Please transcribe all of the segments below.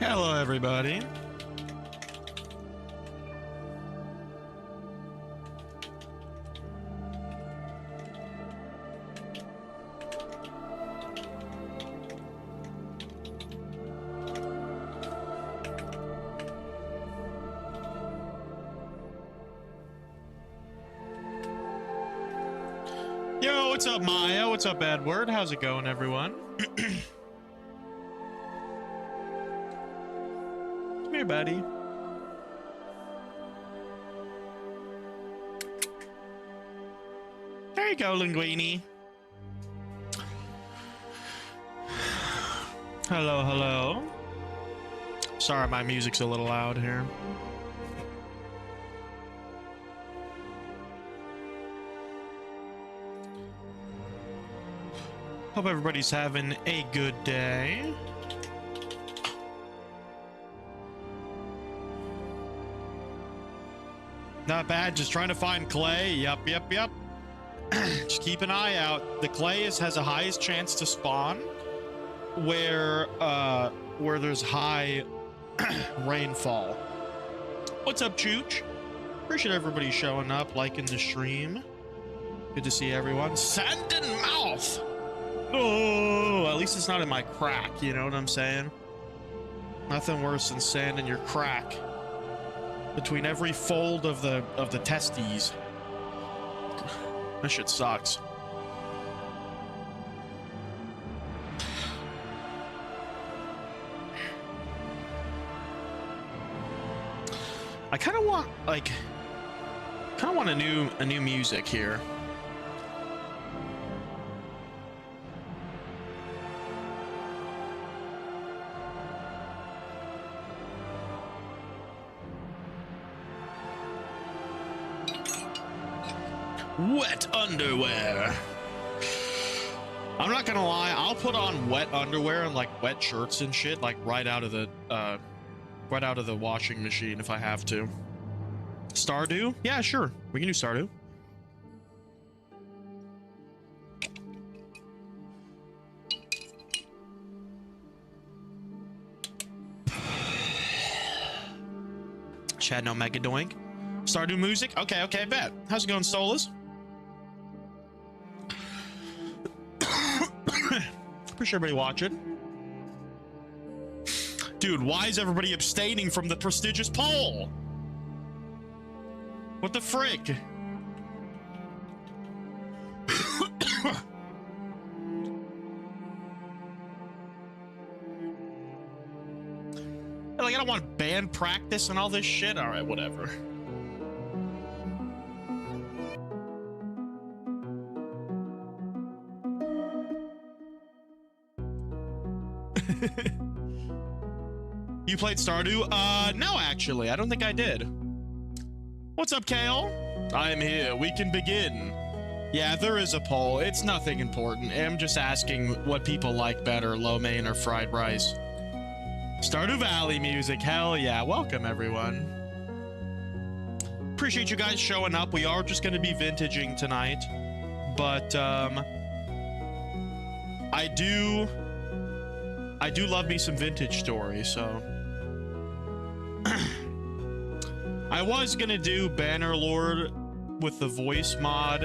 Hello, everybody. Yo, what's up, Maya? What's up, Edward? How's it going, everyone? Come here, buddy. There you go, Linguini. Hello, hello. Sorry, my music's a little loud here. Hope everybody's having a good day. Not bad, just trying to find clay. Yep. Just keep an eye out. The clay has a highest chance to spawn where there's high rainfall. What's up, Chooch? Appreciate everybody showing up, liking the stream. Good to see everyone. Sand and mouth! Oh, at least it's not in my crack, you know what I'm saying? Nothing worse than sand in your crack. Between every fold of the testes. That shit sucks. I kind of want a new music here. Wet underwear. I'm not gonna lie, I'll put on wet underwear and like wet shirts and shit like right out of the washing machine if I have to. Stardew? Yeah, sure. We can do Stardew. Chad no mega doink. Stardew music? Okay, bet. How's it going, Stolas? Appreciate everybody watching. Dude, why is everybody abstaining from the prestigious poll? What the frick? Like, I don't want band practice and all this shit. All right, whatever. You played Stardew? No, actually. I don't think I did. What's up, Kale? I am here. We can begin. Yeah, there is a poll. It's nothing important. I'm just asking what people like better, lo mein or fried rice. Stardew Valley music. Hell yeah. Welcome, everyone. Appreciate you guys showing up. We are just going to be vintaging tonight. But, I do love me some vintage stories, so... I was gonna do Bannerlord with the voice mod,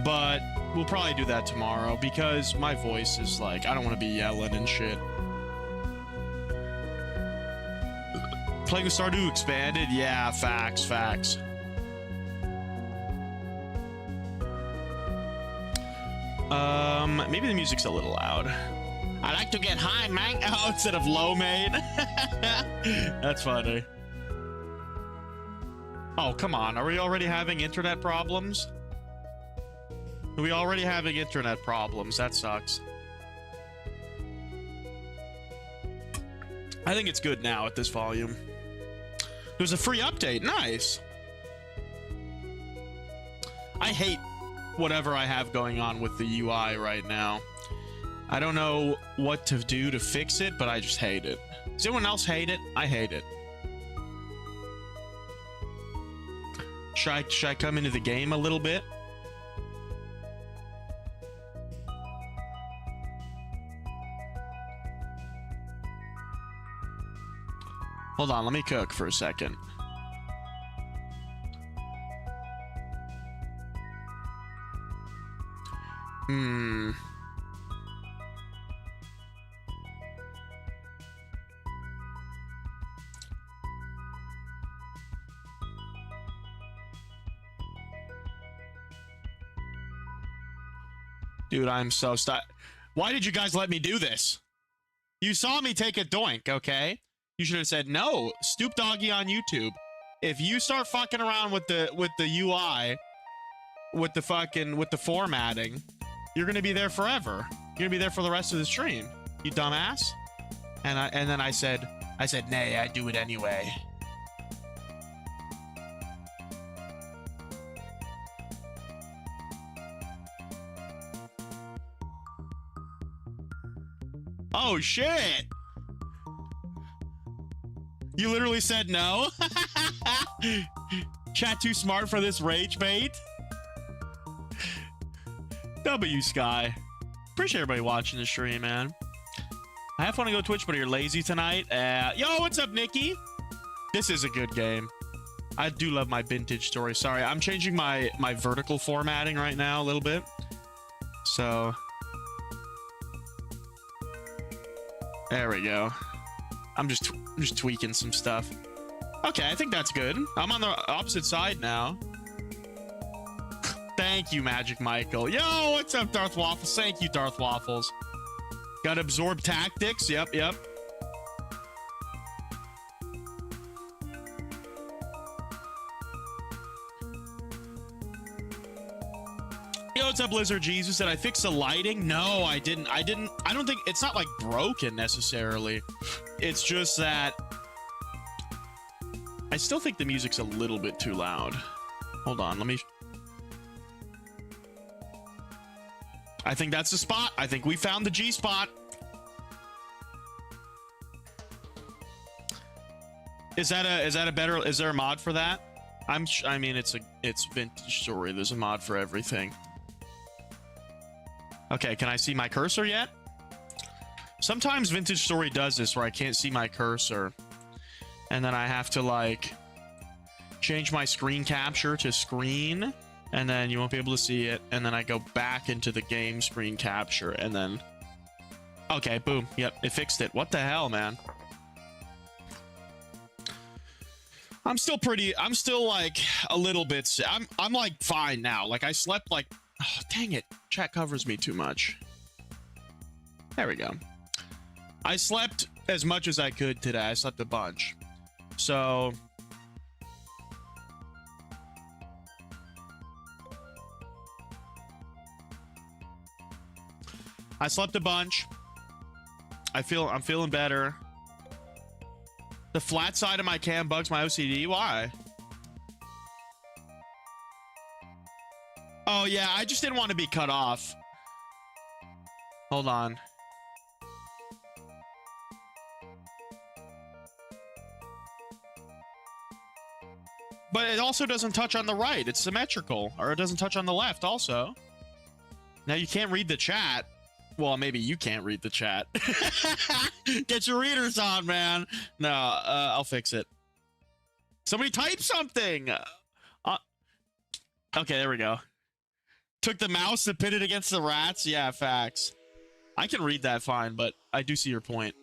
but we'll probably do that tomorrow because my voice is like, I don't want to be yelling and shit. Playing with Stardew Expanded? Yeah, facts. Maybe the music's a little loud. I like to get high, man. Oh, instead of low main. That's funny. Oh, come on. Are we already having internet problems? Are we already having internet problems? That sucks. I think it's good now at this volume. There's a free update. Nice. I hate whatever I have going on with the UI right now. I don't know what to do to fix it, but I just hate it. Does anyone else hate it? I hate it. Should I come into the game a little bit? Hold on, let me cook for a second. Dude, I'm so stuck. Why did you guys let me do this? You saw me take a doink, okay? You should have said no. Stoop doggy on YouTube. If you start fucking around with the UI, with the formatting, you're gonna be there forever. You're gonna be there for the rest of the stream. You dumbass. And then I said, nay, I do it anyway. Oh shit! You literally said no? Chat too smart for this rage bait? W Sky. Appreciate everybody watching the stream, man. I have fun to go Twitch, but you're lazy tonight. Yo, what's up, Nikki? This is a good game. I do love my vintage story. Sorry, I'm changing my vertical formatting right now a little bit. So there we go. I'm just tweaking some stuff. Okay, I think that's good. I'm on the opposite side now. Thank you, Magic Michael. Yo, what's up, Darth Waffles? Thank you, Darth Waffles. Got absorb tactics. Yep. Yo, what's up, Blizzard Jesus? Did I fix the lighting? No, I didn't. I don't think it's not like broken necessarily. It's just that I still think the music's a little bit too loud. Hold on, let me. I think that's the spot. I think we found the G spot. Is that a better? Is there a mod for that? I mean, it's vintage story. There's a mod for everything. Okay, can I see my cursor yet? Sometimes Vintage Story does this where I can't see my cursor. And then I have to, like, change my screen capture to screen. And then you won't be able to see it. And then I go back into the game screen capture. And then... Okay, boom. Yep, it fixed it. What the hell, man? I'm still, like, a little bit... I'm like, fine now. Like, I slept, like... Oh, dang it. Chat covers me too much. There we go. I slept as much as I could today. I slept a bunch. So... I slept a bunch. I'm feeling better. The flat side of my cam bugs my OCD. Why? Oh, yeah, I just didn't want to be cut off. Hold on. But it also doesn't touch on the right. It's symmetrical. Or it doesn't touch on the left also. Now, you can't read the chat. Well, maybe you can't read the chat. Get your readers on, man. No, I'll fix it. Somebody type something. Okay, there we go. Took the mouse to pit it against the rats? Yeah, facts. I can read that fine, but I do see your point.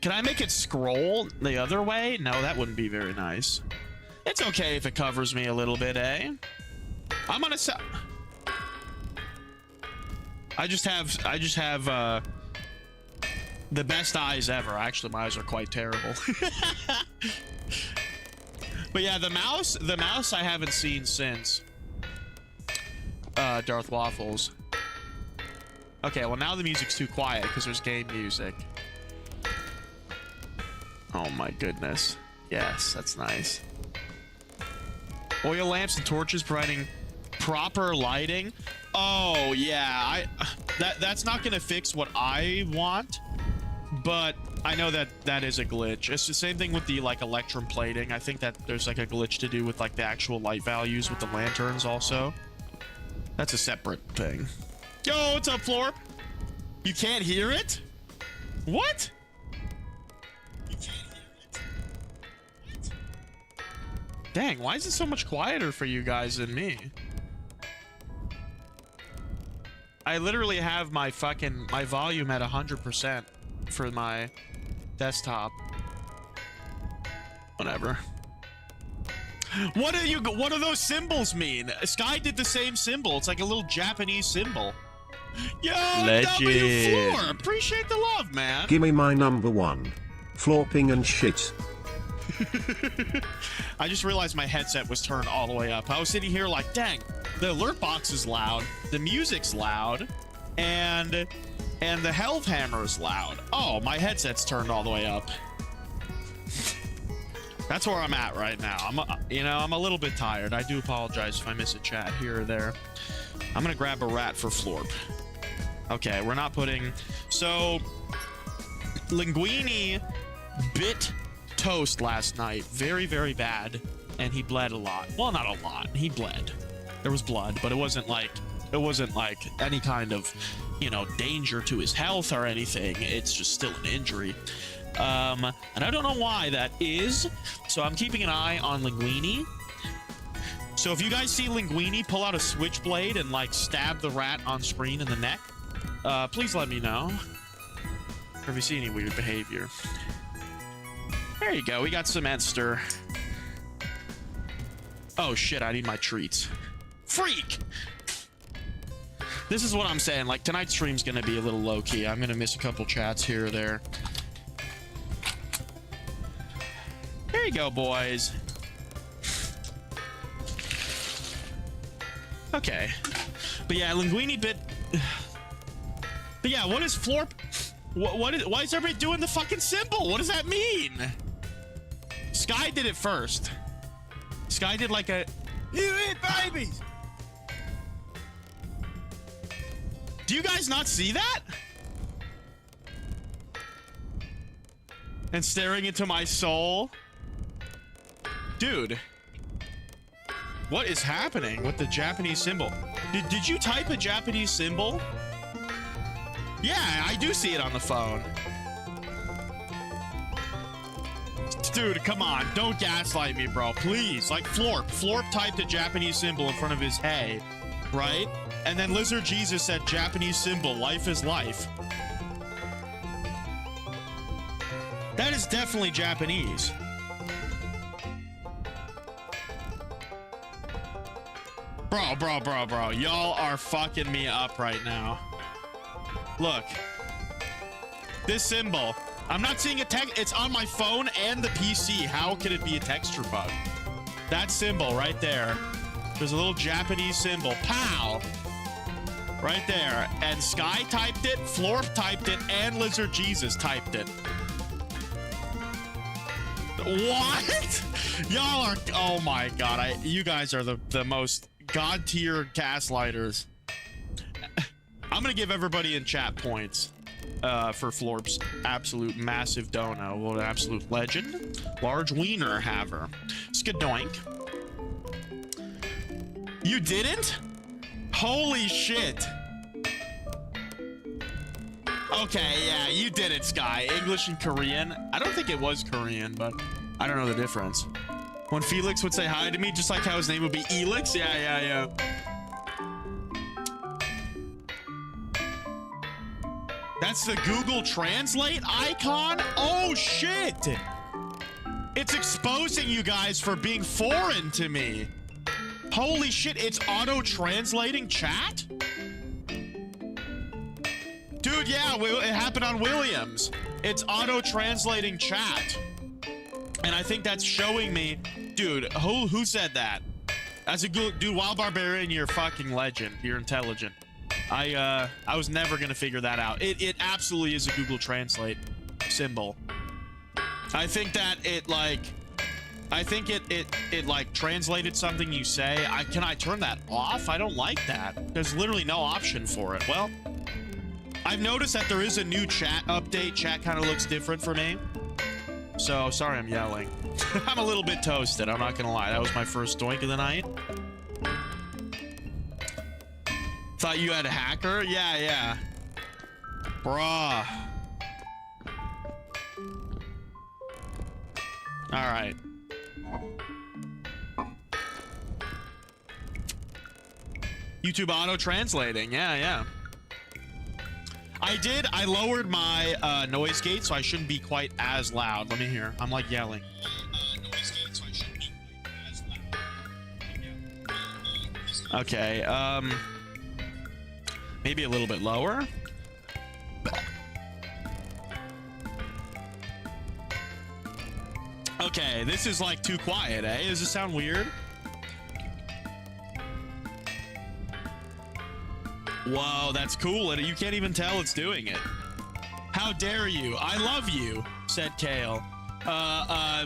Can I make it scroll the other way? No, that wouldn't be very nice. It's okay if it covers me a little bit, eh? I'm gonna say... I just have the best eyes ever. Actually, my eyes are quite terrible. But yeah, the mouse I haven't seen since Darth Waffles. Okay, well now the music's too quiet because there's game music. Oh my goodness. Yes, that's nice. Oil lamps and torches providing proper lighting. Oh yeah, that's not gonna fix what I want, but I know that that is a glitch. It's the same thing with the like electrum plating. I think that there's like a glitch to do with like the actual light values with the lanterns also. That's a separate thing. Yo, what's up, Florp? You can't hear it? What? You can't hear it? What? Dang, why is it so much quieter for you guys than me? I literally have my volume at 100% for my desktop. Whatever. What do those symbols mean? Sky did the same symbol. It's like a little Japanese symbol. Yo, W Floor, appreciate the love, man. Gimme my number one. Florping and shit. I just realized my headset was turned all the way up. I was sitting here like, dang, the alert box is loud, the music's loud, and the helve hammer is loud. Oh, my headset's turned all the way up. That's where I'm at right now. I'm a little bit tired. I do apologize if I miss a chat here or there. I'm gonna grab a rat for Florp. Okay, we're not putting... So, Linguini bit Toast last night. Very, very bad. And he bled a lot. Well, not a lot. He bled. There was blood, but it wasn't like any kind of, you know, danger to his health or anything. It's just still an injury. And I don't know why that is. So I'm keeping an eye on Linguini. So if you guys see Linguini pull out a switchblade and like stab the rat on screen in the neck, please let me know. Or if you see any weird behavior. There you go. We got some Enster. Oh shit, I need my treats. Freak! This is what I'm saying. Like, tonight's stream's gonna be a little low-key. I'm gonna miss a couple chats here or there. There you go, boys. Okay. But yeah, Linguini bit... But yeah, what is Florp... Why is everybody doing the fucking symbol? What does that mean? Sky did it first. Sky did like a... You eat babies! Do you guys not see that? And staring into my soul? Dude. What is happening with the Japanese symbol? Did you type a Japanese symbol? Yeah, I do see it on the phone. Dude, come on. Don't gaslight me, bro. Please. Like, Florp. Florp typed a Japanese symbol in front of his hey, right? And then Lizard Jesus said Japanese symbol, life is life. That is definitely Japanese. Bro. Y'all are fucking me up right now. Look. This symbol. I'm not seeing a text. It's on my phone and the PC. How could it be a texture bug? That symbol right there. There's a little Japanese symbol. Pow! Right there. And Sky typed it, Florp typed it, and Lizard Jesus typed it. What? Y'all are... Oh my god. You guys are the most god-tier gaslighters. I'm gonna give everybody in chat points for Florp's absolute massive dono. Well, an absolute legend. Large wiener haver. Skadoink. You didn't? Holy shit. Okay, yeah, you did it, Sky. English and Korean. I don't think it was Korean, but I don't know the difference. When Felix would say hi to me, just like how his name would be Elix. Yeah. That's the Google Translate icon? Oh, shit. It's exposing you guys for being foreign to me. Holy shit, it's auto-translating chat? Dude, yeah, it happened on Williams. It's auto-translating chat. And I think that's showing me... Dude, who said that? That's a good... Dude, Wild Barbarian, you're a fucking legend. You're intelligent. I was never gonna figure that out. It absolutely is a Google Translate symbol. I think that it, like... I think it like translated something you say. Can I turn that off? I don't like that. There's literally no option for it. Well, I've noticed that there is a new chat update. Chat kind of looks different for me. So, sorry I'm yelling. I'm a little bit toasted, I'm not gonna lie. That was my first doink of the night. Thought you had a hacker? Yeah, yeah. Bruh. Alright. YouTube auto translating. Yeah, yeah. I lowered my noise gate so I shouldn't be quite as loud. Let me hear. I'm like yelling. Noise gate so I shouldn't be quite as loud. Okay, maybe a little bit lower. Okay, this is like too quiet, eh? Does this sound weird? Whoa, that's cool. And you can't even tell it's doing it. How dare you? I love you, said Kale.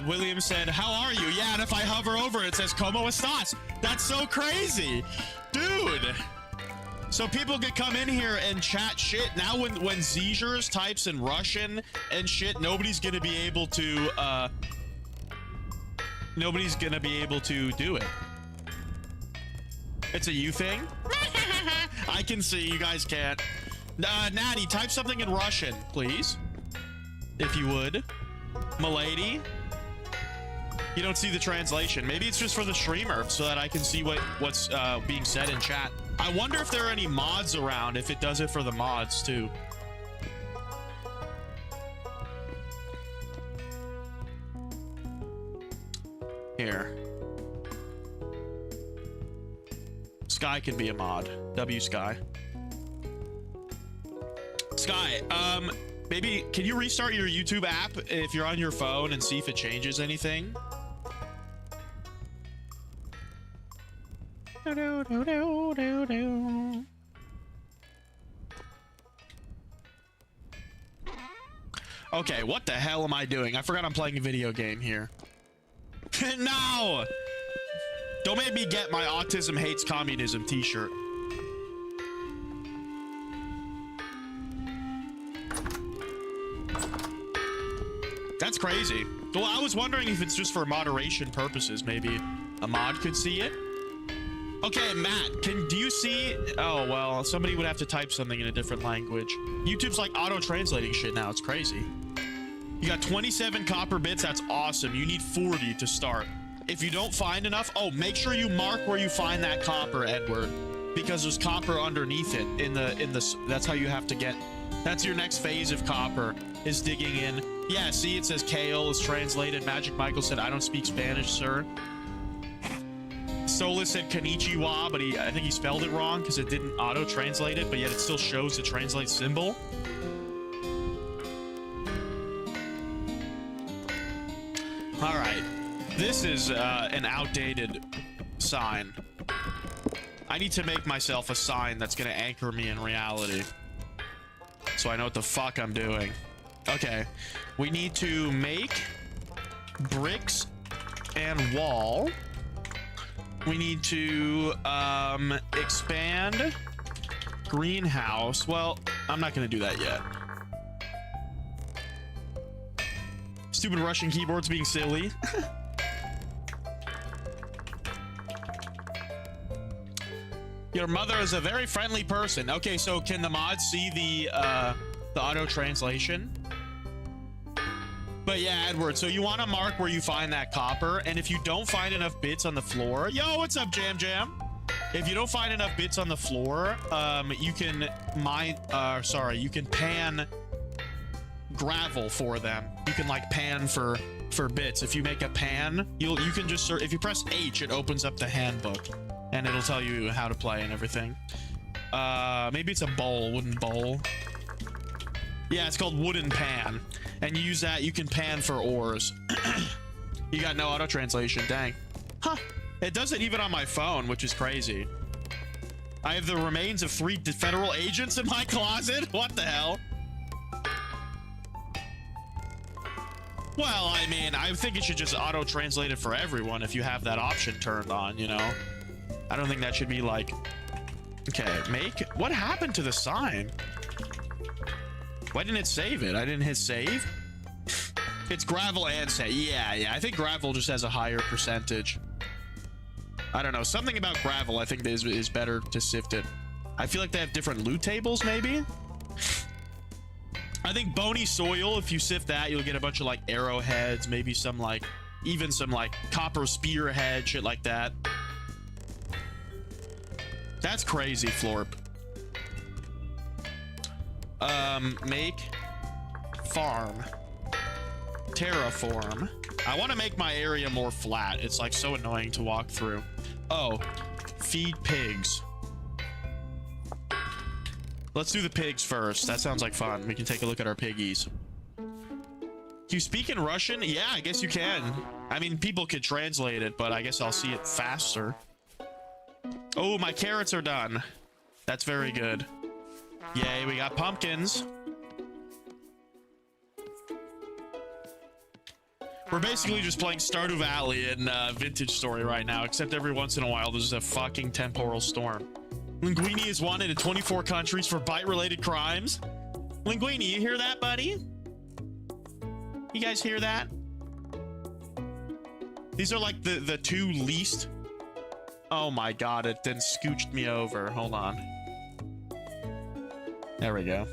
William said, how are you? Yeah, and if I hover over it, says, Como estás? That's so crazy. Dude. So people could come in here and chat shit. Now when Zezers types in Russian and shit, nobody's gonna be able to, do it. It's a you thing? I can see, you guys can't. Natty, type something in Russian, please. If you would. Milady. You don't see the translation. Maybe it's just for the streamer so that I can see what's being said in chat. I wonder if there are any mods around, if it does it for the mods too. Here. Sky can be a mod. W Sky. Sky, maybe can you restart your YouTube app if you're on your phone and see if it changes anything? Okay, what the hell am I doing? I forgot I'm playing a video game here. No! Don't make me get my Autism Hates Communism t-shirt. That's crazy. Well, I was wondering if it's just for moderation purposes. Maybe a mod could see it. Okay, Matt, do you see? Oh, well, somebody would have to type something in a different language. YouTube's like auto-translating shit now. It's crazy. You got 27 copper bits. That's awesome. You need 40 to start. If you don't find enough, oh, make sure you mark where you find that copper, Edward, because there's copper underneath it that's how you have to get. That's your next phase of copper, is digging in. Yeah, see, it says Kale is translated. Magic Michael said, I don't speak Spanish, sir. Solus said Konnichiwa, but I think he spelled it wrong because it didn't auto-translate it, but yet it still shows the translate symbol. All right. This is an outdated sign. I need to make myself a sign that's going to anchor me in reality. So I know what the fuck I'm doing. Okay. We need to make bricks and wall. We need to expand greenhouse. Well, I'm not going to do that yet. Stupid Russian keyboards being silly. Your mother is a very friendly person. Okay, so can the mods see the auto translation? But yeah, Edward, so you want to mark where you find that copper, and if you don't find enough bits on the floor, yo, what's up, Jam Jam? If you don't find enough bits on the floor, you can you can pan gravel for them. You can like pan for bits. If you make a pan, you can just search. If you press H, it opens up the handbook, and it'll tell you how to play and everything. Maybe it's a bowl, wooden bowl. Yeah, it's called wooden pan, and you use that. You can pan for ores. You got no auto translation. Dang. Huh. It does it even on my phone, which is crazy. I have the remains of 3 federal agents in my closet. What the hell? Well, I mean, I think it should just auto-translate it for everyone if you have that option turned on, you know? I don't think that should be like... Okay, make... What happened to the sign? Why didn't it save it? I didn't hit save. It's gravel and sand. Yeah. I think gravel just has a higher percentage. I don't know. Something about gravel I think is better to sift it. I feel like they have different loot tables, maybe? I think bony soil, if you sift that, you'll get a bunch of, like, arrowheads, maybe some, like, even some, like, copper spearhead, shit like that. That's crazy, Florp. Make farm. Terraform. I want to make my area more flat. It's like so annoying to walk through. Oh, feed pigs. Let's do the pigs first. That sounds like fun. We can take a look at our piggies. Can you speak in Russian? Yeah, I guess you can. I mean, people could translate it, but I guess I'll see it faster. Oh, my carrots are done. That's very good. Yay, we got pumpkins. We're basically just playing Stardew Valley and Vintage Story right now, except every once in a while there's a fucking temporal storm. Linguini is wanted in 24 countries for bite-related crimes. Linguini, you hear that, buddy? You guys hear that? These are like the two least... Oh my god, it then scooched me over. Hold on. There we go.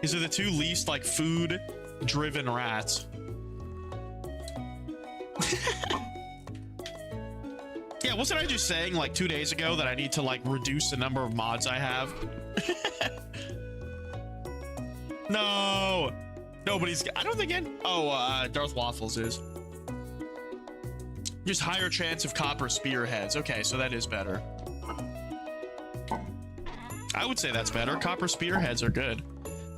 These are the two least, like, food-driven rats. Yeah, wasn't I just saying, like, 2 days ago that I need to, like, reduce the number of mods I have? No! Nobody's... I don't think any... Oh, Darth Waffles is. Just higher chance of copper spearheads. Okay, so that is better. I would say that's better. Copper spearheads are good.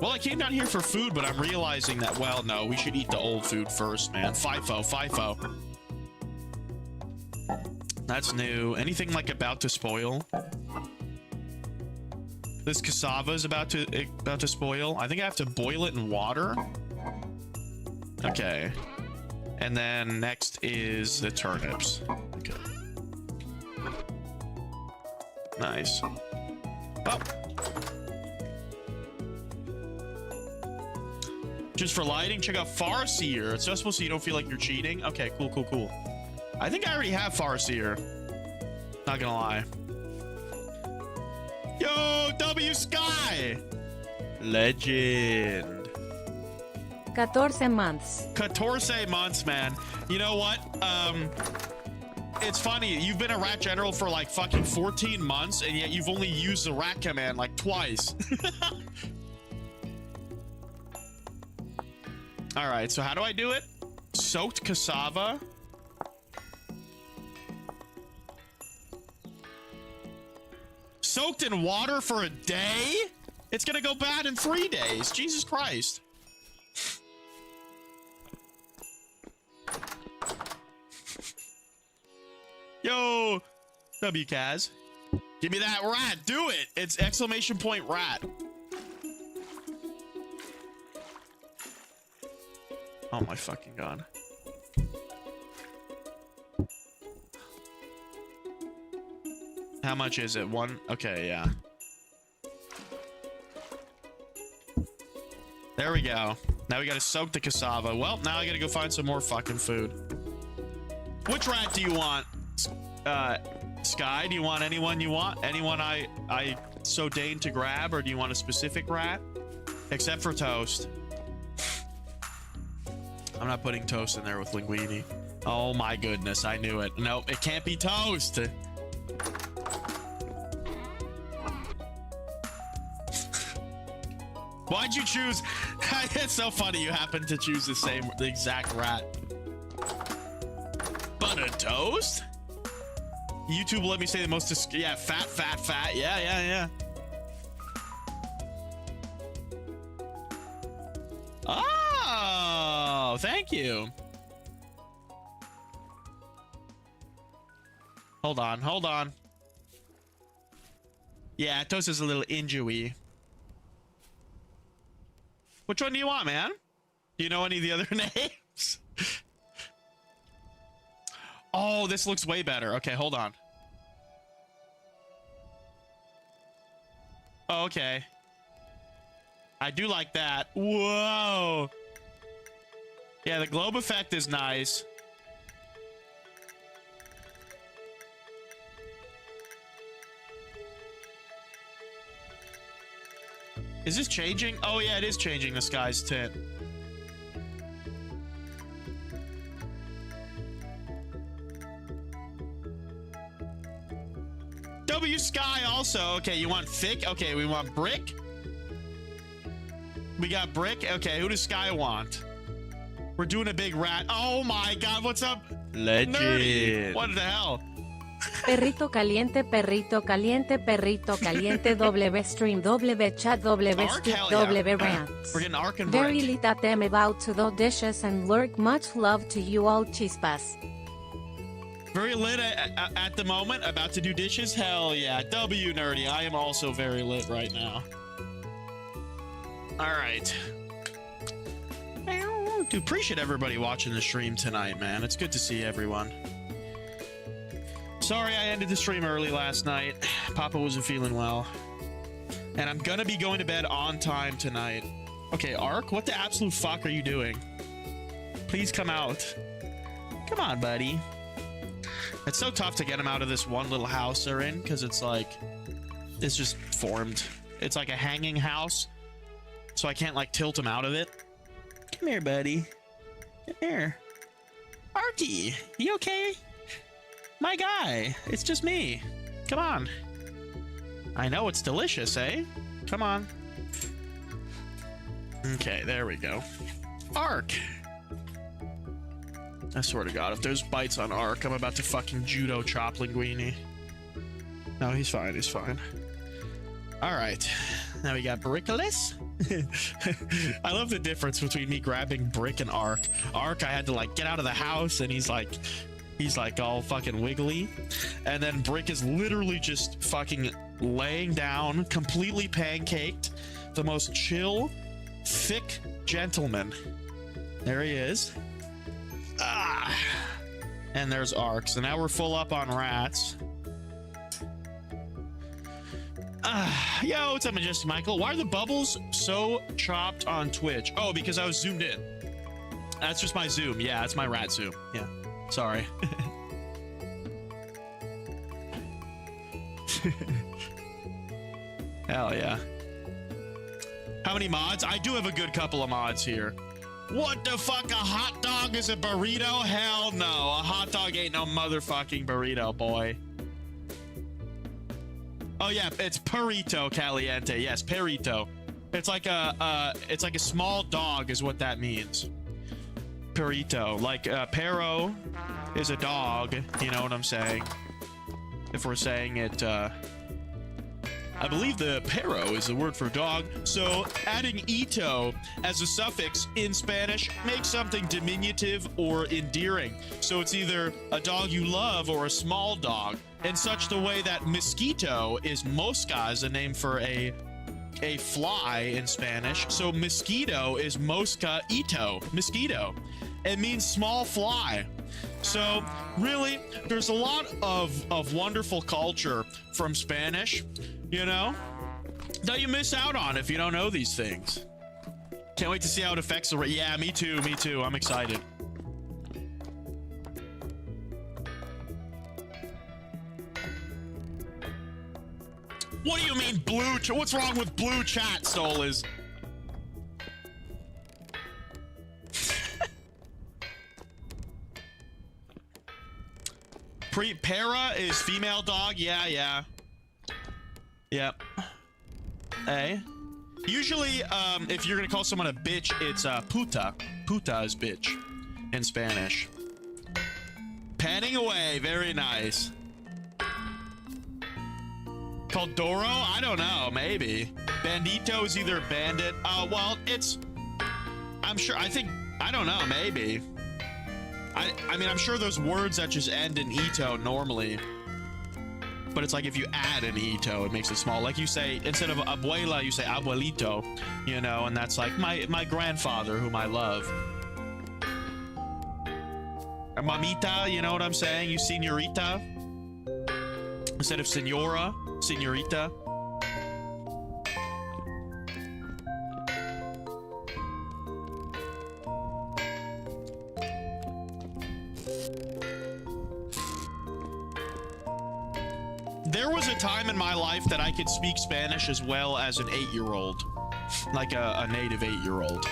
Well, I came down here for food, but I'm realizing that, well, no, we should eat the old food first, man. FIFO. That's new. Anything, like, about to spoil? This cassava is about to spoil. I think I have to boil it in water. Okay. And then next is the turnips. Okay. Nice. Oh. Just for lighting, check out Farseer. It's just supposed so you don't feel like you're cheating. Okay, cool. I think I already have Farseer. Not gonna lie. Yo, W Sky! Legend. 14 months. 14 months, man. You know what? It's funny. You've been a rat general for like fucking 14 months, and yet you've only used the rat command like twice. All right, so how do I do it? Soaked cassava. Soaked in water for a day? It's gonna go bad in 3 days. Jesus Christ. Yo, W Kaz. Give me that rat. Do it. It's exclamation point rat. Oh my fucking god. How much is it? One? Okay, yeah. There we go. Now we gotta soak the cassava. Well, now I gotta go find some more fucking food. Which rat do you want? Sky, do you want anyone you want? Anyone I so deign to grab, or do you want a specific rat? Except for Toast. I'm not putting Toast in there with Linguini. Oh my goodness, I knew it. Nope, it can't be Toast. Why'd you choose? It's so funny you happen to choose the exact rat. But a toast? YouTube let me say the most, yeah, fat. Yeah. Oh, thank you. Hold on. Yeah, Toast is a little injury. Which one do you want, man? Do you know any of the other names? Oh, this looks way better. Okay, hold on. Oh, okay. I do like that. Whoa. Yeah, the globe effect is nice. Is this changing? Oh yeah, it is changing the sky's tint. W sky also. Okay, you want thick? Okay, we want brick. We got brick. Okay, who does Sky want? We're doing a big rat. Oh my god, what's up? Legend. Nerdy. What the hell? Perrito caliente, perrito caliente, perrito caliente, W stream, W chat, W Arc? stick, Hell yeah. W rants. We're getting arc and Very brick. lit at them about to the dishes and lurk. Much love to you all, chispas. Very lit at the moment. About to do dishes. Hell yeah. W nerdy. I am also very lit right now. All right. Dude, appreciate everybody watching the stream tonight, man. It's good to see everyone. Sorry I ended the stream early last night. Papa wasn't feeling well. And I'm gonna be going to bed on time tonight. Okay, Ark, what the absolute fuck are you doing? Please come out. Come on, buddy. It's so tough to get him out of this one little house they're in, because it's like, it's just formed. It's like a hanging house, so I can't like tilt him out of it. Come here, buddy. Come here. Arky, you okay? My guy, it's just me. Come on. I know it's delicious, eh? Come on. Okay, there we go. Ark. I swear to God, if there's bites on Ark, I'm about to fucking judo chop Linguini. No, he's fine, he's fine. All right, now we got Brickless. I love the difference between me grabbing Brick and Ark. Ark, I had to like get out of the house, and he's like all fucking wiggly. And then Brick is literally just fucking laying down, completely pancaked. The most chill, thick gentleman. There he is. Ah. And there's Ark. So now we're full up on rats. Yo, what's up, Majestic Michael? Why are the bubbles so chopped on Twitch? Oh, because I was zoomed in. That's just my zoom. Yeah, it's my rat zoom. Yeah. Sorry. Hell yeah. How many mods? I do have a good couple of mods here. What the fuck? A hot dog is a burrito? Hell no. A hot dog ain't no motherfucking burrito, boy. Oh yeah, it's perrito caliente. Yes, perrito. It's like a small dog is what that means. Perrito, like perro is a dog, you know what I'm saying? If we're saying it, I believe the perro is the word for dog. So adding ito as a suffix in Spanish makes something diminutive or endearing. So it's either a dog you love or a small dog. In such the way that mosquito is mosca, is a name for a fly in Spanish. So mosquito is mosca ito, mosquito. It means small fly. So really, there's a lot of wonderful culture from Spanish, you know, that you miss out on if you don't know these things. Can't wait to see how it affects the... Yeah, me too, me too. I'm excited. What do you mean blue? What's wrong with blue chat, Solas? Para is female dog. Yeah. Yep. Hey. Usually, if you're gonna call someone a bitch, it's puta. Puta is bitch in Spanish. Panning away. Very nice. Called Doro? I don't know. Maybe. Bandito is either bandit. Well, it's... I'm sure... I don't know. Maybe. I mean, I'm sure there's words that just end in ito normally. But it's like if you add an ito, it makes it small. Like you say, instead of abuela, you say abuelito. You know, and that's like my grandfather, whom I love. Or mamita, you know what I'm saying? You señorita. Instead of señora. Señorita. There was a time in my life that I could speak Spanish as well as an 8-year-old, like a native 8-year-old,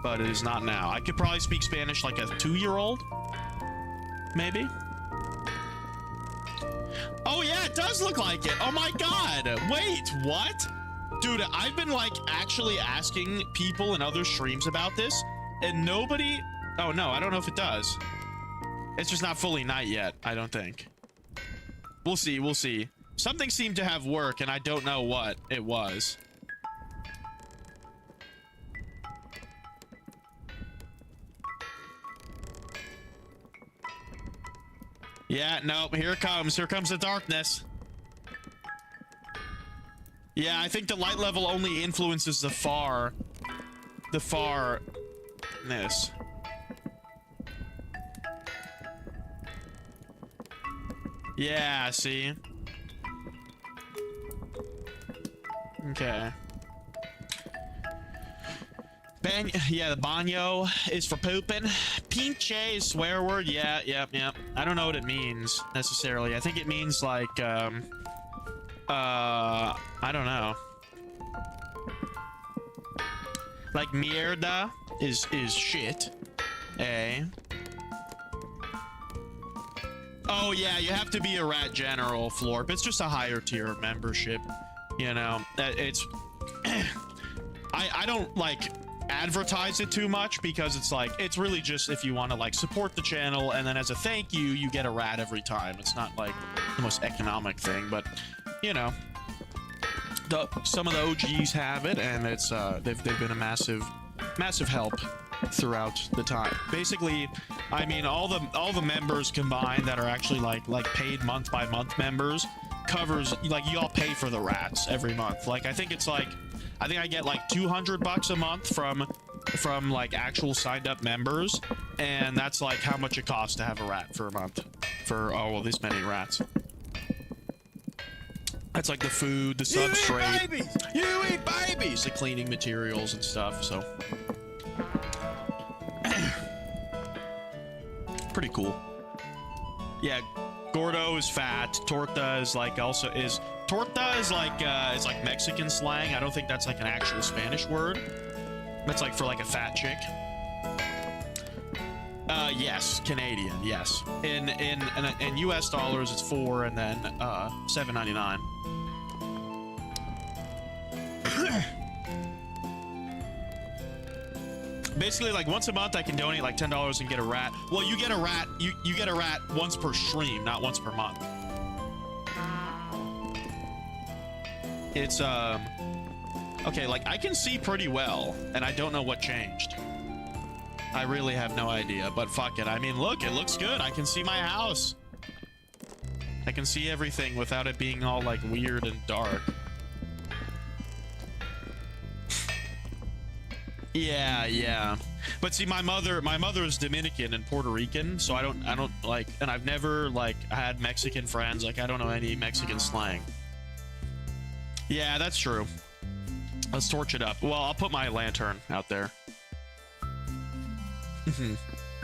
but it is not now. I could probably speak Spanish like a 2-year-old, maybe. Oh yeah, it does look like it. Oh my god. Wait, what? Dude, I've been like actually asking people in other streams about this, and nobody... Oh no, I don't know if it does. It's just not fully night yet, I don't think. We'll see, we'll see. Something seemed to have worked, and I don't know what it was. Yeah, nope, here it comes. Here comes the darkness. Yeah, I think the light level only influences the farness. Yeah, see? Okay. Yeah, the baño is for pooping. Pinche is swear word. Yeah, yep. I don't know what it means necessarily. I think it means like, I don't know. Like mierda is shit. Eh? Oh yeah, you have to be a rat general, Florp. It's just a higher tier membership. You know, it's I don't like advertise it too much because it's like it's really just if you want to like support the channel, and then as a thank you you get a rat every time. It's not like the most economic thing, but you know, some of the OGs have it, and it's they've been a massive help throughout the time. Basically, I mean, all the members combined that are actually like paid month by month members covers, like, you all pay for the rats every month. Like, I think I get like $200 a month from like actual signed up members, and that's like how much it costs to have a rat for a month for this many rats. That's like the food, the substrate. You eat babies! The cleaning materials and stuff, so. Pretty cool. Yeah, Gordo is fat. Torta is like torta is like Mexican slang. I don't think that's like an actual Spanish word. That's like for like a fat chick. Yes, Canadian, yes. In US dollars it's 4 and then $7.99. Basically, like once a month I can donate like $10 and get a rat. Well, you get a rat, you get a rat once per stream, not once per month. It's okay, like I can see pretty well, and I don't know what changed. I really have no idea, but fuck it. I mean, look, it looks good. I can see my house. I can see everything without it being all like weird and dark. Yeah. But see, my mother is Dominican and Puerto Rican, so I don't like, and I've never like had Mexican friends. Like, I don't know any Mexican slang. Yeah, that's true. Let's torch it up. Well, I'll put my lantern out there.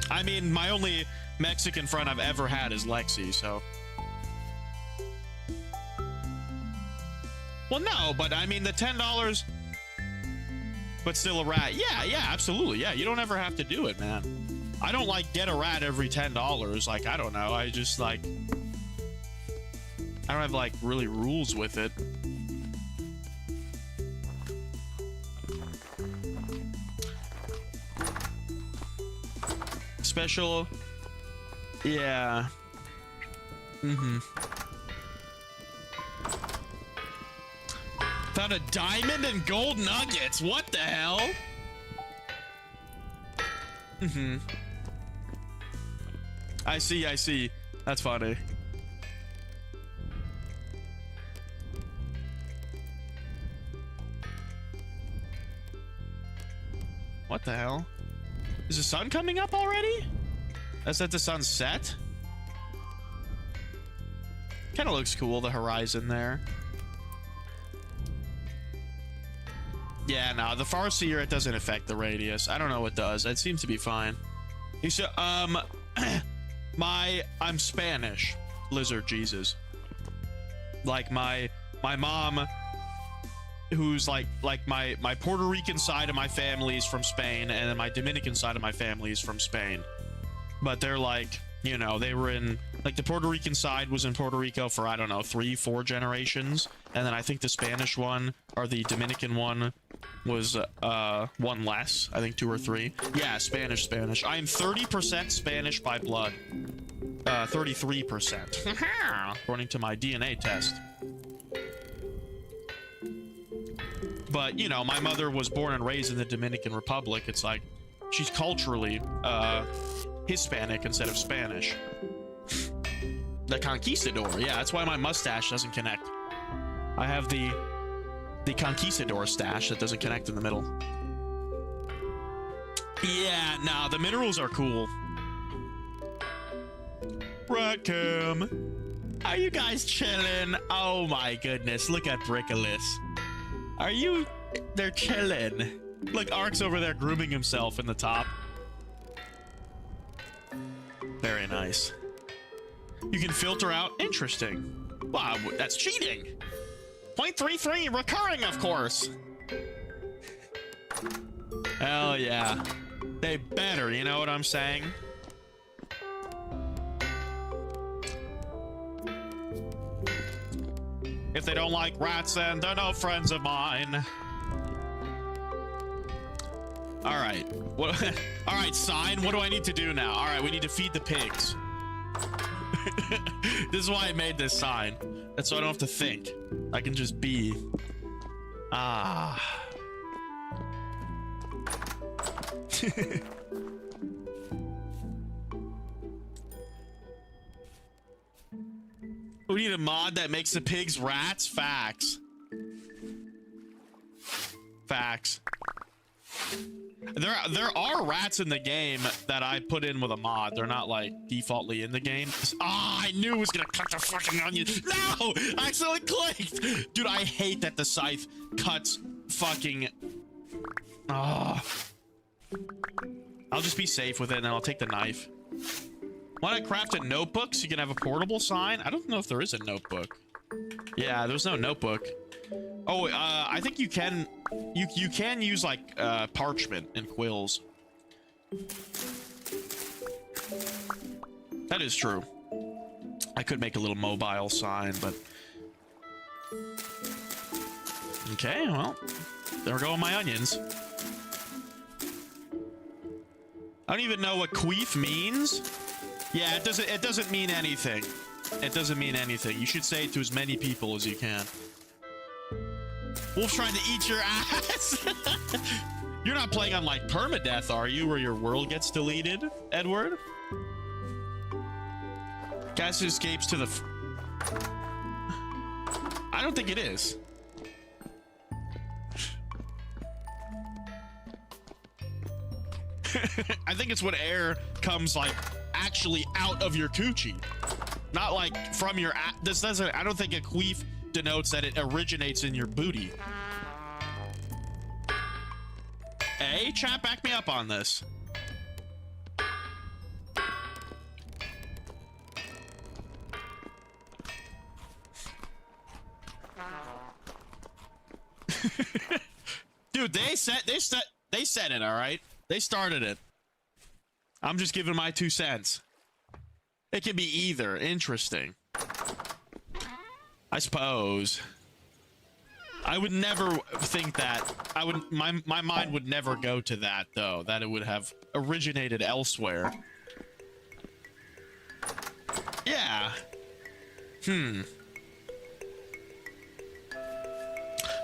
I mean, my only Mexican friend I've ever had is Lexi, so. Well, no, but I mean, the $10, but still a rat. Yeah, absolutely. Yeah, you don't ever have to do it, man. I don't like get a rat every $10. Like, I don't know. I just like, I don't have like really rules with it. Special. Yeah. Found a diamond and gold nuggets. What the hell? I see. That's funny. What the hell? Is the sun coming up already? That's at the sun's set? Kind of looks cool, the horizon there. Yeah, no, the Farseer, it doesn't affect the radius. I don't know what does. It seems to be fine. You should, I'm Spanish. Lizard Jesus. Like my mom, who's like my Puerto Rican side of my family is from Spain, and then my Dominican side of my family is from Spain. But they're like, you know, they were in, like, the Puerto Rican side was in Puerto Rico for, I don't know, 3-4 generations. And then I think the Spanish one, or the Dominican one, was one less. I think 2 or 3. Yeah, Spanish. I am 30% Spanish by blood. 33%. According to my DNA test. But, you know, my mother was born and raised in the Dominican Republic. It's like, she's culturally, Hispanic instead of Spanish. The conquistador. Yeah, that's why my mustache doesn't connect. I have the conquistador stash that doesn't connect in the middle. Yeah, nah, the minerals are cool. Rackham. Are you guys chilling? Oh my goodness, look at Brickolis. Are you... They're chilling. Look, Ark's over there grooming himself in the top. Very nice. You can filter out. Interesting. Wow, that's cheating. 0.33 recurring, of course. Hell yeah. They better, you know what I'm saying? If they don't like rats, then they're no friends of mine. All right. What? All right, sign. What do I need to do now? All right, we need to feed the pigs. This is why I made this sign. That's so I don't have to think. I can just be. Ah. We need a mod that makes the pigs rats. Facts. Facts. There are rats in the game that I put in with a mod. They're not like defaultly in the game. Ah, I knew it was gonna cut the fucking onion. No! I accidentally clicked! Dude, I hate that the scythe cuts fucking... Ah. I'll just be safe with it and then I'll take the knife. Why not craft a notebook so you can have a portable sign? I don't know if there is a notebook. Yeah, there's no notebook. Oh, I think you can use like parchment and quills. That is true. I could make a little mobile sign, but okay, well, there go my onions. I don't even know what queef means. Yeah, it doesn't mean anything. It doesn't mean anything. You should say it to as many people as you can. Wolf's trying to eat your ass. You're not playing on like permadeath, are you? Where your world gets deleted, Edward? Gas escapes to the... I don't think it is. I think it's when air comes like actually out of your coochie. Not like from your... This doesn't... I don't think a queef denotes that it originates in your booty. Hey, chat, back me up on this. Dude, they said it, all right? They started it. I'm just giving my 2 cents. It can be either. Interesting. I suppose. I would never think that. My mind would never go to that, though. That it would have originated elsewhere. Yeah.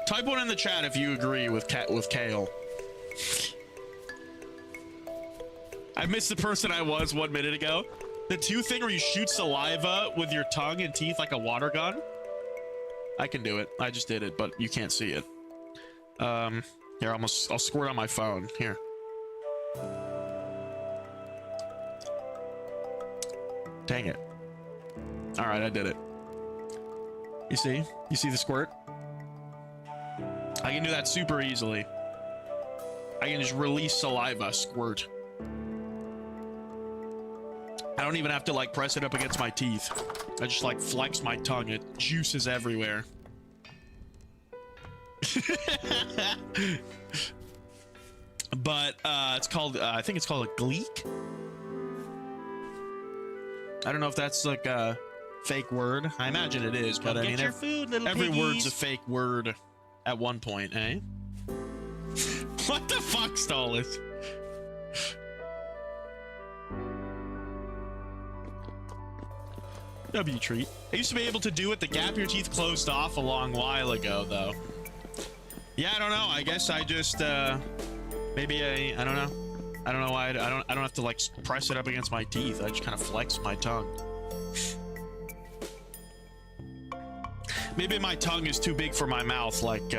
Type 1 in the chat if you agree with Kale. I missed the person I was 1 minute ago. The 2 thing where you shoot saliva with your tongue and teeth like a water gun. I can do it. I just did it, but you can't see it. Here, I'll squirt on my phone. Here. Dang it. All right, I did it. You see? You see the squirt? I can do that super easily. I can just release saliva, squirt. I don't even have to like press it up against my teeth. I just like flex my tongue. It juices everywhere. But it's called I think it's called a gleek. I don't know if that's like a fake word. I imagine it is, but I mean every word's a fake word at one point, eh? What the fuck, Stolas? W treat. I used to be able to do it. The gap your teeth closed off a long while ago, though. Yeah, I don't know. I guess I just maybe I don't know. I don't know why I don't have to like press it up against my teeth. I just kind of flex my tongue. Maybe my tongue is too big for my mouth, like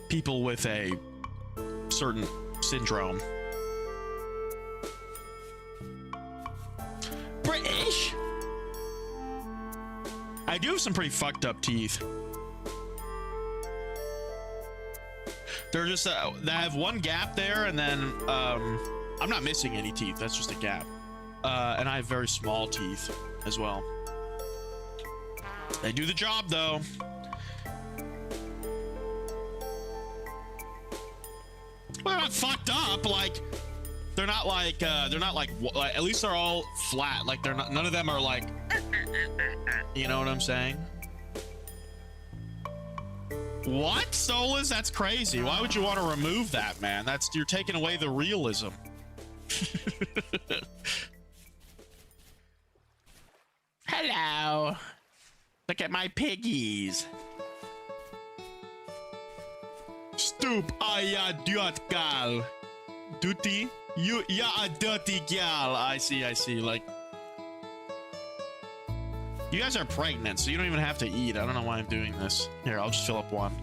people with a certain syndrome. British. I do have some pretty fucked up teeth. They're just they have one gap there, and then I'm not missing any teeth. That's just a gap. And I have very small teeth as well. They do the job, though. Well, they're not fucked up. Like they're not like at least they're all flat. Like they're not. None of them are like. You know what I'm saying? What, Solas? That's crazy. Why would you want to remove that, man? You're taking away the realism. Hello. Look at my piggies. Stoop, I dirty gal. Duty? You're a dirty gal. I see. Like, you guys are pregnant, so you don't even have to eat. I don't know why I'm doing this. Here, I'll just fill up one.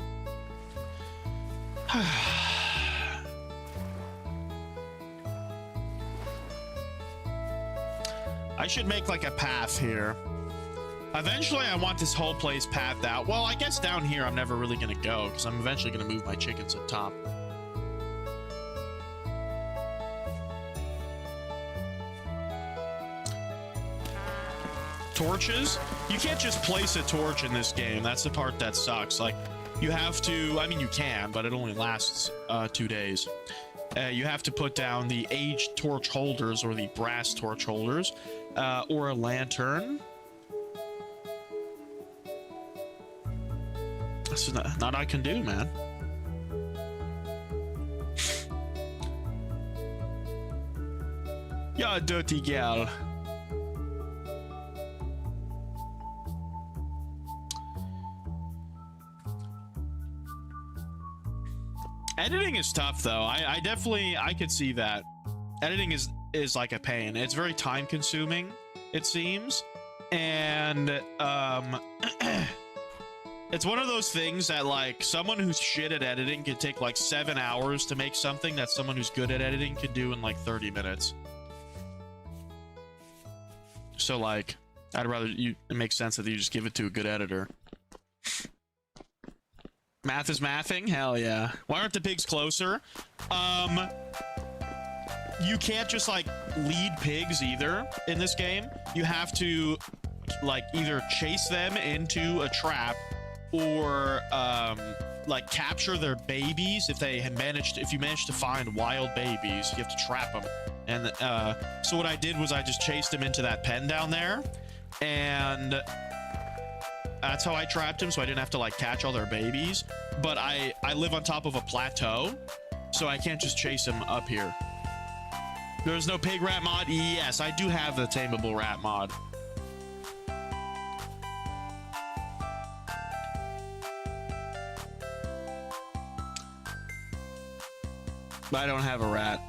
I should make like a path here. Eventually, I want this whole place pathed out. Well, I guess down here, I'm never really going to go because I'm eventually going to move my chickens up top. Torches? You can't just place a torch in this game. That's the part that sucks. Like, you have to, I mean, you can, but it only lasts 2 days. You have to put down the aged torch holders or the brass torch holders or a lantern. That's not I can do, man. You're a dirty gal. Editing is tough, though. I definitely could see that. Editing is like a pain. It's very time consuming, it seems, and it's one of those things that like someone who's shit at editing can take like 7 hours to make something that someone who's good at editing can do in like 30 minutes. So like, I'd rather it makes sense that you just give it to a good editor. Math is mathing? Hell yeah. Why aren't the pigs closer? You can't just like lead pigs either in this game. You have to like either chase them into a trap or like capture their babies. If you manage to find wild babies, you have to trap them. And so what I did was I just chased them into that pen down there, and that's how I trapped him, so I didn't have to like catch all their babies. But I live on top of a plateau, so I can't just chase him up here. There's no pig rat mod? Yes, I do have the tameable rat mod. But I don't have a rat.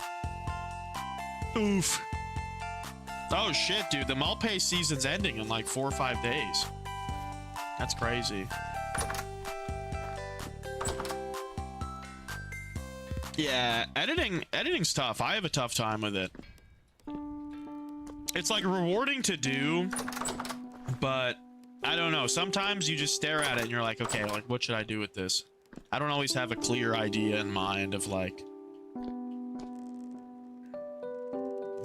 Oof. Oh shit, dude. The Malpay season's ending in like 4 or 5 days. That's crazy. Yeah, editing's tough. I have a tough time with it. It's like rewarding to do, but I don't know. Sometimes you just stare at it and you're like, okay, like what should I do with this? I don't always have a clear idea in mind of like,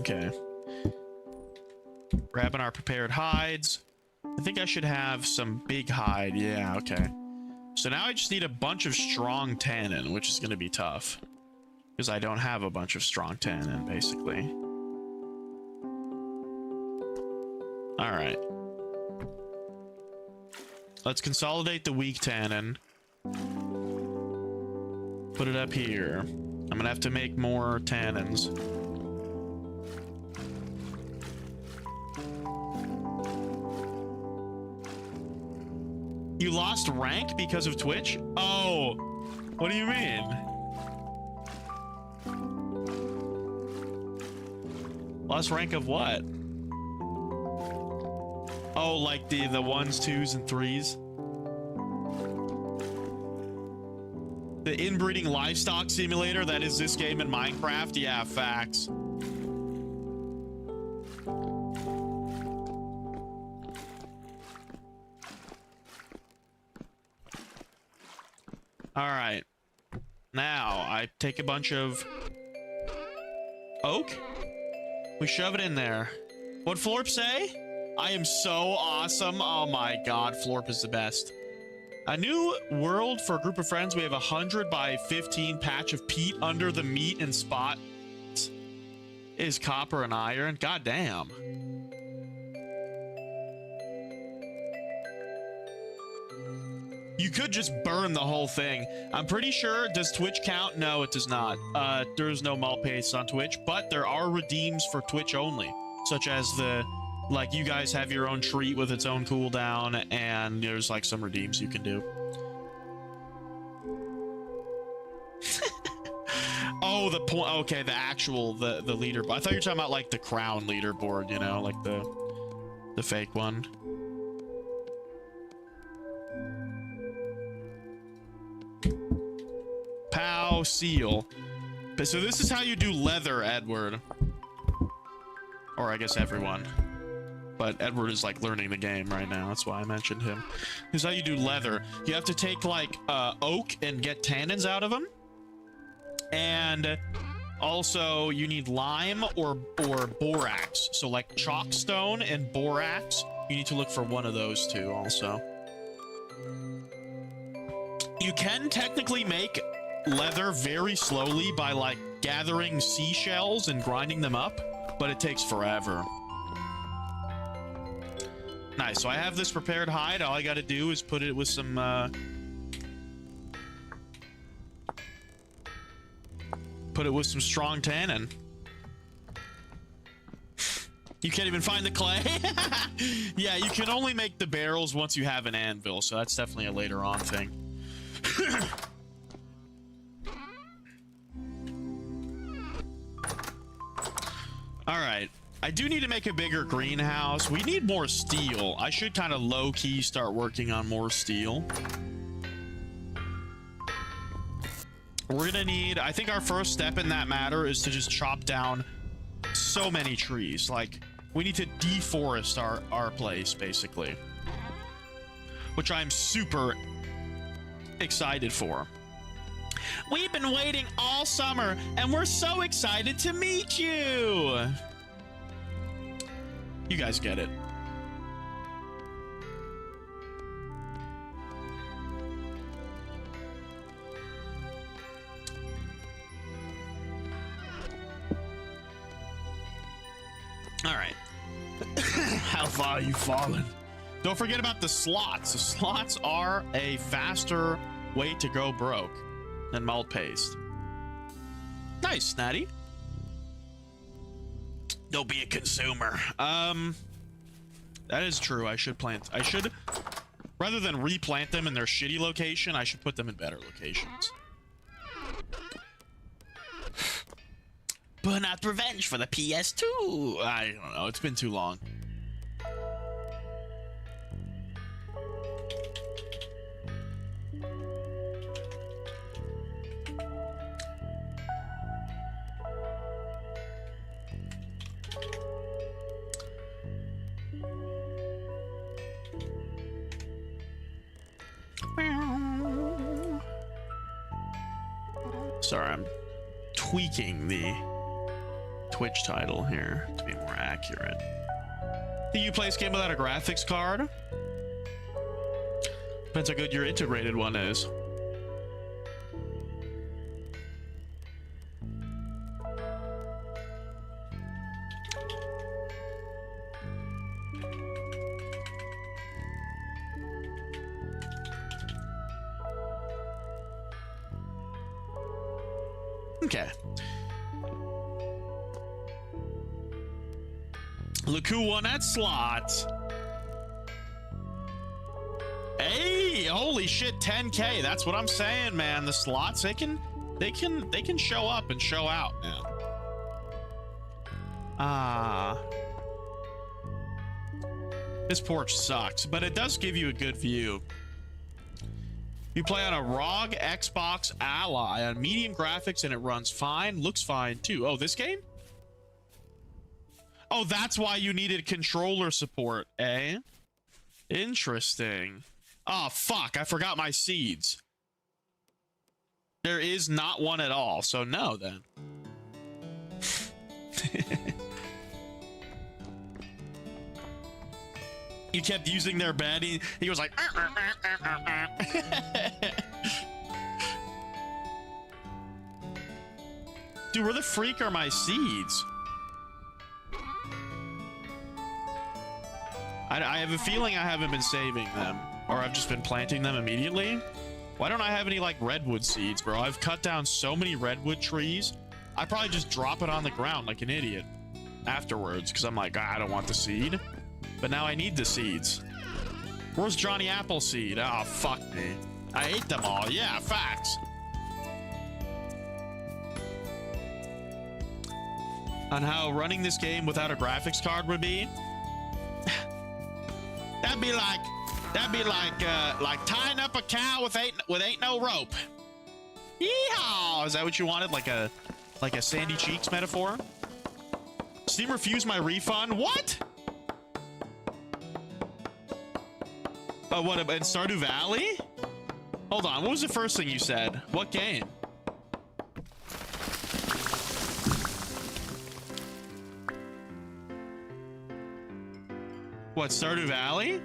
okay. Grabbing our prepared hides. I think I should have some big hide. Yeah, okay. So now I just need a bunch of strong tannin, which is going to be tough. Because I don't have a bunch of strong tannin, basically. Alright. Let's consolidate the weak tannin. Put it up here. I'm going to have to make more tannins. You lost rank because of Twitch? Oh, what do you mean? Lost rank of what? Oh, like the 1s, 2s, and 3s? The inbreeding livestock simulator that is this game in Minecraft? Yeah, facts. All right. Now, I take a bunch of oak. We shove it in there. What'd Florp say? I am so awesome. Oh my god, Florp is the best. A new world for a group of friends. We have 100 by 15 patch of peat under the meat and spot is copper and iron. God damn. You could just burn the whole thing. I'm pretty sure, does Twitch count? No, it does not. There's no malt paste on Twitch, but there are redeems for Twitch only, such as like you guys have your own treat with its own cooldown, and there's like some redeems you can do. Oh, the point. Okay, the actual the leaderboard. I thought you were talking about like the crown leaderboard, you know, like the fake one. Pow, seal. So this is how you do leather, Edward. Or I guess everyone. But Edward is like learning the game right now. That's why I mentioned him. This is how you do leather. You have to take like oak and get tannins out of them. And also you need lime or borax. So like chalkstone and borax. You need to look for one of those two also. You can technically make leather very slowly by like gathering seashells and grinding them up, but it takes forever. Nice. So I have this prepared hide. All I got to do is put it with some strong tannin. You can't even find the clay. Yeah, you can only make the barrels once you have an anvil, so that's definitely a later on thing. All right. I do need to make a bigger greenhouse. We need more steel. I should kind of low-key start working on more steel. We're gonna need, I think our first step in that matter is to just chop down so many trees. Like, we need to deforest our place, basically. Which I'm super excited for. We've been waiting all summer, and we're so excited to meet you. You guys get it. All right. How far you fallen? Don't forget about the slots. The slots are a faster way to go broke than malt paste. Nice, Snatty. Don't be a consumer. That is true. I should rather than replant them in their shitty location, I should put them in better locations. Burnout Revenge for the PS2. I don't know. It's been too long. Sorry, I'm tweaking the Twitch title here to be more accurate. Do you play this game without a graphics card? Depends how good your integrated one is. Okay. Look who won that slot. Hey, holy shit, 10K. That's what I'm saying, man. The slots, they can show up and show out, man. This porch sucks, but it does give you a good view. You play on a ROG Xbox Ally on medium graphics and it runs fine, looks fine too. Oh, this game? Oh, that's why you needed controller support, eh? Interesting. Oh, fuck, I forgot my seeds. There is not one at all, so no, then. You kept using their bed. He was like... Dude, where the freak are my seeds? I have a feeling I haven't been saving them. Or I've just been planting them immediately. Why don't I have any, like, redwood seeds, bro? I've cut down so many redwood trees. I probably just drop it on the ground like an idiot afterwards. Because I'm like, I don't want the seed. But now I need the seeds. Where's Johnny Appleseed? Oh, fuck me. I ate them all. Yeah, facts. On how running this game without a graphics card would be. That'd be like tying up a cow with ain't no rope. Yeehaw! Is that what you wanted? Like a Sandy Cheeks metaphor? Steam refused my refund. What? Oh, what, in Stardew Valley? Hold on, what was the first thing you said? What game? What, Stardew Valley?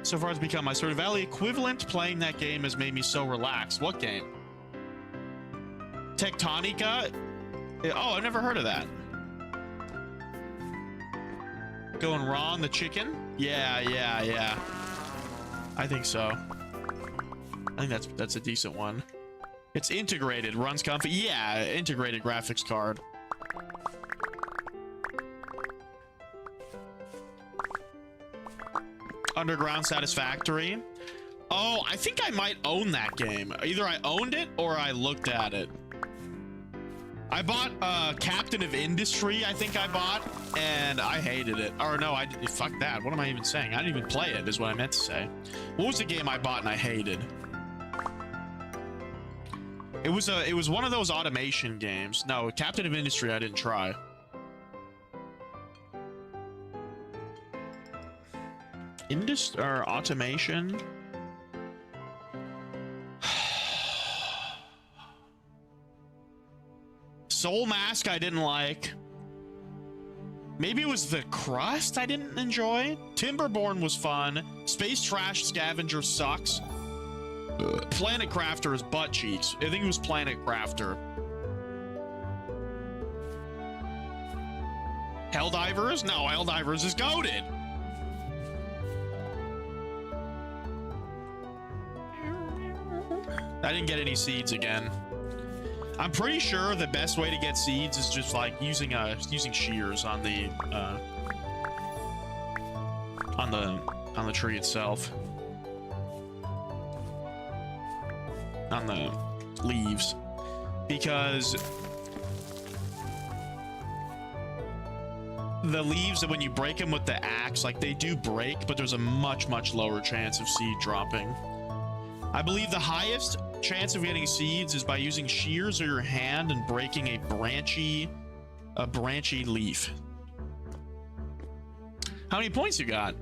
So far it's become my Stardew Valley equivalent. Playing that game has made me so relaxed. What game? Tectonica? Oh, I've never heard of that. Going wrong, the chicken? Yeah. I think so. I think that's a decent one. It's integrated, runs comfy. Yeah, integrated graphics card. Underground Satisfactory. Oh, I think I might own that game. Either I owned it or I looked at it. I bought Captain of Industry, I think I bought, and I hated it. Or no, fuck that. What am I even saying? I didn't even play it, is what I meant to say. What was the game I bought and I hated? It was one of those automation games. No, Captain of Industry I didn't try. Or automation. Soul Mask I didn't like. Maybe it was the Crust I didn't enjoy. Timberborn was fun. Space Trash Scavenger sucks. Planet Crafter is butt cheeks. I think it was Planet Crafter. Helldivers? No, Helldivers is goated. I didn't get any seeds again. I'm pretty sure the best way to get seeds is just like using shears on the tree itself. On the leaves. Because the leaves, when you break them with the axe, like they do break, but there's a much lower chance of seed dropping. I believe the highest chance of getting seeds is by using shears or your hand and breaking a branchy leaf. How many points you got?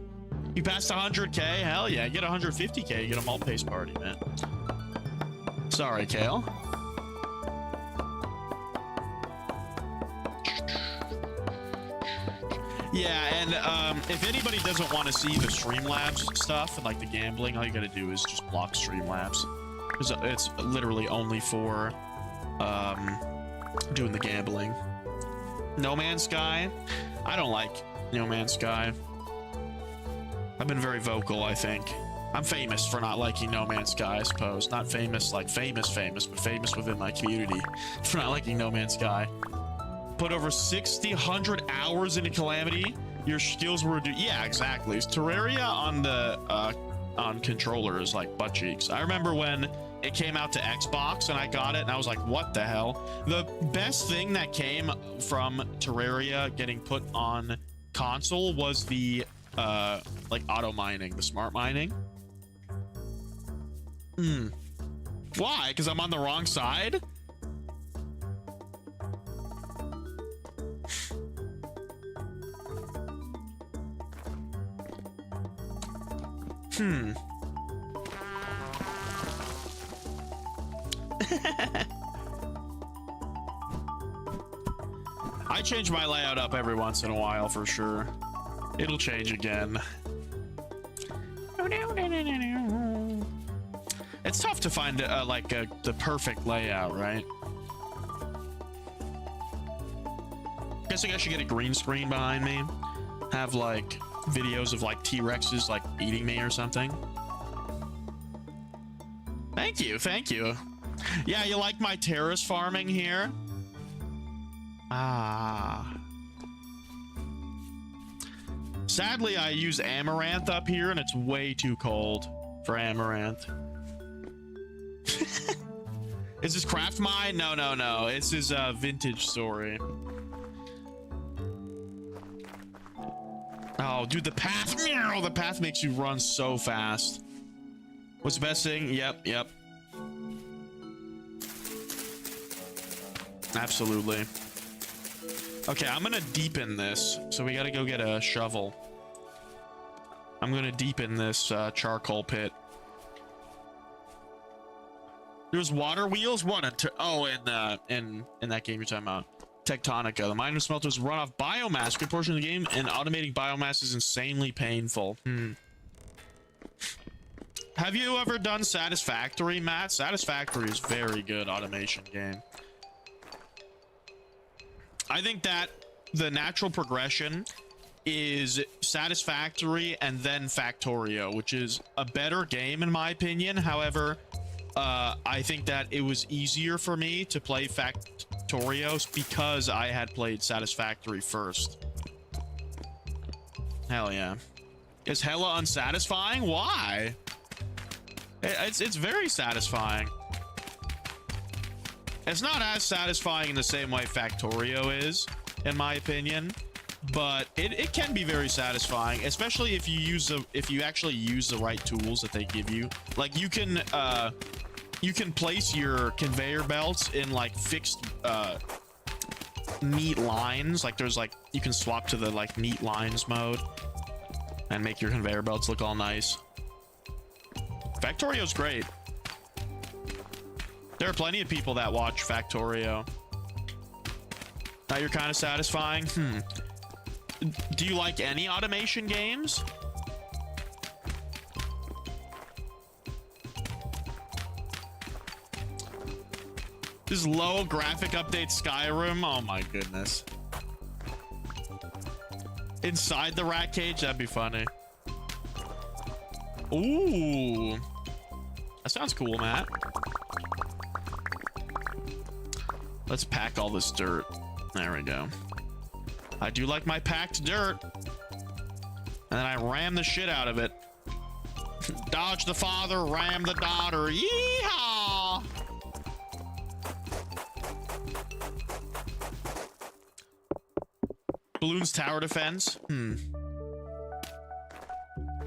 You passed 100K? Hell yeah, get 150K, you get a malt pace party, man. Sorry, Kale. Yeah, and if anybody doesn't want to see the Streamlabs stuff and like the gambling, all you gotta do is just block Streamlabs. Because it's literally only for doing the gambling. No Man's Sky? I don't like No Man's Sky. I've been very vocal, I think. I'm famous for not liking No Man's Sky, I suppose. Not famous, like famous, but famous within my community for not liking No Man's Sky. Put over 100 hours into Calamity, your skills were yeah, exactly. It's Terraria on the on controller is like butt cheeks. I remember when it came out to Xbox and I got it and I was like, what the hell? The best thing that came from Terraria getting put on console was the like auto mining, the smart mining. Why? Because I'm on the wrong side? I change my layout up every once in a while for sure. It'll change again. It's tough to find the perfect layout, right? Guessing I should get a green screen behind me. Have like videos of like T-Rexes like eating me or something. Thank you, thank you. Yeah, you like my terrace farming here? Ah. Sadly, I use amaranth up here and it's way too cold for amaranth. Is this craft mine? No, no, no. This is a vintage story. Oh, dude, the path. Meow, the path makes you run so fast. What's the best thing? Yep, yep. Absolutely. Okay, I'm gonna deepen this. So we gotta go get a shovel. I'm gonna deepen this charcoal pit. There's water wheels. What? Oh, in that game you're talking about. Tectonica. The miner smelters run off biomass. Good portion of the game, and automating biomass is insanely painful. Have you ever done Satisfactory, Matt? Satisfactory is very good automation game. I think that the natural progression is Satisfactory and then Factorio, which is a better game in my opinion. However, I think that it was easier for me to play Factorios because I had played Satisfactory first. Hell yeah. Is hella unsatisfying? Why? It's very satisfying. It's not as satisfying in the same way Factorio is, in my opinion, but it can be very satisfying, especially if you actually use the right tools that they give you. Like you can place your conveyor belts in like fixed neat lines. Like there's like you can swap to the like neat lines mode and make your conveyor belts look all nice. Factorio's great. There are plenty of people that watch Factorio. Now you're kind of satisfying. Do you like any automation games? This low graphic update Skyrim. Oh my goodness. Inside the rat cage, that'd be funny. Ooh. That sounds cool, Matt. Let's pack all this dirt. There we go. I do like my packed dirt. And then I ram the shit out of it. Dodge the father, ram the daughter. Yeehaw! Balloons tower defense.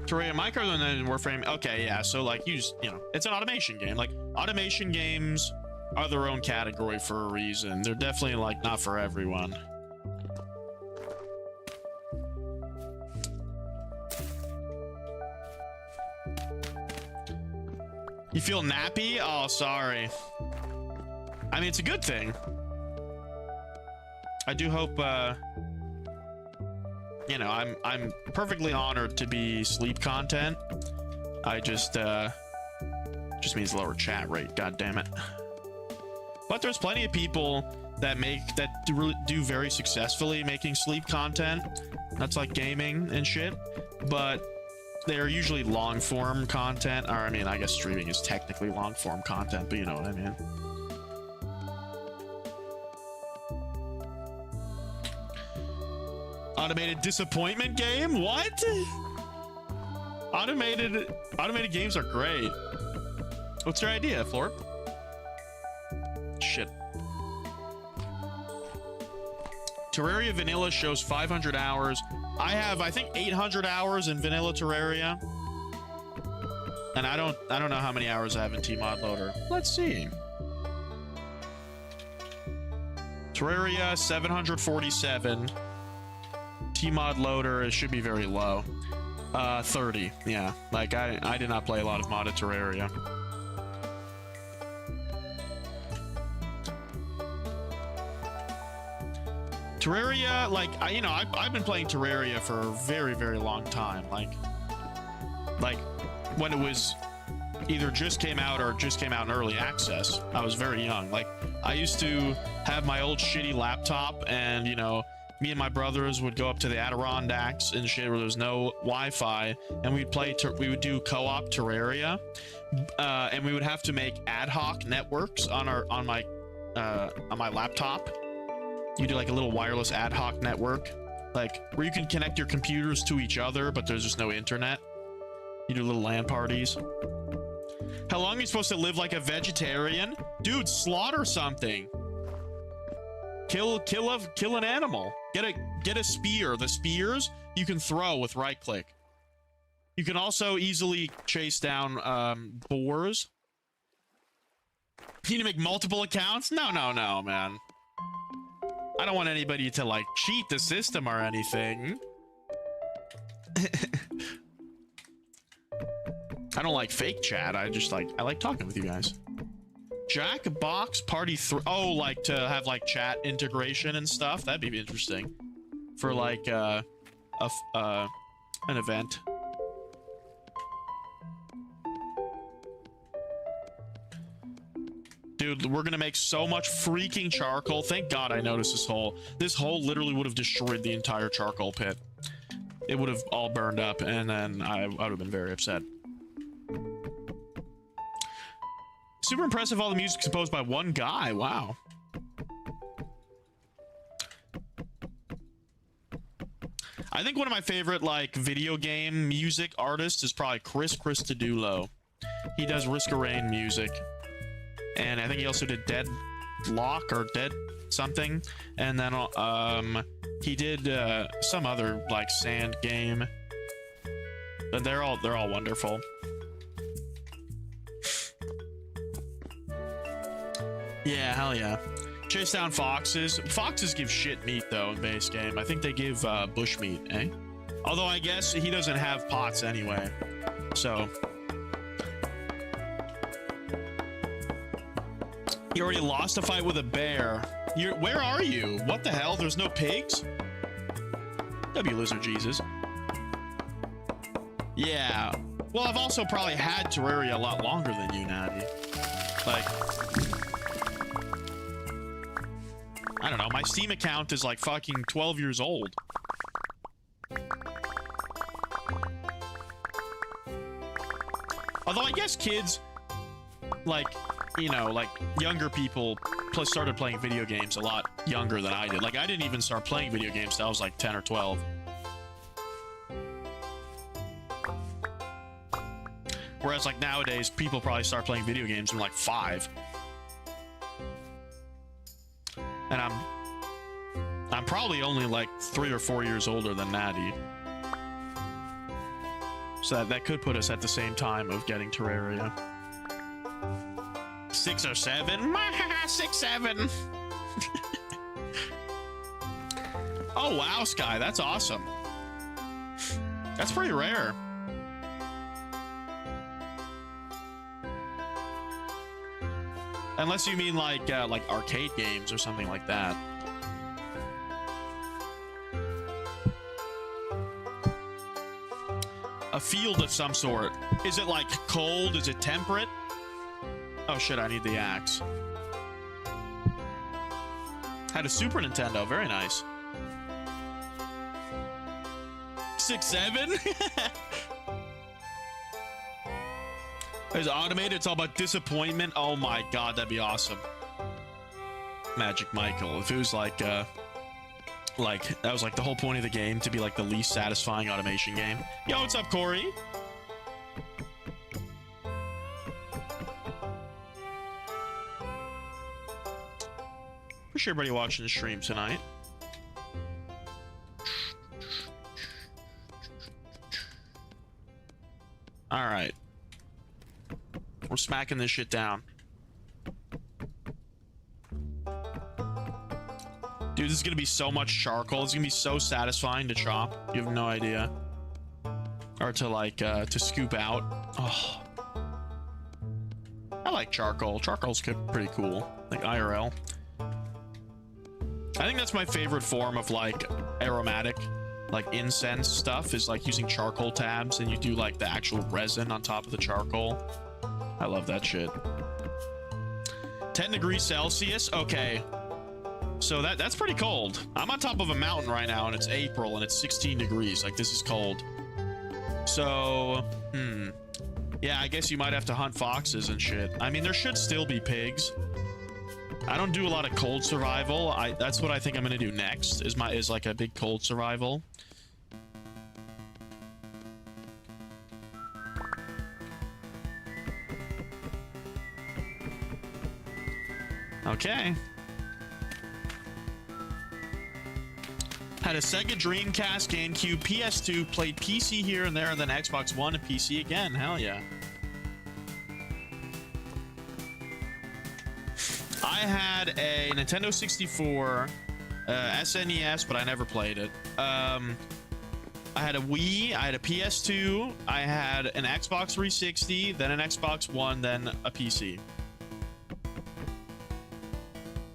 Terraria Minecraft and then Warframe. Okay, yeah. So like you just, it's an automation game. Like automation games are their own category for a reason. They're definitely like not for everyone. You feel nappy? Oh, sorry. I mean, it's a good thing. I do hope, you know, I'm perfectly honored to be sleep content. I just means lower chat rate. God damn it. But there's plenty of people that do very successfully making sleep content. That's like gaming and shit. But they're usually long form content. Or I mean, I guess streaming is technically long form content, but you know what I mean. Automated disappointment game? What? Automated games are great. What's your idea, Florp? Shit. Terraria Vanilla shows 500 hours. I have, I think, 800 hours in Vanilla Terraria. And I don't know how many hours I have in Tmod Loader. Let's see. Terraria 747. Tmod Loader, it should be very low. 30. Yeah. Like I did not play a lot of modded Terraria. Terraria, like I've been playing Terraria for a very, very long time. Like when it was either just came out or just came out in early access. I was very young. Like I used to have my old shitty laptop, and me and my brothers would go up to the Adirondacks and shit where there's no Wi-Fi, and we would do co-op Terraria, and we would have to make ad hoc networks on my laptop. You do like a little wireless ad hoc network, like where you can connect your computers to each other, but there's just no internet. You do little LAN parties. How long are you supposed to live like a vegetarian? Dude, slaughter something. Kill an animal. Get a spear. The spears you can throw with right click. You can also easily chase down boars. You need to make multiple accounts? No, man. I don't want anybody to like cheat the system or anything. I don't like fake chat. I like talking with you guys. Jackbox party oh, like to have like chat integration and stuff. That'd be interesting for like an event. Dude, we're gonna make so much freaking charcoal. Thank God I noticed this hole. This hole literally would have destroyed the entire charcoal pit. It would have all burned up, and then I would have been very upset. Super impressive, all the music composed by one guy. Wow. I think one of my favorite like video game music artists is probably Chris Christodoulou. He does Risk of Rain music. And I think he also did Deadlock or Dead something. And then he did some other like sand game. But they're all wonderful. Yeah, hell yeah. Chase down foxes. Foxes give shit meat though in base game. I think they give bush meat, eh? Although I guess he doesn't have pots anyway. So you already lost a fight with a bear. Where are you? What the hell? There's no pigs? W Lizard Jesus. Yeah. Well, I've also probably had Terraria a lot longer than you, Natty. Like, I don't know. My Steam account is like fucking 12 years old. Although I guess kids, like, like younger people started playing video games a lot younger than I did. Like, I didn't even start playing video games till I was like 10 or 12. Whereas like nowadays, people probably start playing video games when like 5. And I'm probably only like 3 or 4 years older than Natty. So that could put us at the same time of getting Terraria. 6 or 7? 6, 7. Oh, wow, Sky. That's awesome. That's pretty rare. Unless you mean like arcade games or something like that. A field of some sort. Is it like cold? Is it temperate? Oh shit, I need the axe. Had a Super Nintendo, very nice. 6-7? It's automated, it's all about disappointment. Oh my god, that'd be awesome. Magic Michael. If it was like that was like the whole point of the game, to be like the least satisfying automation game. Yo, what's up, Corey? Appreciate everybody watching the stream tonight. All right. We're smacking this shit down. Dude, this is gonna be so much charcoal. It's gonna be so satisfying to chop. You have no idea. Or to like, to scoop out. Oh. I like charcoal. Charcoal's pretty cool. Like IRL. I think that's my favorite form of like aromatic, like incense stuff, is like using charcoal tabs and you do like the actual resin on top of the charcoal. I love that shit. 10 degrees Celsius. Okay. So that's pretty cold. I'm on top of a mountain right now and it's April and it's 16 degrees. Like, this is cold. So, yeah, I guess you might have to hunt foxes and shit. I mean, there should still be pigs. I don't do a lot of cold survival. That's what I think I'm gonna do next, is like a big cold survival. Okay. Had a Sega Dreamcast, GameCube, PS2, played PC here and there, and then Xbox One and PC again. Hell yeah. I had a Nintendo 64, SNES, but I never played it. I had a Wii, I had a PS2, I had an Xbox 360, then an Xbox One, then a PC.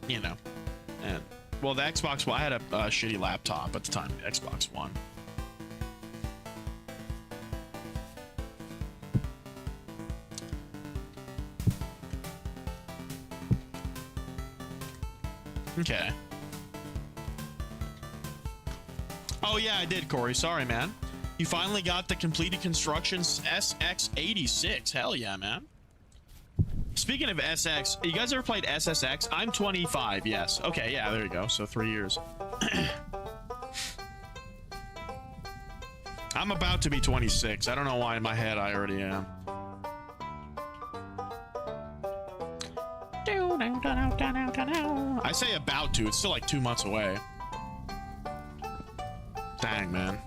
You know. And, well, the Xbox One, I had a shitty laptop at the time, the Xbox One. Okay. Oh yeah, I did, Corey. Sorry, man. You finally got the completed constructions SX86. Hell yeah, man. Speaking of SX, you guys ever played SSX? I'm 25, yes. Okay, yeah, there you go. So 3 years. I'm about to be 26. I don't know why in my head I already am. I say about to. It's still like 2 months away. Dang, man.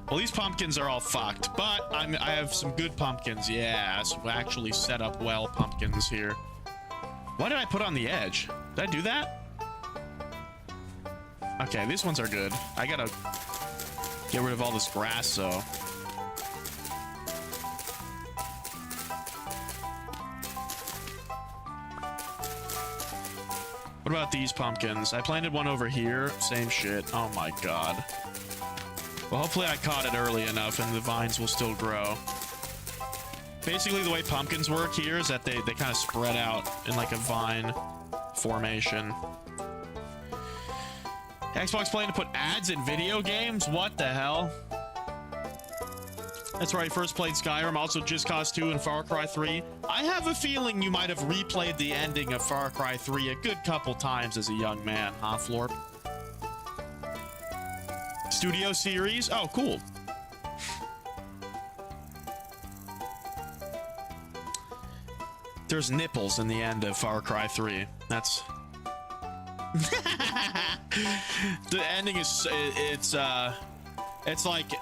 Well, these pumpkins are all fucked, but I have some good pumpkins. Yeah, so actually set up well pumpkins here. What did I put on the edge? Did I do that? Okay, these ones are good. I gotta get rid of all this grass, though. What about these pumpkins? I planted one over here. Same shit. Oh my god. Well, hopefully I caught it early enough and the vines will still grow. Basically, the way pumpkins work here is that they kind of spread out in like a vine formation. Xbox planning to put ads in video games? What the hell? That's right, first played Skyrim, also Just Cause 2 and Far Cry 3. I have a feeling you might have replayed the ending of Far Cry 3 a good couple times as a young man, huh, Florp? Studio series? Oh, cool. There's nipples in the end of Far Cry 3. That's... the ending is... It's like...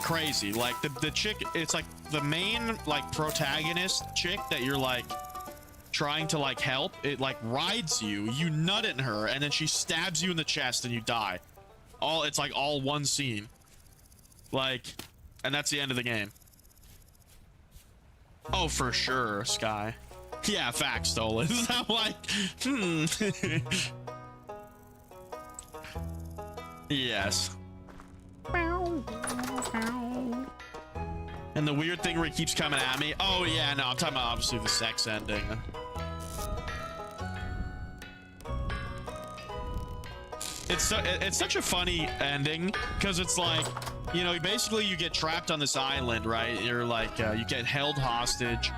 crazy. Like the chick, it's like the main like protagonist chick that you're like trying to like help, it like rides you nut in her, and then she stabs you in the chest and you die. It's like all one scene, like, and that's the end of the game. Oh, for sure, Sky. Yeah, facts, stolen. I'm like, Yes. And the weird thing where he keeps coming at me. Oh yeah, no, I'm talking about obviously the sex ending. It's such a funny ending because it's like, you know, basically you get trapped on this island, right? You're like, you get held hostage,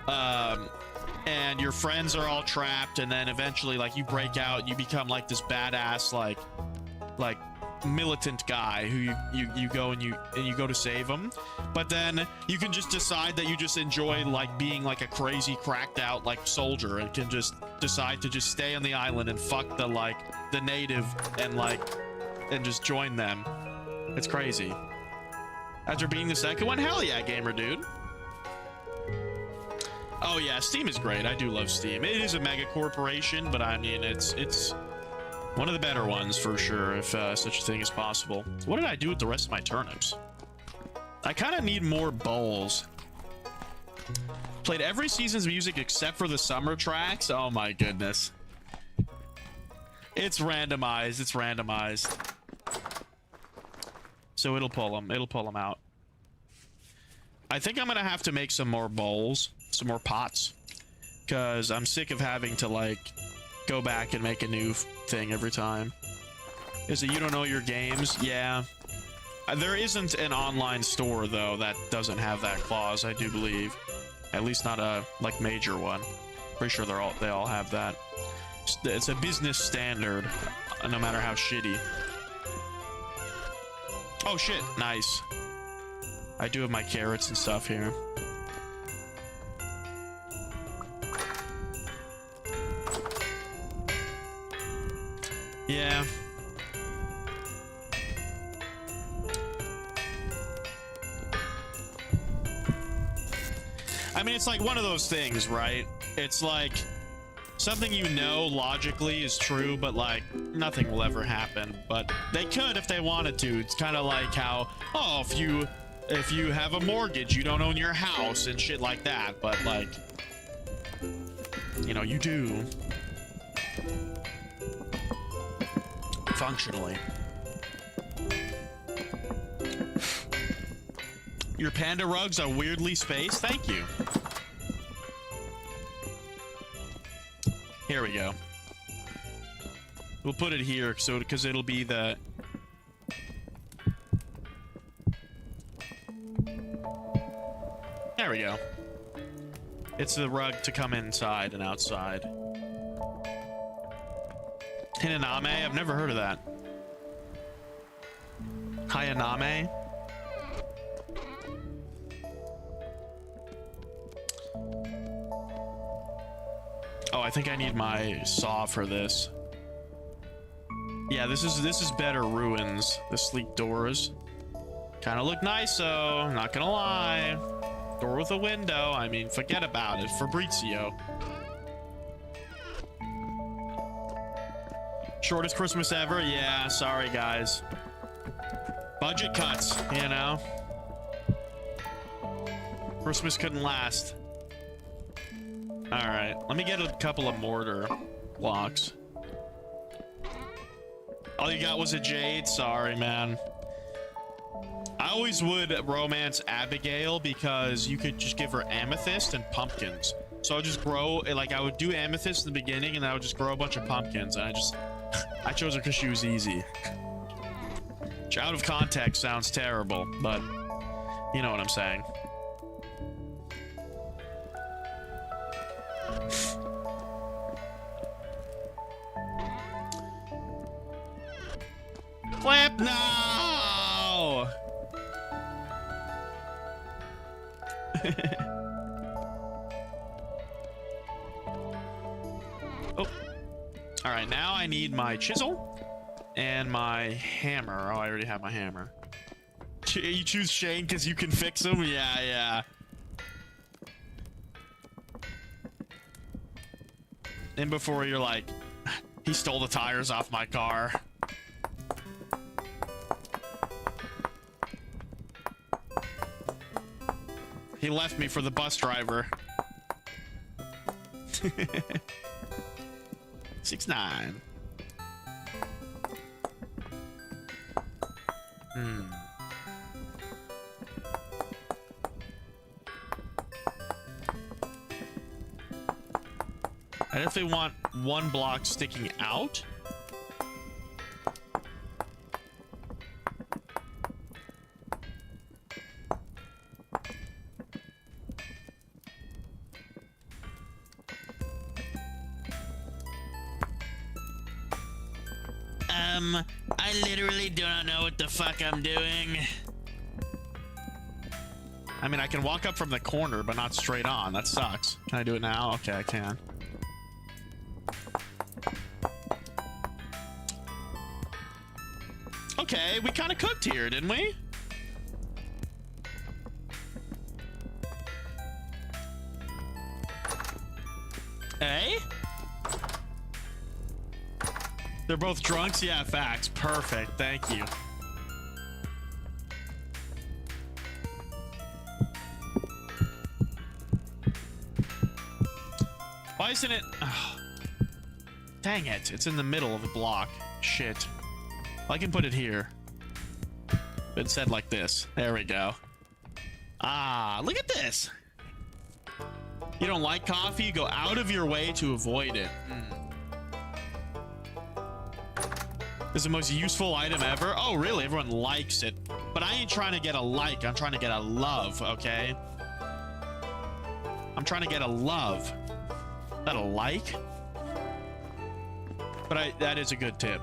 and your friends are all trapped, and then eventually, like, you break out, you become like this badass, like militant guy who you go and you go to save him. But then you can just decide that you just enjoy like being like a crazy cracked out like soldier and can just decide to just stay on the island and fuck the native and just join them. It's crazy. After being the second one, hell yeah, gamer dude. Oh yeah, Steam is great. I do love Steam. It is a mega corporation, but I mean it's one of the better ones for sure, if such a thing is possible. What did I do with the rest of my turnips? I kind of need more bowls. Played every season's music except for the summer tracks. Oh my goodness. It's randomized. It's randomized. So it'll pull them. It'll pull them out. I think I'm going to have to make some more bowls. Some more pots. Because I'm sick of having to, like, go back and make a new thing every time. Is it you don't know your games? Yeah. There isn't an online store, though, that doesn't have that clause, I do believe. At least not a, like, major one. Pretty sure they all have that. It's a business standard, no matter how shitty. Oh, shit. Nice. I do have my carrots and stuff here. Yeah. I mean, it's like one of those things, right? It's like something you know logically is true, but like nothing will ever happen. But they could if they wanted to. It's kind of like how, oh, if you have a mortgage, you don't own your house and shit like that. But like, you know, you do. Functionally. Your panda rugs are weirdly spaced. Thank you. Here we go. We'll put it here so because it'll be the there we go. It's the rug to come inside and outside. Hinaname? I've never heard of that. Hayaname? Oh, I think I need my saw for this. Yeah, this is better ruins. The sleek doors kind of look nice, though. Not gonna lie. Door with a window. I mean, forget about it. Fabrizio. Shortest Christmas ever? Yeah, sorry, guys. Budget cuts, you know? Christmas couldn't last. Alright, let me get a couple of mortar blocks. All you got was a jade? Sorry, man. I always would romance Abigail because you could just give her amethyst and pumpkins. So I would just grow, like, I would do amethyst in the beginning and I would just grow a bunch of pumpkins. And I chose her because she was easy. Which out of context sounds terrible, but you know what I'm saying. Clamp now! Oh. Alright, now I need my chisel and my hammer. Oh, I already have my hammer. You choose Shane because you can fix him? Yeah, yeah. And before you're like, he stole the tires off my car. He left me for the bus driver. 6-9. I definitely want one block sticking out. I literally do not know what the fuck I'm doing. I mean, I can walk up from the corner, but not straight on. That sucks. Can I do it now? Okay, I can. Okay, we kind of cooked here, didn't we? Hey? They're both drunks? Yeah, facts. Perfect. Thank you. Why isn't it? Oh, dang it. It's in the middle of the block. Shit. I can put it here. But instead like this. There we go. Ah, look at this. You don't like coffee? You go out of your way to avoid it. This is the most useful item ever. Oh, really? Everyone likes it. But I ain't trying to get a like. I'm trying to get a love, okay? I'm trying to get a love. Is that a like? But that is a good tip.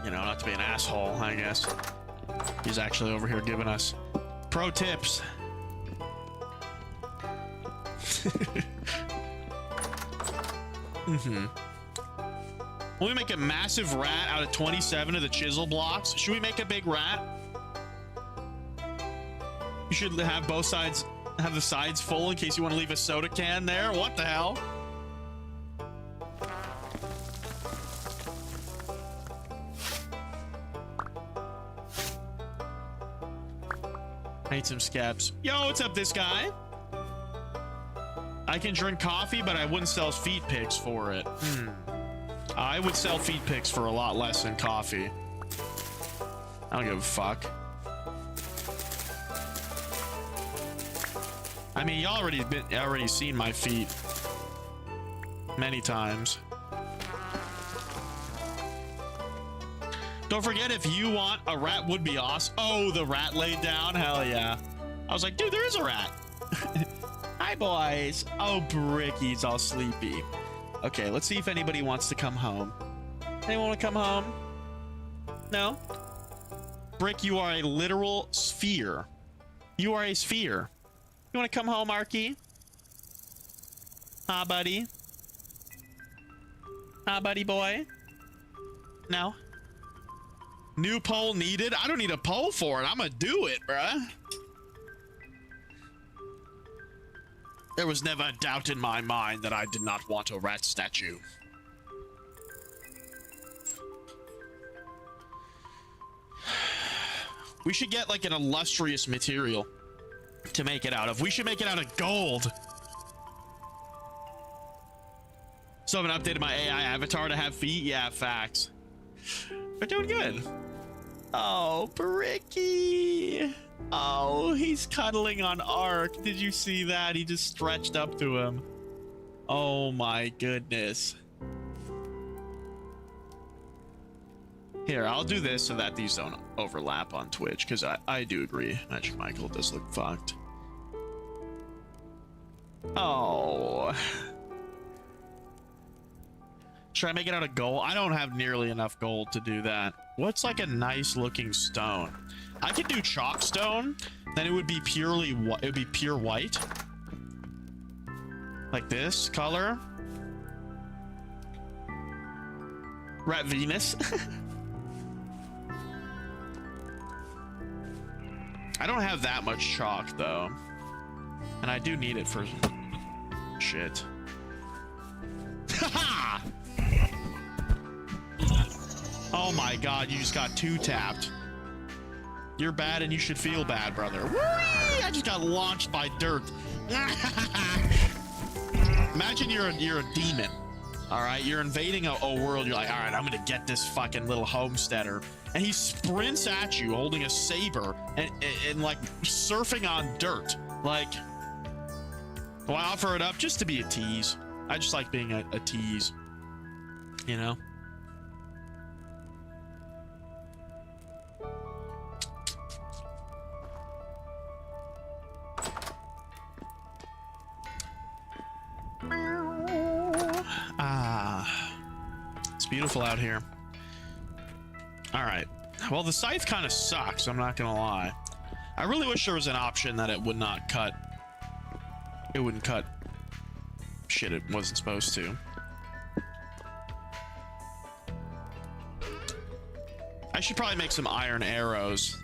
You know, not to be an asshole, I guess. He's actually over here giving us pro tips. Will we make a massive rat out of 27 of the chisel blocks? Should we make a big rat? You should have both sides, have the sides full in case you want to leave a soda can there. What the hell? I need some scaps. Yo, what's up, this guy? I can drink coffee, but I wouldn't sell feet pics for it. I would sell feet pics for a lot less than coffee. I don't give a fuck. I mean, you already seen my feet many times. Don't forget, if you want a rat, would be awesome. Oh, the rat laid down. Hell yeah. I was like, dude, there is a rat. Hi, boys. Oh, Bricky's all sleepy. Okay, let's see if anybody wants to come home. Anyone want to come home? No? Brick, you are a literal sphere. You are a sphere. You want to come home, Arky? Huh, buddy? Huh, buddy boy? No? New pole needed? I don't need a pole for it. I'm gonna do it, bruh. There was never a doubt in my mind that I did not want a rat statue. We should get like an illustrious material to make it out of. We should make it out of gold. So I haven't updated my AI avatar to have feet. Yeah, facts. We're doing good. Oh, Bricky. Oh, he's cuddling on Ark. Did you see that? He just stretched up to him. Oh my goodness. Here, I'll do this so that these don't overlap on Twitch, because I do agree. Magic Michael does look fucked. Oh. Should I make it out of gold? I don't have nearly enough gold to do that. What's like a nice looking stone? I could do chalk stone, then it would be purely it would be pure white. Like this color. Rat Venus. I don't have that much chalk though. And I do need it for shit. Haha! Oh my god, you just got two tapped. You're bad and you should feel bad, brother. Whee! I just got launched by dirt. Imagine you're a demon. All right, you're invading a world. You're like, all right, I'm gonna get this fucking little homesteader, and he sprints at you holding a saber and like surfing on dirt. Like, do I offer it up just to be a tease? I just like being a tease, you know. It's beautiful out here. All right. Well, the scythe kind of sucks, I'm not gonna lie. I really wish there was an option that it would not cut. It wouldn't cut shit it wasn't supposed to. I should probably make some iron arrows.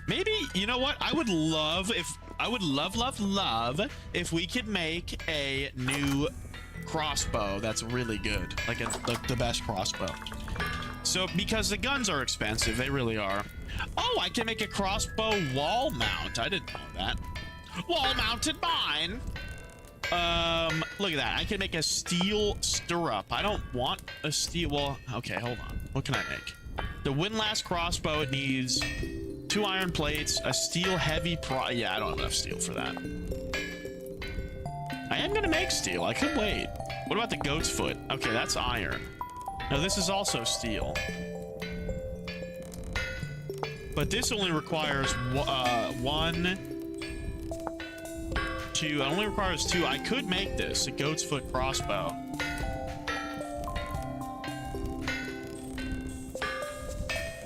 Maybe, you know what? I would love if we could make a new crossbow that's really good, like the best crossbow. So because the guns are expensive, they really are. Oh, I can make a crossbow wall mount. I didn't know that. Wall mounted mine. Look at that. I can make a steel stirrup. I don't want a steel. Well, okay, hold on. What can I make? The windlass crossbow, it needs 2 iron plates, a steel heavy yeah, I don't have enough steel for that. I am gonna make steel. I could wait. What about the goat's foot? Okay, that's iron. No, this is also steel. But this only requires 1, 2. It only requires 2. I could make this a goat's foot crossbow.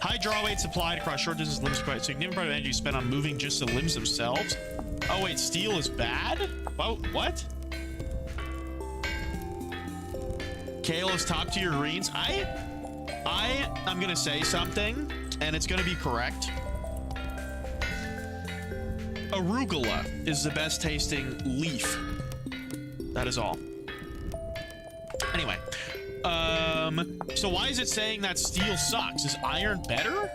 High draw weight supplied across short distance limbs required significant part of energy spent on moving just the limbs themselves. Oh wait, steel is bad? Oh, what? Kale is top tier greens. I'm gonna say something, and it's gonna be correct. Arugula is the best tasting leaf. That is all. Anyway, so why is it saying that steel sucks? Is iron better?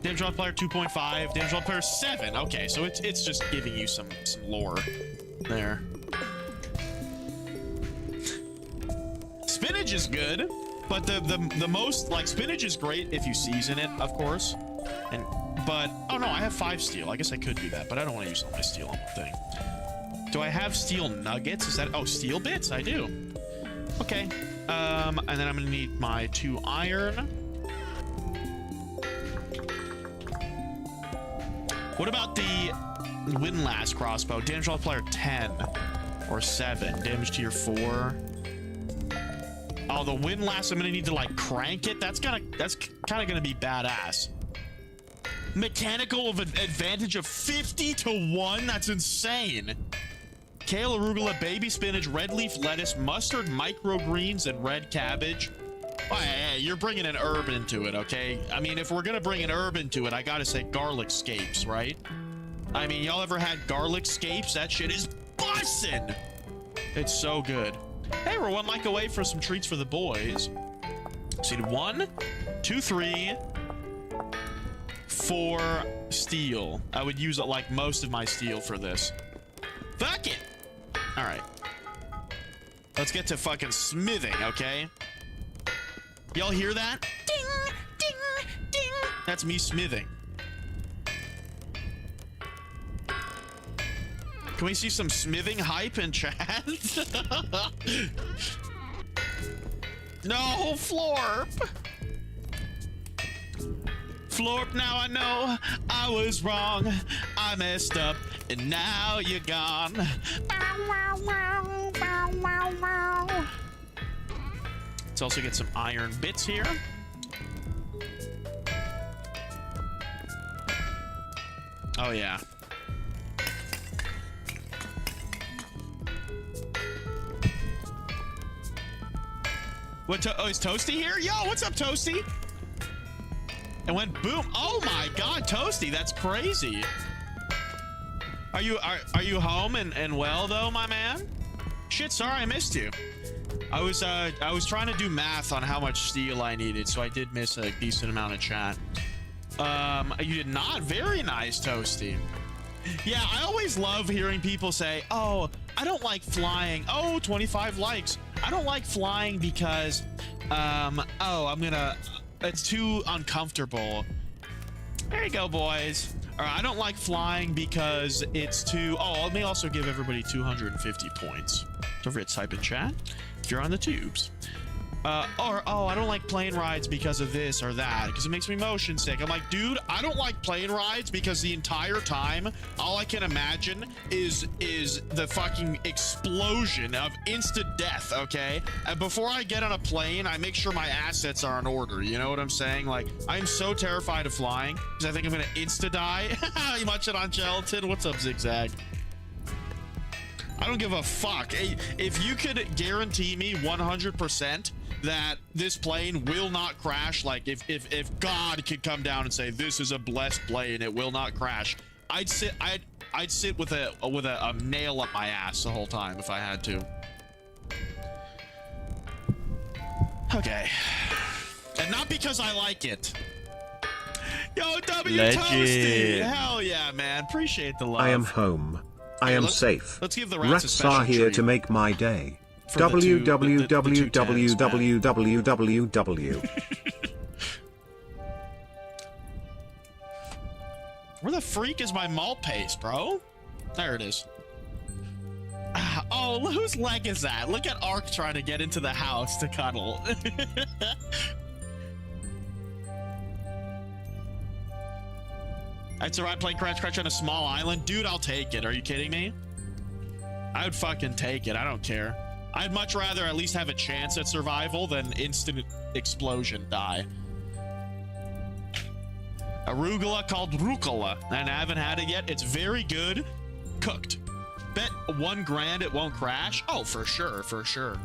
Damage multiplier 2.5, damage multiplier 7. Okay, so it's just giving you some lore there. Spinach is good, but the most, like, spinach is great if you season it, of course. But oh no, I have 5 steel. I guess I could do that, but I don't want to use all my steel on one thing. Do I have steel nuggets? Is that, oh, steel bits? I do. Okay. And then I'm gonna need my 2 iron. What about the windlass crossbow? Damage multiplier 10 or 7. Damage tier 4. Oh, the windlass, I'm gonna need to like crank it. That's kind of gonna be badass. Mechanical of an advantage of 50 to 1. That's insane. Kale, arugula, baby spinach, red leaf lettuce, mustard, microgreens, and red cabbage. Oh, hey, you're bringing an herb into it, okay? I mean, if we're gonna bring an herb into it, I gotta say garlic scapes, right? I mean, y'all ever had garlic scapes? That shit is bussin'. It's so good. Hey, we're 1 like away for some treats for the boys. So you need 1, 2, 3, 4 steel. I would use like most of my steel for this. Fuck it. All right. Let's get to fucking smithing, okay? Y'all hear that? Ding, ding, ding. That's me smithing. Can we see some smithing hype in chat? No, Florp. Florp, now I know I was wrong. I messed up, and now you're gone. Let's also get some iron bits here. Oh, yeah. What? Oh, is Toasty here? Yo, what's up, Toasty? And went boom. Oh my God, Toasty, that's crazy. Are you home and well though, my man? Shit, sorry I missed you. I was trying to do math on how much steel I needed, so I did miss a decent amount of chat. You did not. Very nice, Toasty. Yeah, I always love hearing people say, "Oh, I don't like flying. Oh, 25 likes. I don't like flying because, it's too uncomfortable. There you go, boys. All right, I don't like flying because it's too... Oh, let me also give everybody 250 points. Don't forget to type in chat if you're on the tubes. I don't like plane rides because of this or that, because it makes me motion sick. I'm like, dude, I don't like plane rides because the entire time, all I can imagine is the fucking explosion of instant death, okay? And before I get on a plane, I make sure my assets are in order. You know what I'm saying? Like, I'm so terrified of flying because I think I'm gonna insta-die. You munch it on gelatin? What's up, Zigzag? I don't give a fuck. If you could guarantee me 100% that this plane will not crash, like if God could come down and say this is a blessed plane, it will not crash, I'd sit with a nail up my ass the whole time if I had to. Okay. And not because I like it. Yo, W Toasty! Hell yeah, man. Appreciate the love. I am home. I am safe. Let's give the rats a Rats special are here treat to make my day. for the two- the two tens, man. www. Where the freak is my malt paste, bro? There it is. Oh, whose leg is that? Look at Ark trying to get into the house to cuddle. I'd survive playing Crash Crash on a small island. Dude, I'll take it. Are you kidding me? I would fucking take it. I don't care. I'd much rather at least have a chance at survival than instant explosion die. Arugula called rucola, and I haven't had it yet. It's very good. Cooked. Bet $1 grand it won't crash. Oh, for sure, for sure.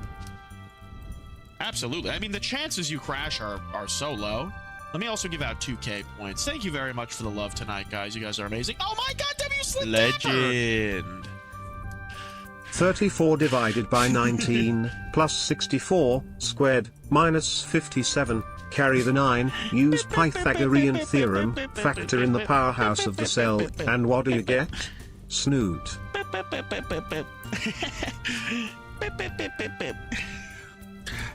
Absolutely. I mean, the chances you crash are so low. Let me also give out 2K points. Thank you very much for the love tonight, guys. You guys are amazing. Oh my god, W Slim Legend. 34 divided by 19 plus 64 squared minus 57. Carry the 9. Use Pythagorean theorem. Factor in the powerhouse of the cell. And what do you get? Snoot.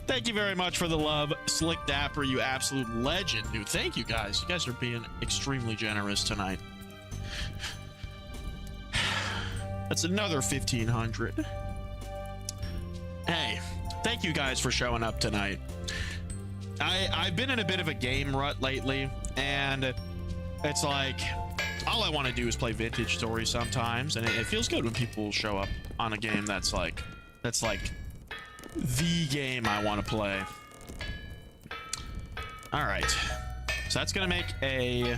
Thank you very much for the love, Slick Dapper, you absolute legend, dude. Thank you guys. You guys are being extremely generous tonight. That's another 1,500. Hey, thank you guys for showing up tonight. I've been in a bit of a game rut lately, and it's like all I want to do is play vintage stories sometimes, and it feels good when people show up on a game that's like the game I want to play. All right, so that's gonna make a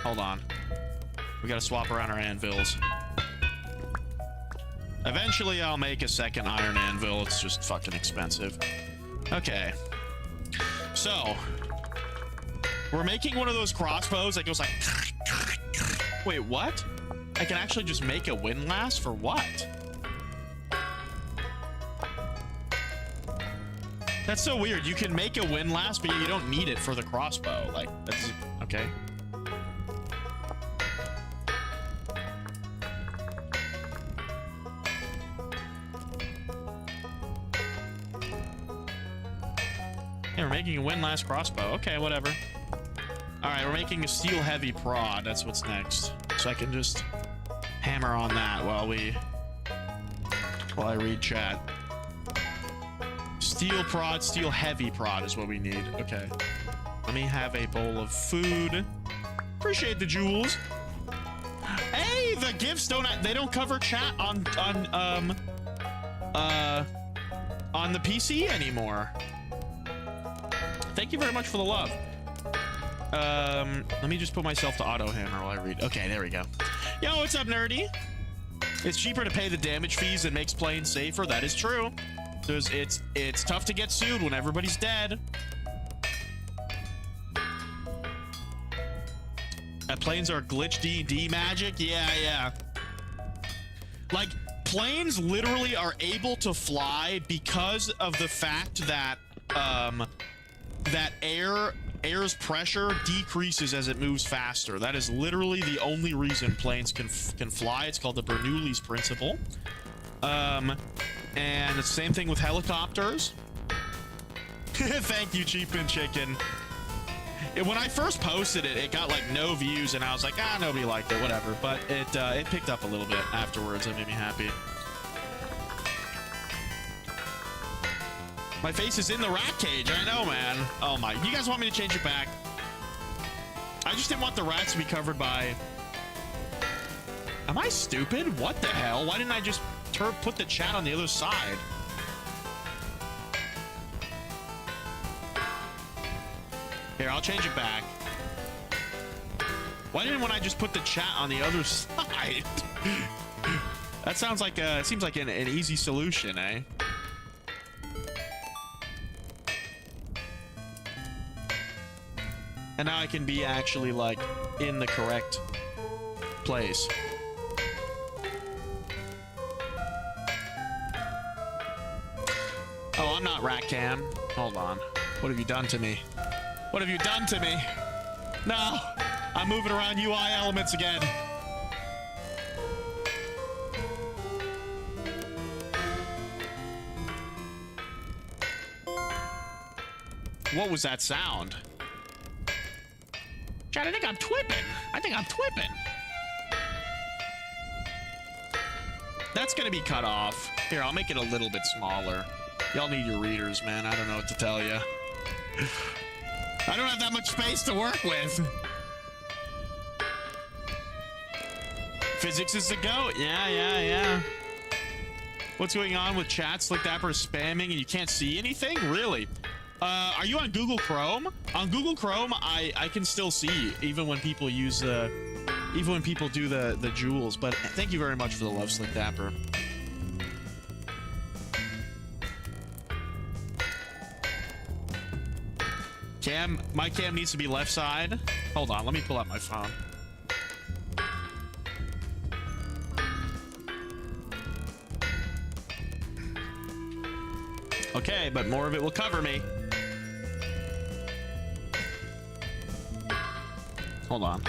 hold on, we gotta swap around our anvils. Eventually I'll make a second iron anvil. It's just fucking expensive. Okay, so we're making one of those crossbows that goes like wait, what? I can actually just make a windlass for what? That's so weird. You can make a windlass, but you don't need it for the crossbow. Like, that's okay. Yeah, we're making a windlass crossbow. Okay, whatever. All right, we're making a steel heavy prod. That's what's next. So I can just hammer on that while I read chat. Steel prod, steel heavy prod is what we need. Okay. Let me have a bowl of food. Appreciate the jewels. Hey, the gifts they don't cover chat on the PC anymore. Thank you very much for the love. Let me just put myself to auto hammer while I read. Okay, there we go. Yo, what's up, nerdy? It's cheaper to pay the damage fees and makes playing safer. That is true. It's tough to get sued when everybody's dead. Planes are glitch D&D magic. Yeah. Like, planes literally are able to fly because of the fact that that air air's pressure decreases as it moves faster. That is literally the only reason planes can fly. It's called the Bernoulli's principle. And the same thing with helicopters. Thank you, Cheapin Chicken. When I first posted it, it got like no views, and I was like, ah, nobody liked it, whatever. But it picked up a little bit afterwards. It made me happy. My face is in the rat cage. I know, man. Oh my! You guys want me to change it back? I just didn't want the rats to be covered by. Am I stupid? What the hell? Why didn't I just put the chat on the other side? Here, I'll change it back. Why didn't I just put the chat on the other side? That sounds like it seems like an easy solution, eh? And now I can be actually like in the correct place. Oh, I'm not rat cam. Hold on. What have you done to me? What have you done to me? No! I'm moving around UI elements again. What was that sound? Chad, I think I'm twipping. I think I'm twipping. That's gonna be cut off. Here, I'll make it a little bit smaller. Y'all need your readers, man. I don't know what to tell you. I don't have that much space to work with. Physics is the goat. Yeah. What's going on with chat? Slick Dapper is spamming and you can't see anything? Really? Are you on Google Chrome? On Google Chrome, I can still see even when people use even when people do the jewels. But thank you very much for the love, Slick Dapper. My cam needs to be left side. Hold on, let me pull out my phone. Okay, but more of it will cover me. Hold on.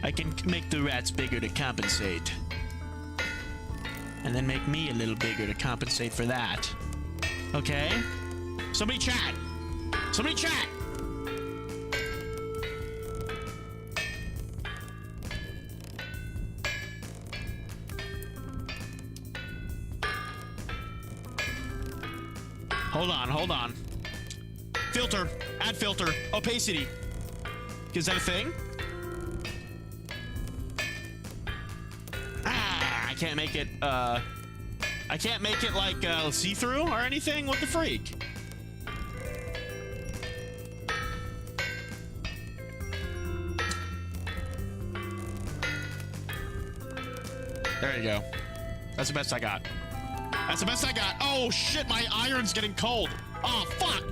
I can make the rats bigger to compensate. And then make me a little bigger to compensate for that. Okay? Somebody chat! Somebody chat! Hold on. Filter. Add filter. Opacity. Is that a thing? I can't make it, I can't make it like, see-through or anything? What the freak? There you go. That's the best I got. That's the best I got. Oh, shit, my iron's getting cold. Oh, fuck.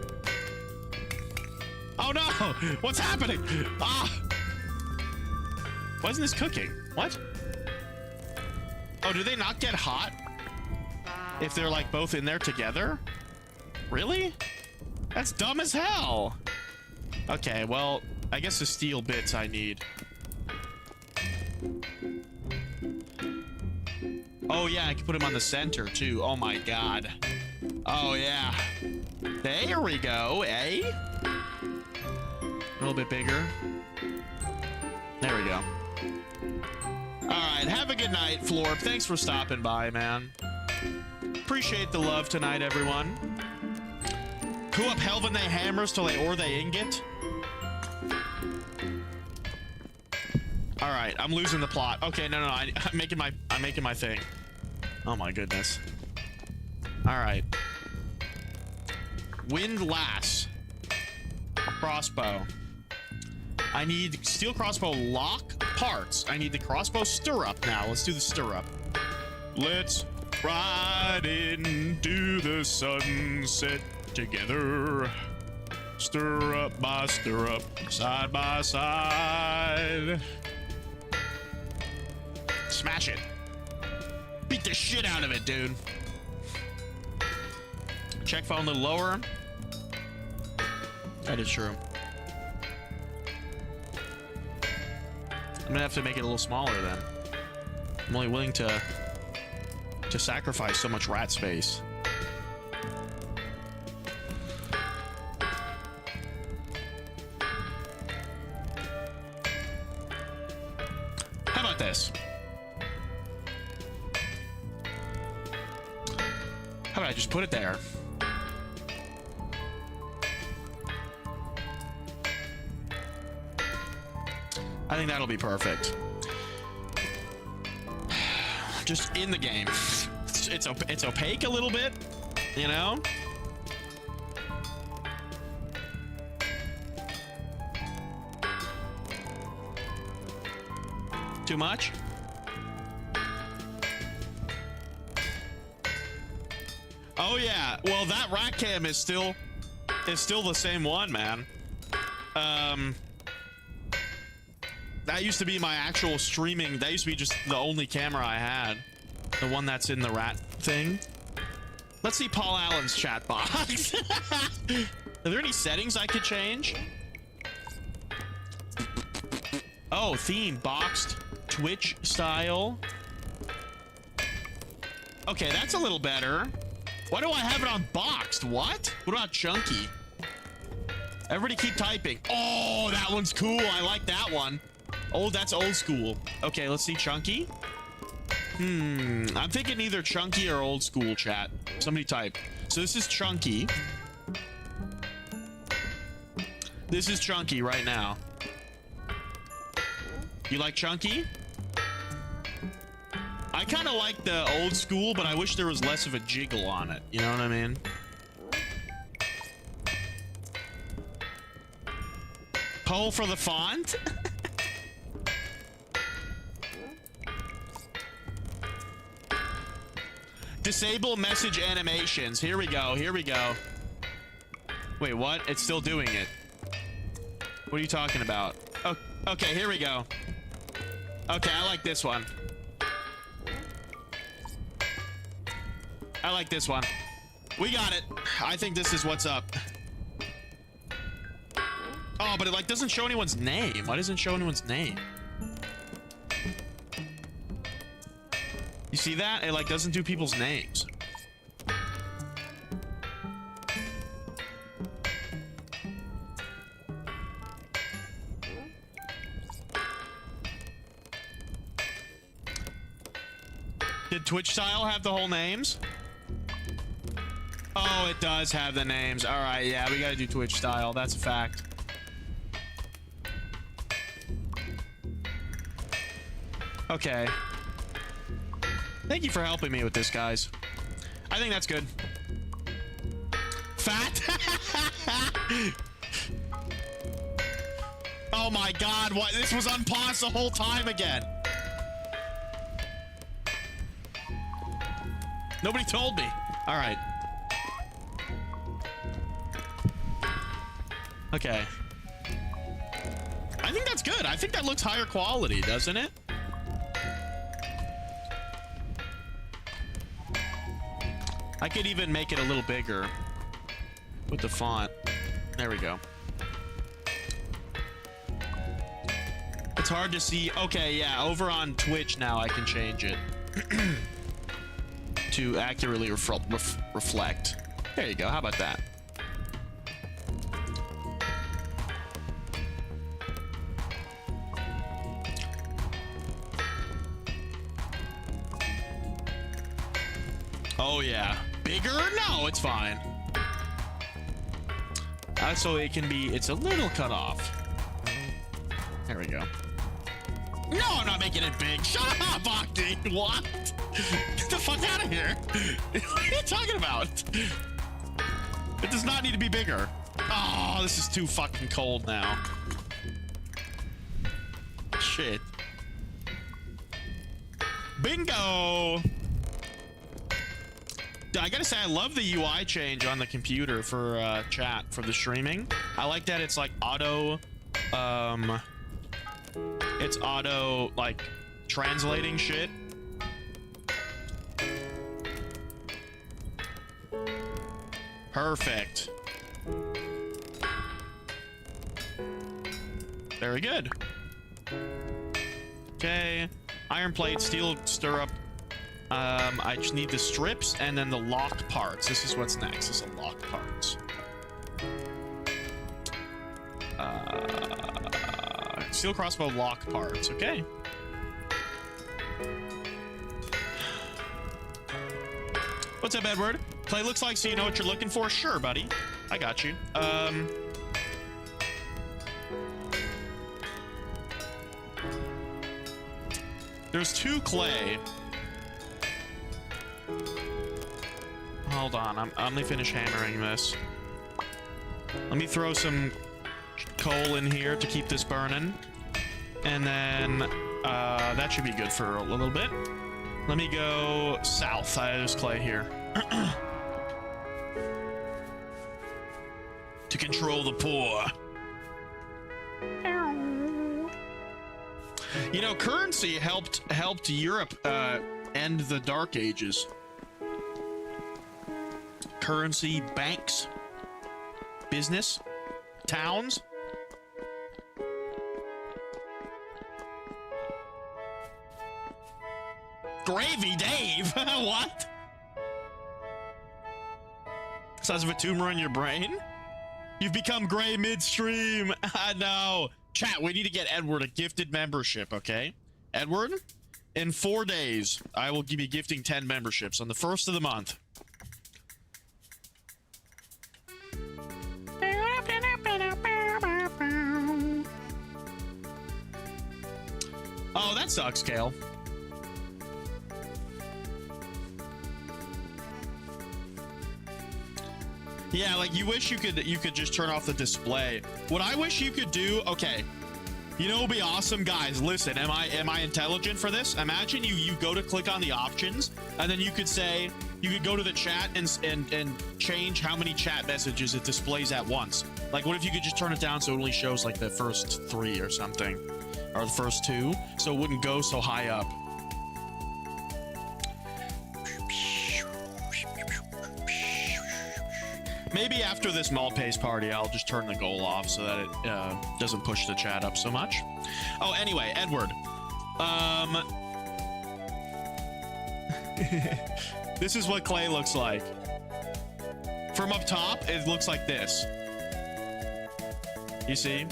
Oh, no. What's happening? Ah. Why isn't this cooking? What? Oh, do they not get hot if they're like both in there together? Really? That's dumb as hell. Okay, well, I guess the steel bits I need. Oh yeah, I can put them on the center too. Oh my god. Oh yeah. There we go, eh? A little bit bigger. There we go. Alright, have a good night, Florp. Thanks for stopping by, man. Appreciate the love tonight, everyone. Who up helving they hammers till they ore they ingot? Alright, I'm losing the plot. Okay, no, I'm making my thing. Oh my goodness. Alright. Windlass. Crossbow. I need steel crossbow lock parts. I need the crossbow stirrup now. Let's do the stirrup. Let's ride into the sunset together. Stirrup by stirrup, side by side. Smash it. Beat the shit out of it, dude. Check phone a little lower. That is true. I'm gonna have to make it a little smaller then. I'm only willing to sacrifice so much rat space. How about this? How about I just put it there? I think that'll be perfect. Just in the game. It's opaque a little bit, you know? Too much? Oh yeah. Well, that rat cam is still the same one, man. That used to be my actual streaming. That used to be just the only camera I had. The one that's in the rat thing. Let's see Paul Allen's chat box. Are there any settings I could change? Oh, theme. Boxed. Twitch style. Okay, that's a little better. Why do I have it on boxed? What? What about chunky? Everybody keep typing. Oh, that one's cool. I like that one. Oh, that's old school. Okay, let's see chunky. I'm thinking either chunky or old school, chat. Somebody type. So this is chunky. This is chunky right now. You like chunky? I kind of like the old school, but I wish there was less of a jiggle on it. You know what I mean? Poll for the font? Disable message animations. Here we go. Here we go. Wait, what? It's still doing it. What are you talking about? Oh, okay, here we go. Okay, I like this one. I like this one. We got it. I think this is what's up. Oh, but it like doesn't show anyone's name. Why doesn't it show anyone's name? You see that? It like doesn't do people's names. Did Twitch style have the whole names? Oh, it does have the names. All right, yeah, we gotta do Twitch style. That's a fact. Okay. Thank you for helping me with this, guys. I think that's good. Fat? Oh my god, what? This was unpaused the whole time again. Nobody told me. All right. Okay. I think that's good. I think that looks higher quality, doesn't it? I could even make it a little bigger with the font. There we go. It's hard to see. Okay, yeah, over on Twitch now I can change it to accurately reflect. There you go. How about that? Oh yeah. Bigger? No, it's fine. So it can be, it's a little cut off. There we go. No, I'm not making it big. Shut up, Octi. What? Get the fuck out of here. What are you talking about? It does not need to be bigger. Oh, this is too fucking cold now. Shit. Bingo. I gotta say, I love the UI change on the computer for chat for the streaming. I like that it's like auto, it's auto like translating shit. Perfect. Very good. Okay. Iron plate, steel stirrup. I just need the strips and then the lock parts. This is what's next. This is the lock parts. Steel crossbow lock parts. Okay. What's up, Edward? Clay looks like so you know what you're looking for? Sure, buddy. I got you. There's 2 clay. Hold on, I'm gonna finish hammering this. Let me throw some coal in here to keep this burning. And then, that should be good for a little bit. Let me go south. There's clay here. To control the poor. You know, currency helped Europe end the Dark Ages. Currency, banks, business, towns. Gravy Dave? What? Size of a tumor in your brain? You've become gray midstream. I know. Chat, we need to get Edward a gifted membership, okay? Edward, in 4 days, I will be gifting 10 memberships on the 1st of the month. Oh, that sucks, Kale. Yeah, like you wish you could just turn off the display. What I wish you could do, okay. You know, it'd be awesome, guys. Listen, am I intelligent for this? Imagine you go to click on the options, and then you could say you could go to the chat and change how many chat messages it displays at once. Like, what if you could just turn it down so it only shows like the first 3 or something, or the first 2, so it wouldn't go so high up. Maybe after this Malpace party, I'll just turn the goal off so that it doesn't push the chat up so much. Oh, anyway, Edward. This is what clay looks like. From up top, it looks like this. You see?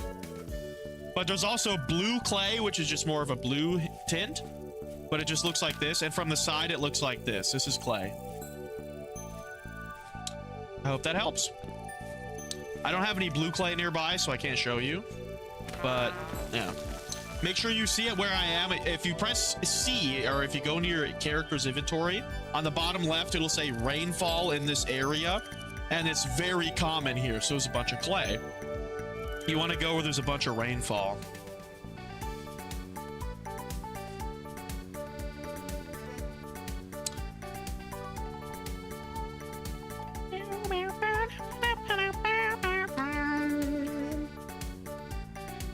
But there's also blue clay, which is just more of a blue tint. But it just looks like this. And from the side, it looks like this. This is clay. I hope that helps. I don't have any blue clay nearby, so I can't show you. But, yeah. Make sure you see it where I am. If you press C, or if you go into your character's inventory, on the bottom left, it'll say rainfall in this area. And it's very common here, so there's a bunch of clay. You want to go where there's a bunch of rainfall.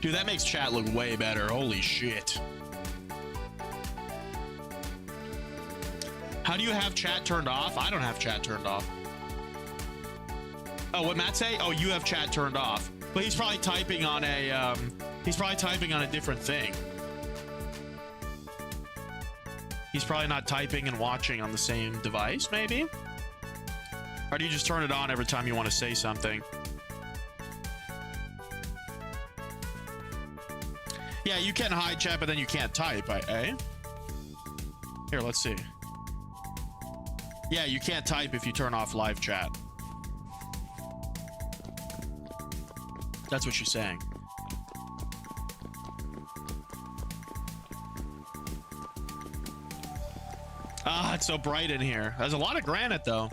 Dude, that makes chat look way better. Holy shit. How do you have chat turned off? I don't have chat turned off. Oh, what Matt say? Oh, you have chat turned off. But he's probably typing on a, different thing. He's probably not typing and watching on the same device, maybe? Or do you just turn it on every time you want to say something? Yeah, you can hide chat, but then you can't type, eh? Here, let's see. Yeah, you can't type if you turn off live chat. That's what she's saying. Ah, it's so bright in here. There's a lot of granite, though.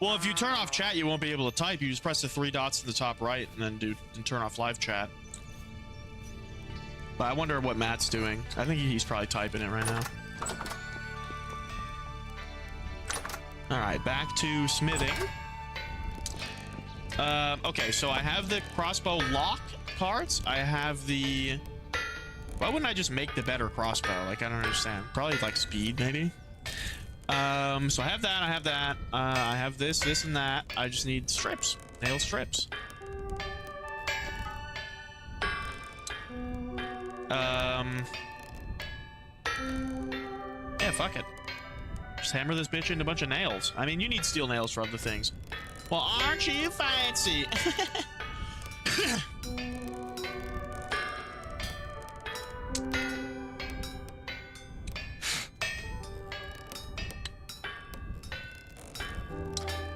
Well, if you turn off chat, you won't be able to type. You just press the 3 dots to the top right and then turn off live chat. But I wonder what Matt's doing. I think he's probably typing it right now. All right, back to smithing. Okay, so I have the crossbow lock parts. I have the... Why wouldn't I just make the better crossbow? Like, I don't understand. Probably like speed, maybe. So I have that. I have that. I have this, and that. I just need strips. Nail strips. Yeah, fuck it. Just hammer this bitch into a bunch of nails. I mean, you need steel nails for other things. Well, aren't you fancy?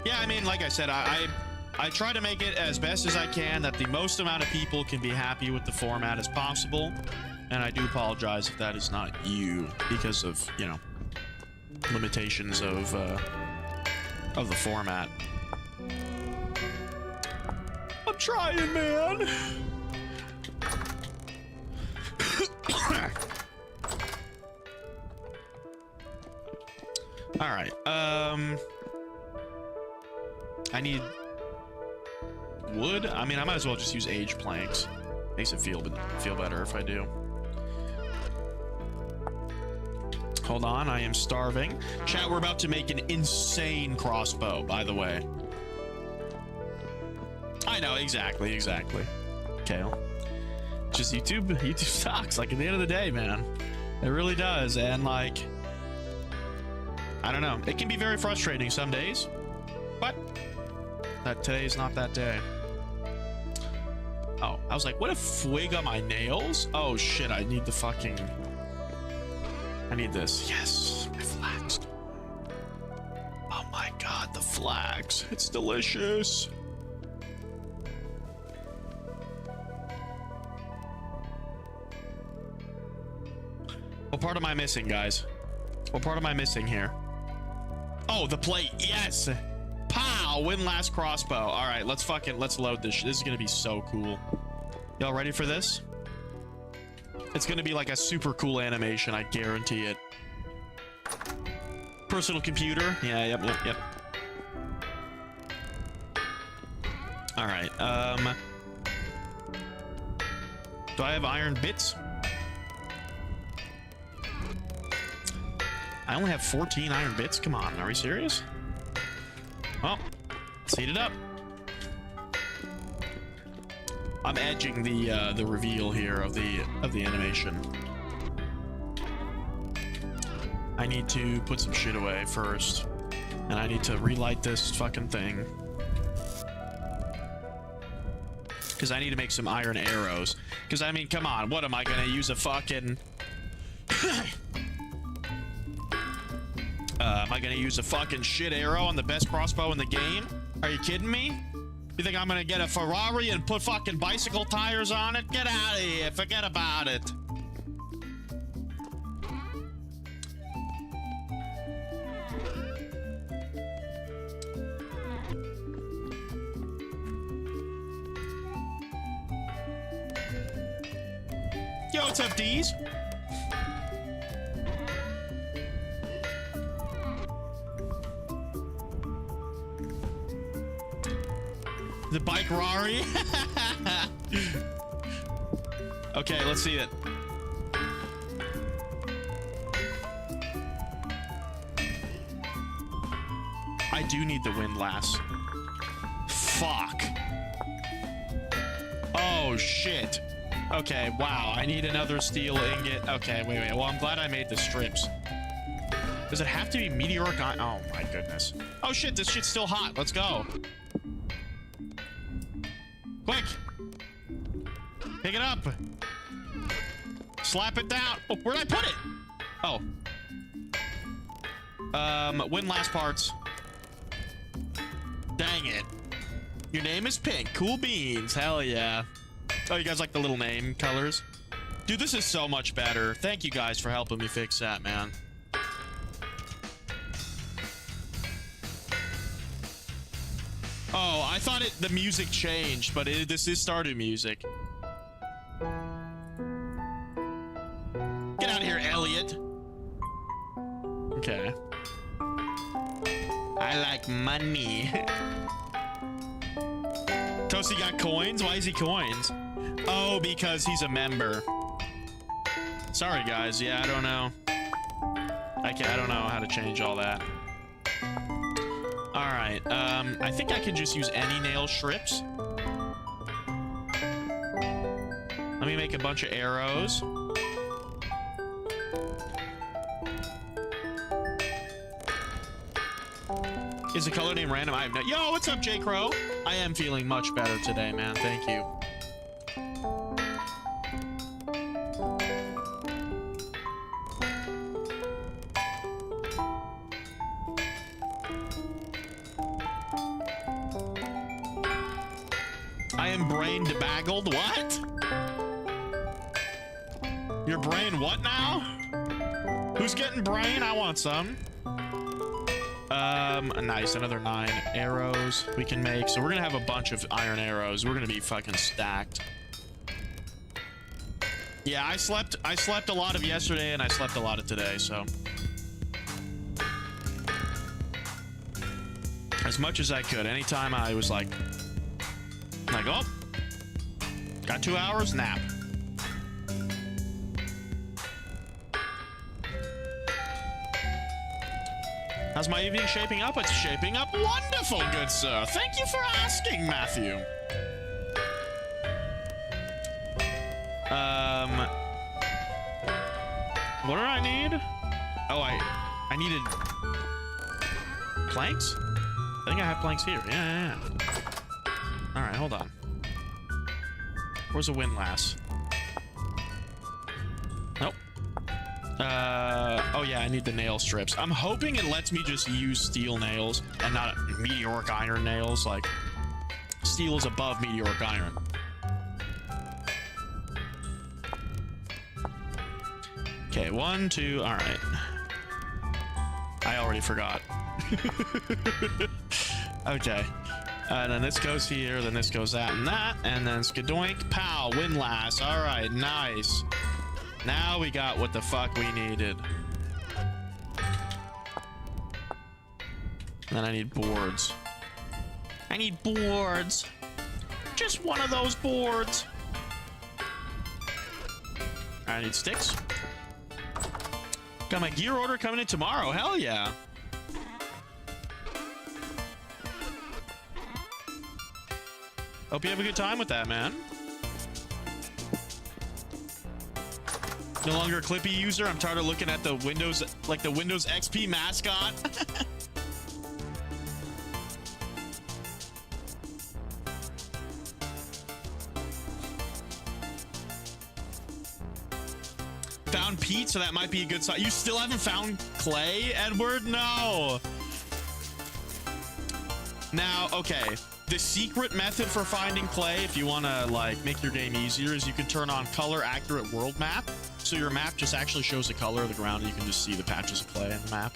Yeah, I mean, like I said, I try to make it as best as I can that the most amount of people can be happy with the format as possible. And I do apologize if that is not you because of, you know, limitations of the format. I'm trying, man. All right. I need wood. I mean, I might as well just use aged planks. Makes it feel better if I do. Hold on, I am starving. Chat, we're about to make an insane crossbow, by the way. I know, exactly. Kale. Just YouTube sucks. Like, at the end of the day, man. It really does. And, like, I don't know. It can be very frustrating some days. But that today's not that day. Oh, I was like, what a fwig on my nails? Oh, shit, I need the fucking... I need this. Yes, my flax. Oh my god, the flax. It's delicious. What part am I missing, guys? What part am I missing here? Oh, the plate. Yes. Pow! Win last crossbow. All right, let's load this. This is gonna be so cool. Y'all ready for this? It's gonna be like a super cool animation, I guarantee it. Personal computer. Yeah, yep. All right. Do I have iron bits? I only have 14 iron bits. Come on, are we serious? Well, let's heat it up. I'm edging the reveal here of the animation. I need to put some shit away first, and I need to relight this fucking thing because I need to make some iron arrows. Because I mean, come on, what am I gonna use a fucking? Am I gonna use a fucking shit arrow on the best crossbow in the game? Are you kidding me? You think I'm gonna get a Ferrari and put fucking bicycle tires on it? Get out of here. Forget about it. Yo, what's up, D's? The bike Rari. Okay, let's see it. I do need the windlass. Fuck. Oh shit. Okay, wow. I need another steel ingot. Okay, wait. Well, I'm glad I made the strips. Does it have to be meteoric iron? Oh my goodness. Oh shit, this shit's still hot. Let's go. Quick! Pick it up! Slap it down! Oh, where'd I put it? Oh. Windlass parts. Dang it. Your name is Pink. Cool beans. Hell yeah. Oh, you guys like the little name colors? Dude, this is so much better. Thank you guys for helping me fix that, man. Oh, I thought the music changed, but this is Stardew music. it. Okay. I like money. Toasty got coins? Why is he coins? Oh, because he's a member. Sorry, guys. Yeah, I don't know. I don't know how to change all that. All right. I think I can just use any nail strips. Let me make a bunch of arrows. Is the color name random? I have no. Yo, what's up, J Crow? I am feeling much better today, man. Thank you. I am brain debaggled. What? Your brain what now? Who's getting brain? I want some. Nice, another 9 arrows we can make. So we're gonna have a bunch of iron arrows. We're gonna be fucking stacked. Yeah, I slept a lot of yesterday and I slept a lot of today, so. As much as I could. Anytime I was like, oh, got 2 hours, nap. How's my evening shaping up? It's shaping up wonderful, good sir. Thank you for asking, Matthew. What do I need? Oh, I needed planks? I think I have planks here. Yeah. All right, hold on. Where's the windlass? Nope. Oh yeah, I need the nail strips. I'm hoping it lets me just use steel nails and not meteoric iron nails. Like, steel is above meteoric iron. Okay, 1, 2, all right. I already forgot. Okay. And then this goes here, then this goes that and that, and then skadoink, pow, windlass. All right, nice. Now we got what the fuck we needed. And then I need boards. I need boards. Just one of those boards. I need sticks. Got my gear order coming in tomorrow. Hell yeah. Hope you have a good time with that, man. No longer a Clippy user. I'm tired of looking at the Windows, like the Windows XP mascot. Found Pete, so that might be a good sign. You still haven't found Clay, Edward? No. Now, okay. The secret method for finding clay, if you want to like make your game easier, is you can turn on color accurate world map. So your map just actually shows the color of the ground and you can just see the patches of clay in the map.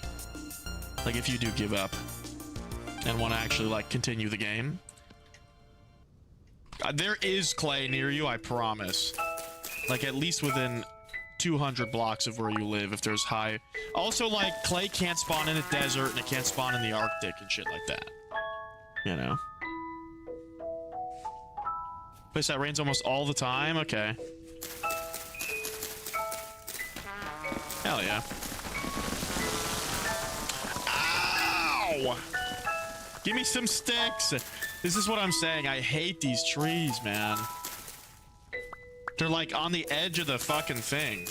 Like if you do give up and want to actually like continue the game. There is clay near you, I promise. Like at least within 200 blocks of where you live if there's high. Also, like, clay can't spawn in a desert and it can't spawn in the Arctic and shit like that. You know? Place that rains almost all the time? Okay. Hell yeah. Ow! Give me some sticks! This is what I'm saying. I hate these trees, man. They're like on the edge of the fucking thing.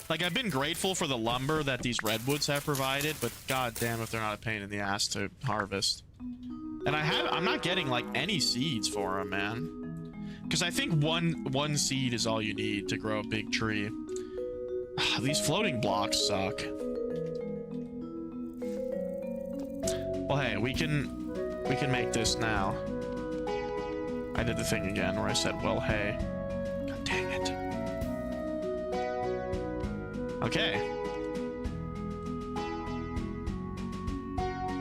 Like, I've been grateful for the lumber that these redwoods have provided, but god damn if they're not a pain in the ass to harvest. And I'm not getting like any seeds for them, man. Because I think one seed is all you need to grow a big tree. These floating blocks suck. Well, hey, we can make this now. I did the thing again where I said, well, hey. God dang it. Okay.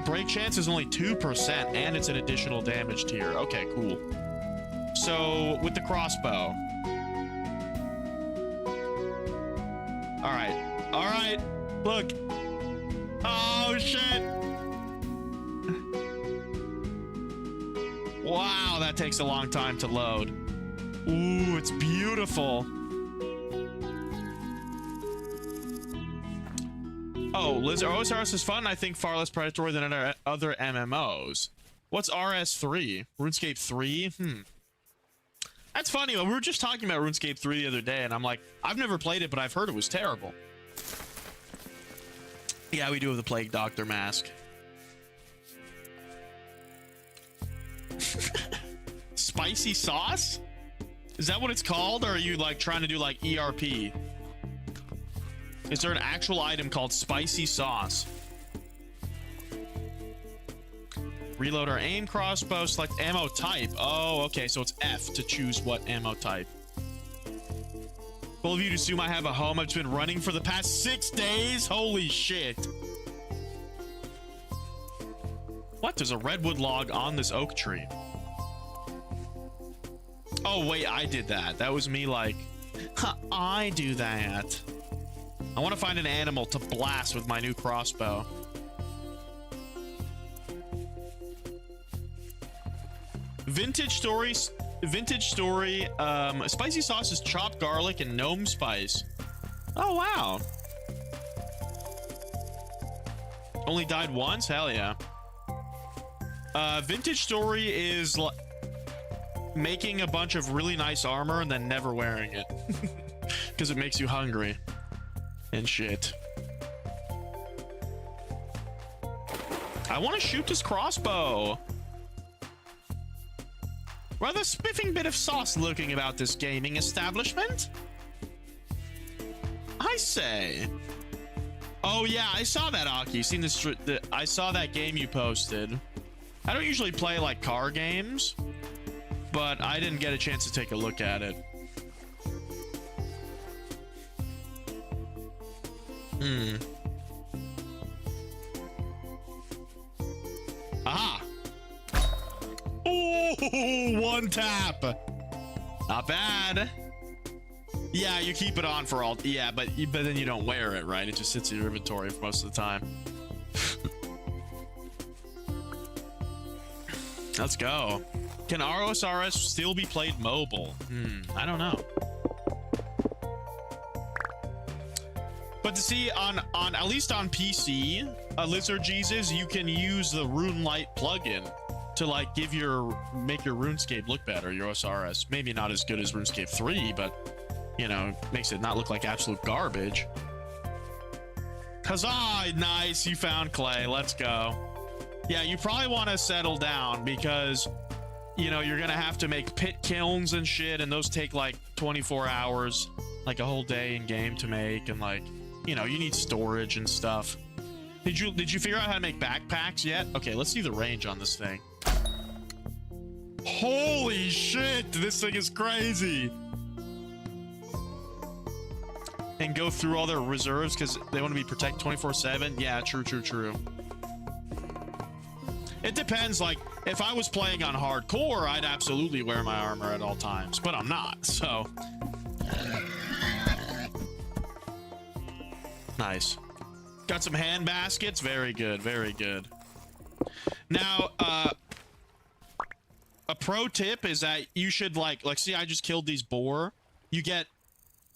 Break chance is only 2%, and it's an additional damage tier. Okay, cool. So, with the crossbow. Alright. All right, look. Oh shit. Wow, that takes a long time to load. Ooh, it's beautiful. Oh, OSRS is fun. I think far less predatory than other MMOs. What's RS3? RuneScape 3? That's funny. We were just talking about RuneScape 3 the other day, and I'm like, I've never played it, but I've heard it was terrible. Yeah, we do have the Plague Doctor mask. Spicy sauce? Is that what it's called, or are you like trying to do like ERP? Is there an actual item called spicy sauce? Reload our aim crossbow, select ammo type. Oh, okay, so it's F to choose what ammo type. Well, of you'd assume I have a home. I've just been running for the past 6 days. Holy shit. What? There's a redwood log on this oak tree. Oh, wait, I did that. That was me like, I do that. I want to find an animal to blast with my new crossbow. Vintage story, spicy sauce is chopped garlic and gnome spice. Oh, wow. Only died once? Hell yeah. Vintage story is making a bunch of really nice armor and then never wearing it. Because it makes you hungry. And shit. I want to shoot this crossbow. Rather spiffing bit of sauce lurking about this gaming establishment. I say. Oh yeah, I saw that, Aki. Seen this? I saw that game you posted. I don't usually play like car games, but I didn't get a chance to take a look at it. Aha! Oh, one tap. Not bad. Yeah, you keep it on for all. Yeah, but then you don't wear it, right? It just sits in your inventory for most of the time. Let's go. Can ROSRS still be played mobile? I don't know. But to see on at least on PC, Lizard Jesus, you can use the RuneLite plugin to like make your RuneScape look better, your OSRS. Maybe not as good as RuneScape 3, but you know, makes it not look like absolute garbage. Huzzah! Nice, you found clay. Let's go. Yeah, you probably want to settle down because, you know, you're gonna have to make pit kilns and shit, and those take like 24 hours, like a whole day in game to make, and like, you know, you need storage and stuff. Did you figure out how to make backpacks yet? Okay, let's see the range on this thing. Holy shit, this thing is crazy. And go through all their reserves because they want to be protected 24/7. Yeah, true. It depends. Like, if I was playing on hardcore, I'd absolutely wear my armor at all times, but I'm not, so. Nice. Got some hand baskets. Very good, very good. Now, a pro tip is that you should like see, I just killed these boar. You get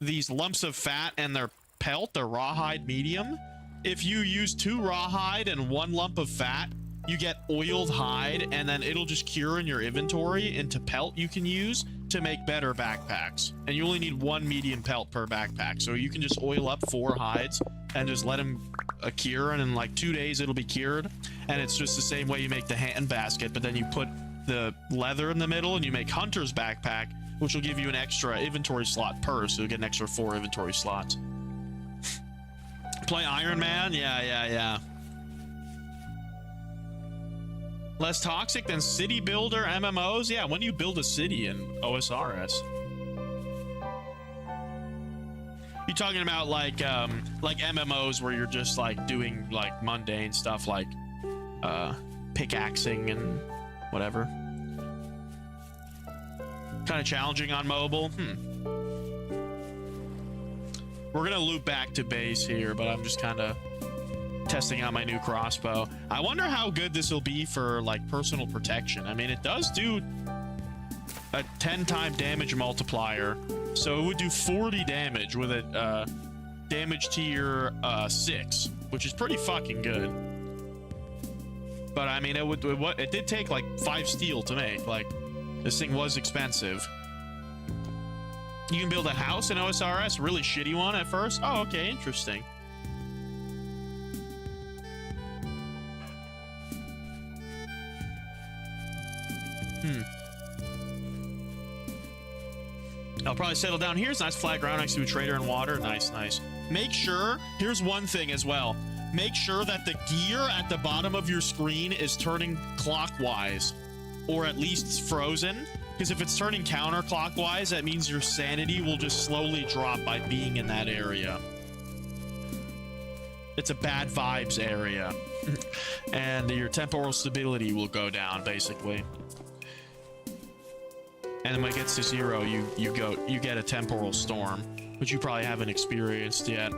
these lumps of fat and their pelt, their rawhide medium. If you use 2 rawhide and 1 lump of fat, you get oiled hide, and then it'll just cure in your inventory into pelt you can use to make better backpacks. And you only need 1 medium pelt per backpack, so you can just oil up 4 hides and just let them cure, and in like 2 days it'll be cured. And it's just the same way you make the hand basket, but then you put the leather in the middle and you make hunter's backpack, which will give you an extra inventory slot per, so you get an extra 4 inventory slots. Play Iron Man? Yeah. Less toxic than city builder MMOs? Yeah, when you build a city in OSRS. You talking about like MMOs where you're just like doing like mundane stuff like pickaxing and whatever. Kind of challenging on mobile. We're gonna loop back to base here, but I'm just kind of testing out my new crossbow. I wonder how good this will be for like personal protection. I mean, it does do a 10-time damage multiplier, so it would do 40 damage with a damage tier 6, which is pretty fucking good. But I mean, it did take like 5 steel to make. Like, this thing was expensive. You can build a house in OSRS, a really shitty one at first. Oh, okay, interesting. I'll probably settle down here. It's nice flat ground next to a trader and water. Nice, nice. Make sure, here's one thing as well. Make sure that the gear at the bottom of your screen is turning clockwise, or at least it's frozen. Because if it's turning counterclockwise, that means your sanity will just slowly drop by being in that area. It's a bad vibes area. And your temporal stability will go down, basically. And when it gets to 0, you get a temporal storm, which you probably haven't experienced yet.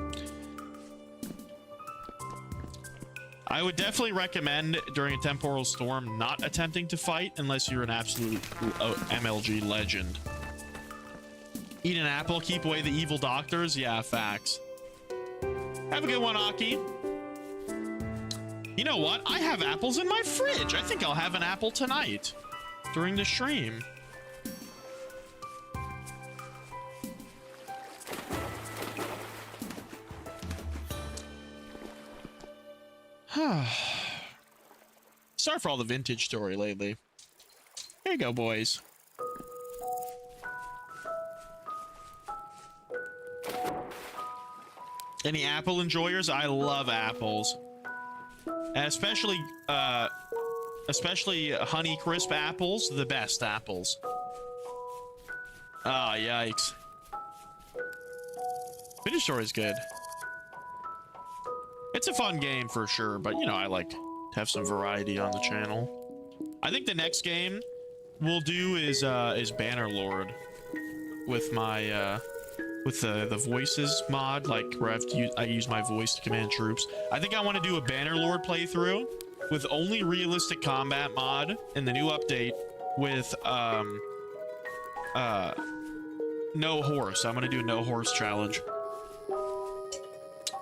I would definitely recommend during a temporal storm not attempting to fight unless you're an absolute MLG legend. Eat an apple, keep away the evil doctors. Yeah, facts. Have a good one, Aki. You know what? I have apples in my fridge. I think I'll have an apple tonight during the stream. Sorry for all the vintage story lately. Here you go, boys. Any apple enjoyers? I love apples. And especially Honey Crisp apples, the best apples. Ah, yikes. Vintage story is good. It's a fun game for sure, but you know, I like to have some variety on the channel. I think the next game we'll do is Bannerlord with my with the voices mod, like where I use my voice to command troops. I think I want to do a Bannerlord playthrough with only realistic combat mod in the new update with no horse. I'm gonna do a no horse challenge,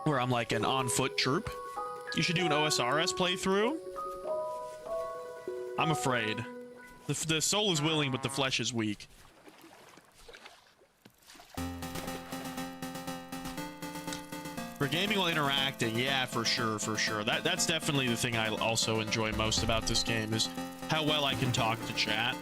where I'm like an on-foot troop. You should do an OSRS playthrough. I'm afraid. The soul is willing, but the flesh is weak. For gaming while interacting, yeah, for sure, for sure. That's definitely the thing I also enjoy most about this game, is how well I can talk to chat.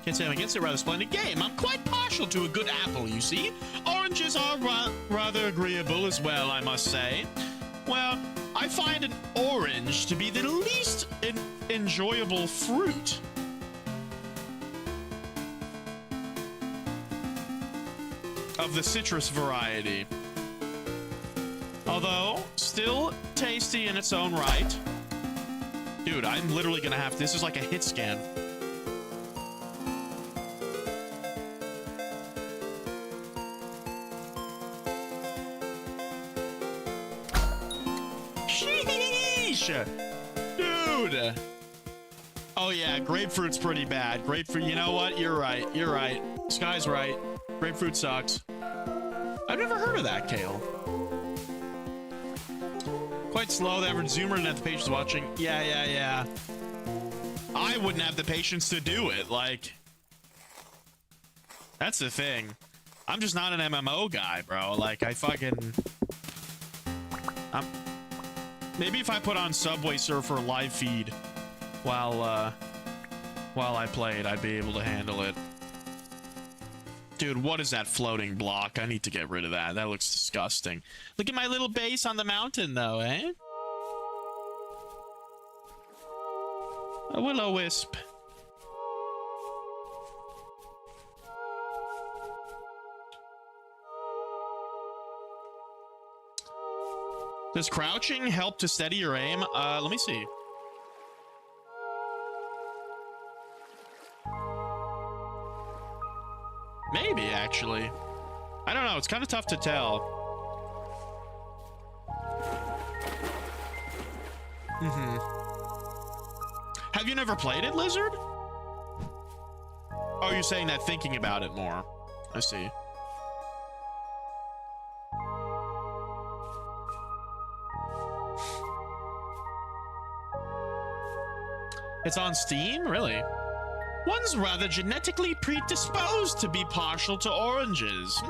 Can't say I'm against it. Rather splendid game. I'm quite partial to a good apple, you see. Oranges are rather agreeable as well, I must say. Well, I find an orange to be the least enjoyable fruit. Of the citrus variety. Although, still tasty in its own right. Dude, I'm literally gonna have... This is like a hit scan. Dude. Oh yeah, grapefruit's pretty bad. Grapefruit, you know what? You're right. You're right. Sky's right. Grapefruit sucks. I've never heard of that, Kale. Quite slow. The average zoomer didn't have the patience watching. Yeah. I wouldn't have the patience to do it. Like, that's the thing. I'm just not an MMO guy, bro. Like, maybe if I put on Subway Surfer live feed while I played, I'd be able to handle it. Dude, what is that floating block? I need to get rid of that. That looks disgusting. Look at my little base on the mountain, though, eh? A will-o-wisp. Does crouching help to steady your aim? Let me see. Maybe, actually. I don't know. It's kind of tough to tell. Have you never played it, Lizard? Oh, you're saying that thinking about it more. I see. It's on Steam? Really? One's rather genetically predisposed to be partial to oranges.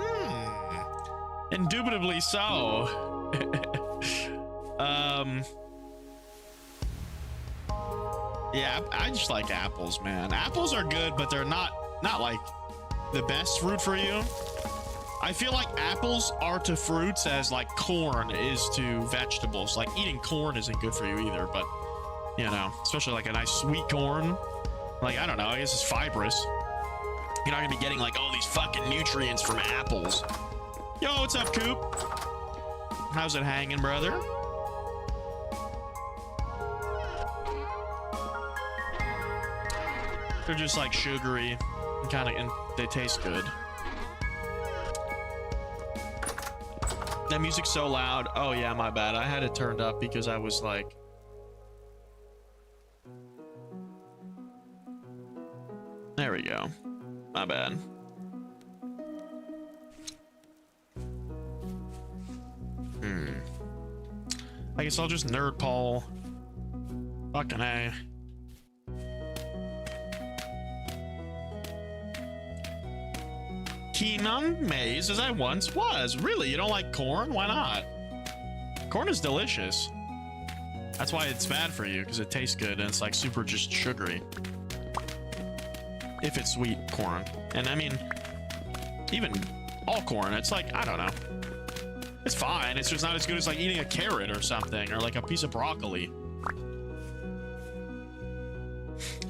Indubitably so. Yeah, I just like apples, man. Apples are good, but they're not like the best fruit for you. I feel like apples are to fruits as like corn is to vegetables. Like eating corn isn't good for you either, but you know, especially like a nice sweet corn. Like, I don't know, I guess it's fibrous. You're not gonna be getting like all these fucking nutrients from apples. Yo, what's up, Coop? How's it hanging, brother? They're just like sugary and and they taste good. That music's so loud. Oh yeah, my bad. I had it turned up because I was like, there we go. My bad. I guess I'll just nerd Paul. Fucking A. Keen on maize as I once was. Really? You don't like corn? Why not? Corn is delicious. That's why it's bad for you, because it tastes good and it's like super just sugary. If it's sweet corn. And I mean, even all corn, it's like, I don't know. It's fine. It's just not as good as like eating a carrot or something, or like a piece of broccoli.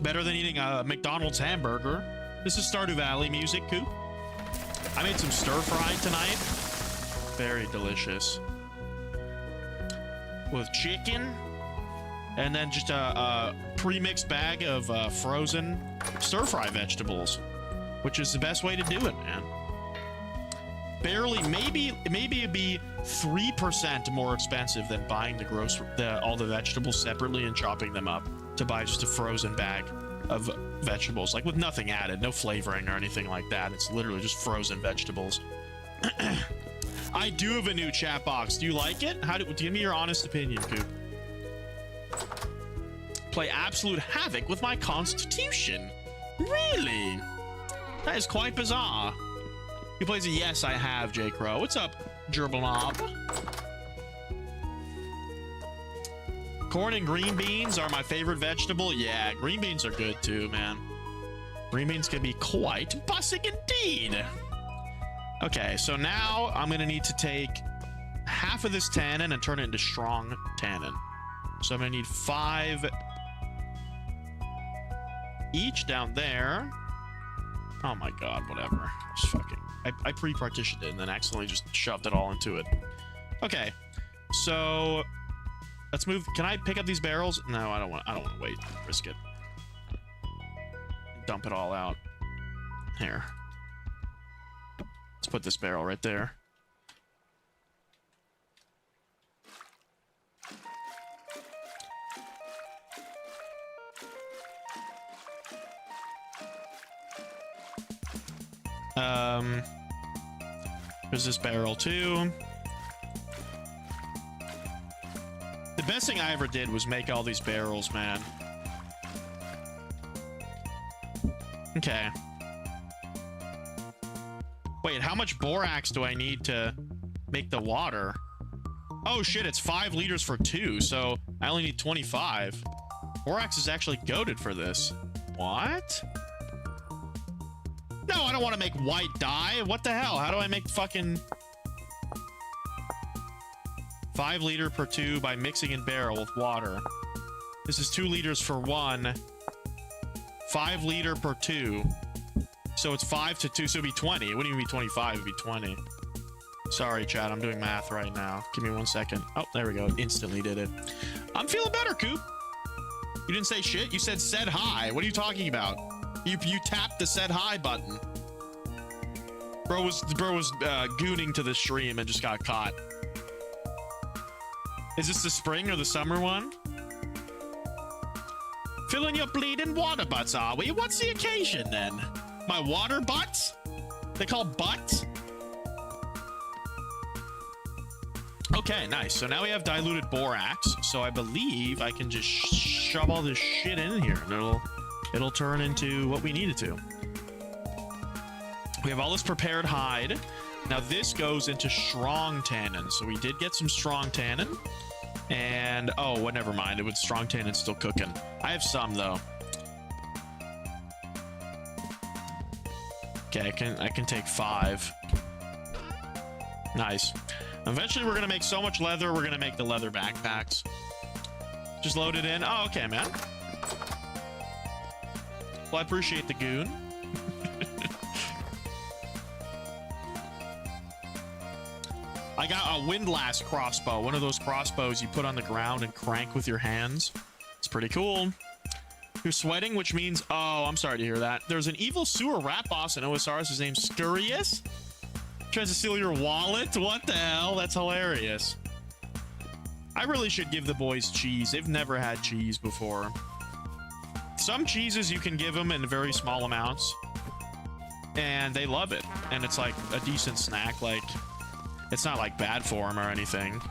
Better than eating a McDonald's hamburger. This is Stardew Valley music, Coop. I made some stir fry tonight. Very delicious. With chicken. And then just a pre-mixed bag of frozen stir-fry vegetables, which is the best way to do it, man. Barely, maybe it'd be 3% more expensive than buying all the vegetables separately and chopping them up to buy just a frozen bag of vegetables, like with nothing added, no flavoring or anything like that. It's literally just frozen vegetables. I do have a new chat box. Do you like it? Give me your honest opinion, Coop. Play absolute havoc with my constitution. Really? That is quite bizarre. He plays a yes, I have, J. Crow. What's up, Gerbil Mob? Corn and green beans are my favorite vegetable. Yeah, green beans are good too, man. Green beans can be quite bussic indeed. Okay, so now I'm gonna need to take half of this tannin and turn it into strong tannin. So I'm gonna need 5 each down there. Oh my god, whatever. Just fucking, I pre-partitioned it and then accidentally just shoved it all into it. Okay, so let's move. Can I pick up these barrels? No, I don't want to wait. Risk it. Dump it all out. Here. Let's put this barrel right there. There's this barrel too. The best thing I ever did was make all these barrels, man. Okay. Wait, how much borax do I need to make the water? Oh shit, it's 5 liters for 2, so I only need 25. Borax is actually goated for this. What? No, I don't want to make white dye. What the hell? How do I make fucking 5 liter per 2 by mixing in barrel with water? This is 2 liters for 1. 5 liter per 2. So it's 5 to 2, so it'd be 20. It wouldn't even be 25, it'd be 20. Sorry, chat, I'm doing math right now. Give me 1 second. Oh, there we go. Instantly did it. I'm feeling better, Coop. You didn't say shit. You said hi. What are you talking about? You tapped the said hi button. Bro was gooning to the stream and just got caught. Is this the spring or the summer one? Filling your bleeding water butts, are we? What's the occasion then? My water butts? They call butts? Okay, nice. So now we have diluted borax. So I believe I can just shove all this shit in here and it'll turn into what we need it to. We have all this prepared hide. Now this goes into strong tannin. So we did get some strong tannin. And oh, well, never mind. It was strong tannin still cooking. I have some though. Okay, I can take 5. Nice. Eventually, we're gonna make so much leather. We're gonna make the leather backpacks. Just load it in. Oh, okay, man. Well, I appreciate the goon. I got a windlass crossbow. One of those crossbows you put on the ground and crank with your hands. It's pretty cool. You're sweating, which means... Oh, I'm sorry to hear that. There's an evil sewer rat boss in OSRs. His name's Scurious. Tries to steal your wallet? What the hell? That's hilarious. I really should give the boys cheese. They've never had cheese before. Some cheeses you can give them in very small amounts. And they love it. And it's like a decent snack. Like... It's not like bad for them or anything,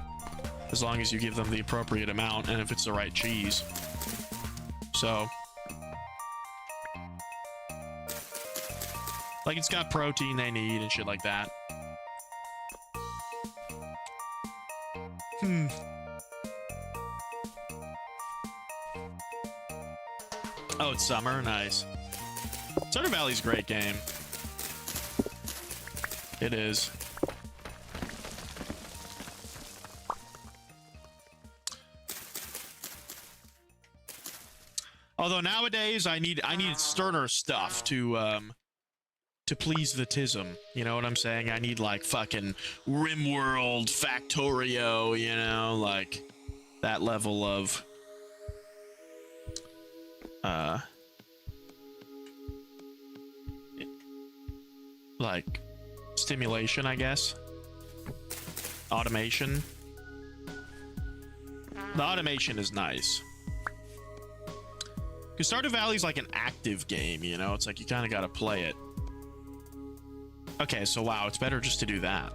as long as you give them the appropriate amount and if it's the right cheese. So, like, it's got protein they need and shit like that. Oh, it's summer. Nice. Stardew Valley's a great game. It is. Although nowadays I need sterner stuff to please the tism. You know what I'm saying? I need like fucking RimWorld, Factorio, you know, like that level of like stimulation, I guess. Automation. The automation is nice. Because Stardew Valley's like an active game, you know? It's like you kind of got to play it. Okay, so wow, it's better just to do that.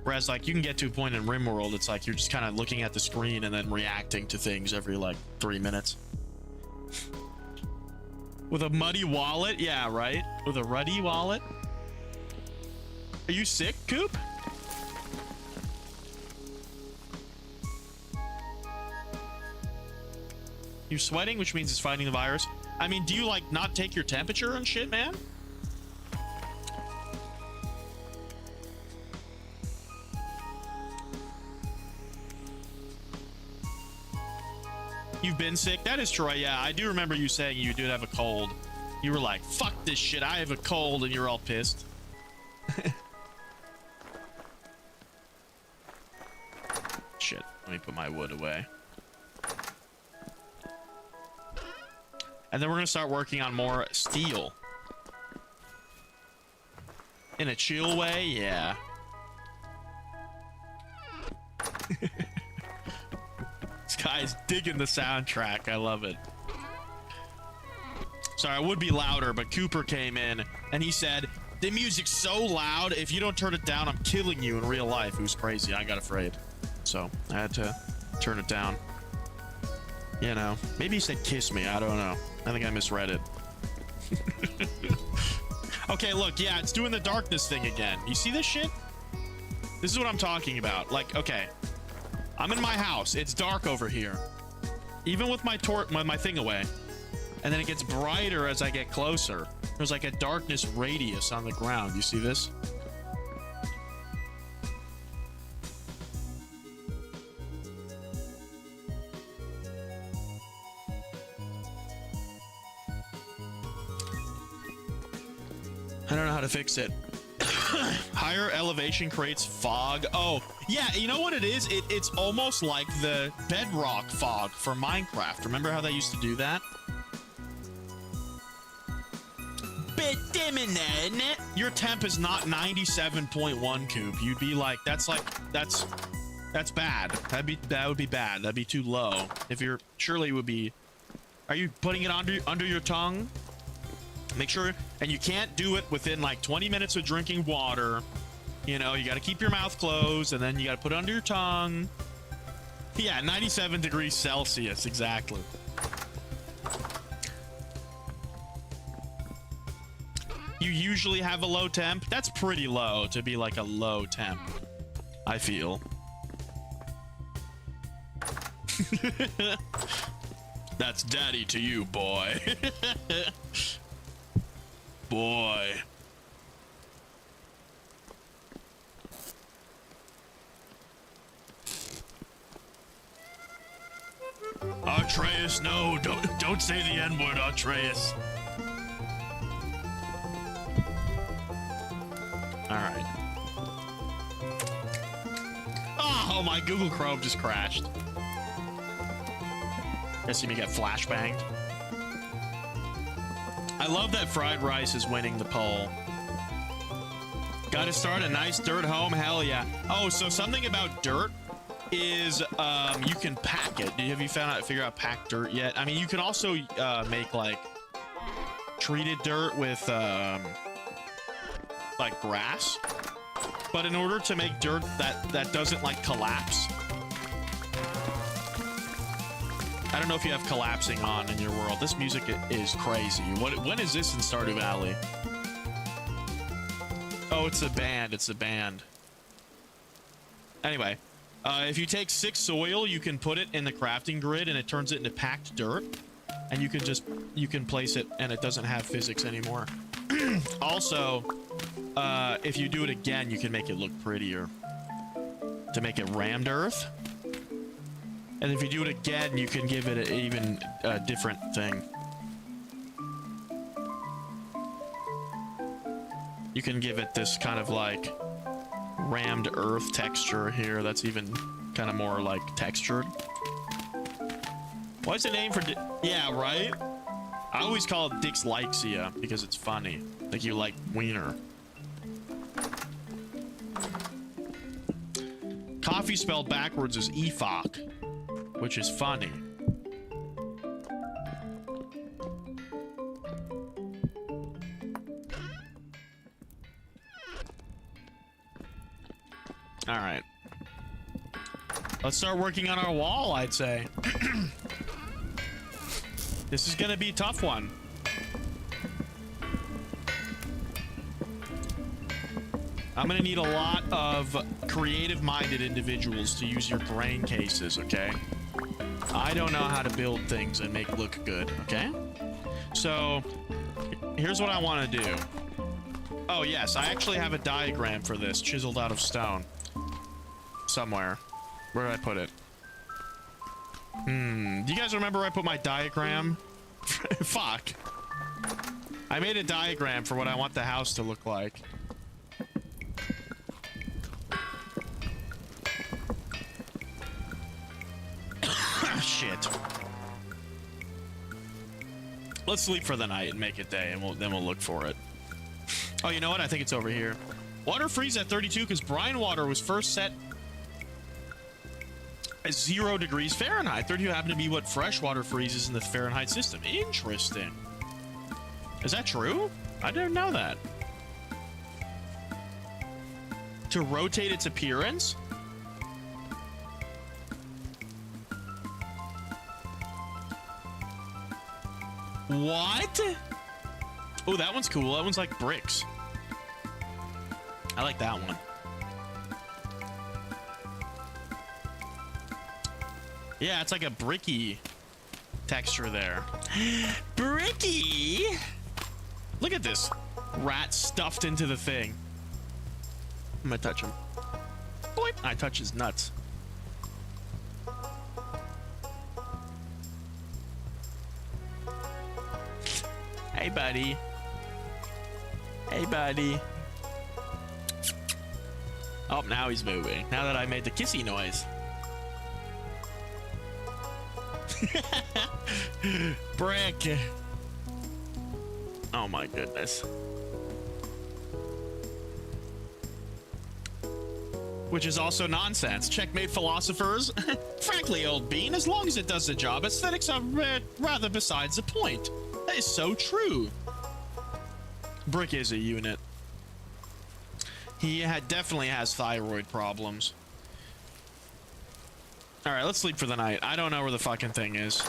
Whereas, like, you can get to a point in RimWorld, it's like you're just kind of looking at the screen and then reacting to things every, like, 3 minutes. With a muddy wallet? Yeah, right? With a ruddy wallet? Are you sick, Coop? You're sweating, which means it's fighting the virus. I mean, do you, like, not take your temperature and shit, man? You've been sick? That is true. Yeah, I do remember you saying you did have a cold. You were like, fuck this shit, I have a cold, and you're all pissed. Shit, let me put my wood away. And then we're going to start working on more steel. In a chill way? Yeah. This guy's digging the soundtrack. I love it. Sorry, I would be louder, but Cooper came in and he said, the music's so loud, if you don't turn it down, I'm killing you in real life. It was crazy. I got afraid. So I had to turn it down. You know, maybe he said kiss me. I don't know. I think I misread it. Okay, look, yeah, it's doing the darkness thing again. You see this shit? This is what I'm talking about. Like, okay, I'm in my house. It's dark over here. Even with my thing away. And then it gets brighter as I get closer. There's like a darkness radius on the ground. You see this? I don't know how to fix it. Higher elevation creates fog. Oh, yeah, you know what it is? It's almost like the bedrock fog for Minecraft. Remember how they used to do that? Your temp is not 97.1, Coop. You'd be like, that's bad. That would be bad. That'd be too low. If you're, surely it would be. Are you putting it under your tongue? Make sure, and you can't do it within like 20 minutes of drinking water. You know, you got to keep your mouth closed, and then you got to put it under your tongue. Yeah, 97 degrees Celsius, exactly. You usually have a low temp. That's pretty low to be like a low temp, I feel. That's daddy to you, boy. Boy. Atreus, no, don't say the N-word, Atreus. All right. Oh, my Google Chrome just crashed. Guess you may get flashbanged. I love that fried rice is winning the poll. Got to start a nice dirt home? Hell yeah. Oh, so something about dirt is you can pack it. Have you figured out pack dirt yet? I mean, you can also make like treated dirt with like grass. But in order to make dirt that doesn't like collapse. I don't know if you have collapsing on in your world. This music is crazy. When is this in Stardew Valley? Oh, it's a band. It's a band. Anyway, if you take 6 soil, you can put it in the crafting grid and it turns it into packed dirt. And you can place it and it doesn't have physics anymore. Also, if you do it again, you can make it look prettier. To make it rammed earth. And if you do it again, you can give it an even different thing. You can give it this kind of like rammed earth texture here. That's even kind of more like textured. What's the name for? Yeah, right? I always call it Dixlexia because it's funny. Like you like wiener. Coffee spelled backwards is EFOC. Which is funny. All right. Let's start working on our wall, I'd say. This is gonna be a tough one. I'm gonna need a lot of creative-minded individuals to use your brain cases, okay? I don't know how to build things and make it look good, okay? So, here's what I want to do. Oh, yes, I actually have a diagram for this, chiseled out of stone. Somewhere. Where did I put it? Do you guys remember where I put my diagram? Fuck. I made a diagram for what I want the house to look like. Shit. Let's sleep for the night and make it day, and then we'll look for it. Oh, you know what? I think it's over here. Water freeze at 32 because brine water was first set at 0 degrees Fahrenheit. 32 happened to be what freshwater freezes in the Fahrenheit system. Interesting. Is that true? I didn't know that. To rotate its appearance? What? Oh, that one's cool. That one's like bricks. I like that one. Yeah, it's like a bricky texture there. Bricky? Look at this rat stuffed into the thing. I'm gonna touch him. Boing. I touch his nuts. Hey, buddy. Hey, buddy. Oh, now he's moving. Now that I made the kissy noise. Brick. Oh my goodness. which is also nonsense. Checkmate, philosophers. Frankly, old bean, as long as it does the job, aesthetics are rather besides the point. That is so true. Brick is a unit. He definitely has thyroid problems. All right, let's sleep for the night. I don't know where the fucking thing is.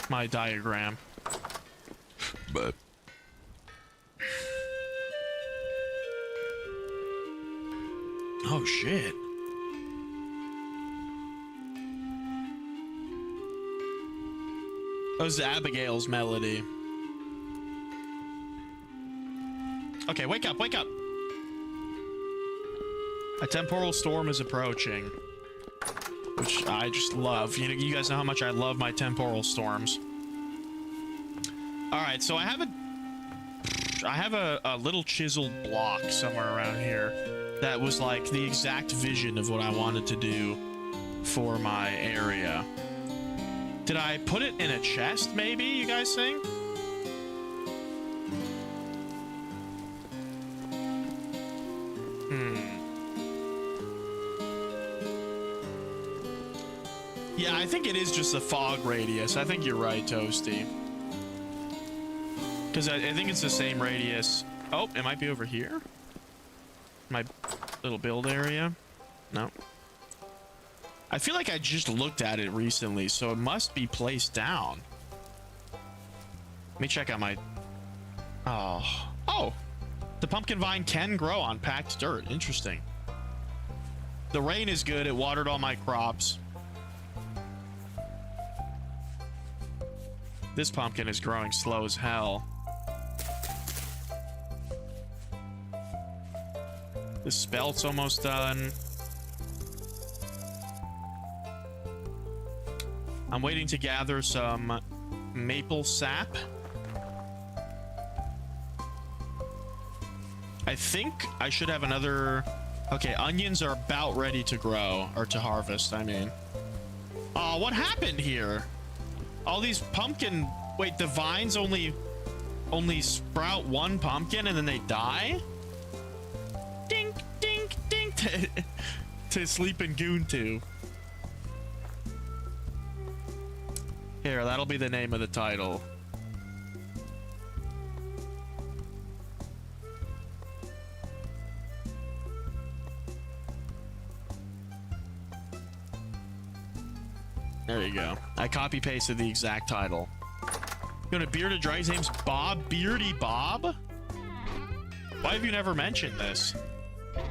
My diagram. But... oh, shit. That was Abigail's melody. Okay, wake up, wake up. A temporal storm is approaching. Which I just love. You guys know how much I love my temporal storms. Alright, so I have a little chiseled block somewhere around here that was like the exact vision of what I wanted to do for my area. Did I put it in a chest, maybe, you guys think? Yeah, I think it is just a fog radius. I think you're right, Toasty. Because I think it's the same radius. Oh, it might be over here? My little build area? No. I feel like I just looked at it recently, so it must be placed down. Let me check out my... oh. Oh! The pumpkin vine can grow on packed dirt. Interesting. The rain is good. It watered all my crops. This pumpkin is growing slow as hell. The spelt's almost done. I'm waiting to gather some maple sap. I think I should have another... okay, onions are about ready to grow, or to harvest, I mean. Oh, what happened here? All these pumpkin... wait, the vines only sprout one pumpkin and then they die? Dink, dink, dink. To Sleeping Goon 2. Here, that'll be the name of the title. There you go. I copy pasted the exact title. You want a bearded dragon? His name's Bob? Beardy Bob? Why have you never mentioned this?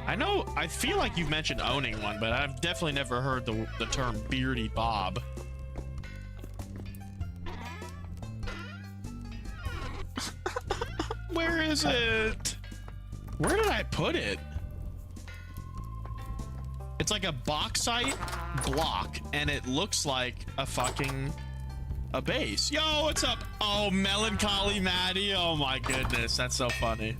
I know, I feel like you've mentioned owning one, but I've definitely never heard the term Beardy Bob. Where is it? Where did I put it? It's like a bauxite block, and it looks like a base. Yo, what's up? Oh, Melancholy Maddie. Oh my goodness, that's so funny.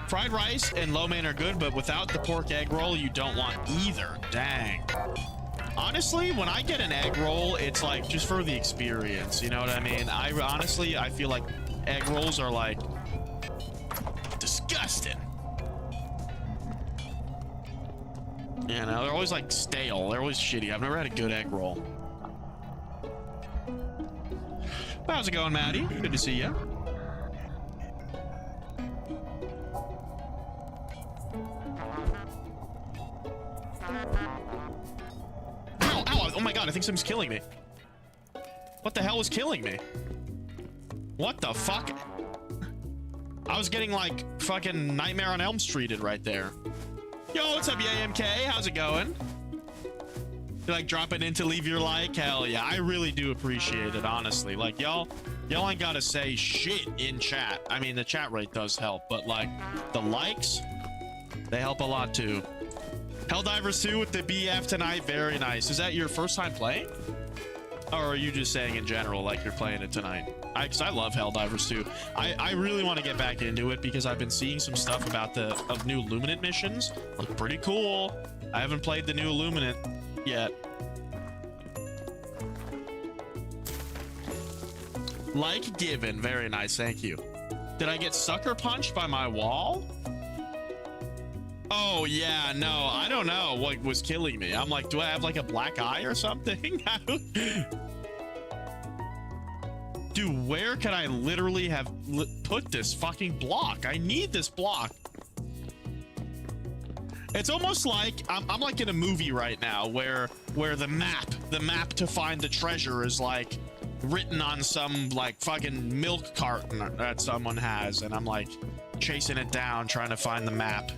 Fried rice and lo mein are good, but without the pork egg roll, you don't want either. Dang. Honestly, when I get an egg roll, it's like just for the experience. You know what I mean? I feel like egg rolls are like disgusting. You know, they're always like stale. They're always shitty. I've never had a good egg roll. How's it going, Maddie? Good to see you. Ow, ow, oh my god, I think something's killing me. What the hell is killing me? What the fuck? I was getting like fucking Nightmare on Elm Streeted right there. Yo, what's up, YMK? How's it going? You like dropping in to leave your like? Hell yeah, I really do appreciate it, honestly. Like, y'all ain't gotta say shit in chat. I mean, the chat rate does help, but like, the likes, they help a lot too. Helldivers 2 with the BF tonight, very nice. Is that your first time playing? Or are you just saying in general, like you're playing it tonight? Because I love Helldivers 2. I really want to get back into it because I've been seeing some stuff about the new Illuminate missions. Look pretty cool. I haven't played the new Illuminate yet. Like given, very nice, thank you. Did I get sucker punched by my wall? Oh, yeah, no, I don't know what was killing me. I'm like, do I have like a black eye or something? Dude, where can I literally have put this fucking block? I need this block. It's almost like I'm like in a movie right now where the map to find the treasure is like written on some like fucking milk carton that someone has, and I'm like chasing it down trying to find the map.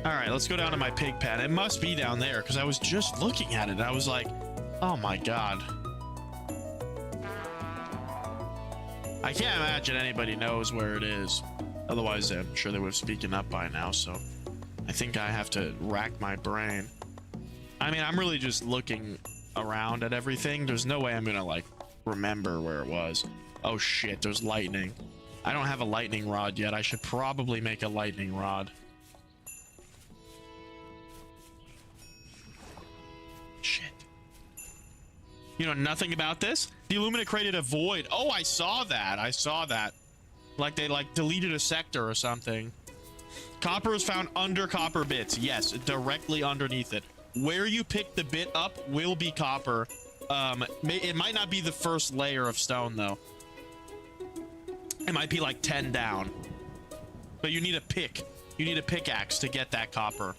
All right, let's go down to my pig pen. It must be down there because I was just looking at it and I was like, oh my god. I can't imagine anybody knows where it is. Otherwise, I'm sure they would have spoken up by now, so I think I have to rack my brain. I mean, I'm really just looking around at everything. There's no way I'm gonna, like, remember where it was. Oh shit, there's lightning. I don't have a lightning rod yet. I should probably make a lightning rod. Shit. You know nothing about this? The Illumina created a void. Oh, I saw that. I saw that. Like they like deleted a sector or something. Copper is found under copper bits. Yes, directly underneath it. Where you pick the bit up will be copper. It might not be the first layer of stone though. It might be like 10 down. But you need a pick. You need a pickaxe to get that copper.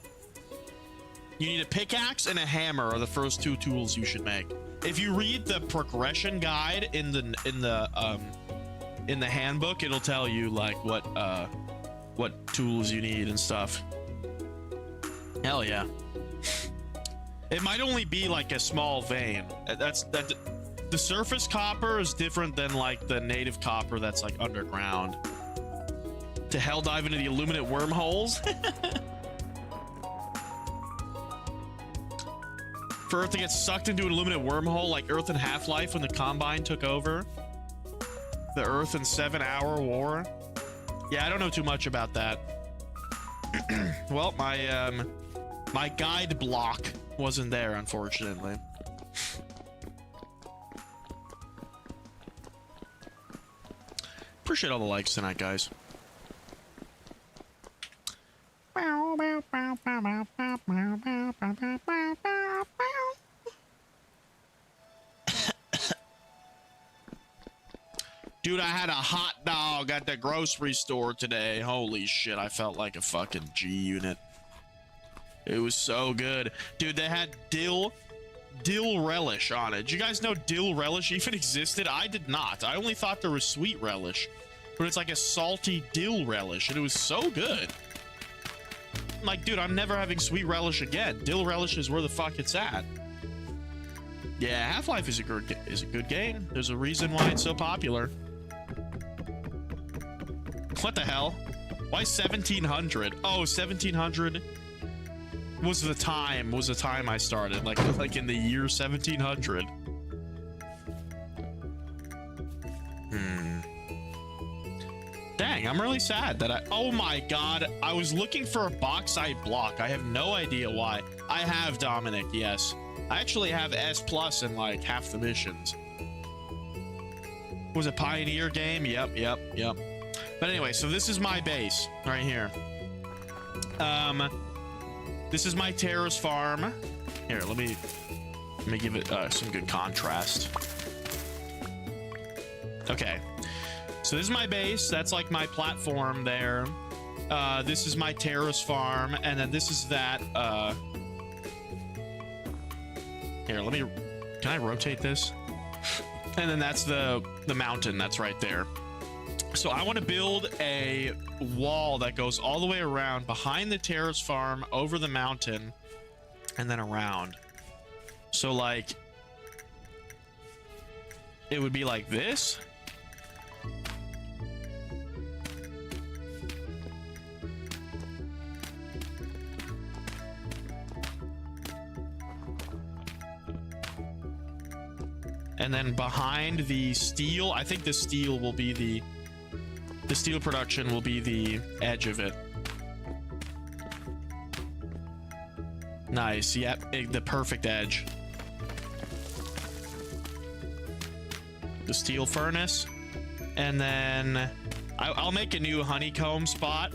You need a pickaxe and a hammer are the first two tools you should make. If you read the progression guide in the handbook, it'll tell you like what tools you need and stuff. Hell yeah. It might only be like a small vein. The surface copper is different than like the native copper that's like underground. To hell dive into the illuminate wormholes. For Earth to get sucked into an illuminate wormhole like Earth in Half-Life when the Combine took over. The Earth in 7-Hour War. Yeah, I don't know too much about that. Well, my guide block wasn't there, unfortunately. Appreciate all the likes tonight, guys. Dude, I had a hot dog at the grocery store today. Holy shit, I felt like a fucking G unit. It was so good. Dude, they had dill relish on it. Did you guys know dill relish even existed? I did not. I only thought there was sweet relish. But it's like a salty dill relish, and it was so good. I'm like, dude, I'm never having sweet relish again. Dill relish is where the fuck it's at. Yeah, Half-Life is a good game. There's a reason why it's so popular. What the hell? Why 1700? Oh, 1700 was the time I started, like in the year 1700. Dang, I'm really sad that oh my god, I was looking for a bauxite block. I have no idea why. I have Dominic, yes. I actually have S+ in like half the missions. Was it Pioneer game? Yep. But anyway, so this is my base right here. This is my terrace farm. Here, let me give it some good contrast. Okay. So this is my base. That's like my platform there. This is my terrace farm, and then this is that. Here, can I rotate this? And then that's the mountain that's right there. So I want to build a wall that goes all the way around behind the terrace farm, over the mountain, and then around. So like, it would be like this. And then behind the steel, I think the steel will be the The steel production will be the edge of it. Nice. Yep, the perfect edge. The steel furnace. And then I'll make a new honeycomb spot.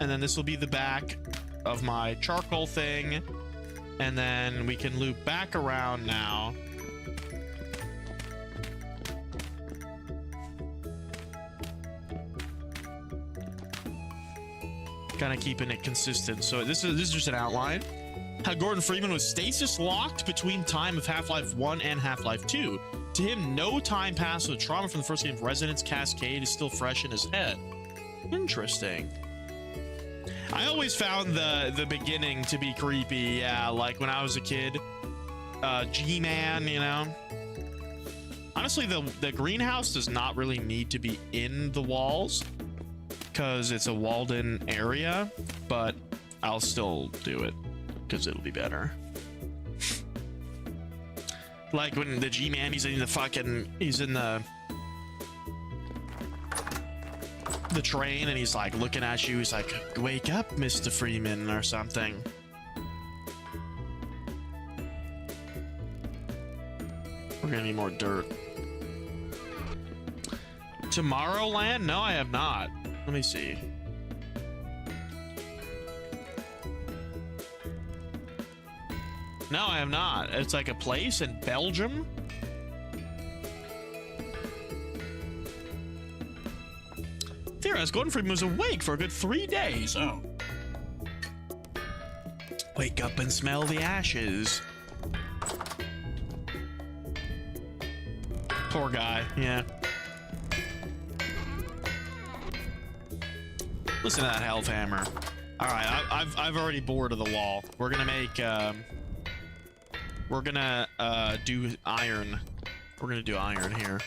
And then this will be the back of my charcoal thing. And then we can loop back around now. Kind of keeping it consistent. So this is just an outline. How Gordon Freeman was stasis locked between time of Half-Life 1 and Half-Life 2. To him, no time passed with trauma from the first game of Resonance Cascade is still fresh in his head. Interesting. I always found the beginning to be creepy. Yeah, like when I was a kid. G-Man, you know. Honestly, the greenhouse does not really need to be in the walls, because it's a walled-in area, but I'll still do it because it'll be better. Like when the G-Man, he's in the train, and he's like looking at you, he's like, wake up, Mr. Freeman, or something. We're gonna need more dirt. Tomorrowland? No, I have not. Let me see. No, I have not. It's like a place in Belgium. Theorize Gordon Freeman was awake for a good 3 days. Oh. Wake up and smell the ashes. Poor guy, yeah. Listen to that helve hammer. All right, I've already bored of the wall. We're gonna make do iron. We're gonna do iron here.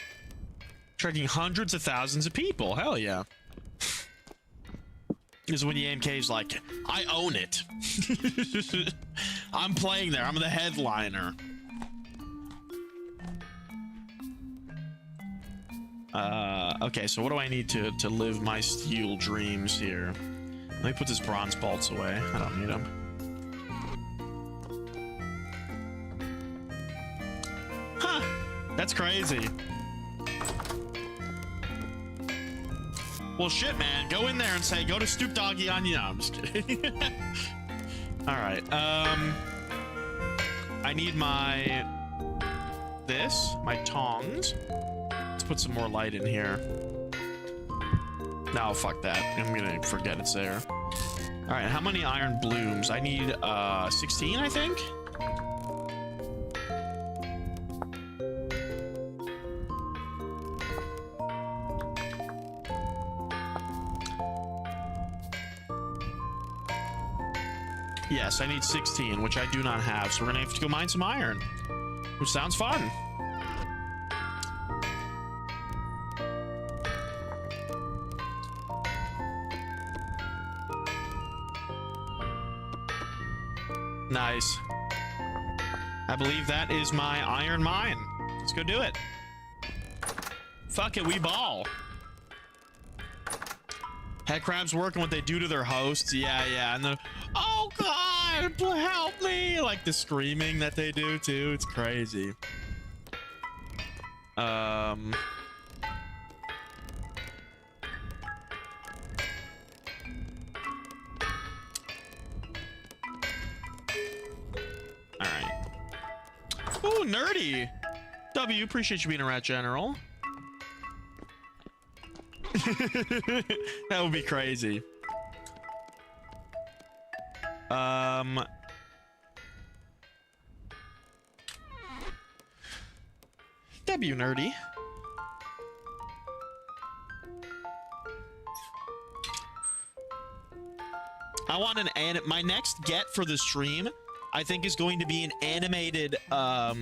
Tracking hundreds of thousands of people. Hell yeah. This is when EMK's like, I own it. I'm playing there. I'm the headliner. Okay, so what do I need to live my steel dreams here? Let me put this bronze bolts away. I don't need them. Huh! That's crazy. Well, shit, man. Go in there and say, go to Stoop Doggy on you. No, I'm just kidding. Alright, I need my tongs. Let's put some more light in here. No, fuck that. I'm gonna forget it's there. Alright, how many iron blooms? I need 16, I think? Yes, I need 16, which I do not have, so we're gonna have to go mine some iron, which sounds fun. Nice. I believe that is my iron mine. Let's go do it. Fuck it, we ball. Head crabs working what they do to their hosts. Yeah, and then, oh God, help me! Like the screaming that they do too. It's crazy. Alright. Ooh, nerdy! W, appreciate you being a rat general. That would be crazy. W nerdy. I want my next get for the stream, I think, is going to be an animated oh,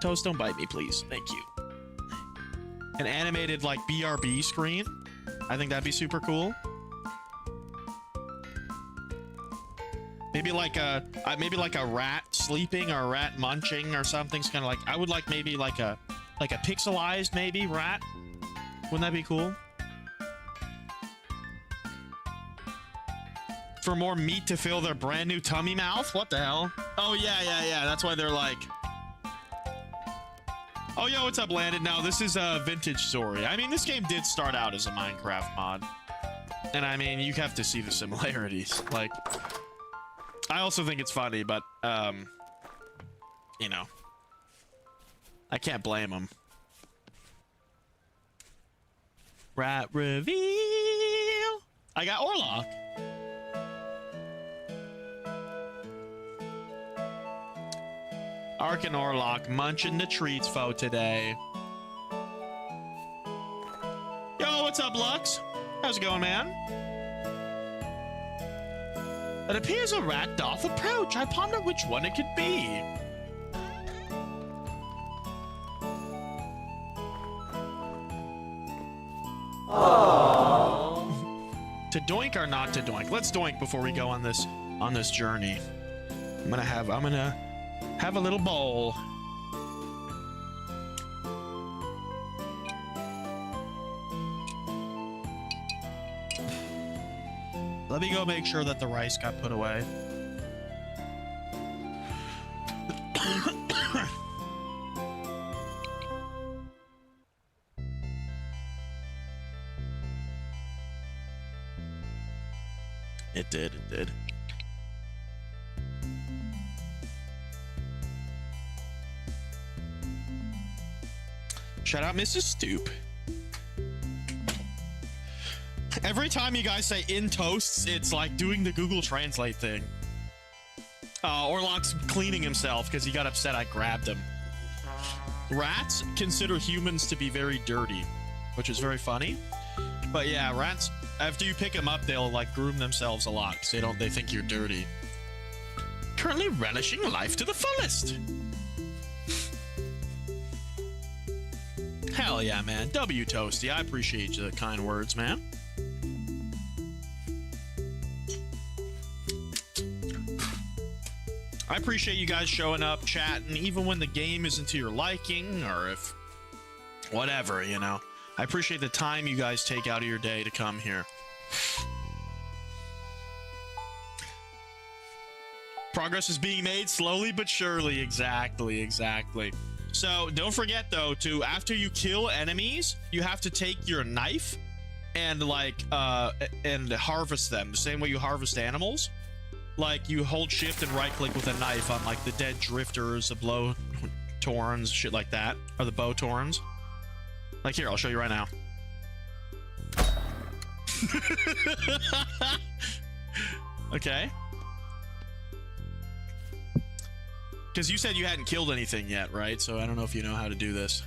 Toast, don't bite me, please. Thank you. An animated like BRB screen. I think that'd be super cool. Maybe like a rat sleeping or a rat munching or something. It's kind of like, I would like maybe like a pixelized maybe rat. Wouldn't that be cool? For more meat to fill their brand new tummy mouth? What the hell? Oh, yeah. That's why they're like... Oh, yo, what's up, Landon? Now, this is a vintage story. I mean, this game did start out as a Minecraft mod. And I mean, you have to see the similarities. Like, I also think it's funny, but, you know, I can't blame them. Rat reveal. I got Orlok. Ark and Orlok munching the treats for today. Yo, what's up, Lux? How's it going, man? It appears a rat doth approach. I ponder which one it could be. To doink or not to doink? Let's doink before we go on this journey. I'm gonna have a little bowl. Let me go make sure that the rice got put away. It did. Shout out Mrs. Stoop. Every time you guys say in toasts, it's like doing the Google Translate thing. Orlok's cleaning himself because he got upset I grabbed him. Rats consider humans to be very dirty, which is very funny. But yeah, rats, after you pick them up, they'll like groom themselves a lot because they think you're dirty. Currently relishing life to the fullest. Hell yeah, man. W Toasty, I appreciate the kind words, man. I appreciate you guys showing up, chatting, even when the game isn't to your liking, or if whatever, you know. I appreciate the time you guys take out of your day to come here. Progress is being made slowly but surely. Exactly. So don't forget though, to after you kill enemies, you have to take your knife and and harvest them the same way you harvest animals. Like you hold shift and right click with a knife on like the dead drifters, the blow torns, shit like that, or the bow torns. Like here, I'll show you right now. Okay. Because you said you hadn't killed anything yet, right? So I don't know if you know how to do this.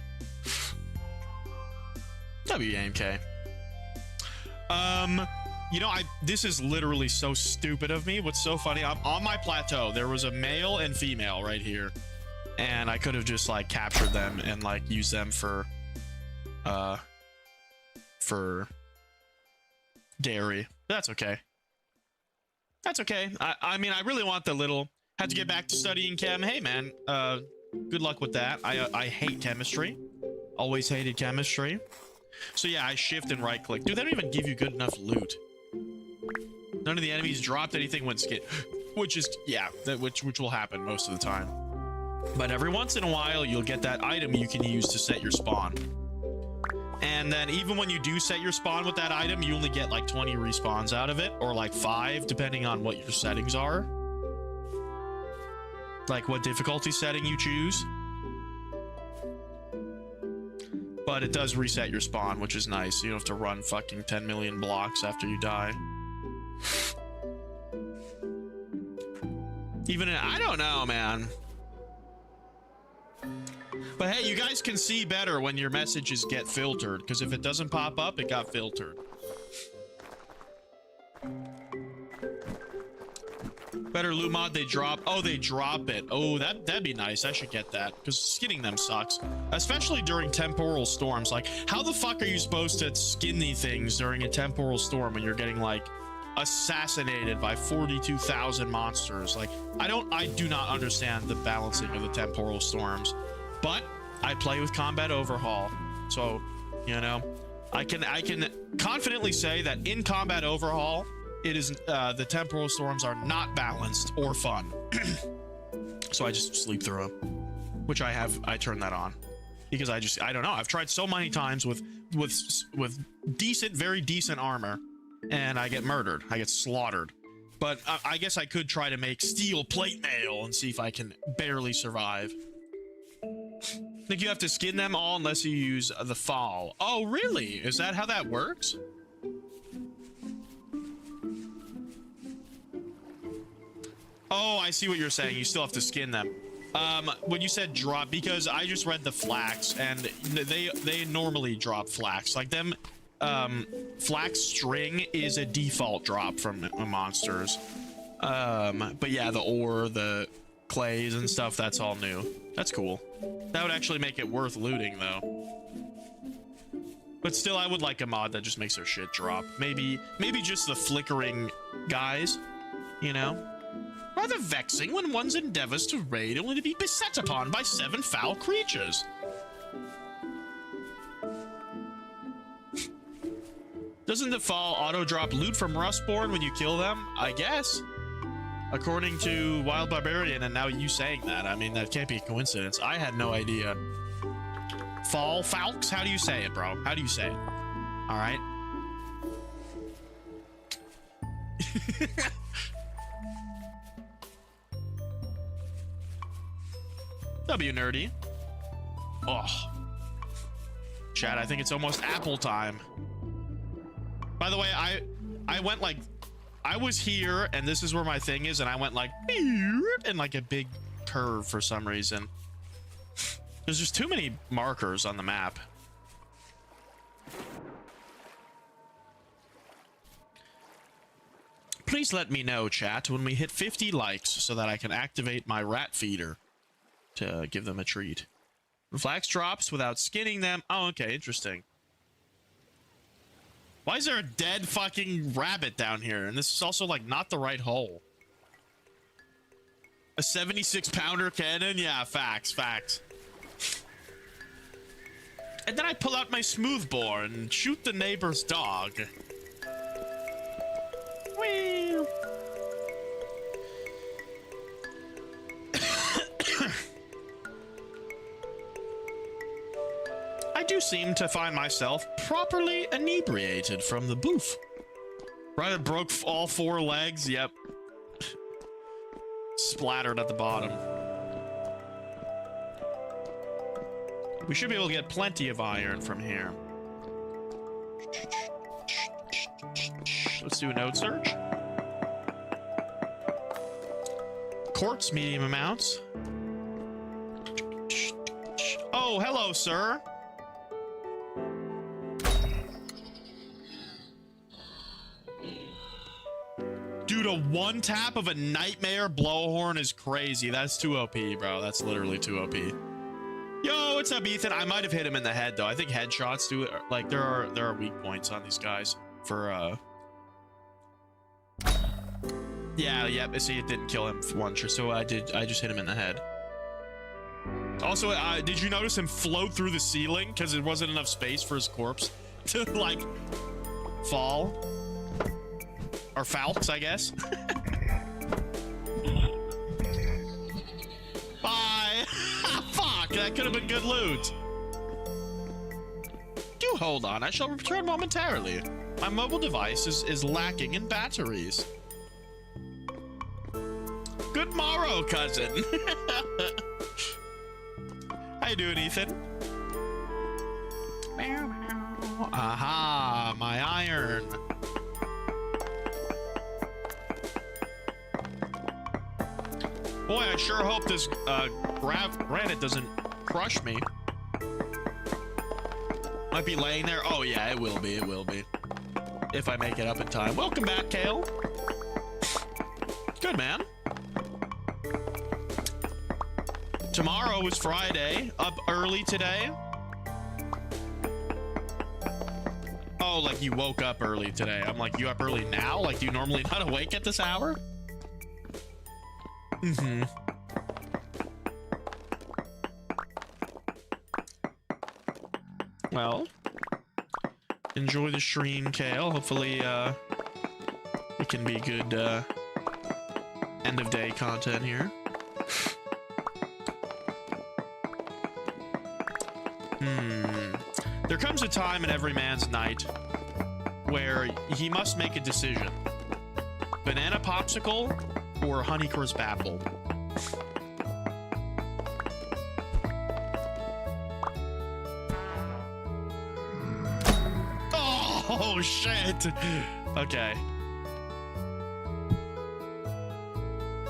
WAMK. You know, this is literally so stupid of me. What's so funny, I'm on my plateau. There was a male and female right here. And I could have just like captured them and like used them for dairy. That's okay. That's okay. I mean, I really want the little... Had to get back to studying chem. Hey, man. Good luck with that. I hate chemistry. Always hated chemistry. So, yeah, I shift and right-click. Dude, they don't even give you good enough loot. None of the enemies dropped anything when skit. Which is, yeah, which will happen most of the time. But every once in a while, you'll get that item you can use to set your spawn. And then even when you do set your spawn with that item, you only get like 20 respawns out of it. Or like 5, depending on what your settings are. Like what difficulty setting you choose. But it does reset your spawn, which is nice. You don't have to run fucking 10 million blocks after you die. Even in, I don't know, man. But hey, you guys can see better when your messages get filtered, because if it doesn't pop up, it got filtered. Better loot mod, they drop. Oh, they drop it. Oh, that'd be nice. I should get that, because skinning them sucks. Especially during temporal storms. Like, how the fuck are you supposed to skin these things during a temporal storm when you're getting, like, assassinated by 42,000 monsters? Like, I do not understand the balancing of the temporal storms. But I play with Combat Overhaul. So, you know, I can confidently say that in Combat Overhaul, it is the temporal storms are not balanced or fun. So I just sleep through them, which I turn that on because I don't know. I've tried so many times with decent, very decent armor, and I get murdered. I get slaughtered. But I guess I could try to make steel plate mail and see if I can barely survive. I think you have to skin them all unless you use the fall. Oh, really? Is that how that works? Oh, I see what you're saying. You still have to skin them. When you said drop, because I just read the flax, and they normally drop flax. Like them, flax string is a default drop from monsters. But yeah, the ore, the clays and stuff, that's all new. That's cool. That would actually make it worth looting, though. But still, I would like a mod that just makes their shit drop. Maybe just the flickering guys, you know? Rather vexing when one's endeavors to raid only to be beset upon by 7 foul creatures. Doesn't the fall auto-drop loot from Rustborn when you kill them? I guess. According to Wild Barbarian, and now you saying that, I mean, that can't be a coincidence. I had no idea. Falx? How do you say it, bro? How do you say it? All right. W nerdy. Oh. Chat, I think it's almost apple time. By the way, I went like, I was here and this is where my thing is, and I went like in like a big curve for some reason. There's just too many markers on the map. Please let me know, chat, when we hit 50 likes so that I can activate my rat feeder to give them a treat. Flax drops without skinning them. Oh, okay, interesting. Why is there a dead fucking rabbit down here? And this is also like not the right hole. A 76-pounder cannon? Yeah, facts. And then I pull out my smoothbore and shoot the neighbor's dog. Whee! I do seem to find myself properly inebriated from the boof. Right, it broke all 4 legs. Yep. Splattered at the bottom. We should be able to get plenty of iron from here. Let's do a node search. Quartz, medium amounts. Oh, hello, sir. Dude, a one tap of a nightmare blowhorn is crazy. That's too OP, bro. That's literally too OP. Yo, what's up, Ethan? I might have hit him in the head, though. I think headshots do it. Like, there are weak points on these guys for, Yeah, yep. See, it didn't kill him once, so I just hit him in the head. Also, did you notice him float through the ceiling? Because there wasn't enough space for his corpse to, like, fall. Or Falx, I guess. Bye. Fuck, that could have been good loot. Do hold on, I shall return momentarily. My mobile device is lacking in batteries. Good morrow, cousin. How you doing, Ethan? Aha, my iron. Boy, I sure hope this granite doesn't crush me. Might be laying there. Oh yeah, it will be. It will be. If I make it up in time. Welcome back, Kale. Good, man. Tomorrow is Friday. Up early today. Oh, like you woke up early today. I'm like, you up early now? Like, do you normally not awake at this hour? Mm-hmm. Well, enjoy the stream, Kale. Hopefully, we It can be good end of day content here. There comes a time in every man's night where he must make a decision. Banana popsicle or Honeycrisp apple? Oh, shit. Okay.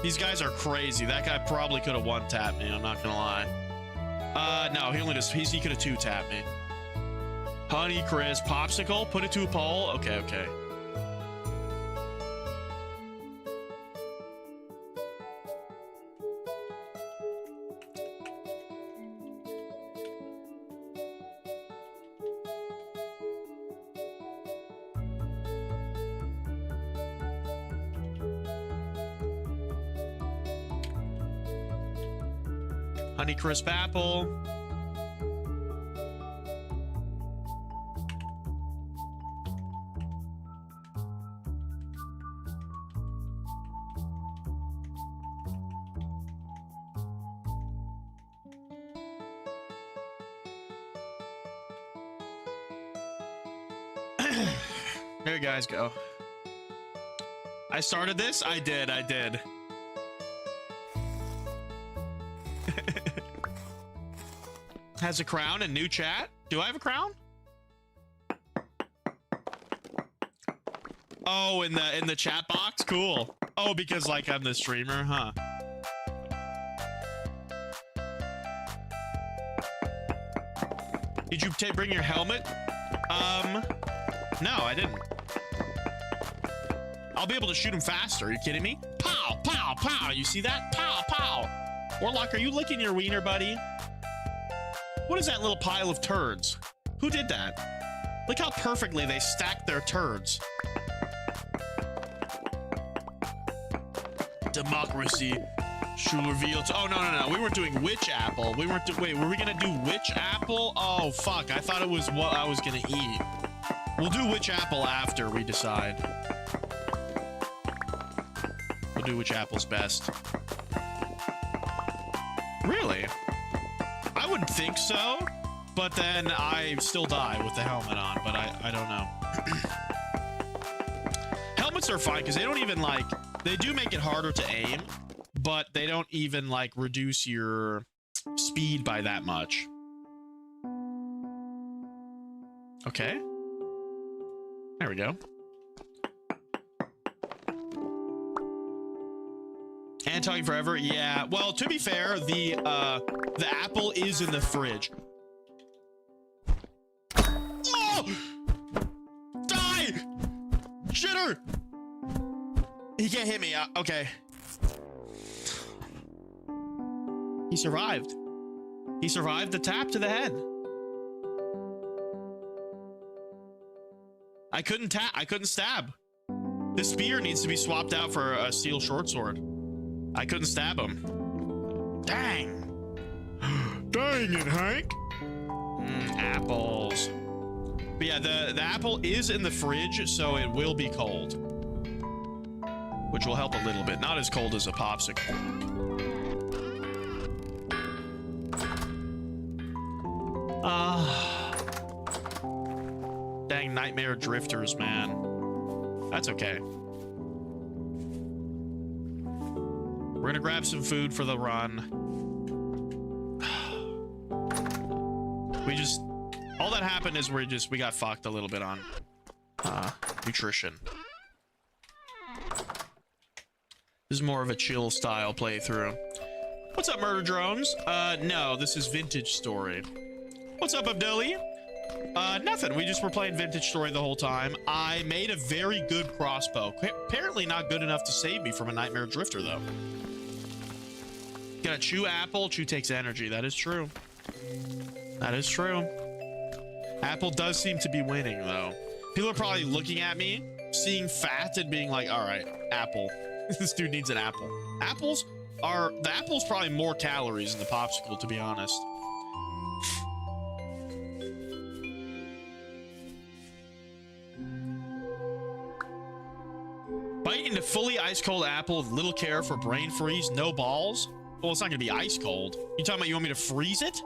These guys are crazy. That guy probably could have one-tapped me, I'm not gonna lie. No, he only just, he could have two-tapped me. Honeycrisp popsicle, put it to a poll. Okay, okay. Honeycrisp apple. There you guys go. I started this? I did. Has a crown and new chat? Do I have a crown? Oh, in the chat box? Cool. Oh, because like I'm the streamer, huh? Did you bring your helmet? No, I didn't. I'll be able to shoot him faster. Are you kidding me? Pow, pow, pow. You see that? Pow, pow. Warlock, are you licking your wiener, buddy? What is that little pile of turds? Who did that? Look how perfectly they stacked their turds. Democracy. Should reveal to— oh, no. We weren't doing witch apple. We weren't— wait, were we gonna do witch apple? Oh, fuck. I thought it was what I was gonna eat. We'll do witch apple after we decide. We'll do which apple's best. Really? I wouldn't think so, but then I still die with the helmet on, but I don't know. Helmets are fine because they don't even like— they do make it harder to aim, but they don't even like reduce your speed by that much. Okay. There we go. And talking forever? Yeah. Well, to be fair, the apple is in the fridge. Oh! Die! Shitter! He can't hit me. Okay. He survived. He survived the tap to the head. I couldn't tap. I couldn't stab. This spear needs to be swapped out for a steel short sword. I couldn't stab him. Dang. Dang it, Hank. Apples. But yeah, the apple is in the fridge, so it will be cold. Which will help a little bit. Not as cold as a popsicle. Dang nightmare drifters, man. That's okay. We're gonna grab some food for the run. All that happened is we got fucked a little bit on nutrition. This is more of a chill style playthrough. What's up, Murder Drones? No, this is Vintage Story. What's up, Abdully? Nothing. We just were playing Vintage Story the whole time. I made a very good crossbow. Apparently not good enough to save me from a nightmare drifter, though. Gotta chew apple. Chew takes energy. That is true. That is true. Apple does seem to be winning, though. People are probably looking at me, seeing fat, and being like, all right, apple. This dude needs an apple. The apple's probably more calories than the popsicle, to be honest. fully ice cold apple with little care for brain freeze, no balls. Well, it's not gonna be ice cold. You talking about you want me to freeze it?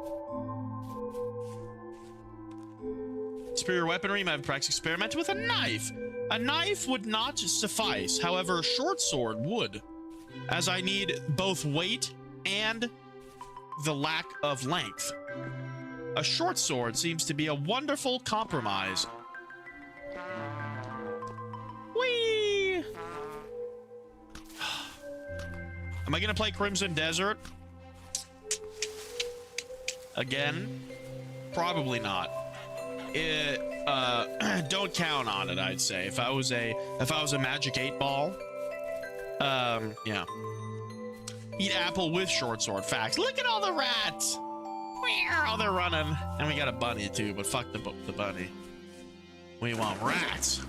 Superior weaponry, my practice experiment with a knife. A knife would not suffice. However, a short sword would, as I need both weight and the lack of length. A short sword seems to be a wonderful compromise. Whee! Am I gonna play Crimson Desert again? Probably not. Don't count on it, I'd say. If I was a Magic 8-Ball, yeah. Eat apple with short sword. Facts. Look at all the rats. Oh, they're running. And we got a bunny too, but fuck the bunny. We want rats.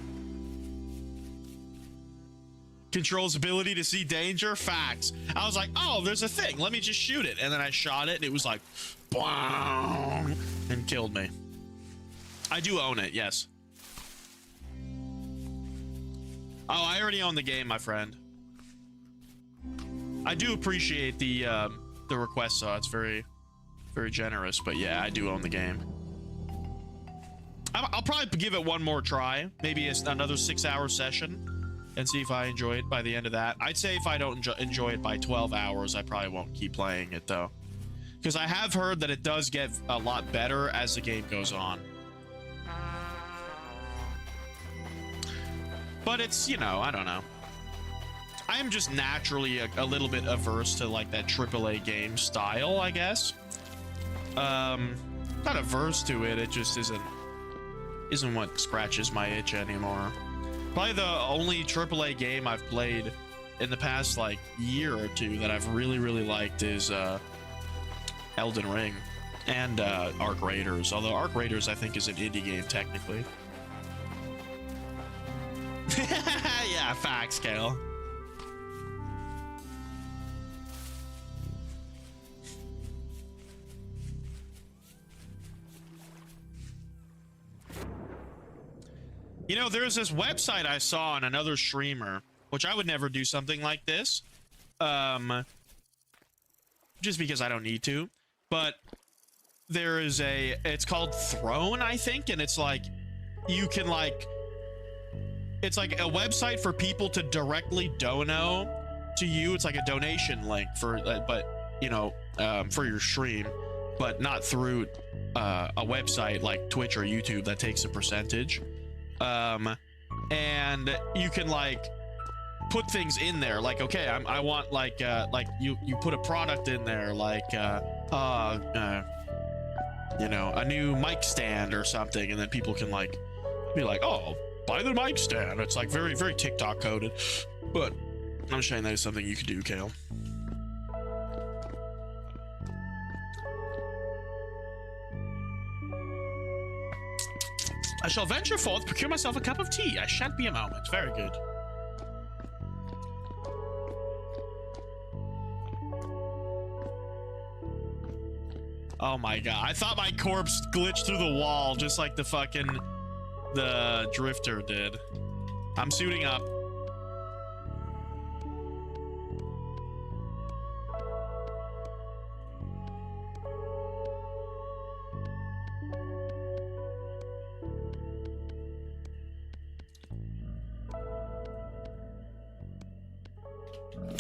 Controls ability to see danger. Facts. I was like, oh, there's a thing. Let me just shoot it. And then I shot it and it was like, bang, and killed me. I do own it, yes. Oh, I already own the game, my friend. I do appreciate the request, so it's very, very generous. But yeah, I do own the game. I'll probably give it one more try. Maybe it's another 6-hour session. And see if I enjoy it by the end of that. I'd say if I don't enjoy it by 12 hours, I probably won't keep playing it, though. Because I have heard that it does get a lot better as the game goes on. But it's, you know, I don't know. I am just naturally a little bit averse to, like, that AAA game style, I guess. Not averse to it, it just isn't what scratches my itch anymore. Probably the only AAA game I've played in the past, like, year or two that I've really, really liked is Elden Ring and Arc Raiders. Although Arc Raiders, I think, is an indie game, technically. Yeah, facts, Kale. You know, there's this website I saw on another streamer, which I would never do something like this. Just because I don't need to. But there is it's called Throne, I think, and it's like, you can like, it's like a website for people to directly dono to you. It's like a donation link for, but, you know, for your stream, but not through a website like Twitch or YouTube that takes a percentage. And you can like put things in there, like, okay, I want like you put a product in there, like you know, a new mic stand or something, and then people can like be like, oh, buy the mic stand. It's like very, very TikTok coded, but I'm saying that is something you could do, Kale. I shall venture forth, procure myself a cup of tea. I shan't be a moment. Very good. Oh my god. I thought my corpse glitched through the wall, just like the drifter did. I'm suiting up.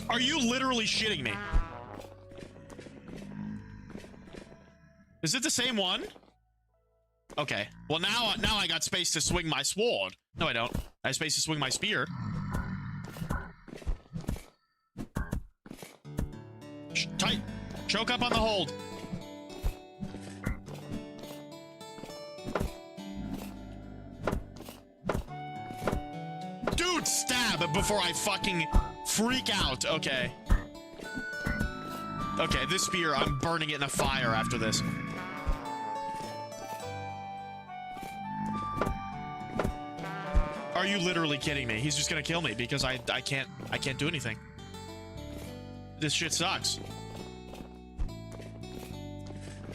Are you literally shitting me? Is it the same one? Okay. Well, now I got space to swing my sword. No, I don't. I have space to swing my spear. Tight. Choke up on the hold. Dude, stab before I fucking freak out. Okay. Okay, this spear, I'm burning it in a fire after this. Are you literally kidding me? He's just gonna kill me because I can't do anything. This shit sucks.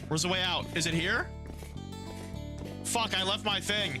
Where's the way out? Is it here? Fuck, I left my thing.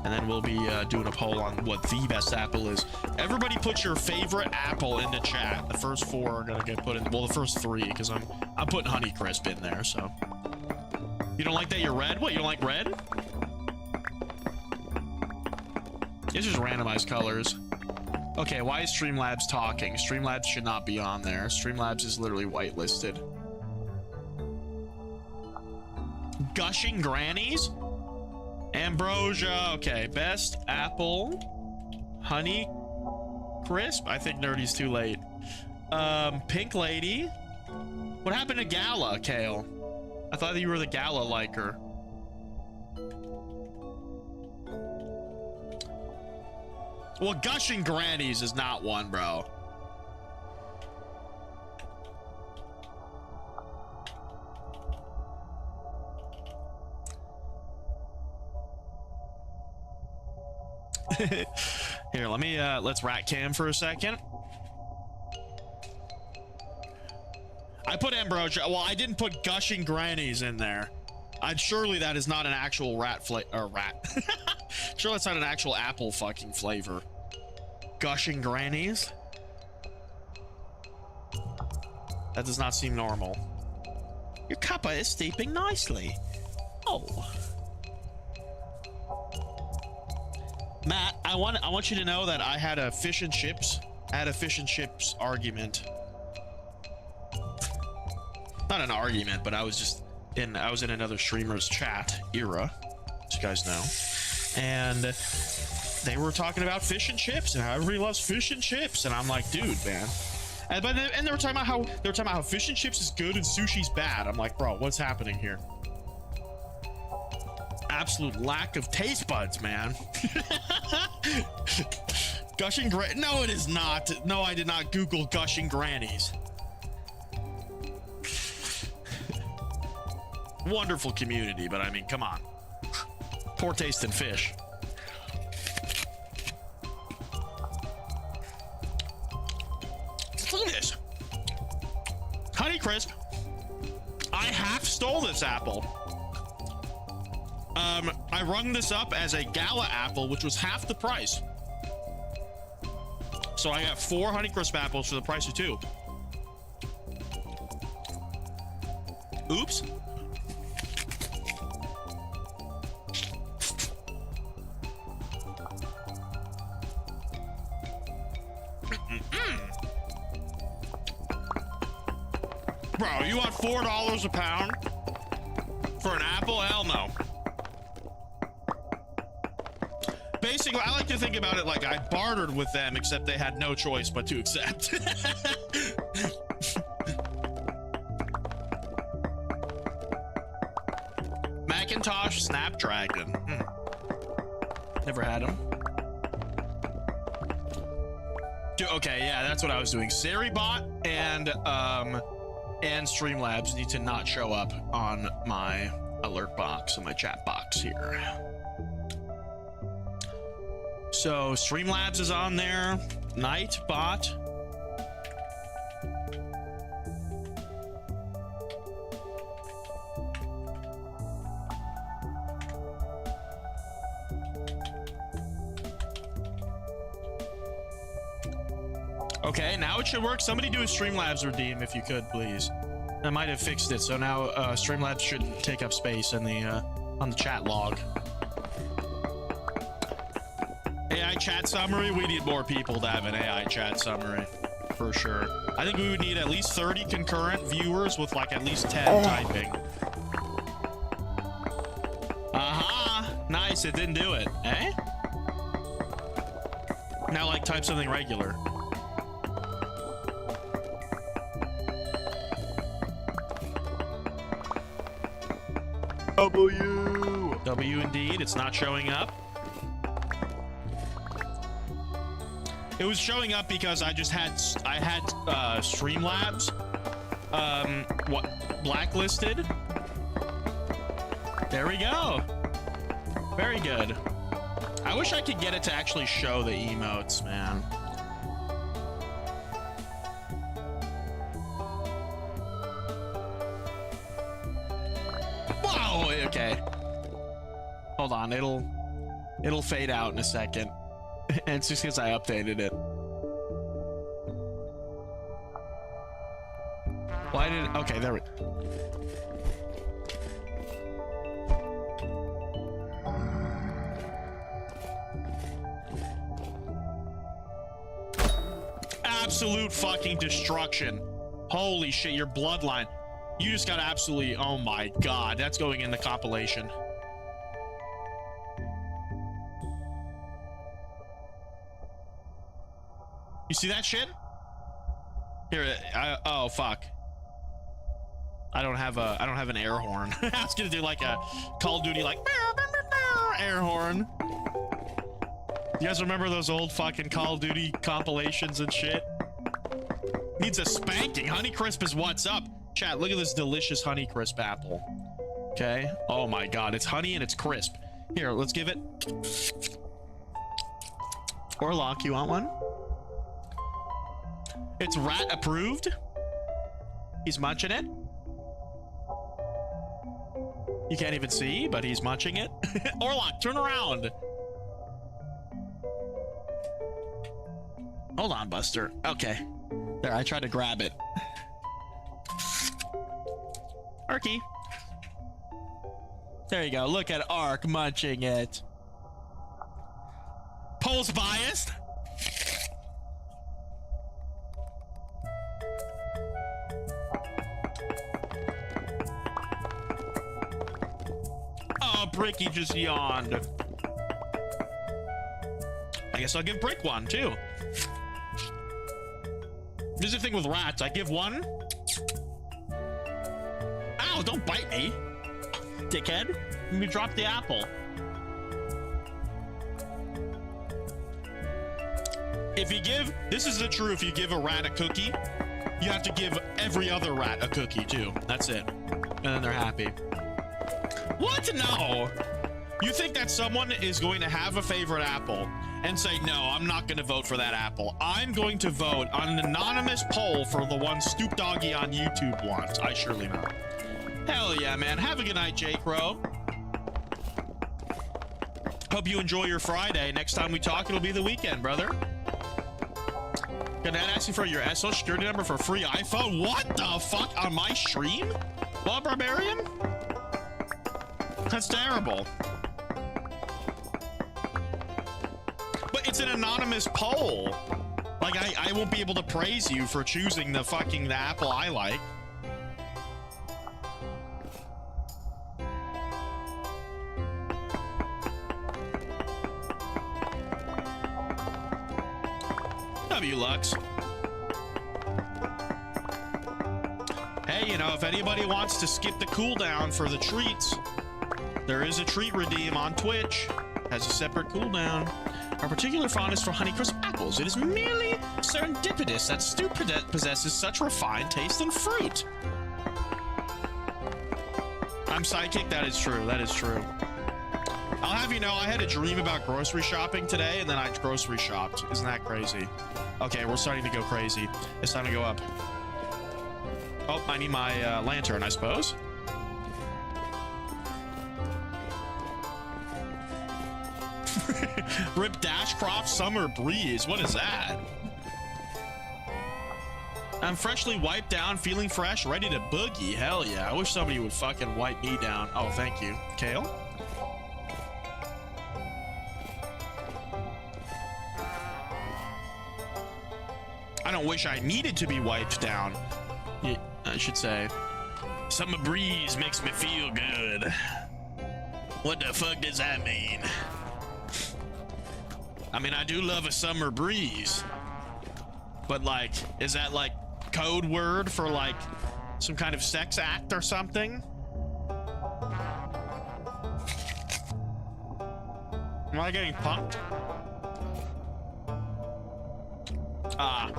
and then we'll be doing a poll on what the best apple is. Everybody put your favorite apple in the chat. The first 4 are gonna get put in. Well, the first 3, because I'm putting Honeycrisp in there. So you don't like that you're red? What, you don't like red? It's just randomized colors. Okay, why is Streamlabs talking? Streamlabs should not be on there. Streamlabs is literally whitelisted. Gushing Grannies? Ambrosia. Okay, best apple. Honey Crisp? I think Nerdy's too late. Pink Lady. What happened to Gala, Kale? I thought that you were the Gala liker. Well, Gushing Grannies is not one, bro. Here, let me let's rat cam for a second. I put Ambrosia. Well, I didn't put Gushing Grannies in there. Surely that is not an actual rat. Sure, that's not an actual apple fucking flavor. Gushing Grannies? That does not seem normal. Your cuppa is steeping nicely. Oh. Matt, I want you to know that I had a fish and chips argument. Not an argument, but I was in another streamer's chat era, as you guys know. And they were talking about fish and chips and how everybody loves fish and chips, and I'm like, dude, man. And they were talking about how fish and chips is good and sushi's bad. I'm like, bro, what's happening here? Absolute lack of taste buds, man. Gushing No, it is not. No, I did not Google Gushing Grannies. Wonderful community, but I mean, come on. Poor taste in fish. Look at this. Honeycrisp. I half stole this apple. I rung this up as a Gala apple, which was half the price. So I got 4 Honeycrisp apples for the price of 2. Oops. Bro, you want $4 a pound for an apple? Hell no. Basically, I like to think about it like I bartered with them, except they had no choice but to accept. Macintosh Snapdragon. Never had them. Dude, okay, yeah, that's what I was doing. Seribot and Streamlabs need to not show up on my alert box, on my chat box here. So Streamlabs is on there. Nightbot. Okay, now it should work. Somebody do a Streamlabs redeem if you could, please. I might have fixed it, so now Streamlabs shouldn't take up space in the on the chat log. AI chat summary, we need more people to have an AI chat summary, for sure. I think we would need at least 30 concurrent viewers with like at least 10 typing. Aha! Nice, it didn't do it. Eh? Now like type something regular. W indeed, it's not showing up. It was showing up because I had Streamlabs blacklisted. There we go. Very good. I wish I could get it to actually show the emotes, man. Whoa, okay. Hold on, It'll fade out in a second. And it's just because I updated it. Why did it? Okay, there we absolute fucking destruction. Holy shit, your bloodline. You just got absolutely, oh my god, that's going in the compilation. You see that shit? Here, oh fuck. I don't have an air horn. I was gonna do like a Call of Duty like air horn. You guys remember those old fucking Call of Duty compilations and shit? Needs a spanking. Honeycrisp is what's up. Chat, look at this delicious Honeycrisp apple. Okay. Oh my god, it's honey and it's crisp. Here, let's give it. Orlock, you want one? It's rat approved. He's munching it. You can't even see, but he's munching it. Orlock, turn around. Hold on, Buster. Okay. There, I tried to grab it. Arky. There you go. Look at Ark munching it. Post biased. Oh, Bricky just yawned. I guess I'll give Brick one too. This is the thing with rats. I give one. Ow, don't bite me, dickhead. Let me drop the apple. If you give, this is the true, if you give a rat a cookie, you have to give every other rat a cookie too. That's it. And then they're happy. What? No. You think that someone is going to have a favorite apple and say, no, I'm not going to vote for that apple. I'm going to vote on an anonymous poll for the one Stoop Doggy on YouTube wants. I surely not. Hell yeah, man. Have a good night, J. Crow. Hope you enjoy your Friday. Next time we talk, it'll be the weekend, brother. Gonna ask you for your social security number for free iPhone. What the fuck? On my stream? What, Barbarian? That's terrible. But it's an anonymous poll. Like, I won't be able to praise you for choosing the apple I like. W-Lux. Hey, you know, if anybody wants to skip the cooldown for the treats, there is a treat redeem on Twitch. Has a separate cooldown. Our particular fondness for Honeycrisp apples. It is merely serendipitous that Stu possesses such refined taste and fruit. I'm sidekick. That is true. That is true. I'll have you know, I had a dream about grocery shopping today, and then I grocery shopped. Isn't that crazy? Okay, we're starting to go crazy. It's time to go up. Oh, I need my lantern, I suppose. Rip Dashcroft Summer Breeze. What is that? I'm freshly wiped down, feeling fresh, ready to boogie. Hell yeah. I wish somebody would fucking wipe me down. Oh, thank you. Kale? I don't wish I needed to be wiped down. Yeah, I should say. Summer breeze makes me feel good. What the fuck does that mean? I mean, I do love a summer breeze. But, like, is that, like, code word for, like, some kind of sex act or something? Am I getting punked? Ah.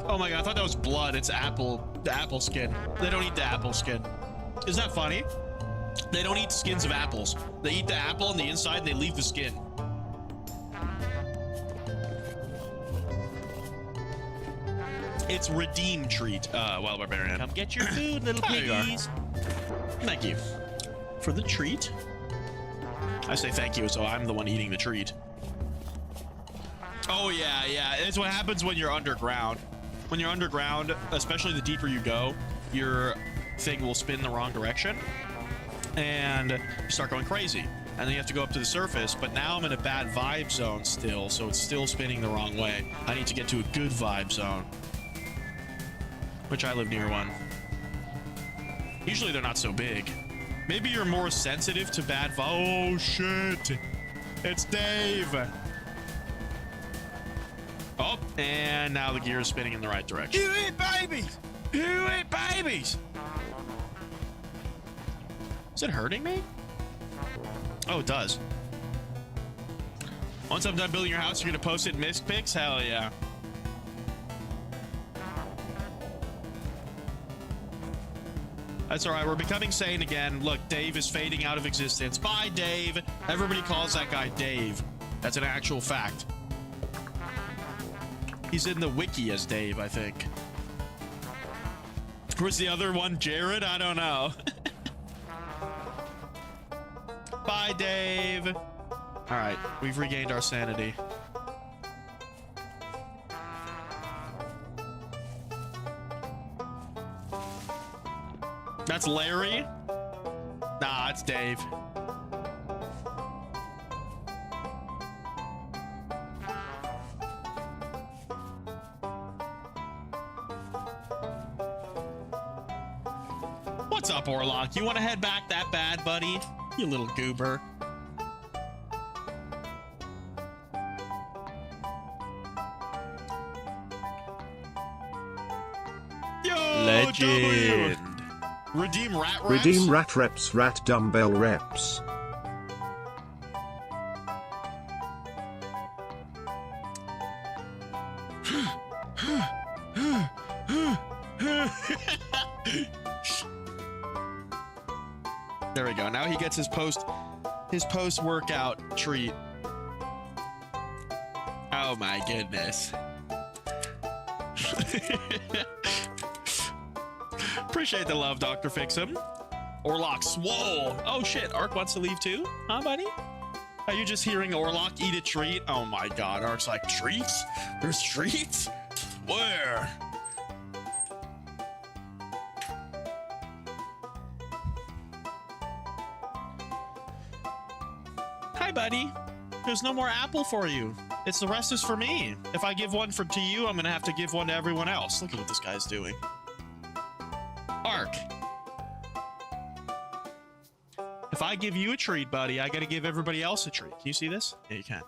Oh my god, I thought that was blood. It's apple. The apple skin. They don't eat the apple skin. Isn't that funny? They don't eat skins of apples. They eat the apple on the inside and they leave the skin. It's redeem treat, Wild Barbarian. Come get your food, little There you are. piggies. Thank you for the treat. I say thank you, so I'm the one eating the treat. Oh, yeah, yeah. It's what happens when you're underground. When you're underground, especially the deeper you go, your thing will spin the wrong direction and you start going crazy. And then you have to go up to the surface, but now I'm in a bad vibe zone still, so it's still spinning the wrong way. I need to get to a good vibe zone, which I live near one. Usually they're not so big. Maybe you're more sensitive to bad vibe. Oh, shit. It's Dave. Oh, and now the gear is spinning in the right direction. You eat babies! You eat babies! Is it hurting me? Oh, it does. Once I'm done building your house, you're gonna post it in Mist Pics? Hell yeah. That's all right. We're becoming sane again. Look, Dave is fading out of existence. Bye, Dave. Everybody calls that guy Dave. That's an actual fact. He's in the wiki as Dave, I think. Where's the other one? Jared? I don't know. Bye, Dave. All right, we've regained our sanity. That's Larry? Nah, it's Dave. What's up, Orlock? You want to head back that bad, buddy? You little goober. Yo, Legend. W. Redeem rat reps. Redeem rat reps, rat dumbbell reps. There we go. Now he gets his post workout treat. Oh my goodness. Appreciate the love, Dr. Fix'em. Orlock swole. Oh shit, Ark wants to leave too? Huh, buddy? Are you just hearing Orlock eat a treat? Oh my god, Ark's like, treats? There's treats? Where? Hi, buddy. There's no more apple for you. It's the rest is for me. If I give one to you, I'm gonna have to give one to everyone else. Look at what this guy's doing. Ark. If I give you a treat, buddy, I gotta give everybody else a treat. Can you see this? Yeah, you can.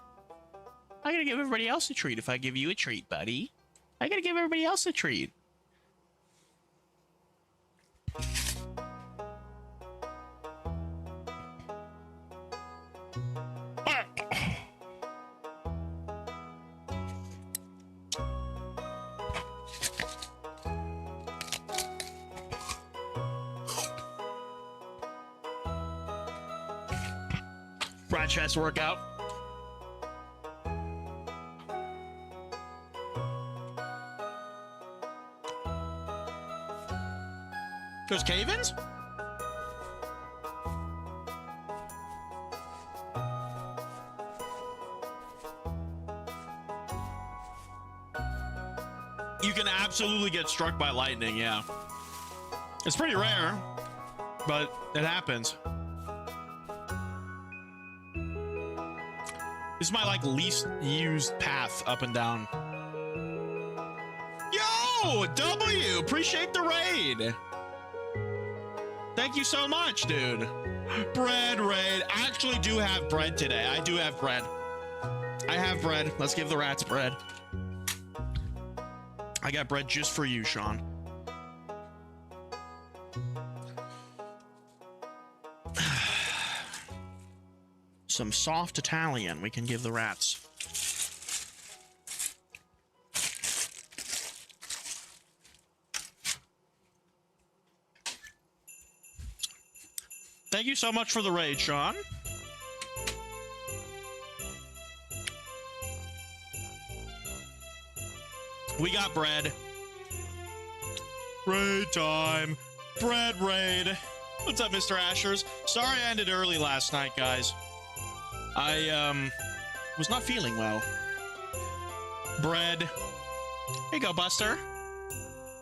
I gotta give everybody else a treat if I give you a treat, buddy. I gotta give everybody else a treat. Brad chest workout. There's cave-ins? You can absolutely get struck by lightning, yeah. It's pretty rare, but it happens. This is my, like, least used path up and down. Yo, W, appreciate the raid. Thank you so much, dude. Bread raid. I actually do have bread today. I do have bread. I have bread. Let's give the rats bread. I got bread just for you, Sean. Some soft Italian we can give the rats. Thank you so much for the raid, Sean. We got bread. Raid time. Bread raid. What's up, Mr. Ashers? Sorry I ended early last night, guys. I, was not feeling well. Bread. Here you go, Buster.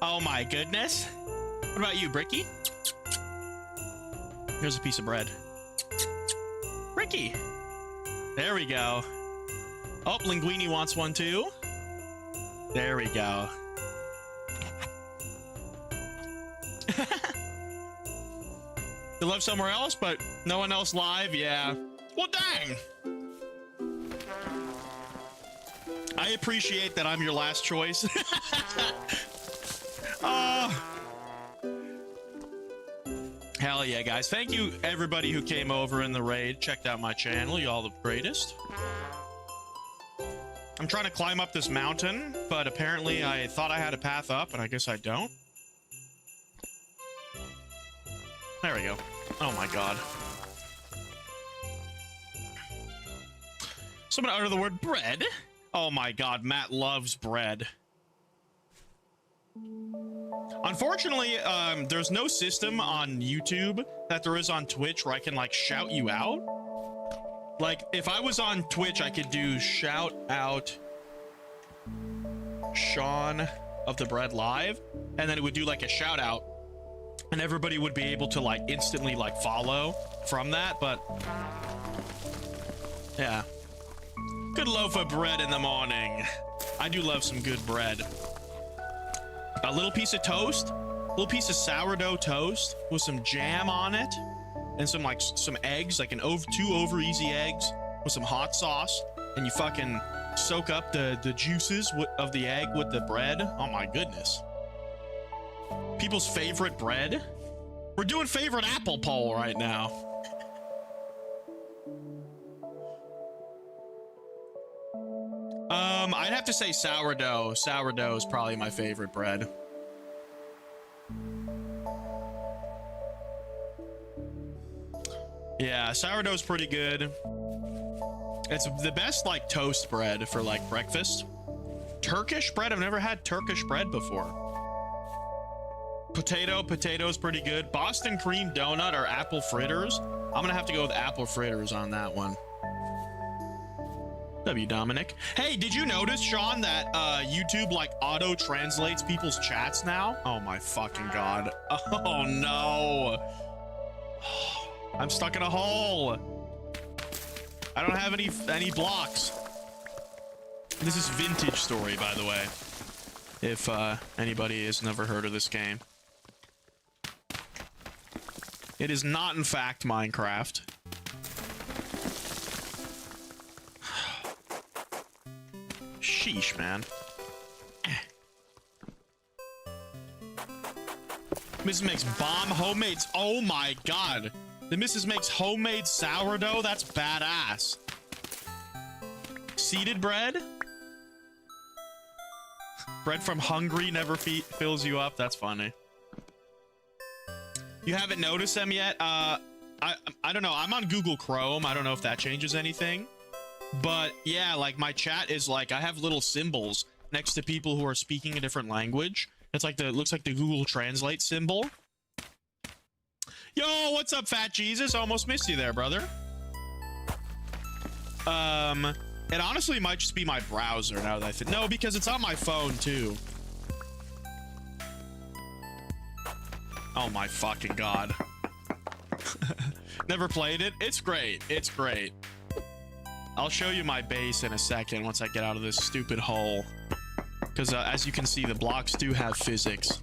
Oh my goodness. What about you, Bricky? Here's a piece of bread. Bricky. There we go. Oh, Linguini wants one too. There we go. To live somewhere else, but no one else live? Yeah. Well, dang. I appreciate that I'm your last choice. Hell yeah, guys. Thank you, everybody who came over in the raid, checked out my channel. Y'all the greatest. I'm trying to climb up this mountain, but apparently I thought I had a path up, and I guess I don't. There we go. Oh my god. Someone utter the word bread? Oh my god, Matt loves bread. Unfortunately, there's no system on YouTube that there is on Twitch where I can, like, shout you out. Like, if I was on Twitch, I could do shout out Sean of the Bread live, and then it would do, like, a shout out, and everybody would be able to, like, instantly, like, follow from that, but yeah. Good loaf of bread in the morning. I do love some good bread. A little piece of toast, a little piece of sourdough toast with some jam on it, and some, like, some eggs, like two over easy eggs with some hot sauce, and you fucking soak up the juices of the egg with the bread. Oh my goodness. People's favorite bread? We're doing favorite apple poll right now. I'd have to say sourdough. Sourdough is probably my favorite bread. Yeah, sourdough's pretty good. It's the best, like, toast bread for, like, breakfast. Turkish bread? I've never had Turkish bread before. Potato's pretty good. Boston cream donut or apple fritters? I'm gonna have to go with apple fritters on that one. W Dominic. Hey, did you notice, Sean, that YouTube, like, auto translates people's chats now? Oh my fucking god. Oh no. I'm stuck in a hole. I don't have any blocks. This is Vintage Story, by the way, if anybody has never heard of this game. It is not, in fact, Minecraft. Sheesh, man. Mrs. makes bomb homemade. Oh my god. The Mrs. makes homemade sourdough? That's badass. Seeded bread? Bread from Hungary never fills you up. That's funny. You haven't noticed them yet? I don't know. I'm on Google Chrome. I don't know if that changes anything. But yeah, like, my chat is like, I have little symbols next to people who are speaking a different language. It's like it looks like the Google Translate symbol. Yo, what's up, Fat Jesus? Almost missed you there, brother. It honestly might just be my browser now that I think. No, because it's on my phone too. Oh my fucking god. Never played it. It's great. It's great. I'll show you my base in a second once I get out of this stupid hole. Because as you can see, the blocks do have physics.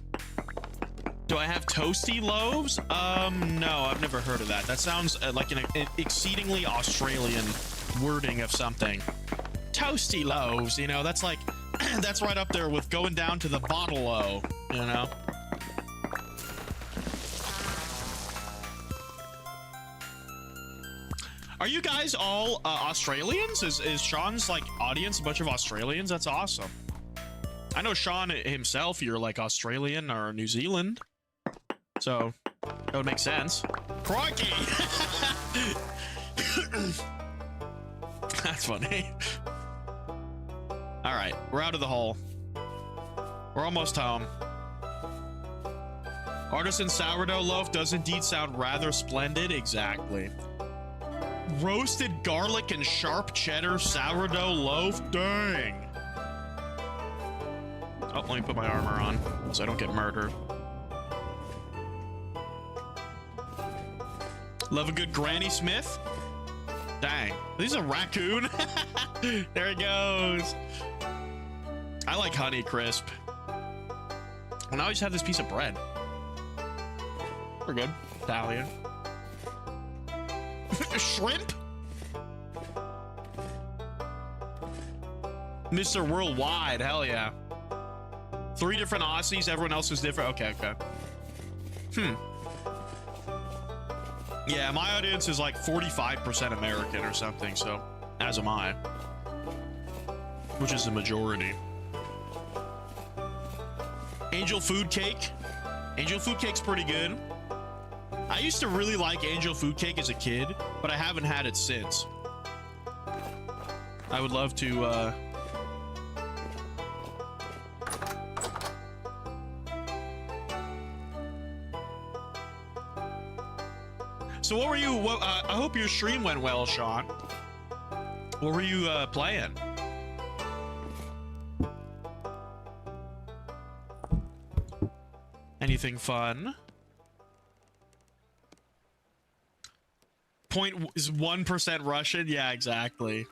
Do I have toasty loaves? No, I've never heard of that. That sounds like an exceedingly Australian wording of something. Toasty loaves, you know, that's like, that's right up there with going down to the bottle-o, you know? Are you guys all Australians? Is Sean's, like, audience a bunch of Australians? That's awesome. I know Sean himself, you're like Australian or New Zealand. So, that would make sense. Crikey! That's funny. Alright, we're out of the hole. We're almost home. Artisan sourdough loaf does indeed sound rather splendid. Exactly. Roasted garlic and sharp cheddar sourdough loaf. Dang. Oh, let me put my armor on so I don't get murdered. Love a good Granny Smith. Dang. This is a raccoon. There he goes. I like Honey Crisp. Well, now I just have this piece of bread. We're good. Italian. Shrimp? Mr. Worldwide. Hell yeah. 3 different Aussies. Everyone else is different. Okay, okay. Yeah, my audience is like 45% American or something, so as am I. Which is the majority. Angel Food Cake. Angel Food Cake's pretty good. I used to really like Angel Food Cake as a kid, but I haven't had it since. I would love to, So what were you, I hope your stream went well, Sean. What were you playing? Anything fun? 0.1% Russian? Yeah, exactly.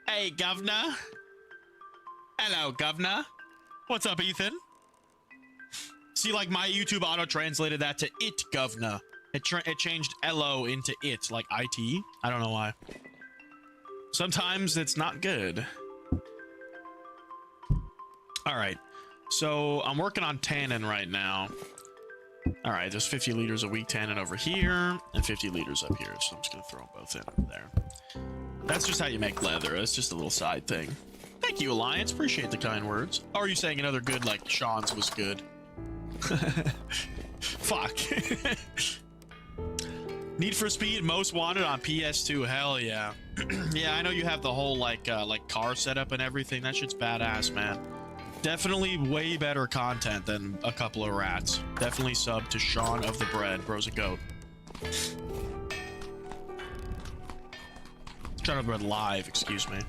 Hey, governor. Hello, governor. What's up, Ethan? See, like, my YouTube auto-translated that to it, governor. It changed LO into it, like IT. I don't know why. Sometimes it's not good. All right. So I'm working on tannin right now. All right, there's 50 liters of weak tannin over here and 50 liters up here. So I'm just going to throw them both in there. That's just how you make leather. It's just a little side thing. Thank you, Alliance. Appreciate the kind words. Or are you saying another good like Sean's was good? Fuck. Need for Speed Most Wanted on PS2. Hell yeah. Yeah, I know you have the whole like car setup and everything. That shit's badass, man. Definitely way better content than a couple of rats. Definitely sub to Sean of the Bread. Bro's a goat. Sean of the Bread live, excuse me.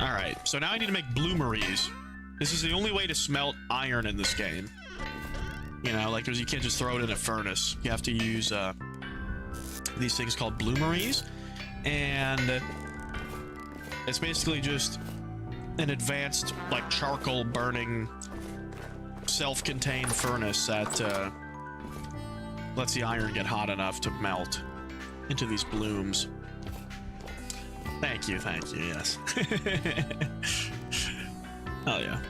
Alright, so now I need to make bloomeries. This is the only way to smelt iron in this game. You know, like, you can't just throw it in a furnace. You have to use these things called bloomeries. And it's basically just an advanced, like, charcoal burning, self-contained furnace that lets the iron get hot enough to melt into these blooms. Thank you, yes. Oh yeah.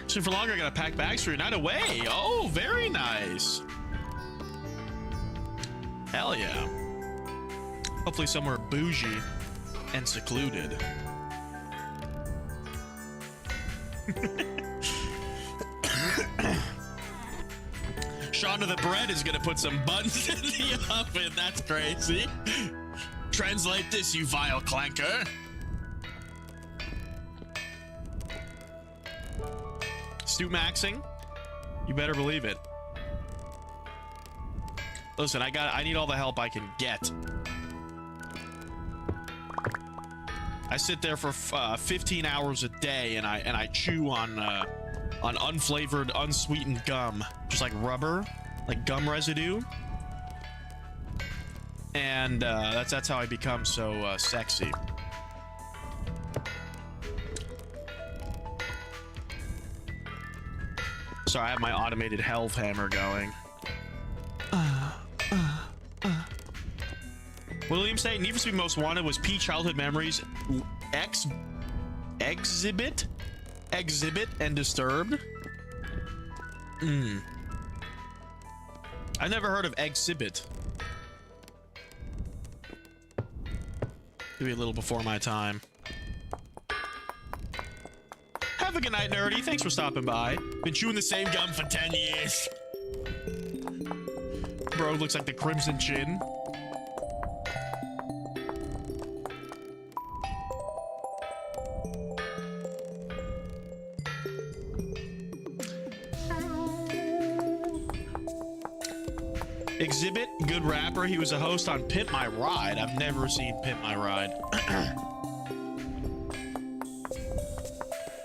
So for longer, I gotta pack bags for your night away. Oh, very nice. Hell yeah. Hopefully somewhere bougie and secluded. Sean of the Bread is gonna put some buns in the oven. That's crazy. Translate this, you vile clanker. Stu maxing? You better believe it. Listen, I need all the help I can get. I sit there for 15 hours a day and I chew on unflavored, unsweetened gum, just like rubber, like gum residue. And that's how I become so sexy. Sorry, I have my automated helve hammer going. What did William say? Need for Speed Most Wanted was P Childhood Memories Exhibit and Disturbed. I've never heard of Exhibit. Maybe a little before my time. Have a good night, nerdy. Thanks for stopping by. Been chewing the same gum for 10 years. Bro looks like the Crimson Chin. Exhibit, good rapper. He was a host on Pimp My Ride. I've never seen Pimp My Ride.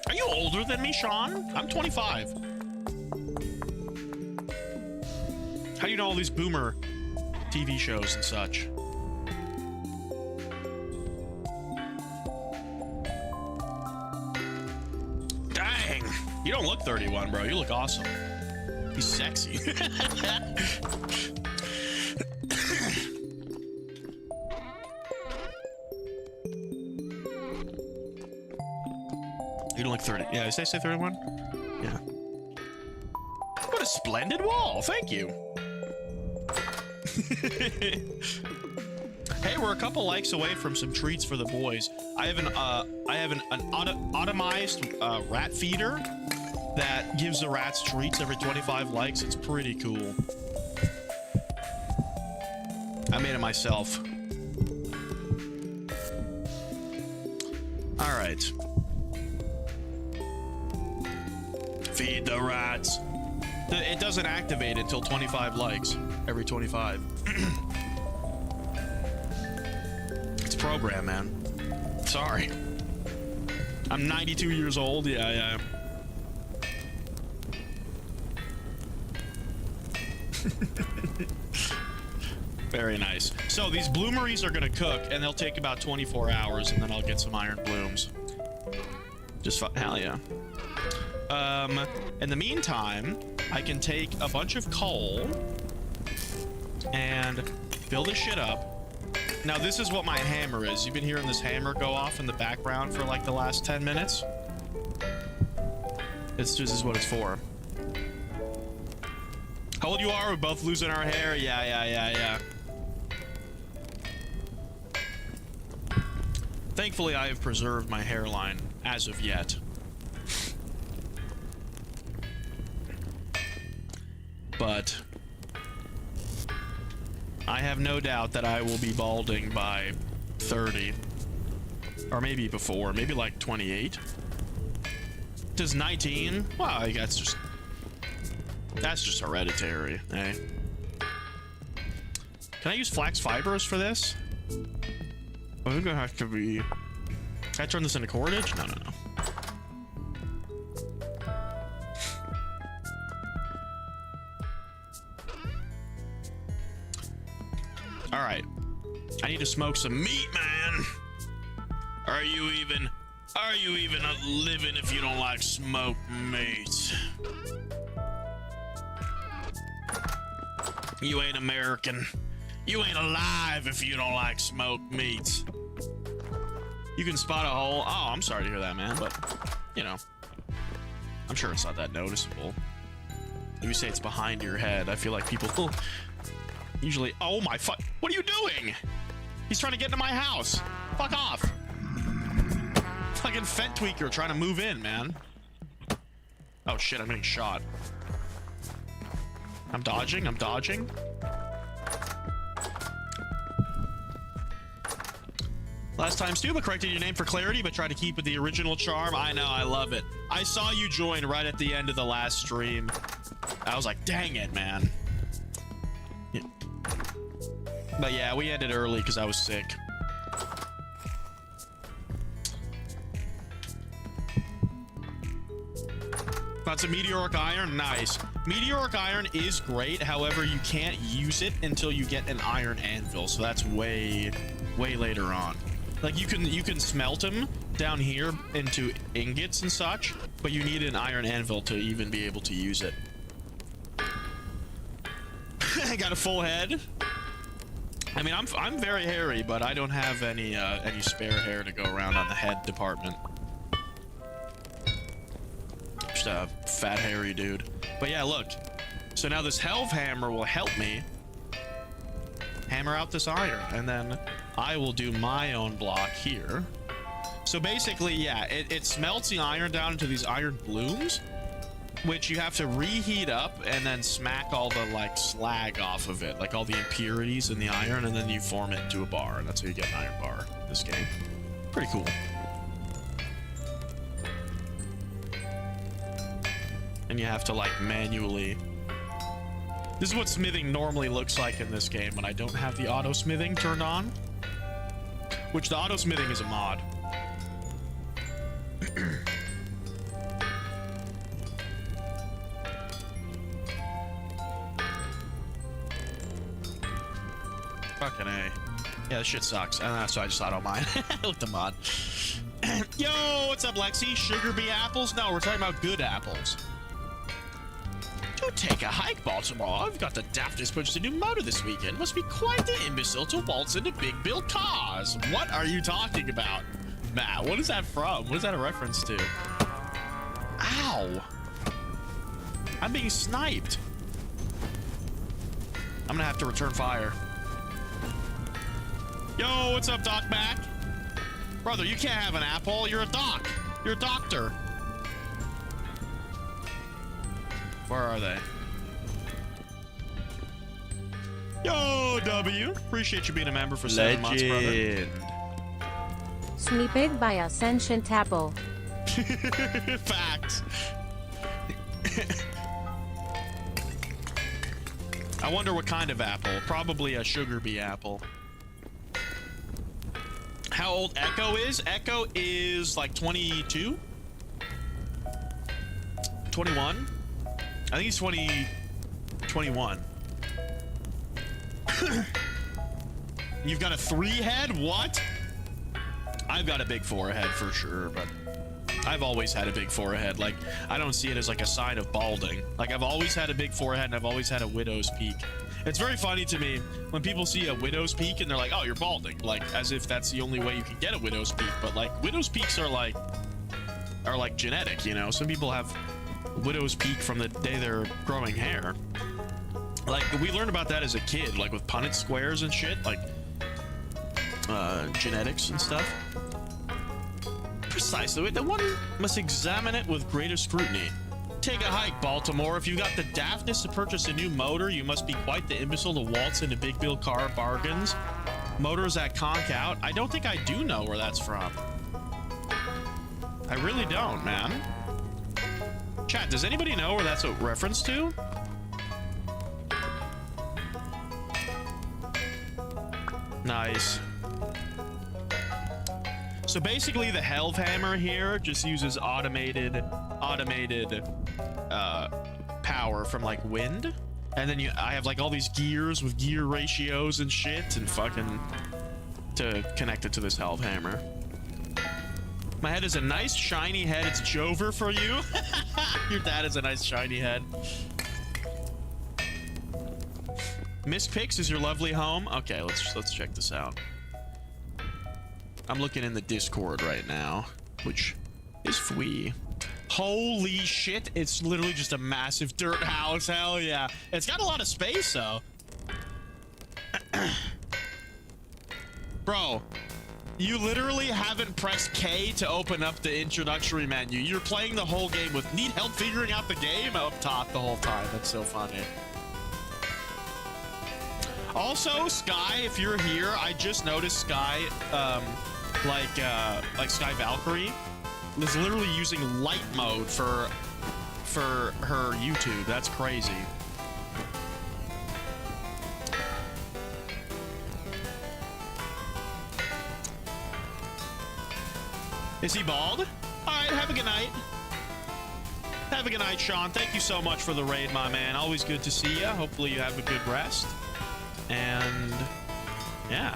Are you older than me, Sean? I'm 25. How do you know all these boomer TV shows and such? Dang! You don't look 31, bro. You look awesome. He's sexy. You don't look 30. Yeah, did I say 31? Yeah. What a splendid wall. Thank you. Hey, we're a couple likes away from some treats for the boys. I have an automized rat feeder that gives the rats treats every 25 likes. It's pretty cool. I made it myself. All right. Feed the rats. It doesn't activate until 25 likes. Every 25. It's programmed, man. Sorry. I'm 92 years old. Yeah. Very nice. So these bloomeries are gonna cook, and they'll take about 24 hours, and then I'll get some iron blooms. Hell yeah. In the meantime, I can take a bunch of coal and fill this shit up. Now, this is what my hammer is. You've been hearing this hammer go off in the background for like the last 10 minutes. This is what it's for. How old you are? We're both losing our hair. Yeah. Thankfully, I have preserved my hairline as of yet. But I have no doubt that I will be balding by 30. Or maybe before. Maybe like 28. Does 19? Well, that's just hereditary, eh? Can I use flax fibers for this? I think it has to be... Can I turn this into cordage? No. All right. I need to smoke some meat, man. Are you even living if you don't like smoked meat? You ain't American. You ain't alive if you don't like smoked meat. You can spot a hole. Oh, I'm sorry to hear that, man, but you know, I'm sure it's not that noticeable. If you say it's behind your head, I feel like people usually. Oh my fuck! What are you doing? He's trying to get into my house. Fuck off! Fucking fent tweaker trying to move in, man. Oh shit! I'm getting shot. I'm dodging. Last time, Stuba corrected your name for clarity, but tried to keep with the original charm. I know, I love it. I saw you join right at the end of the last stream. I was like, dang it, man. Yeah. But yeah, we ended early because I was sick. Found some meteoric iron. Nice. Meteoric iron is great. However, you can't use it until you get an iron anvil. So that's way later on. Like you can smelt them down here into ingots and such, but you need an iron anvil to even be able to use it. I got a full head. I mean, I'm very hairy, but I don't have any spare hair to go around on the head department. Just a fat hairy dude. But yeah, look. So now this helve hammer will help me hammer out this iron, and then I will do my own block here. So basically, yeah, it smelts the iron down into these iron blooms, which you have to reheat up and then smack all the like slag off of it, like all the impurities in the iron, and then you form it into a bar, and that's how you get an iron bar in this game. Pretty cool. And you have to like manually This is what smithing normally looks like in this game when I don't have the auto smithing turned on. Which the auto smithing is a mod. Fucking A. Yeah, this shit sucks. So I just thought, oh mine. Look the mod. Yo, what's up, Lexi? Sugar bee apples? No, we're talking about good apples. Don't take a hike, Baltimore. I've got the daftest purchase a new motor this weekend. Must be quite the imbecile to waltz into big bill cars. What are you talking about? Matt, what is that from? What is that a reference to? Ow. I'm being sniped. I'm gonna have to return fire. Yo, what's up, Doc Mac? Brother, you can't have an apple. You're a doc. You're a doctor. Where are they? Yo, W. Appreciate you being a member for 7 months, brother. Legend. Snipped by Ascension Apple. Facts. I wonder what kind of apple. Probably a sugar bee apple. How old Echo is? Echo is like 22? 21? I think he's 21. You've got a 3 head? What? I've got a big forehead for sure, but I've always had a big forehead. Like, I don't see it as like a sign of balding. Like, I've always had a big forehead and I've always had a widow's peak. It's very funny to me when people see a widow's peak and they're like, oh, you're balding. Like, as if that's the only way you can get a widow's peak. But like, widow's peaks are like genetic, you know? Some people have widow's peak from the day they're growing hair. Like, we learned about that as a kid, like with Punnett squares and shit, like genetics and stuff. Precisely. The one must examine it with greater scrutiny. Take a hike, Baltimore. If you've got the daftness to purchase a new motor, you must be quite the imbecile to waltz into Big Bill car bargains. Motors that conk out. I don't think I do know where that's from. I really don't, man. Chat, does anybody know where that's a reference to? Nice. So basically the helve hammer here just uses automated power from like wind, and then I have like all these gears with gear ratios and shit and fucking to connect it to this helve hammer. My head is a nice shiny head. It's Jover for you. Your dad is a nice shiny head. Miss Pix is your lovely home. Okay, let's check this out. I'm looking in the Discord right now, which is free. Holy shit, it's literally just a massive dirt house. Hell yeah. It's got a lot of space though. Bro, you literally haven't pressed K to open up the introductory menu. You're playing the whole game with need help figuring out the game up top the whole time. That's so funny. Also, Sky, if you're here, I just noticed Sky, like Sky Valkyrie is literally using light mode for her YouTube. That's crazy. Is he bald? All right, have a good night. Have a good night, Sean. Thank you so much for the raid, my man. Always good to see you. Hopefully you have a good rest. And yeah.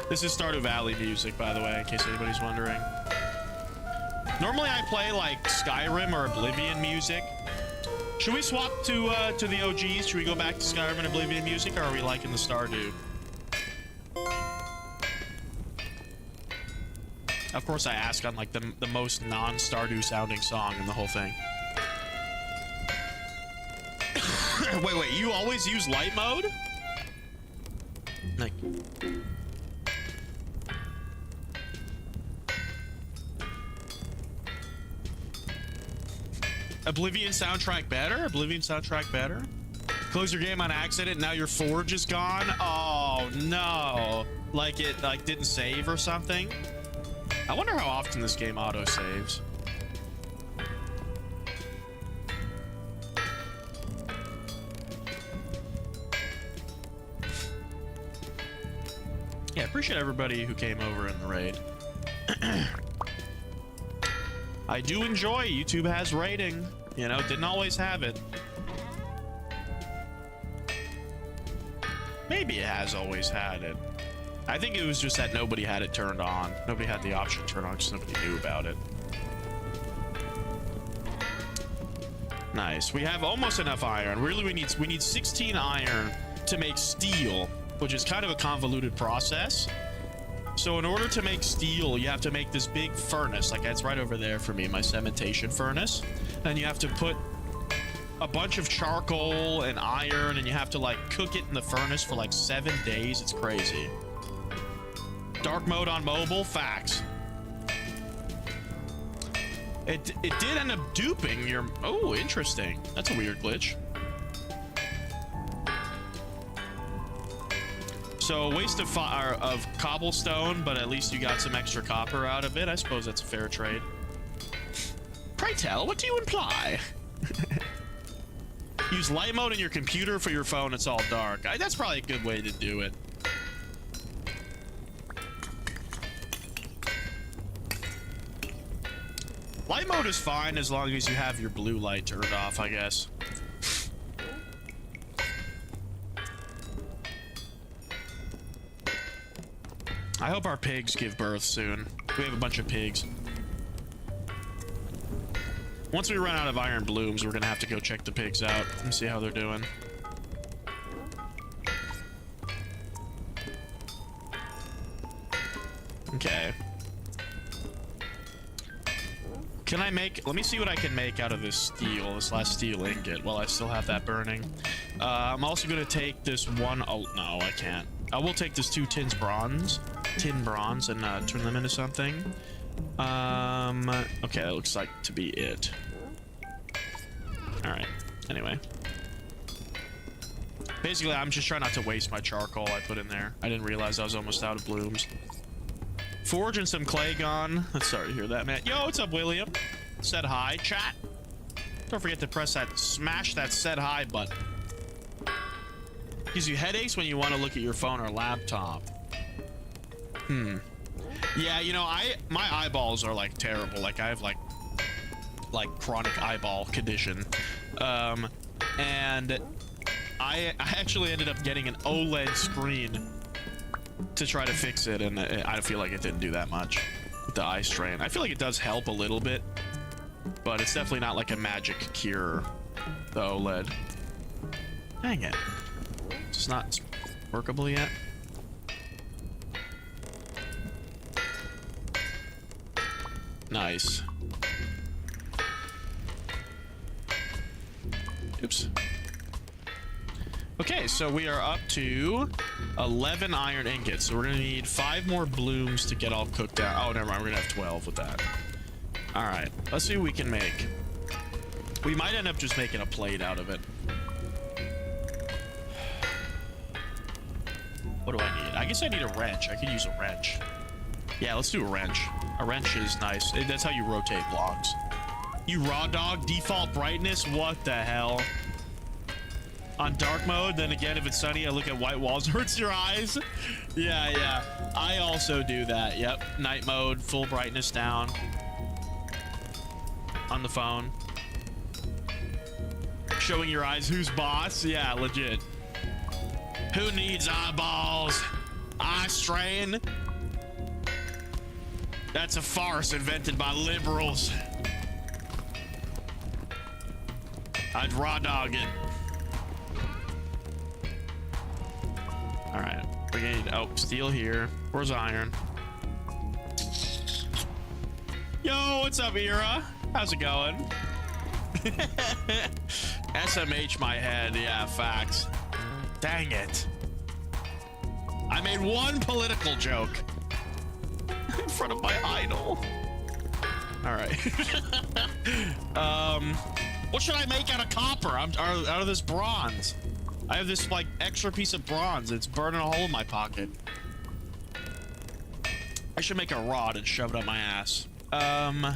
This is Stardew Valley music, by the way, in case anybody's wondering. Normally I play like Skyrim or Oblivion music. Should we swap to the OGs? Should we go back to Skyrim and Oblivion music, or are we liking the Stardew? Of course I ask on like the most non-Stardew sounding song in the whole thing. Wait, you always use light mode? Like... Oblivion soundtrack better? Oblivion soundtrack better? Close your game on accident, now your forge is gone? Oh, no. Like it didn't save or something? I wonder how often this game auto-saves. Yeah, appreciate everybody who came over in the raid. I do enjoy YouTube has rating. You know, didn't always have it. Maybe it has always had it. I think it was just that nobody had it turned on. Nobody had the option turned on because nobody knew about it. Nice. We have almost enough iron. Really, we need 16 iron to make steel, which is kind of a convoluted process. So in order to make steel, you have to make this big furnace. Like it's right over there for me, my cementation furnace. And you have to put a bunch of charcoal and iron, and you have to like cook it in the furnace for like 7 days. It's crazy. Dark mode on mobile, facts. It did end up duping your... Oh, interesting. That's a weird glitch. So waste of cobblestone, but at least you got some extra copper out of it. I suppose that's a fair trade. Pray tell, what do you imply? Use light mode in your computer for your phone. It's all dark. That's probably a good way to do it. Light mode is fine as long as you have your blue light turned off, I guess. I hope our pigs give birth soon. We have a bunch of pigs. Once we run out of iron blooms, we're gonna have to go check the pigs out and see how they're doing. Okay. Can I make... Let me see what I can make out of this steel, this last steel ingot, while I still have that burning. I'm also gonna take this one... Oh, no, I can't. I will take this tin bronze, and turn them into something. Okay, that looks like to be it. Alright, anyway. Basically, I'm just trying not to waste my charcoal I put in there. I didn't realize I was almost out of blooms. Forge and some clay gone. I'm sorry to hear that, man. Yo, what's up, William? Said hi, chat. Don't forget to smash that said hi button. Gives you headaches when you want to look at your phone or laptop. Yeah, you know, my eyeballs are like terrible. Like I have like chronic eyeball condition. And I actually ended up getting an OLED screen to try to fix it, and I feel like it didn't do that much with the eye strain. I feel like it does help a little bit, but it's definitely not like a magic cure, the OLED. Dang it. It's not workable yet. Nice. Oops. Okay, so we are up to 11 iron ingots. So we're gonna need 5 more blooms to get all cooked out. Oh, never mind. We're gonna have 12 with that. All right, let's see what we can make. We might end up just making a plate out of it. What do I need? I guess I need a wrench. I could use a wrench. Yeah, let's do a wrench. A wrench is nice. That's how you rotate blocks. You raw dog default brightness? What the hell? On dark mode, then again, if it's sunny, I look at white walls, hurts your eyes. Yeah. I also do that. Yep. Night mode, full brightness down. On the phone. Showing your eyes who's boss? Yeah, legit. Who needs eyeballs? Eye strain? That's a farce invented by liberals. I'd raw dog it. All right, we're gonna need, oh, steel here. Where's iron? Yo, what's up, Ira? How's it going? SMH my head, yeah, facts. Dang it. I made one political joke in front of my idol. All right. What should I make out of copper? Out of this bronze. I have this like extra piece of bronze. It's burning a hole in my pocket. I should make a rod and shove it up my ass. I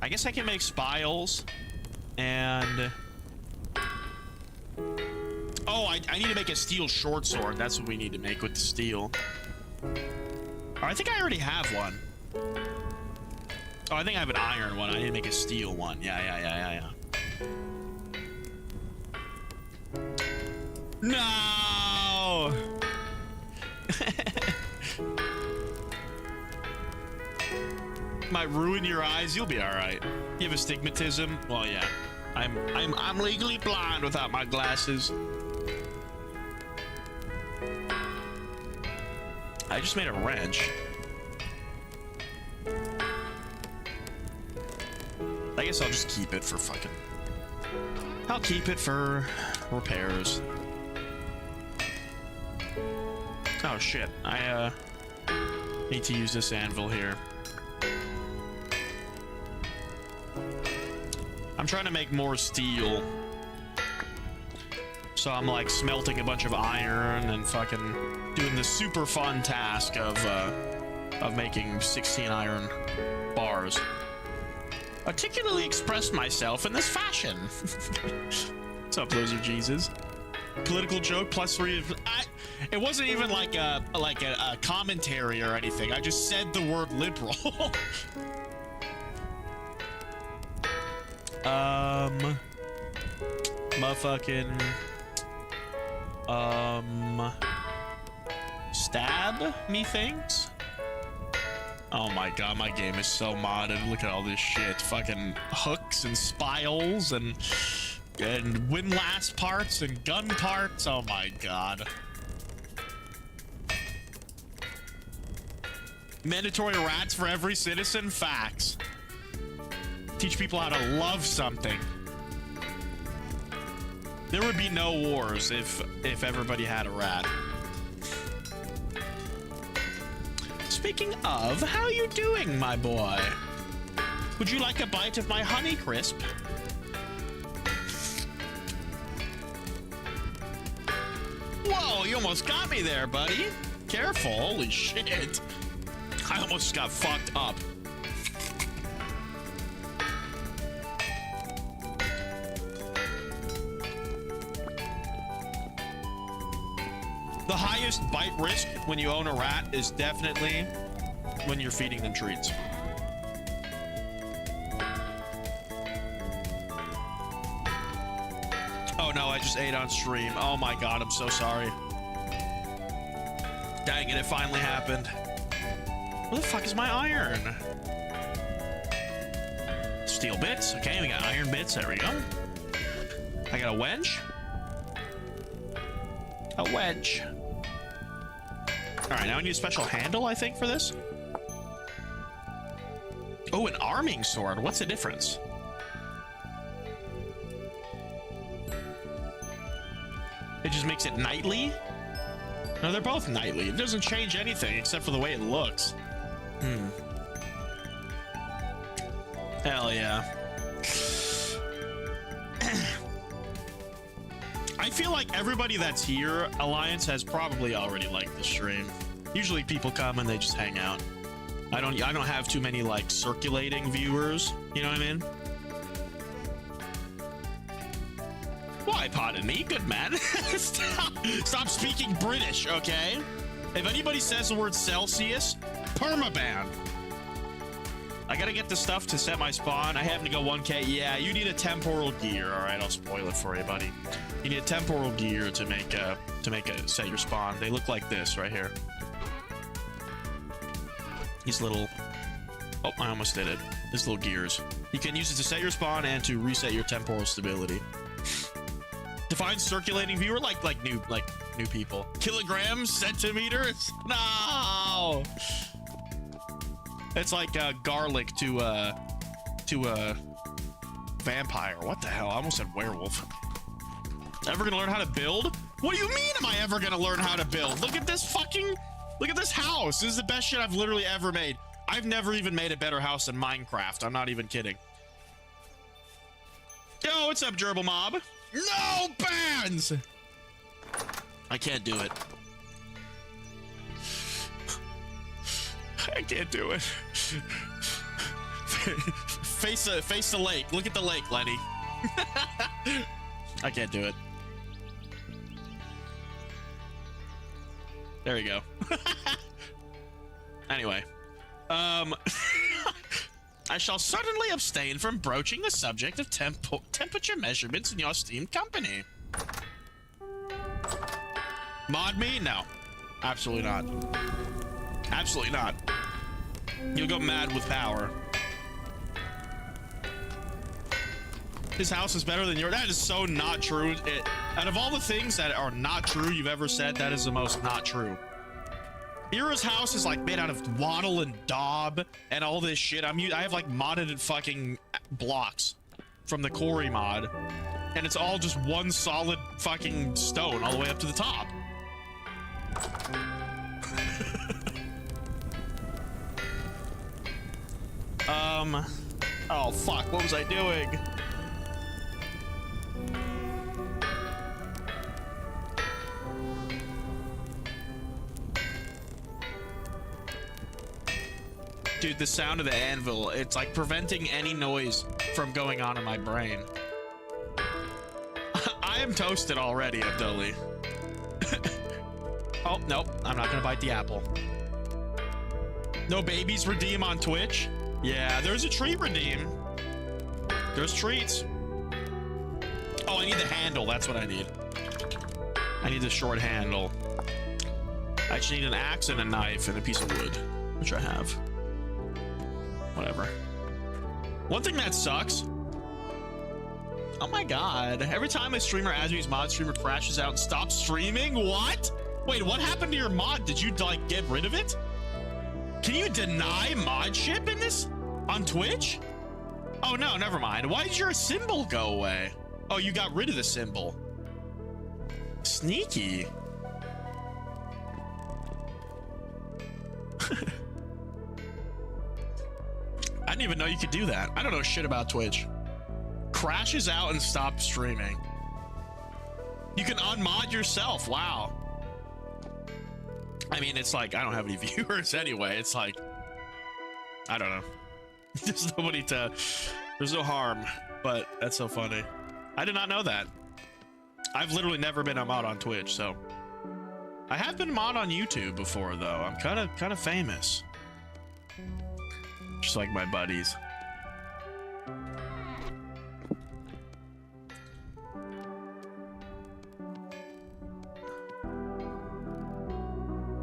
guess I can make spiles and oh, I need to make a steel short sword. That's what we need to make with the steel. Oh, I think I already have one. Oh, I think I have an iron one. I need to make a steel one. Yeah. No! Might ruin your eyes. You'll be all right. You have astigmatism? Well, yeah. I'm legally blind without my glasses. I just made a wrench. I guess I'll just keep it for fucking... I'll keep it for repairs. Oh shit, I need to use this anvil here. I'm trying to make more steel. So I'm like smelting a bunch of iron and fucking doing the super fun task of making 16 iron bars. Particularly expressed myself in this fashion. What's up, Loser Jesus? Political joke +3. It wasn't even like a commentary or anything. I just said the word liberal. Motherfucking stab me things. Oh my god, my game is so modded. Look at all this shit. Fucking hooks and spiles and windlass parts and gun parts. Oh my god. Mandatory rats for every citizen. Facts. Teach people how to love something. There would be no wars if everybody had a rat. Speaking of, how you doing, my boy? Would you like a bite of my Honey Crisp? Whoa, you almost got me there, buddy. Careful, holy shit. I almost got fucked up. The highest bite risk when you own a rat is definitely when you're feeding them treats. Oh no, I just ate on stream. Oh my god, I'm so sorry. Dang it, it finally happened. Where the fuck is my iron? Steel bits. Okay, we got iron bits. There we go. I got a wedge. A wedge. All right, now I need a special handle, I think, for this. Oh, an arming sword. What's the difference? It just makes it knightly? No, they're both knightly. It doesn't change anything except for the way it looks. Hell yeah. I feel like everybody that's here, Alliance, has probably already liked the stream. Usually people come and they just hang out. I don't have too many like circulating viewers, you know what I mean? Why, pardon me, good man. Stop speaking British, okay? If anybody says the word Celsius, permaban. I gotta get the stuff to set my spawn. I happen to go 1K. Yeah, you need a temporal gear. All right, I'll spoil it for you, buddy. You need a temporal gear to make a set your spawn. They look like this right here. These little... Oh, I almost did it. These little gears. You can use it to set your spawn and to reset your temporal stability. Define circulating viewer like new people. Kilograms, centimeters? No. It's like garlic to a vampire. What the hell? I almost said werewolf. Ever gonna learn how to build? What do you mean am I ever gonna learn how to build? Look at this house. This is the best shit I've literally ever made. I've never even made a better house in Minecraft. I'm not even kidding. Yo, what's up, Gerbil Mob? No bans! I can't do it. I can't do it. Face the lake. Look at the lake, Lenny. I can't do it. There you go. Anyway. I shall certainly abstain from broaching the subject of temperature measurements in your esteemed company. Mod me? No. Absolutely not. Absolutely not. You'll go mad with power. His house is better than yours. That is so not true. Out of all the things that are not true you've ever said, that is the most not true. Ira's house is like made out of wattle and daub and all this shit. I have like modded fucking blocks from the Quarry mod, and it's all just one solid fucking stone all the way up to the top. Oh fuck, what was I doing? Dude, the sound of the anvil, it's like preventing any noise from going on in my brain. I am toasted already, Abdulli. Oh, nope, I'm not gonna bite the apple. No babies redeem on Twitch? Yeah, there's a treat redeem. There's treats. Oh, I need the handle, that's what I need. I need the short handle. I just need an axe and a knife and a piece of wood, which I have. Whatever. One thing that sucks. Oh my god. Every time a streamer adds me his mod, streamer crashes out and stops streaming? What? Wait, what happened to your mod? Did you like get rid of it? Can you deny mod ship in this on Twitch? Oh no, never mind. Why did your symbol go away? Oh, you got rid of the symbol. Sneaky. I didn't even know you could do that. I don't know shit about Twitch. Crashes out and stops streaming. You can unmod yourself. Wow. I mean, it's like, I don't have any viewers anyway. It's like, I don't know. There's nobody to, there's no harm, but that's so funny. I did not know that. I've literally never been a mod on Twitch, so. I have been a mod on YouTube before though. I'm kind of famous. Just like my buddies.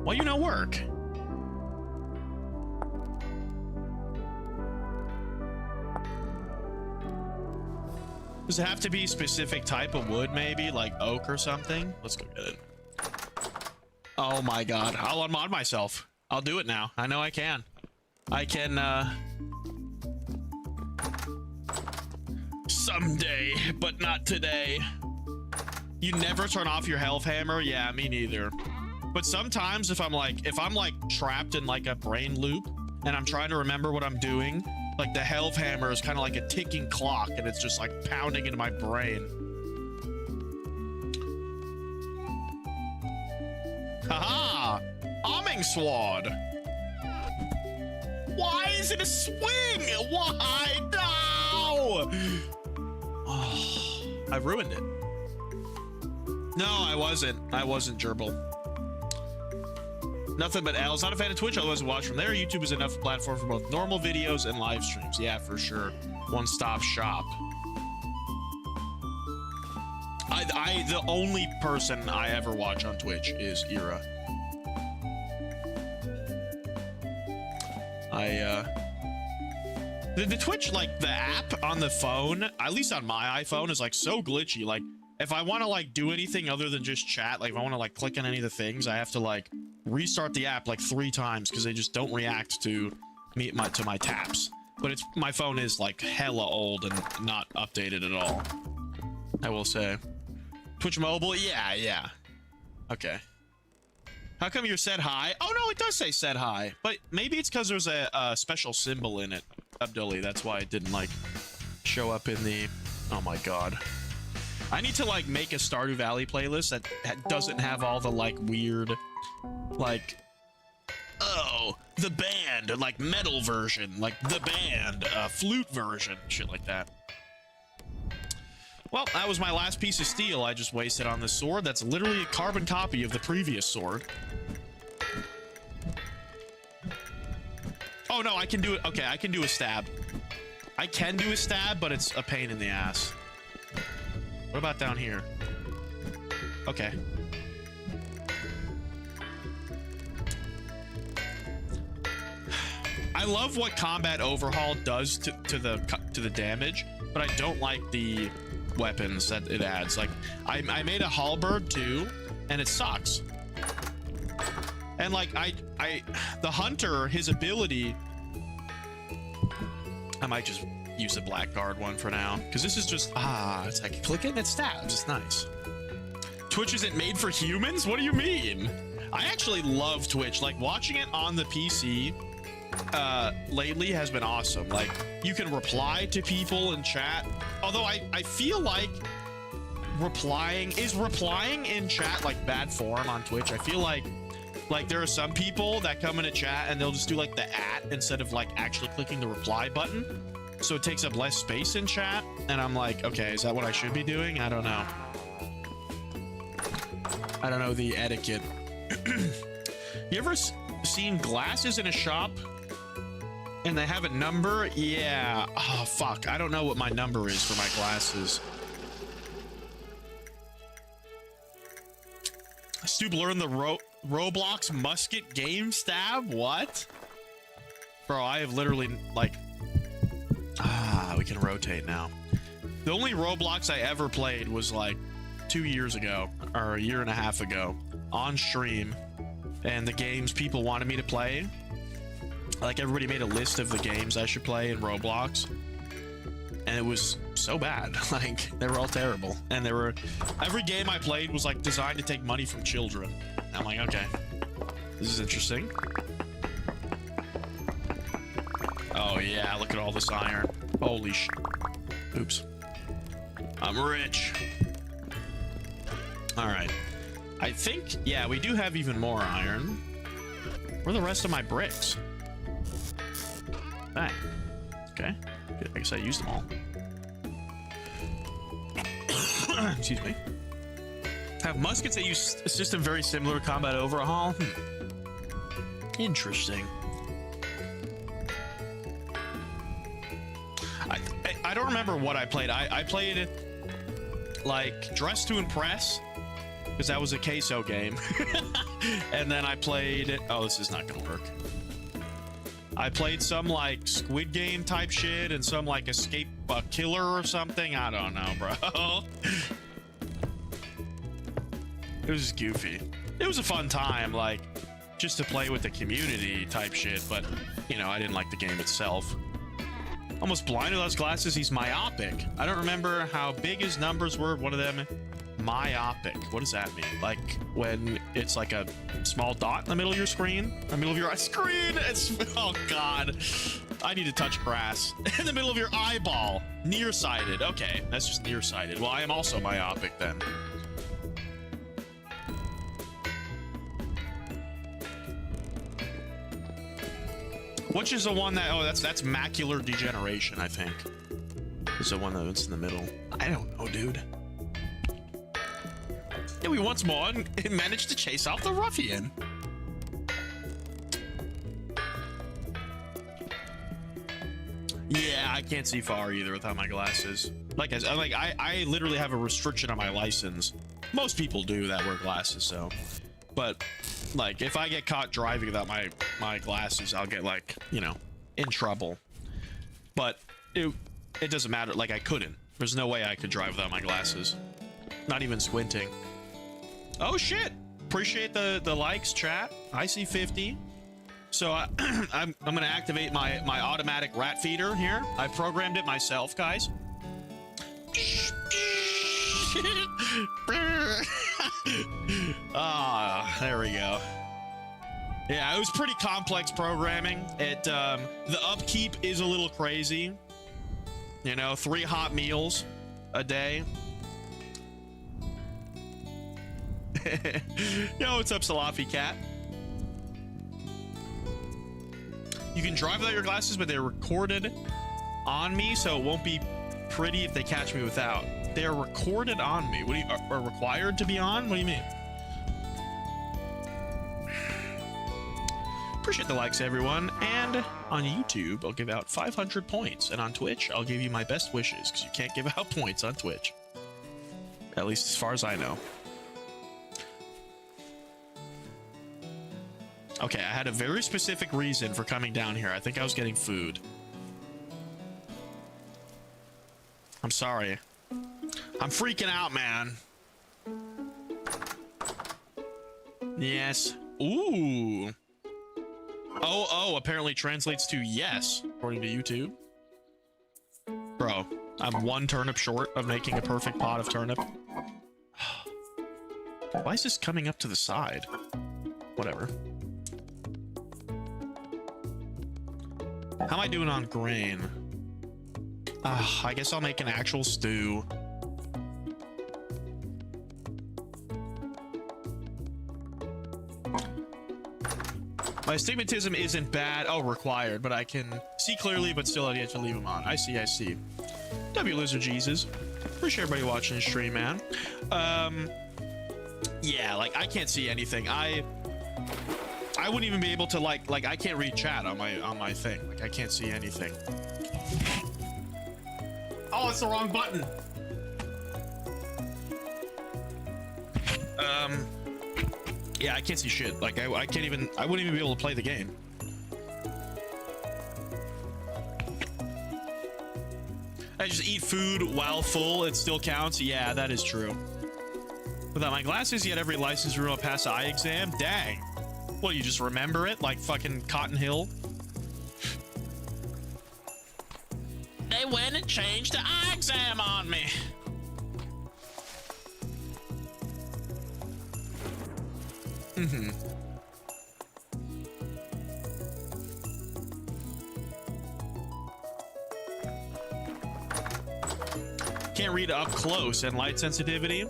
Well, you know, work. Does it have to be a specific type of wood, maybe like oak or something? Let's go get it. Oh my god, I'll unmod myself. I'll do it now. I know I can. I can, someday, but not today. You never turn off your helve hammer? Yeah, me neither. But sometimes if I'm like trapped in like a brain loop and I'm trying to remember what I'm doing, like the helve hammer is kind of like a ticking clock and it's just like pounding into my brain. Haha! Arming sword! Why is it a swing? Why? No! Oh, I ruined it. No, I wasn't. I wasn't, Gerbil. Nothing but L's. Not a fan of Twitch, otherwise watch from there. YouTube is enough platform for both normal videos and live streams. Yeah, for sure. One-stop shop. The only person I ever watch on Twitch is Ira. The Twitch, like the app on the phone, at least on my iPhone, is like so glitchy. Like if I want to like do anything other than just chat, like if I want to like click on any of the things, I have to like restart the app like 3 times because they just don't react to me to my taps. But it's my phone is like hella old and not updated at all, I will say. Twitch mobile, yeah. Okay. How come you're set high? Oh no, it does say set high, but maybe it's because there's a special symbol in it, Abdulli. That's why it didn't like show up in the. Oh my god. I need to like make a Stardew Valley playlist that doesn't have all the like weird, like, oh, the band, like metal version, like the band, flute version, shit like that. Well, that was my last piece of steel I just wasted on this sword. That's literally a carbon copy of the previous sword. Oh no, I can do it. Okay, I can do a stab. I can do a stab, but it's a pain in the ass. What about down here? Okay. I love what Combat Overhaul does to the damage, but I don't like the weapons that it adds. Like, I made a halberd too, and it sucks. And like, the hunter, his ability, I might just use the blackguard one for now, because this is just, it's like click it and it stabs. It's nice. Twitch isn't made for humans? What do you mean? I actually love Twitch. Like, watching it on the PC lately has been awesome. Like, you can reply to people in chat, although I feel like replying in chat like bad form on Twitch. I feel like there are some people that come into chat and they'll just do like the @ instead of like actually clicking the reply button, so it takes up less space in chat, and I'm like, okay, is that what I should be doing? I don't know. I don't know the etiquette. You ever seen glasses in a shop and they have a number? Yeah. Oh, fuck. I don't know what my number is for my glasses. Stube learned the Roblox musket game stab? What? Bro, I have literally, like... we can rotate now. The only Roblox I ever played was, like, 2 years ago, or a year and a half ago, on stream. And the games people wanted me to play, like, everybody made a list of the games I should play in Roblox, and it was so bad. Like, they were all terrible, and every game I played was like designed to take money from children. And I'm like, okay, this is interesting. Oh yeah, look at all this iron. Holy sh... Oops. I'm rich. All right, I think, yeah, we do have even more iron. Where are the rest of my bricks? Bang. Okay. I guess I used them all. Excuse me. Have muskets that use a system very similar to Combat Overhaul? Interesting. I don't remember what I played. I played like Dress to Impress, because that was a queso game. And then I played, oh, this is not gonna work. I played some like Squid Game type shit and some like Escape Killer or something. I don't know, bro. It was just goofy. It was a fun time, like, just to play with the community type shit, but, you know, I didn't like the game itself. Almost blind with those glasses. He's myopic. I don't remember how big his numbers were. One of them, myopic. What does that mean? Like when it's like a small dot in the middle of your screen? In the middle of your screen? It's, oh God. I need to touch grass. In the middle of your eyeball. Nearsighted. Okay, that's just nearsighted. Well, I am also myopic then. Which is the one that, oh, that's macular degeneration, I think. Is the one that's in the middle. I don't know, dude. Yeah, we once more managed to chase off the ruffian. Yeah, I can't see far either without my glasses. Like I literally have a restriction on my license. Most people do that wear glasses, so. But like, if I get caught driving without my glasses, I'll get, like, you know, in trouble. But it doesn't matter. Like, I couldn't. There's no way I could drive without my glasses. Not even squinting. Oh shit! Appreciate the likes, chat. I see 50. So I'm gonna activate my automatic rat feeder here. I programmed it myself, guys. Ah, there we go. Yeah, it was pretty complex programming. The upkeep is a little crazy. You know, 3 hot meals a day. Yo, what's up, Salafi Cat? You can drive without your glasses, but they're recorded on me, so it won't be pretty if they catch me without. They're recorded on me. What do you are required to be on? What do you mean? Appreciate the likes, everyone. And on YouTube, I'll give out 500 points, and on Twitch, I'll give you my best wishes because you can't give out points on Twitch, at least as far as I know. Okay, I had a very specific reason for coming down here. I think I was getting food. I'm sorry. I'm freaking out, man. Yes. Ooh. Oh, apparently translates to yes, according to YouTube. Bro, I'm 1 turnip short of making a perfect pot of turnip. Why is this coming up to the side? Whatever. How am I doing on grain? I guess I'll make an actual stew. My astigmatism isn't bad. Oh, required, but I can see clearly, but still I have to leave them on. I see. W Lizard Jesus. Appreciate everybody watching the stream, man. Yeah, like I can't see anything. I wouldn't even be able to like I can't read chat on my thing. Like I can't see anything. Oh, it's the wrong button. Yeah, I can't see shit. Like I wouldn't even be able to play the game. I just eat food while full, it still counts. Yeah, that is true. Without my glasses, yet every license rule I pass the eye exam. Dang. What, you just remember it like fucking Cotton Hill? They went and changed the eye exam on me. Can't read up close and light sensitivity.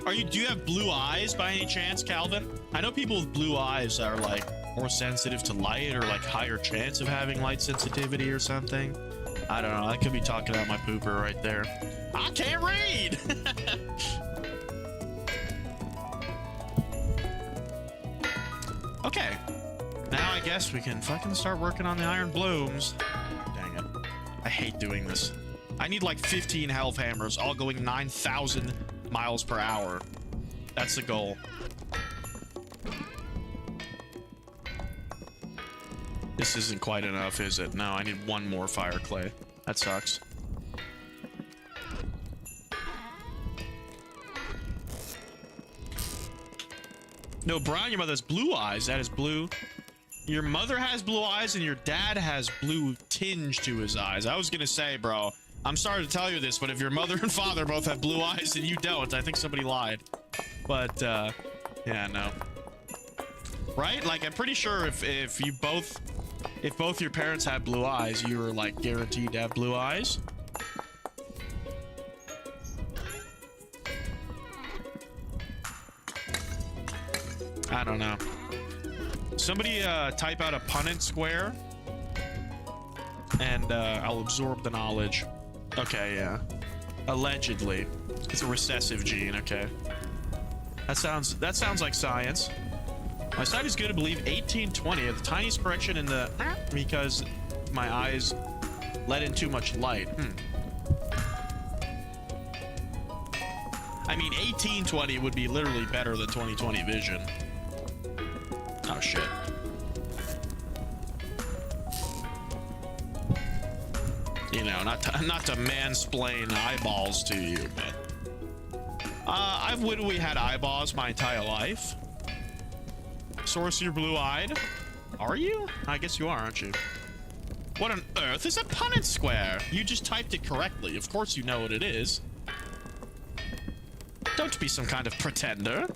Do you have blue eyes by any chance, Calvin? I know people with blue eyes are like more sensitive to light or like higher chance of having light sensitivity or something. I don't know. I could be talking out my pooper right there. I can't read. Okay. Now I guess we can fucking start working on the iron blooms. Dang it. I hate doing this. I need like 15 helve hammers, all going 9,000 miles per hour. That's the goal. This isn't quite enough, is it? No, I need 1 more fire clay. That sucks. No, Brian, your mother has blue eyes. That is blue. Your mother has blue eyes and your dad has blue tinge to his eyes. I was gonna say, bro, I'm sorry to tell you this, but if your mother and father both have blue eyes and you don't, I think somebody lied. But, yeah, no. Right? Like, I'm pretty sure if both your parents had blue eyes, you were, like, guaranteed to have blue eyes. I don't know. Somebody, type out a Punnett square. And, I'll absorb the knowledge. Okay, yeah. Allegedly. It's a recessive gene, okay. That sounds like science. My side is good to believe 1820. The tiniest correction in the because my eyes let in too much light. I mean, 1820 would be literally better than 2020 vision. Oh shit. You know, not to mansplain eyeballs to you, but I've literally had eyeballs my entire life. Sorcerer blue-eyed. Are you? I guess you are, aren't you? What on earth is a Punnett square? You just typed it correctly. Of course you know what it is. Don't be some kind of pretender.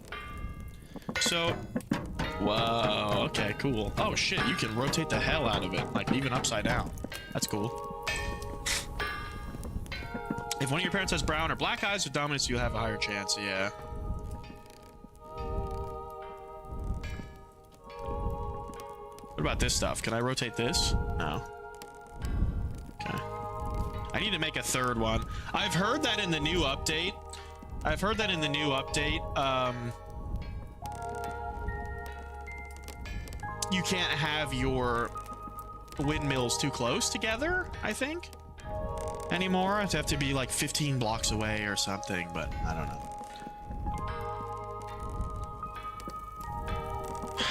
So, Whoa, okay, cool. Oh shit, you can rotate the hell out of it, like even upside down. That's cool. If one of your parents has brown or black eyes with dominance, you'll have a higher chance, yeah. What about this stuff? Can I rotate this? No. Okay. I need to make a third one. I've heard that in the new update. You can't have your windmills too close together, I think, anymore. It's have to be like 15 blocks away or something, but I don't know.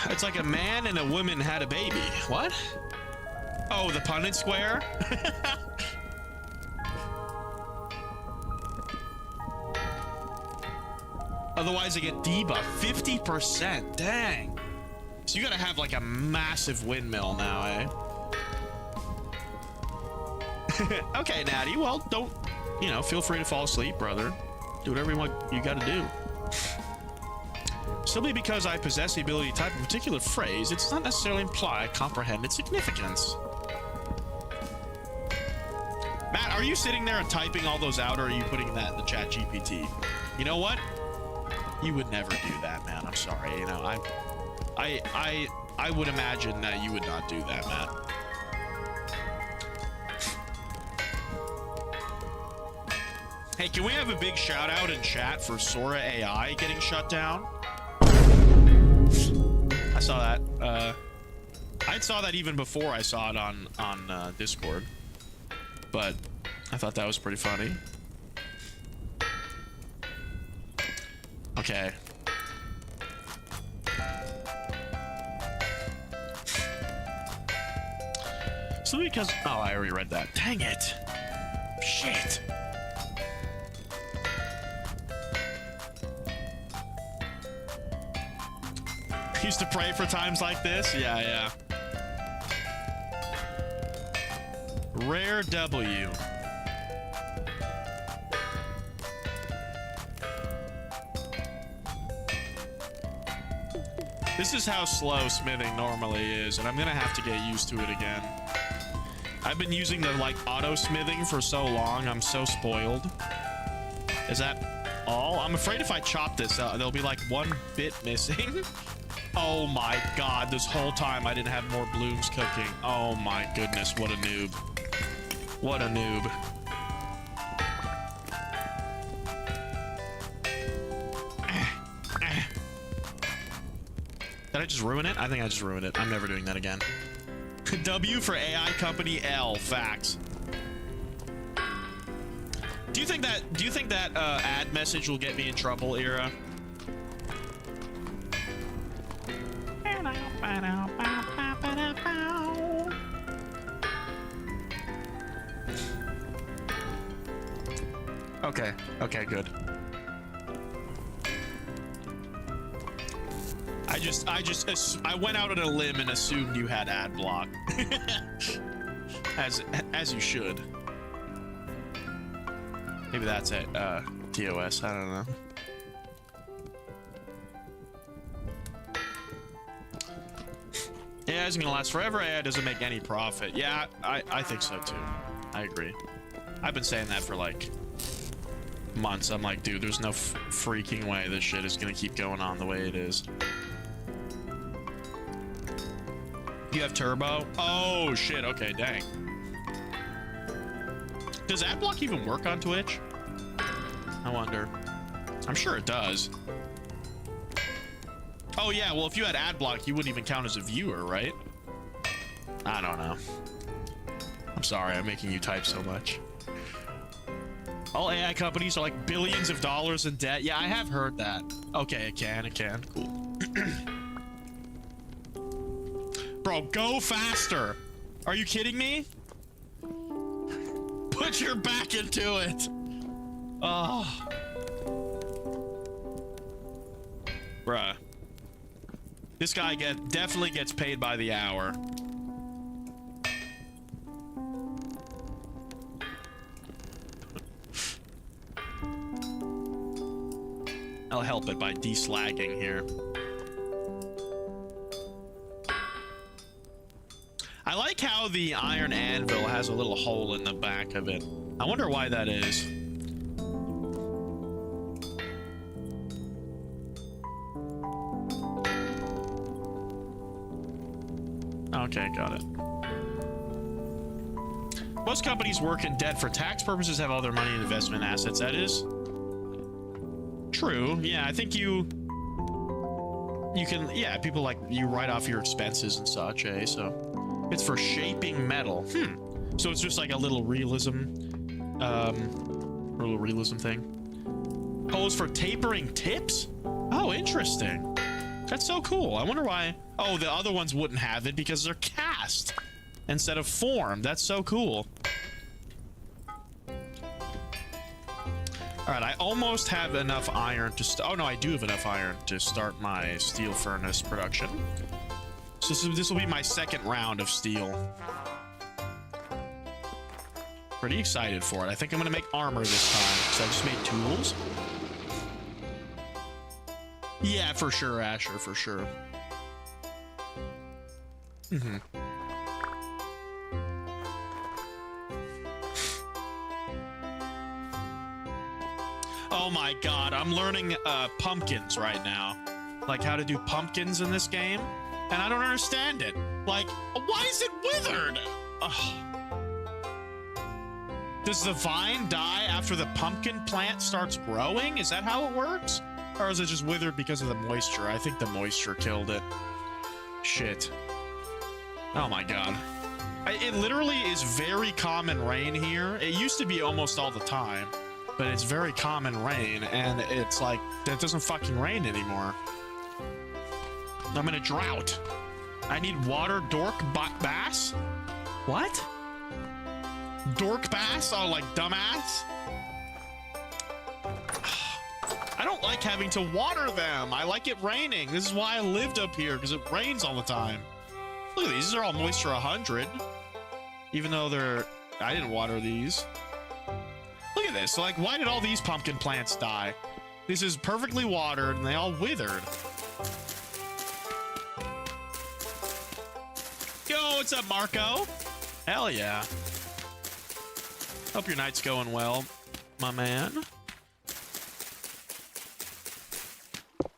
It's like a man and a woman had a baby. What? Oh, the Punnett Square? Otherwise, I get debuff 50%. Dang. So you gotta have like a massive windmill now, eh? Okay, Natty. Well, don't, you know, feel free to fall asleep, brother. Do whatever you gotta do. Simply because I possess the ability to type a particular phrase, it does not necessarily imply I comprehend its significance. Matt, are you sitting there and typing all those out, or are you putting that in the chat GPT? You know what? You would never do that, man. I'm sorry. You know, I would imagine that you would not do that, Matt. Hey, can we have a big shout out in chat for Sora AI getting shut down? I saw that. I saw that even before I saw it on Discord, but I thought that was pretty funny. Okay. So because oh, I already read that. Dang it! Shit. Used to pray for times like this. Yeah, yeah. Rare W. This is how slow smithing normally is, and I'm gonna have to get used to it again. I've been using the like auto smithing for so long, I'm so spoiled. Is that all? I'm afraid if I chop this out, there'll be like one bit missing. Oh my god, this whole time I didn't have more blooms cooking. Oh my goodness, what a noob. What a noob. Did I just ruin it? I think I just ruined it. I'm never doing that again. W for AI company L. Facts. Do you think that ad message will get me in trouble, Ira? Okay. Okay, good. I went out on a limb and assumed you had ad block. as you should. Maybe that's it. TOS, I don't know. AI isn't gonna last forever. AI doesn't make any profit. Yeah, I think so too. I agree. I've been saying that for like months. I'm like, dude, there's no freaking way this shit is gonna keep going on the way it is. You have turbo? Oh shit, okay, dang. Does adblock even work on Twitch? I wonder. I'm sure it does. Oh yeah, well if you had adblock, you wouldn't even count as a viewer, right? I don't know. I'm sorry, I'm making you type so much. All AI companies are like billions of dollars in debt. Yeah, I have heard that. Okay, it can. Cool. Bro, go faster. Are you kidding me? Put your back into it. Oh. Bruh. This guy definitely gets paid by the hour. I'll help it by deslagging here. I like how the iron anvil has a little hole in the back of it. I wonder why that is. Okay, got it. Most companies work in debt for tax purposes, have all their money in investment assets. That is true. Yeah, I think you can, yeah, people like you write off your expenses and such, eh? So it's for shaping metal. So it's just like a little realism thing. Hose for tapering tips? Oh, interesting. That's so cool. I wonder why. Oh, the other ones wouldn't have it because they're cast instead of formed. That's so cool. All right, I almost have enough iron to oh no, I do have enough iron to start my steel furnace production. So this will be my second round of steel. Pretty excited for it. I think I'm gonna make armor this time because I just made tools. Yeah, for sure, Asher, for sure. Oh my god, I'm learning pumpkins right now. Like how to do pumpkins in this game. And I don't understand it. Like, why is it withered? Ugh. Does the vine die after the pumpkin plant starts growing? Is that how it works? Or is it just withered because of the moisture? I think the moisture killed it. Shit. Oh my god. It literally is very common rain here. It used to be almost all the time. But it's very common rain, and it's like, it doesn't fucking rain anymore. I'm in a drought. I need water dork bass? What? Dork bass? Oh, like dumbass? I don't like having to water them. I like it raining. This is why I lived up here, because it rains all the time. Look at these. These are all moisture 100. Even though they're... I didn't water these. Look at this. So, like, why did all these pumpkin plants die? This is perfectly watered, and they all withered. Yo, what's up, Marco? Hell yeah. Hope your night's going well, my man.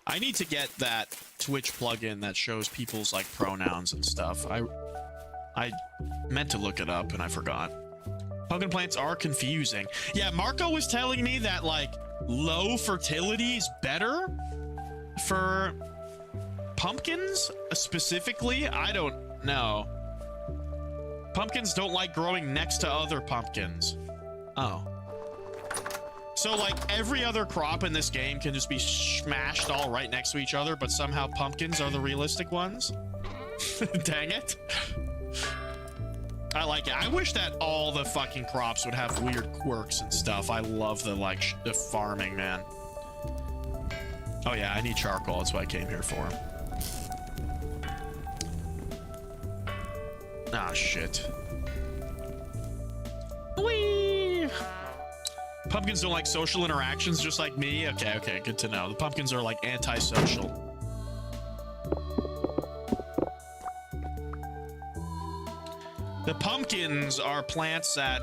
I need to get that Twitch plugin that shows people's, like, pronouns and stuff. I meant to look it up, and I forgot. Pumpkin plants are confusing. Yeah, Marco was telling me that, like, low fertility is better for pumpkins specifically. I don't know. Pumpkins don't like growing next to other pumpkins. Oh. So, like, every other crop in this game can just be smashed all right next to each other, but somehow pumpkins are the realistic ones? Dang it. I like it. I wish that all the fucking crops would have weird quirks and stuff. I love the, like, the farming, man. Oh, yeah, I need charcoal. That's what I came here for. Ah, shit. Whee! Pumpkins don't like social interactions, just like me? Okay, okay, good to know. The pumpkins are, like, antisocial. The pumpkins are plants that,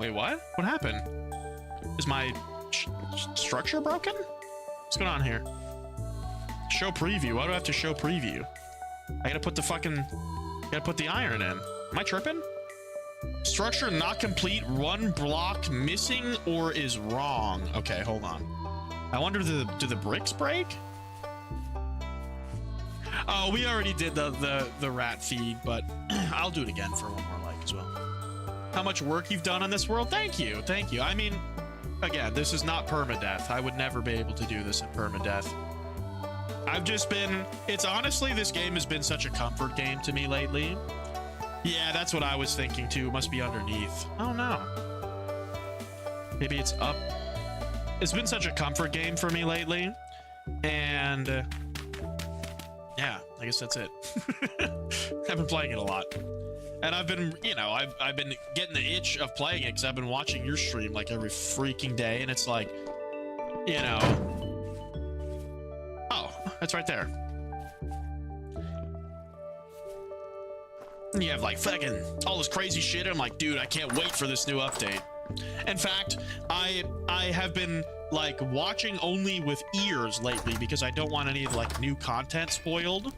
Wait, what? What happened? Is my structure broken? What's going on here? Show preview. Why do I have to show preview? I gotta put the fucking... Gotta put the iron in. Am I tripping? Structure not complete. One block missing or is wrong. Okay, hold on. I wonder, do the bricks break? Oh, we already did the rat feed, but I'll do it again for one more like as well. How much work you've done on this world? Thank you, thank you. I mean, again, this is not permadeath. I would never be able to do this in permadeath. I've just been... It's honestly, this game has been such a comfort game to me lately. Yeah, that's what I was thinking too. It must be underneath. Oh no. Maybe it's up. It's been such a comfort game for me lately. And... yeah, I guess that's it. I've been playing it a lot. And I've been, you know, I've been getting the itch of playing it because I've been watching your stream like every freaking day. And it's like, you know... Oh, that's right there. And you have like fucking all this crazy shit. I'm like, dude, I can't wait for this new update. In fact, I have been like watching only with ears lately because I don't want any like new content spoiled.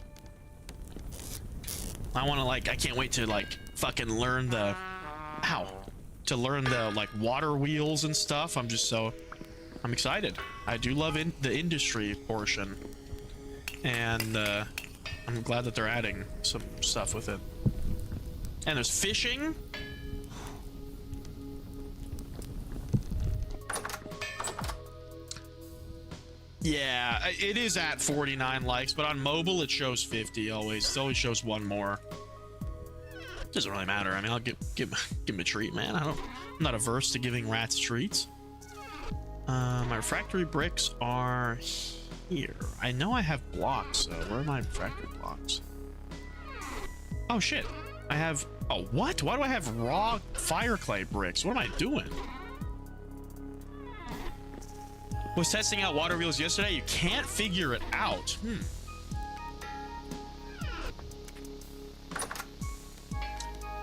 I want to like, I can't wait to like fucking learn the, to learn the like water wheels and stuff. I'm excited. I do love the industry portion, and I'm glad that they're adding some stuff with it. And there's fishing. Yeah, it is at 49 likes, but on mobile it shows 50 always. It always shows one more. Doesn't really matter. I mean, I'll give him a treat, man. I'm not averse to giving rats treats. My refractory bricks are here. I know I have blocks, so where are my refractory blocks? Oh shit. I have, oh what? Why do I have raw fire clay bricks? What am I doing? Was testing out water wheels yesterday. You can't figure it out.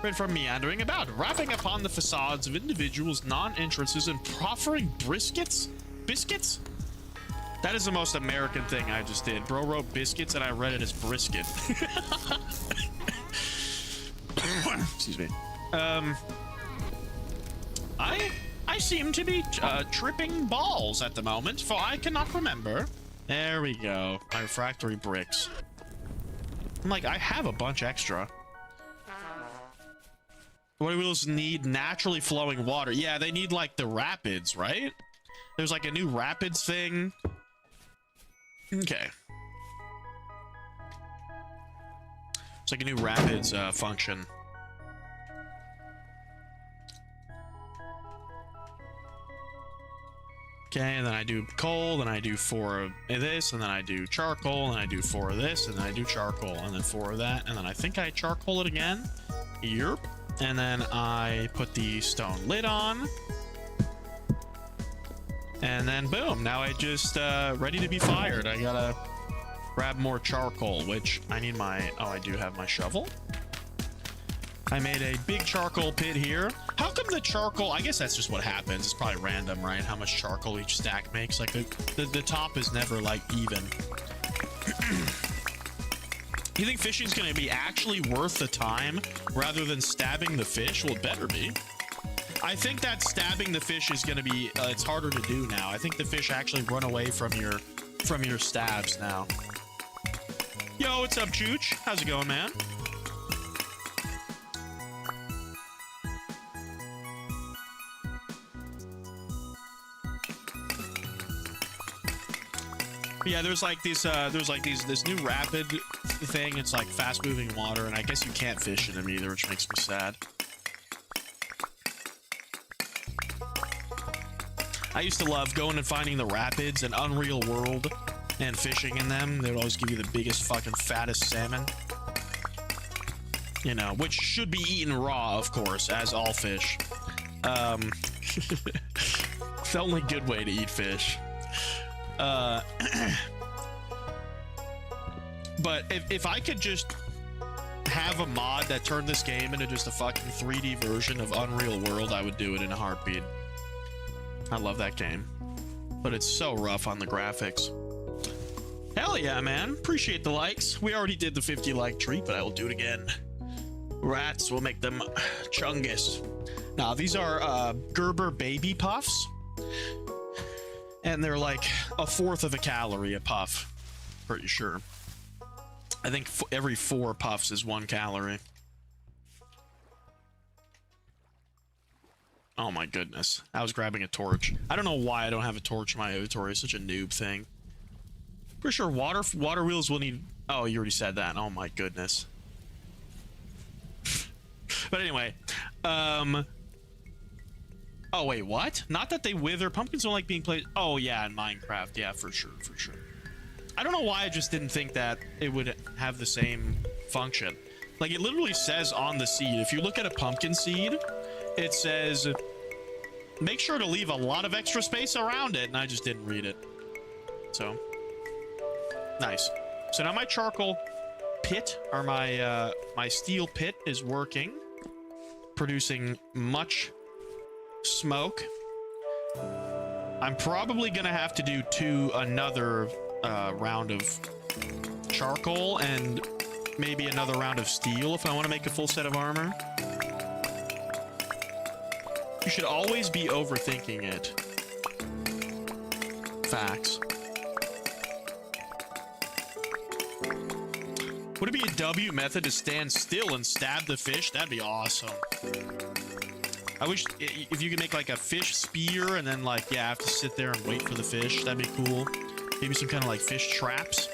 Read from meandering about, rapping upon the facades of individuals' non-entrances and proffering biscuits? That is the most American thing I just did. Bro wrote biscuits and I read it as brisket. Excuse me. I seem to be tripping balls at the moment, for I cannot remember. There we go. My refractory bricks. I'm like, I have a bunch extra. Water wheels need naturally flowing water. Yeah, they need like the rapids, right? There's like a new rapids thing. Okay. It's like a new rapids function. Okay, and then I do coal, then I do 4 of this, and then I do charcoal, and I do 4 of this, and then I do charcoal, and then 4 of that, and then I think I charcoal it again. Yerp. And then I put the stone lid on. And then boom, now I just ready to be fired. I gotta grab more charcoal, which I need my, oh, I do have my shovel. I made a big charcoal pit here. How come the charcoal, I guess that's just what happens. It's probably random, right? How much charcoal each stack makes. Like the top is never like even. You think fishing's gonna be actually worth the time rather than stabbing the fish? Well, it better be. I think that stabbing the fish is gonna be, it's harder to do now. I think the fish actually run away from your stabs now. Yo, what's up, Chooch? How's it going, man? But yeah, there's like this new rapid thing. It's like fast moving water, and I guess you can't fish in them either, which makes me sad. I used to love going and finding the rapids in Unreal World and fishing in them. They would always give you the biggest fucking fattest salmon. You know, which should be eaten raw, of course, as all fish. It's the only good way to eat fish. But if I could just have a mod that turned this game into just a fucking 3D version of Unreal World, I would do it in a heartbeat. I love that game, but it's so rough on the graphics. Hell yeah, man. Appreciate the likes. We already did the 50 like treat, but I will do it again. Rats will make them chungus. Now, these are Gerber baby puffs. And they're like 1/4 of a calorie a puff. Pretty sure. I think every 4 puffs is 1 calorie. Oh my goodness. I was grabbing a torch. I don't know why I don't have a torch in my inventory. It's such a noob thing. Pretty sure water wheels will need... Oh, you already said that. Oh my goodness. But anyway. Oh, wait, what? Not that they wither. Pumpkins don't like being played. Oh, yeah, in Minecraft. Yeah, for sure, for sure. I don't know why I just didn't think that it would have the same function. Like, it literally says on the seed, if you look at a pumpkin seed, it says, make sure to leave a lot of extra space around it, and I just didn't read it. So, nice. So now my charcoal pit, or my my steel pit is working, producing much smoke. I'm probably gonna have to do another round of charcoal and maybe another round of steel if I want to make a full set of armor. You should always be overthinking it. Facts. Would it be a W method to stand still and stab the fish? That'd be awesome. I wish if you could make like a fish spear and then like, yeah, I have to sit there and wait for the fish. That'd be cool. Maybe some kind of like fish traps.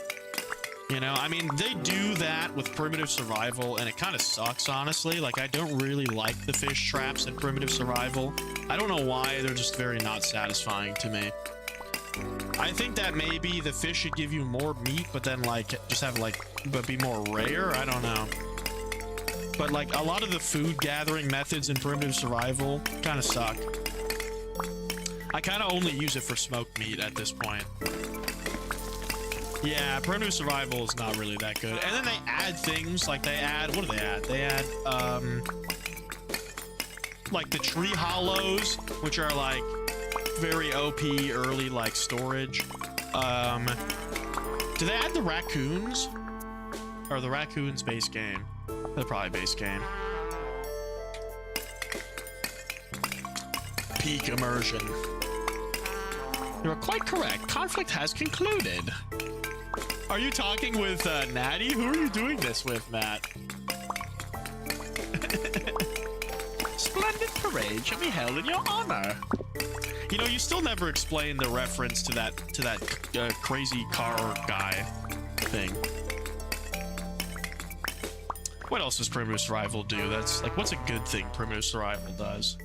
You know, I mean, they do that with primitive survival and it kind of sucks, honestly. Like, I don't really like the fish traps in primitive survival. I don't know why, they're just very not satisfying to me. I think that maybe the fish should give you more meat, but then like just have like, but be more rare. I don't know. But like a lot of the food gathering methods in primitive survival kind of suck. I kind of only use it for smoked meat at this point. Yeah, primitive survival is not really that good. And then they add things like they add, what do they add? They add like the tree hollows, which are like very OP early like storage. Do they add the raccoons? Or the raccoons base game? They're probably base game. Peak immersion. You are quite correct. Conflict has concluded. Are you talking with Natty? Who are you doing this with, Matt? Splendid parade shall be held in your honor. You know, you still never explained the reference to that crazy car guy thing. What else does primitive survival do? That's like, what's a good thing primitive survival does?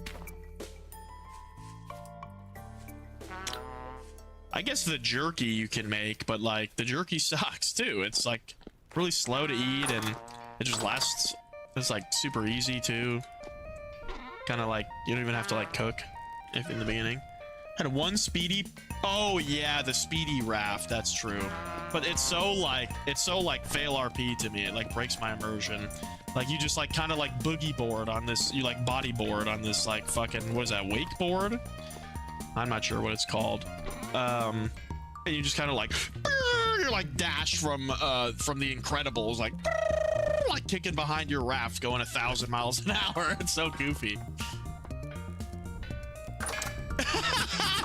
I guess the jerky you can make, but like the jerky sucks too. It's like really slow to eat and it just lasts. It's like super easy too. Kind of like you don't even have to like cook if in the beginning. Had one speedy. Oh yeah, the speedy raft. That's true. But it's so like fail RP to me. It like breaks my immersion. Like you just like kind of like boogie board on this. You like bodyboard on this like fucking, what is that, wakeboard? I'm not sure what it's called. And you just kind of like you're like dash from the Incredibles, like kicking behind your raft going 1,000 miles an hour. It's so goofy.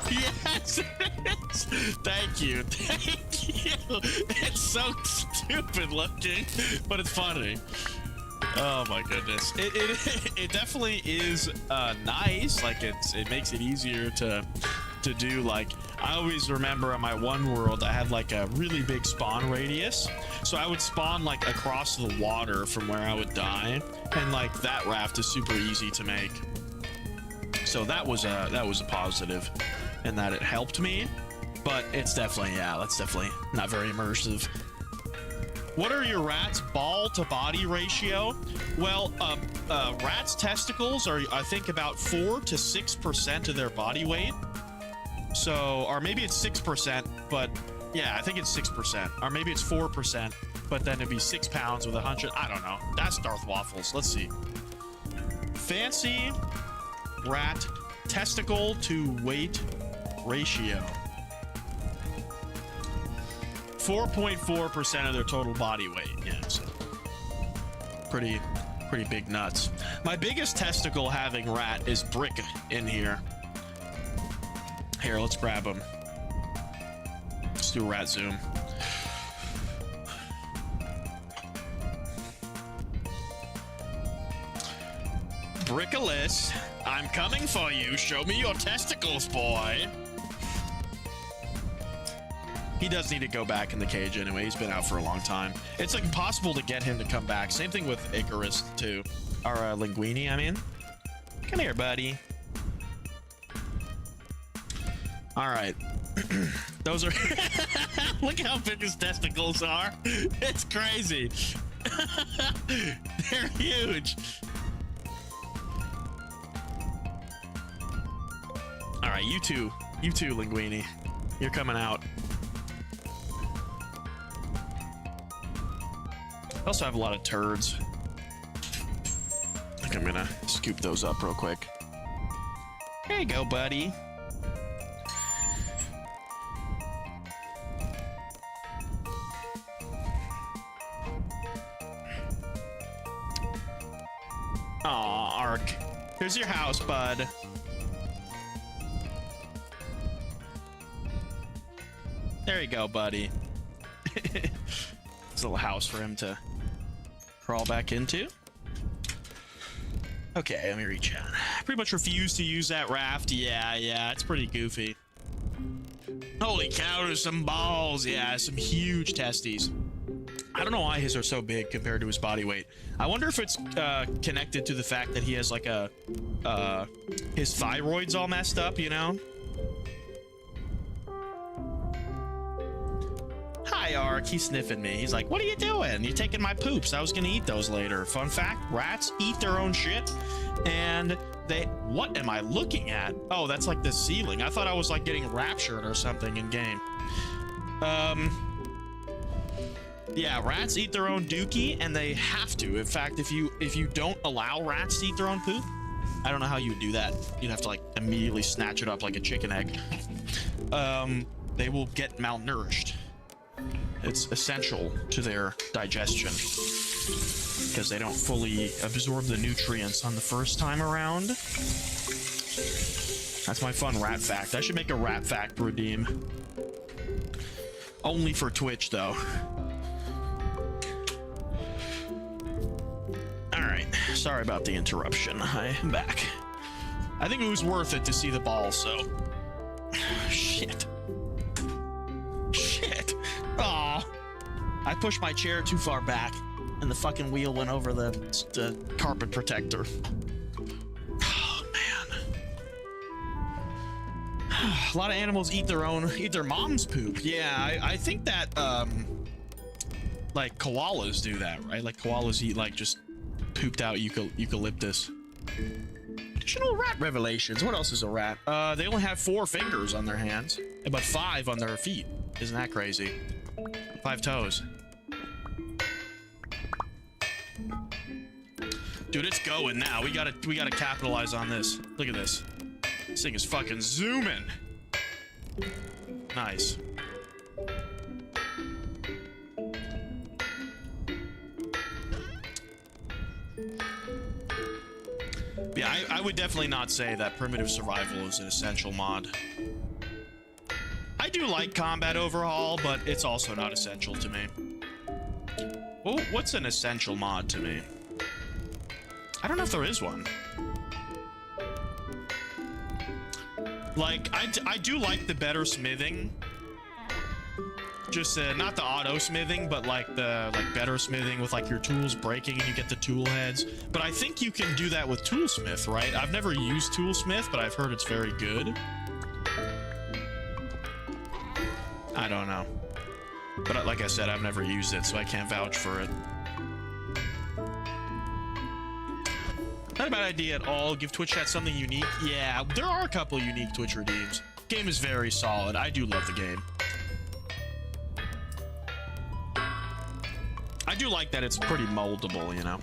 Yes, it is. Thank you. It's so stupid looking, but it's funny. Oh my goodness. It definitely is nice. Like it makes it easier to do. Like I always remember in my one world I had like a really big spawn radius, so I would spawn like across the water from where I would die, and like that raft is super easy to make. So that was a positive in that it helped me, but it's definitely, yeah, that's definitely not very immersive. What are your rats' ball to body ratio? Well, rats' testicles are, I think, about 4 to 6% of their body weight. So, or maybe it's 6%, but yeah, I think it's 6%, or maybe it's 4%, but then it'd be 6 pounds with 100. I don't know. That's Darth Waffles. Let's see. Fancy rat testicle to weight ratio. 4.4% of their total body weight. Yeah, so pretty big nuts. My biggest testicle having rat is Brick in here. Here, let's grab him. Let's do a rat zoom. Brickolis, I'm coming for you. Show me your testicles, boy. He does need to go back in the cage anyway. He's been out for a long time. It's like impossible to get him to come back. Same thing with Icarus too. Or Linguini, I mean. Come here, buddy. All right. Those are... Look how big his testicles are. It's crazy. They're huge. All right, you too, Linguini. You're coming out. I also have a lot of turds. I think I'm gonna scoop those up real quick. There you go, buddy. Aw, Ark. Here's your house, bud. There you go, buddy. It's a little house for him to crawl back into. Okay, let me reach out. I pretty much refuse to use that raft. Yeah, it's pretty goofy. Holy cow, there's some balls. Yeah, some huge testes. I don't know why his are so big compared to his body weight. I wonder if it's connected to the fact that he has like a his thyroid's all messed up, you know? Hi, Ark. He's sniffing me. He's like, what are you doing? You're taking my poops. I was gonna eat those later. Fun fact, rats eat their own shit. And they... What am I looking at? Oh, that's like the ceiling. I thought I was like getting raptured or something in game. Yeah, rats eat their own dookie, and they have to. In fact, if you don't allow rats to eat their own poop, I don't know how you would do that. You'd have to like immediately snatch it up like a chicken egg. They will get malnourished. It's essential to their digestion because they don't fully absorb the nutrients on the first time around. That's my fun rat fact. I should make a rat fact redeem. Only for Twitch, though. Alright, sorry about the interruption. I am back. I think it was worth it to see the ball, so... Shit. Shit. Aw. I pushed my chair too far back, and the fucking wheel went over the carpet protector. Oh, man. A lot of animals eat their mom's poop. Yeah, I think that, like, koalas do that, right? Like, koalas eat, like, just pooped out eucalyptus. Additional rat revelations. What else is a rat? They only have 4 fingers on their hands, but 5 on their feet. Isn't that crazy? 5 toes. Dude, it's going now. We gotta capitalize on this. Look at this. This thing is fucking zooming. Nice. Yeah, I would definitely not say that primitive survival is an essential mod. I do like combat overhaul, but it's also not essential to me. Well, what's an essential mod to me? I don't know if there is one. Like, I do like the better smithing. Just not the auto smithing, but like the better smithing with like your tools breaking and you get the tool heads. But I think you can do that with Toolsmith, right? I've never used Toolsmith, but I've heard it's very good. I don't know. But like I said, I've never used it, so I can't vouch for it. Not a bad idea at all. Give Twitch chat something unique. Yeah, there are a couple unique Twitch redeems. Game is very solid. I do love the game. I do like that it's pretty moldable, you know.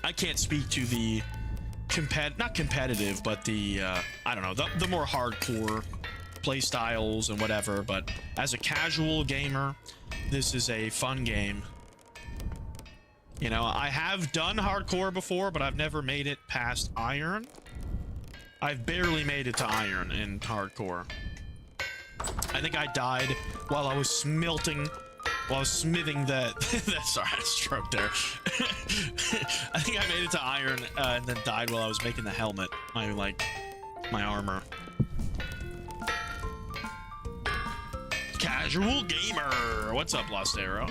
I can't speak to the not competitive, but the I don't know, the more hardcore play styles and whatever, but as a casual gamer, this is a fun game. You know, I have done hardcore before, but I've never made it past iron. I've barely made it to iron in hardcore. I think I died while I was smithing the... Sorry, I stroked there. I think I made it to iron and then died while I was making the helmet. My armor. Casual gamer. What's up, Lost Arrow?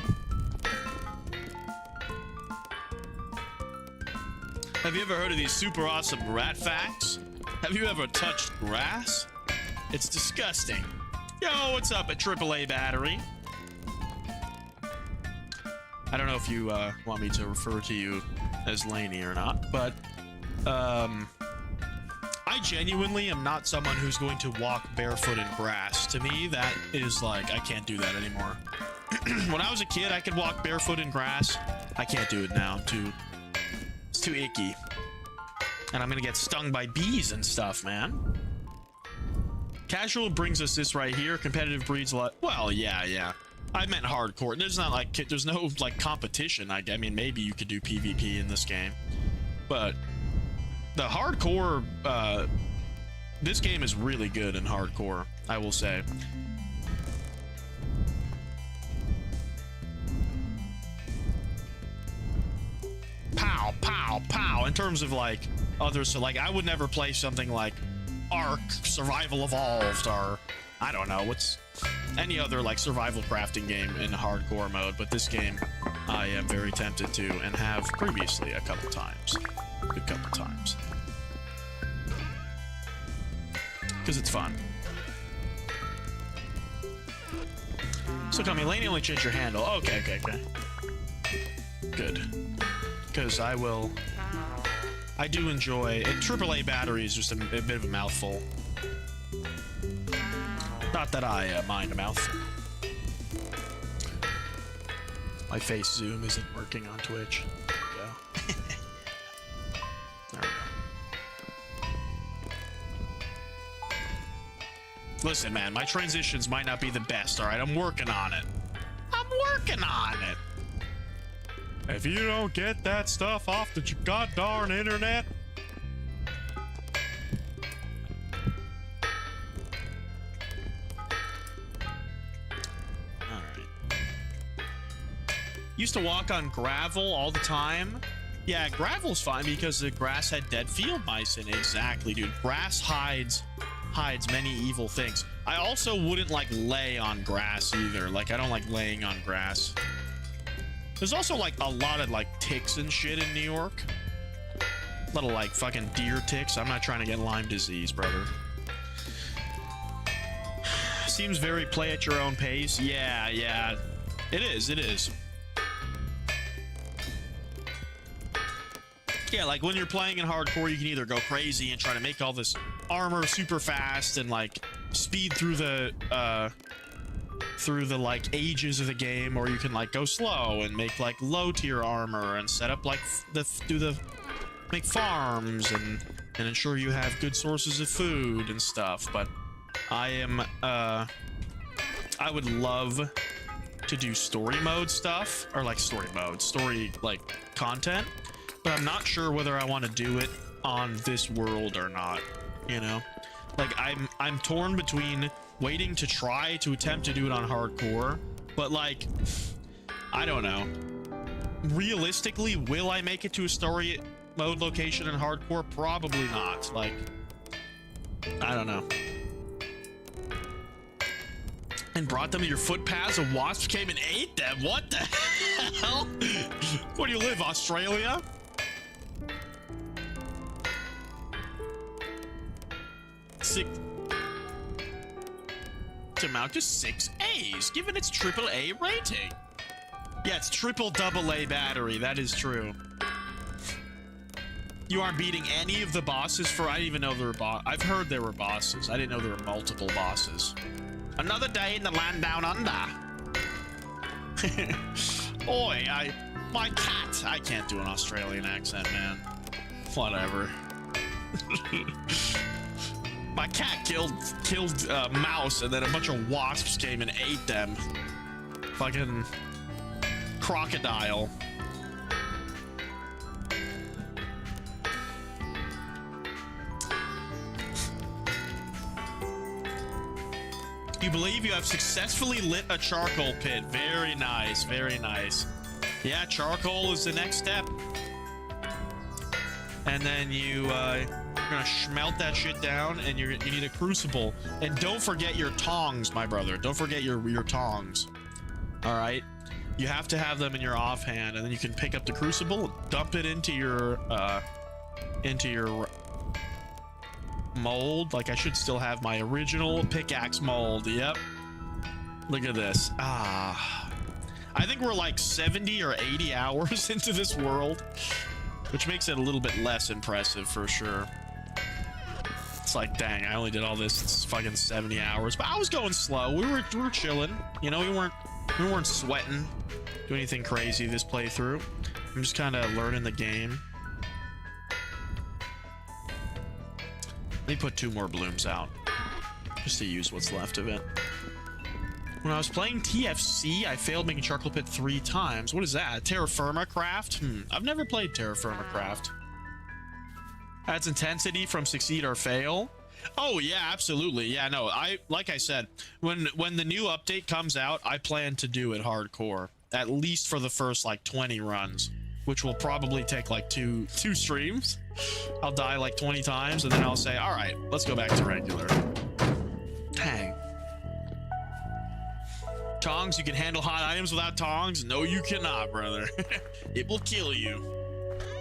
Have you ever heard of these super awesome rat facts? Have you ever touched grass? It's disgusting. Yo, what's up at AAA Battery? I don't know if you want me to refer to you as Laney or not, but I genuinely am not someone who's going to walk barefoot in grass. To me, that is like, I can't do that anymore. when I was a kid, I could walk barefoot in grass. I can't do it now. It's too icky. And I'm gonna get stung by bees and stuff, man. Casual brings us this right here. Competitive breeds a lot. Well, yeah. I meant hardcore. There's not like, there's no like competition. I mean, maybe you could do PvP in this game, but the hardcore, this game is really good in hardcore, I will say. Pow, pow, pow. In terms of like others, so like I would never play something like Ark Survival Evolved, or I don't know what's any other like survival crafting game in hardcore mode, but this game I am very tempted to and have previously a couple times. Good couple times. Because it's fun. So tell me, Laney only changed your handle. Okay. Good. Because I do enjoy it. AAA battery is just a bit of a mouthful. Not that I mind a mouthful. My face zoom isn't working on Twitch. There we go. There we go. Listen, man, my transitions might not be the best, alright? I'm working on it. If you don't get that stuff off the goddamn internet... Used to walk on gravel all the time. Yeah, gravel's fine because the grass had dead field mice in it. Exactly, dude. Grass hides many evil things. I also wouldn't like lay on grass either. Like, I don't like laying on grass. There's also like a lot of like ticks and shit in New York. Little like fucking deer ticks. I'm not trying to get Lyme disease, brother. Seems very play at your own pace. Yeah. It is. Yeah, like when you're playing in hardcore, you can either go crazy and try to make all this armor super fast and like speed through the like ages of the game, or you can like go slow and make like low tier armor and set up like make farms and ensure you have good sources of food and stuff. But I would love to do story mode stuff, or like story like content. But I'm not sure whether I want to do it on this world or not, you know? Like, I'm torn between waiting to try to attempt to do it on hardcore, but like, I don't know. Realistically, will I make it to a story mode location in hardcore? Probably not. Like, I don't know. And brought them to your footpaths, and wasps came and ate them? What the hell? Where do you live, Australia? To mount to 6 A's, given its AAA rating. Yeah, it's triple AA battery. That is true. You aren't beating any of the bosses for... I didn't even know there were I've heard there were bosses. I didn't know there were multiple bosses. Another day in the land down under. Oi, my cat. I can't do an Australian accent, man. Whatever. My cat killed a mouse, and then a bunch of wasps came and ate them. Fucking crocodile. You believe you have successfully lit a charcoal pit. Very nice, very nice. Yeah, charcoal is the next step. And then you're gonna smelt that shit down, and you need a crucible. And don't forget your tongs, my brother. Don't forget your tongs. All right, you have to have them in your offhand, and then you can pick up the crucible and dump it into your mold. Like, I should still have my original pickaxe mold. Yep. Look at this. I think we're like 70 or 80 hours into this world, which makes it a little bit less impressive for sure. It's like, dang, I only did all this. It's fucking 70 hours, but I was going slow. We were chilling. You know, we weren't We weren't sweating, do anything crazy this playthrough. I'm just kind of learning the game. Let me put 2 more blooms out, just to use what's left of it. When I was playing TFC, I failed making charcoal pit 3 times. What is that? Terra Firma Craft? I've never played Terra Firma Craft. Adds intensity from succeed or fail. Oh yeah, absolutely. Yeah, no, like I said, when the new update comes out, I plan to do it hardcore, at least for the first like 20 runs, which will probably take like two streams. I'll die like 20 times and then I'll say, all right, let's go back to regular. Dang. Tongs, you can handle hot items without tongs? No, you cannot, brother. It will kill you,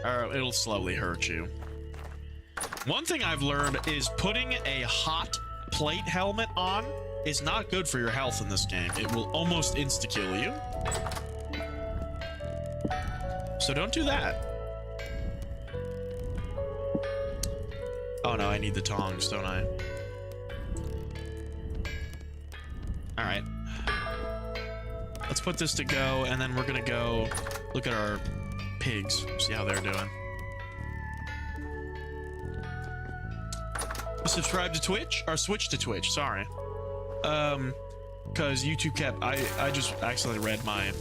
or it'll slowly hurt you. One thing I've learned is putting a hot plate helmet on is not good for your health in this game. It will almost insta-kill you. So don't do that. Oh no, I need the tongs, don't I? All right. Let's put this to go, and then we're gonna go look at our pigs, see how they're doing. Subscribe to Twitch, or switch to Twitch, sorry. Because YouTube kept, I just accidentally read my...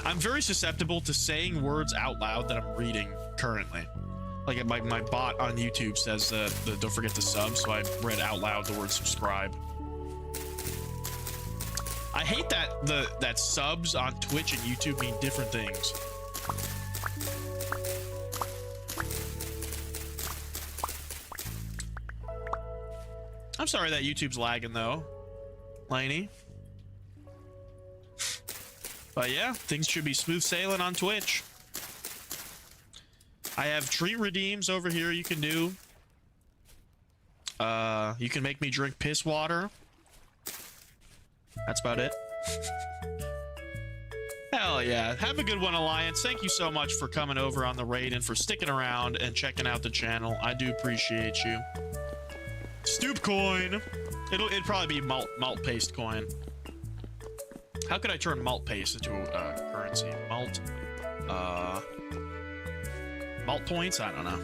I'm very susceptible to saying words out loud that I'm reading currently. Like my bot on YouTube says don't forget to sub, so I read out loud the word subscribe. I hate that subs on Twitch and YouTube mean different things. I'm sorry that YouTube's lagging though, Laney. But yeah, things should be smooth sailing on Twitch. I have treat redeems over here you can do. You can make me drink piss water. That's about it. Hell yeah. Have a good one, Alliance. Thank you so much for coming over on the raid and for sticking around and checking out the channel. I do appreciate you. Stoop coin. It'd probably be malt paste coin. How could I turn malt paste into a currency? Malt points? I don't know.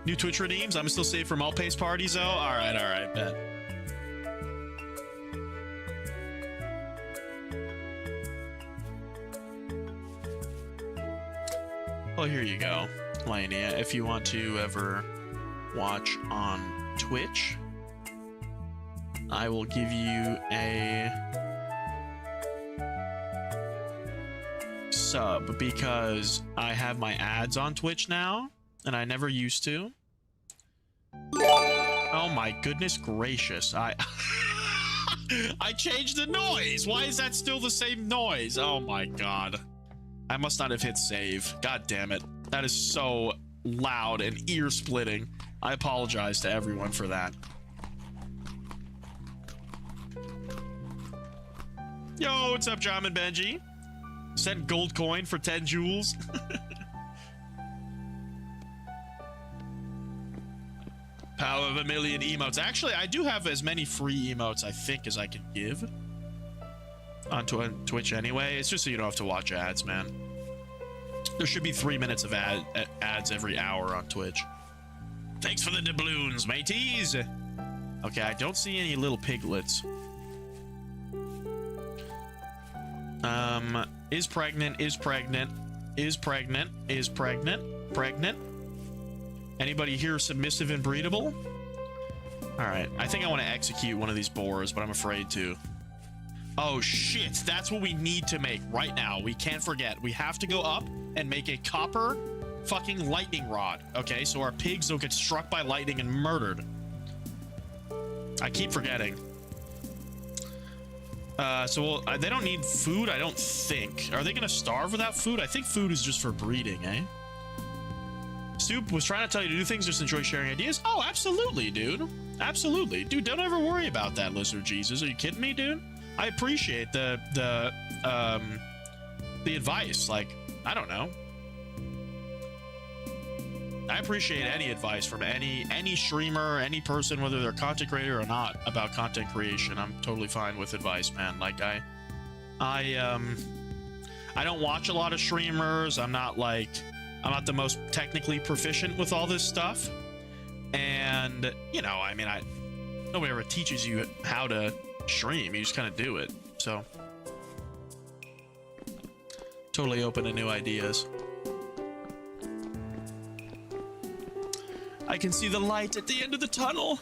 New Twitch redeems? I'm still safe for malt paste parties though? Alright, bet. Well, here you go, Lania. If you want to ever watch on Twitch, I will give you a sub because I have my ads on Twitch now, and I never used to. Oh my goodness gracious. I changed the noise. Why is that still the same noise? Oh my god. I must not have hit save. God damn it. That is so loud and ear-splitting. I apologize to everyone for that. Yo, what's up, John and Benji? Sent gold coin for 10 jewels. Power of a million emotes. Actually, I do have as many free emotes, I think, as I can give. On Twitch anyway. It's just so you don't have to watch ads, man. There should be 3 minutes of ads every hour on Twitch. Thanks for the doubloons, mateys. Okay, I don't see any little piglets. Is pregnant, is pregnant, is pregnant, is pregnant, pregnant. Anybody here submissive and breedable? All right, I think I want to execute one of these boars, but I'm afraid to. Oh shit, that's what we need to make right now. We can't forget. We have to go up and make a copper fucking lightning rod. Okay, so our pigs don't get struck by lightning and murdered. I keep forgetting. So they don't need food, I don't think. Are they gonna starve without food? I think food is just for breeding, eh? Stoop was trying to tell you to do things, just enjoy sharing ideas. Oh, absolutely, dude. Absolutely. Dude, don't ever worry about that, Lizard Jesus. Are you kidding me, dude? I appreciate the advice. Like, I don't know. I appreciate any advice from any streamer, any person, whether they're a content creator or not, about content creation. I'm totally fine with advice, man. Like, I don't watch a lot of streamers. I'm not the most technically proficient with all this stuff. And, you know, I mean, nobody ever teaches you how to stream. You just kind of do it. So, totally open to new ideas. I can see the light at the end of the tunnel.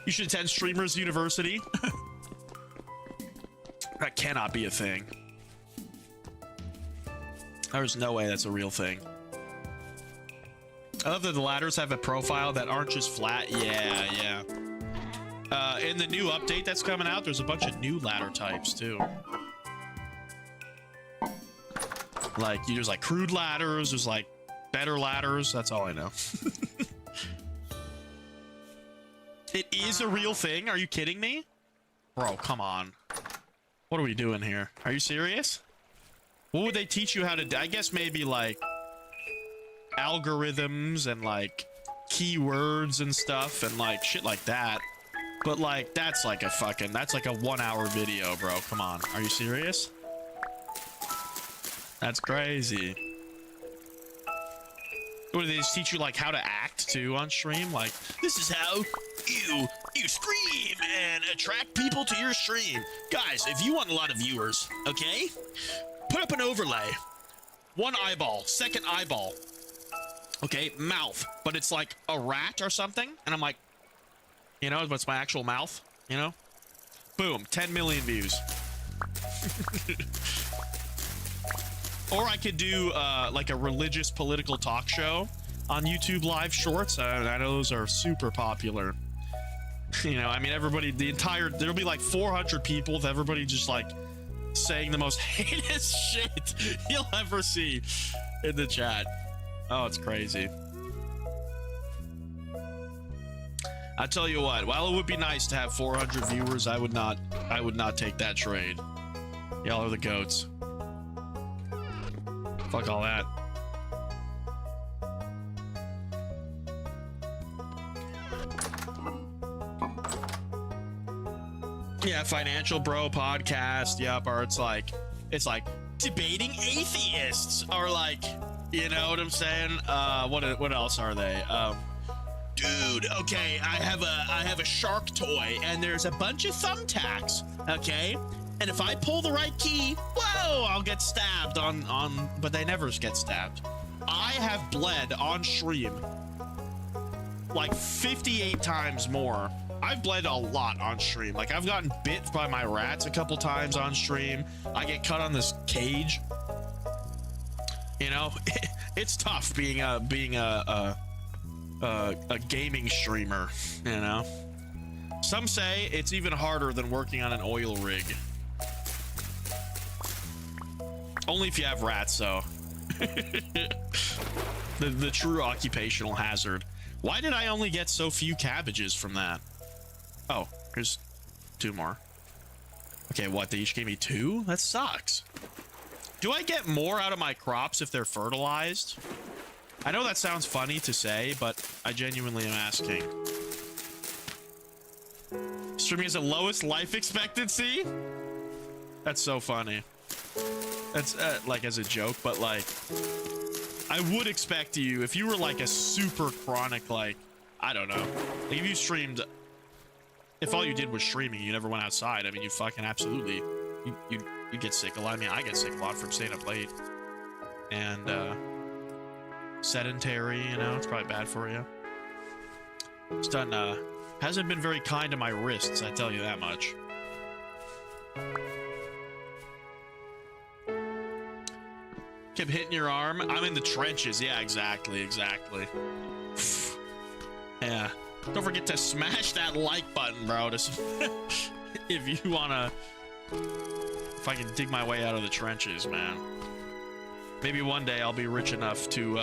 You should attend Streamers University. That cannot be a thing. There's no way that's a real thing. I love that the ladders have a profile that aren't just flat. Yeah. In the new update that's coming out, there's a bunch of new ladder types too. Like, there's like crude ladders, there's like better ladders. That's all I know. It is a real thing. Are you kidding me? Bro, come on. What are we doing here? Are you serious? What would they teach you how to do? I guess maybe like algorithms and like keywords and stuff and like shit like that. But like, that's like a 1 hour video, bro. Come on. Are you serious? That's crazy. What do they just teach you like how to act too on stream? Like, this is how you scream and attract people to your stream. Guys, if you want a lot of viewers, okay? Put up an overlay. One eyeball, second eyeball. Okay, mouth, but it's like a rat or something. And I'm like, you know, what's my actual mouth? You know? Boom, 10 million views. Or I could do like a religious political talk show on YouTube live shorts. I know those are super popular. You know, I mean, everybody, there'll be like 400 people with everybody just like saying the most heinous shit you'll ever see in the chat. Oh, it's crazy. I tell you what, while it would be nice to have 400 viewers, I would not take that trade. Y'all are the goats. Fuck all that. Yeah, Financial Bro podcast. Yep, or it's like debating atheists, or like, you know what I'm saying? What else are they? Dude, okay, I have a shark toy and there's a bunch of thumbtacks, okay? And if I pull the right key, whoa, I'll get stabbed but they never get stabbed. I have bled on stream like 58 times more. I've bled a lot on stream. Like, I've gotten bit by my rats a couple times on stream. I get cut on this cage. You know, it's tough being a gaming streamer, you know. Some say it's even harder than working on an oil rig. Only if you have rats, though. the true occupational hazard. Why did I only get so few cabbages from that? Oh, here's 2 more. Okay, what? They each gave me 2? That sucks. Do I get more out of my crops if they're fertilized? I know that sounds funny to say, but I genuinely am asking. Streaming has the lowest life expectancy? That's so funny. That's like as a joke, but like, I would expect you, if you were like a super chronic, like, I don't know, like if you streamed, if all you did was streaming, you never went outside, I mean, you fucking absolutely, you get sick a lot. I mean, I get sick a lot from staying up late. And, sedentary, you know, it's probably bad for you. It's done, hasn't been very kind to my wrists, I tell you that much. Kept hitting your arm. I'm in the trenches. Yeah, exactly. Yeah. Don't forget to smash that like button, bro. If you wanna, if I can dig my way out of the trenches, man. Maybe one day I'll be rich enough to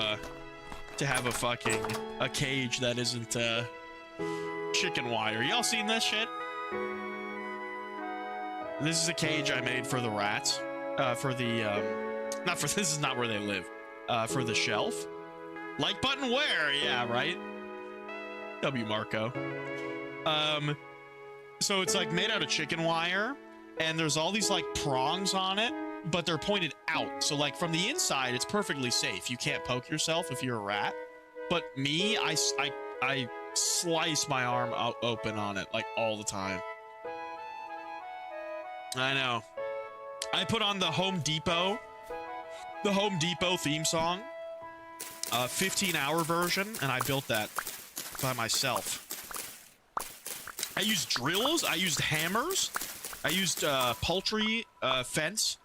have a cage that isn't chicken wire. Y'all seen this shit? This is a cage I made for the rats. This is not where they live. For the shelf. Like button where? Yeah, right? W Marco. So it's like made out of chicken wire, and there's all these like prongs on it, but they're pointed out. So like from the inside, it's perfectly safe. You can't poke yourself if you're a rat. But me, I slice my arm open on it like all the time. I know. I put on the Home Depot theme song, 15-hour version, and I built that by myself. I used drills, I used hammers, I used poultry fence,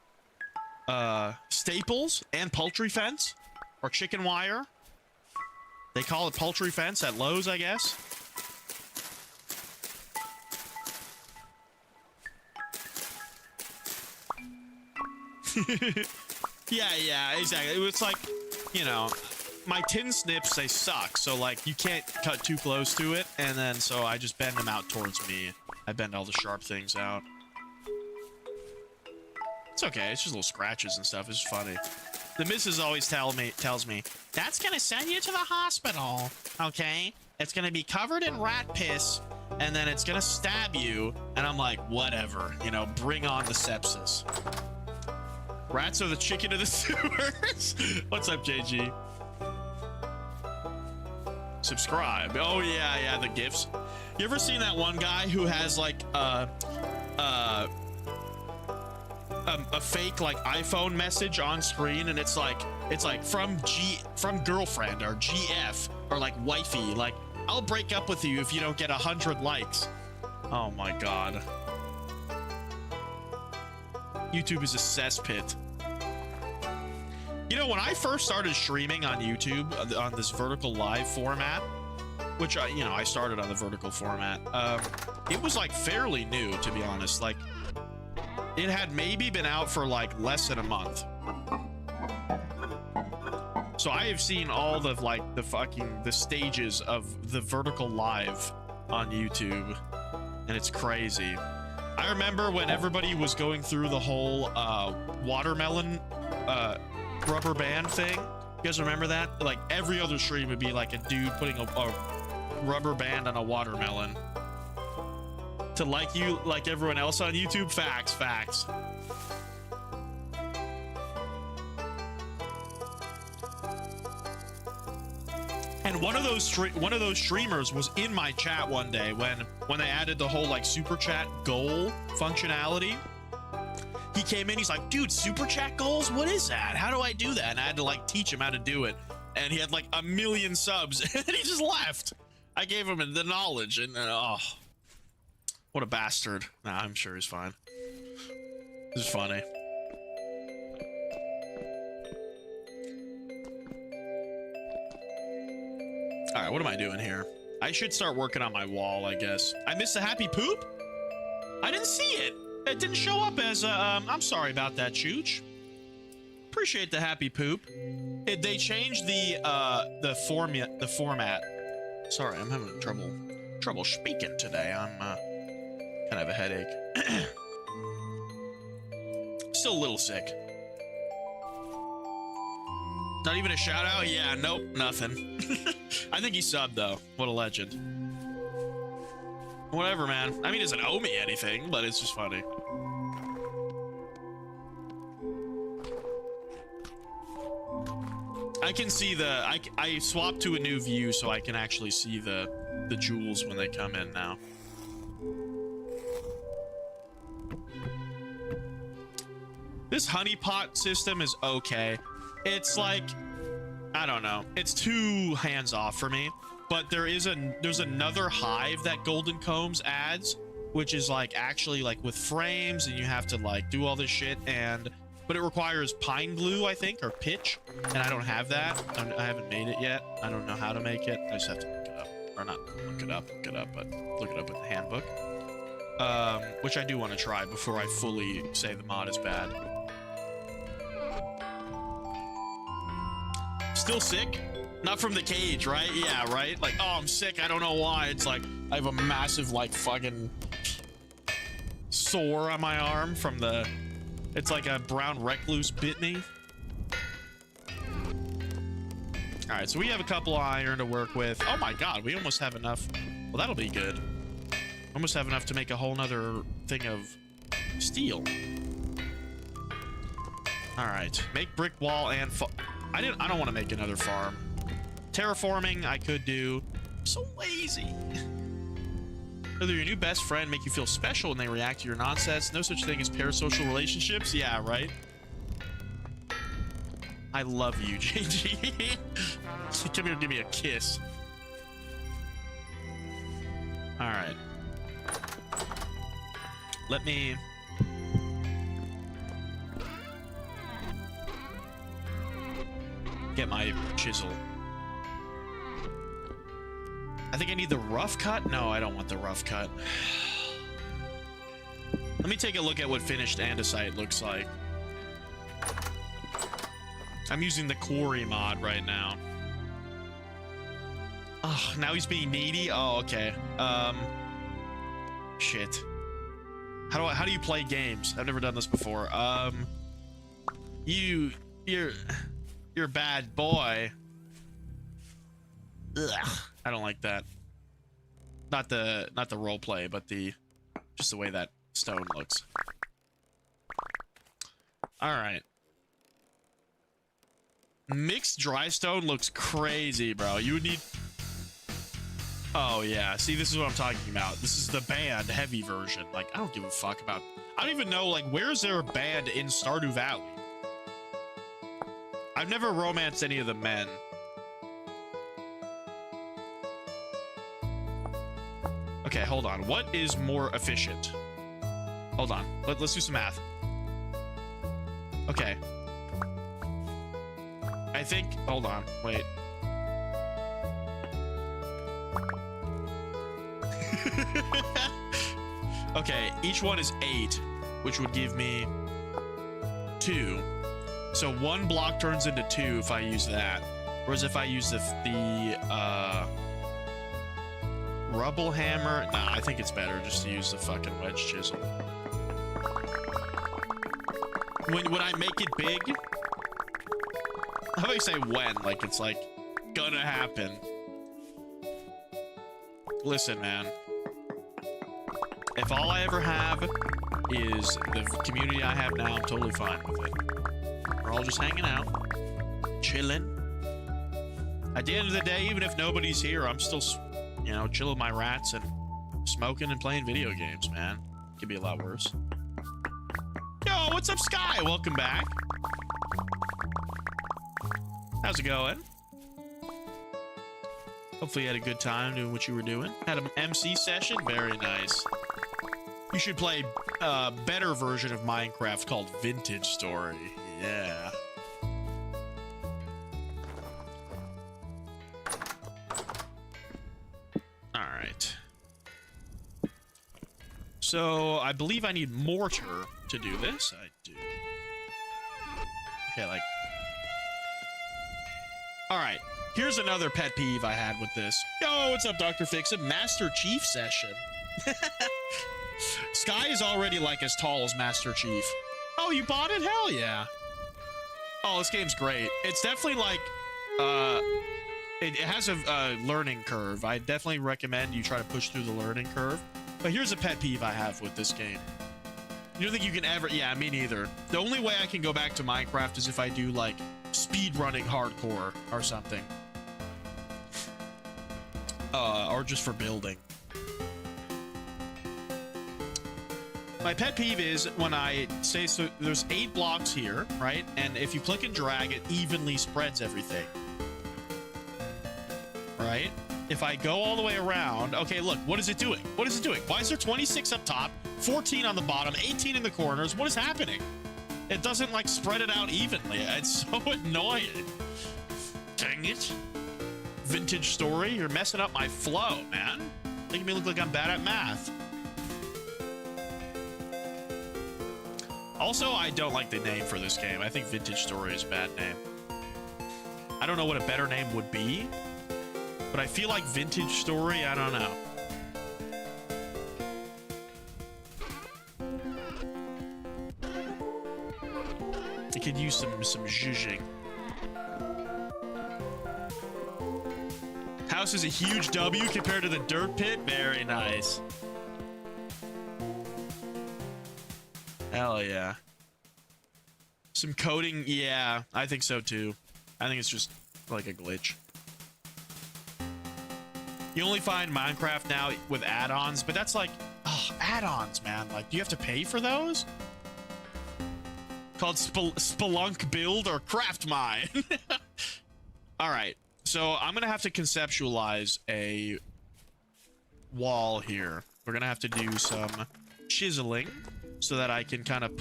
staples, and poultry fence, or chicken wire. They call it poultry fence at Lowe's, I guess. Yeah, exactly. It's like, you know, my tin snips, they suck. So, like, you can't cut too close to it. And then, so I just bend them out towards me. I bend all the sharp things out. It's okay. It's just little scratches and stuff. It's funny. The missus always tells me, that's going to send you to the hospital, okay? It's going to be covered in rat piss, and then it's going to stab you. And I'm like, whatever. You know, bring on the sepsis. Rats are the chicken of the sewers. What's up, JG? Subscribe. Oh, yeah, the GIFs. You ever seen that one guy who has, like, a fake, like, iPhone message on screen, and it's like from girlfriend or GF or like wifey, like, I'll break up with you if you don't get 100 likes. Oh my god. YouTube is a cesspit. You know, when I first started streaming on YouTube on this vertical live format, which I started on the vertical format, it was like fairly new, to be honest. Like, it had maybe been out for like less than a month. So I have seen all the like the stages of the vertical live on YouTube, and it's crazy. I remember when everybody was going through the whole watermelon rubber band thing. You guys remember that? Like, every other stream would be like a dude putting a rubber band on a watermelon to like you, like everyone else on YouTube. Facts. And one of those streamers was in my chat one day when they added the whole like super chat goal functionality. He came in, he's like, dude, super chat goals? What is that? How do I do that? And I had to like teach him how to do it. And he had like 1 million subs, and he just left. I gave him the knowledge, and oh, what a bastard. Nah, I'm sure he's fine. This is funny. All right, what am I doing here? I should start working on my wall, I guess. I missed a happy poop? I didn't see it. It didn't show up as a, I'm sorry about that, Chooch. Appreciate the happy poop. They changed the format. Sorry, I'm having trouble speaking today. I'm kind of a headache. Still a little sick. Not even a shout out? Yeah, nope, nothing. I think he subbed though. What a legend. Whatever, man. I mean, it doesn't owe me anything, but it's just funny. I can see I swapped to a new view so I can actually see the jewels when they come in now. This honeypot system is okay. It's like, I don't know. It's too hands-off for me. But there's another hive that Golden Combs adds, which is like actually like with frames, and you have to like do all this shit, but it requires pine glue, I think, or pitch, and I don't have that. I haven't made it yet. I don't know how to make it. I just have to look it up, or not look it up, but look it up in the handbook, which I do want to try before I fully say the mod is bad. Still sick? Not from the cage, right? Yeah, right? Like, oh, I'm sick. I don't know why. It's like I have a massive, like, fucking sore on my arm from the... It's like a brown recluse bit me. All right, so we have a couple of iron to work with. Oh my god, we almost have enough. Well, that'll be good. Almost have enough to make a whole nother thing of Steel. All right, make brick wall and I don't want to make another farm. Terraforming I could do. I'm so lazy. Whether your new best friend make you feel special when they react to your nonsense. No such thing as parasocial relationships. Yeah, right. I love you, JG. Come here, give me a kiss. All right. Let me. Get my chisel. I think I need the rough cut. No, I don't want the rough cut. Let me take a look at what finished andesite looks like. I'm using the quarry mod right now. Oh, now he's being needy. Oh, okay. Shit. How do you play games? I've never done this before. You're a bad boy. Ugh, I don't like that. Not the role play, but just the way that stone looks. All right. Mixed dry stone looks crazy, bro. You would need. Oh yeah. See, this is what I'm talking about. This is the banned heavy version. Like, I don't give a fuck about. I don't even know. Like, where's there a band in Stardew Valley? I've never romanced any of the men. Okay, hold on. What is more efficient? Hold on. Let's do some math. Okay. I think... Hold on. Wait. Okay, each one is 8, which would give me 2. So 1 block turns into 2 if I use that. Whereas if I use the rubble hammer... Nah, I think it's better just to use the fucking wedge chisel. When I make it big... How about you say when? Like, it's like, gonna happen. Listen, man. If all I ever have is the community I have now, I'm totally fine with it. We're all just hanging out, chilling. At the end of the day, even if nobody's here, I'm still, you know, chilling with my rats and smoking and playing video games, man. Could be a lot worse. Yo, what's up, Sky? Welcome back. How's it going? Hopefully you had a good time doing what you were doing. Had an MC session? Very nice. You should play a better version of Minecraft called Vintage Story. Yeah. All right. So I believe I need mortar to do this. I do. Okay, like... All right. Here's another pet peeve I had with this. Yo, what's up, Dr. Fix-It? Master Chief session. Sky is already like as tall as Master Chief. Oh, you bought it? Hell yeah. Oh, this game's great. It's definitely like, it has a learning curve. I definitely recommend you try to push through the learning curve. But here's a pet peeve I have with this game. You don't think you can ever... Yeah, me neither. The only way I can go back to Minecraft is if I do, like, speed running hardcore or something. Or just for building. My pet peeve is when I say... So there's 8 blocks here, right? And if you click and drag, it evenly spreads everything. Right? If I go all the way around... Okay, look. What is it doing? What is it doing? Why is there 26 up top, 14 on the bottom, 18 in the corners? What is happening? It doesn't, like, spread it out evenly. It's so annoying. Dang it. Vintage Story, you're messing up my flow, man. Making me look like I'm bad at math. Also, I don't like the name for this game. I think Vintage Story is a bad name. I don't know what a better name would be, but I feel like Vintage Story, I don't know. I could use some zhuzhing. House is a huge W compared to the dirt pit. Very nice. Hell yeah. Some coding, yeah, I think so too. I think it's just like a glitch. You only find Minecraft now with add-ons, but that's like, oh, add-ons, man. Like, do you have to pay for those? Called Spelunk Build or Craft Mine. All right, so I'm gonna have to conceptualize a wall here. We're gonna have to do some chiseling so that I can kind of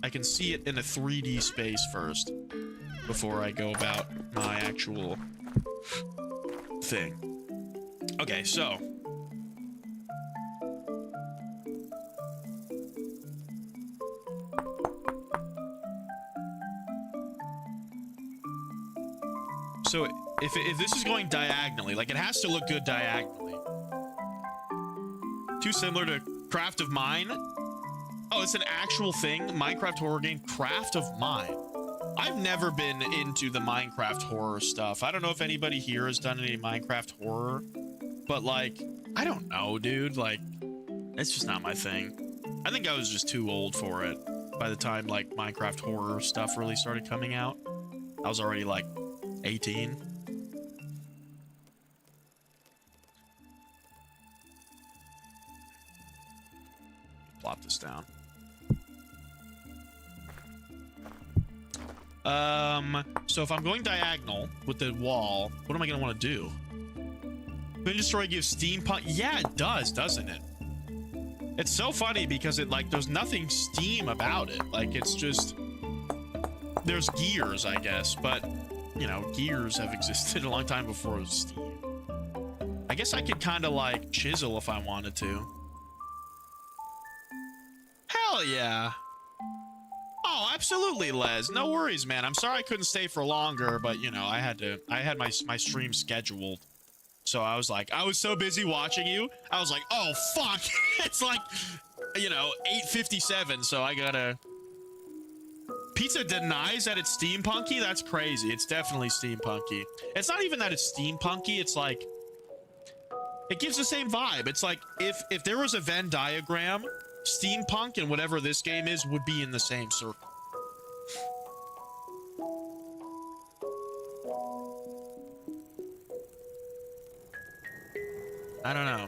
I can see it in a 3D space first before I go about my actual thing. Okay, so if this is going diagonally, like it has to look good diagonally. Too similar to Craft of Mine. Oh, it's an actual thing? Minecraft horror game, Craft of Mine. I've never been into the Minecraft horror stuff. I don't know if anybody here has done any Minecraft horror, but like, I don't know, dude. Like, it's just not my thing. I think I was just too old for it by the time like Minecraft horror stuff really started coming out. I was already like 18. Plop this down. So if I'm going diagonal with the wall, what am I gonna want to do? Bin Destroy gives steampunk. Yeah, it does, doesn't it? It's so funny because it like there's nothing steam about it. Like it's just there's gears, I guess, but you know, gears have existed a long time before steam. I guess I could kind of like chisel if I wanted to. Hell yeah. Oh, absolutely, Les. No worries, man. I'm sorry I couldn't stay for longer, but you know, I had my stream scheduled. So I was like, I was so busy watching you. I was like, oh fuck. It's like, you know, 8:57, so I gotta. Pizza denies that it's steampunky? That's crazy. It's definitely steampunky. It's not even that it's steampunky, it's like it gives the same vibe. It's like if there was a Venn diagram, steampunk and whatever this game is would be in the same circle. I don't know.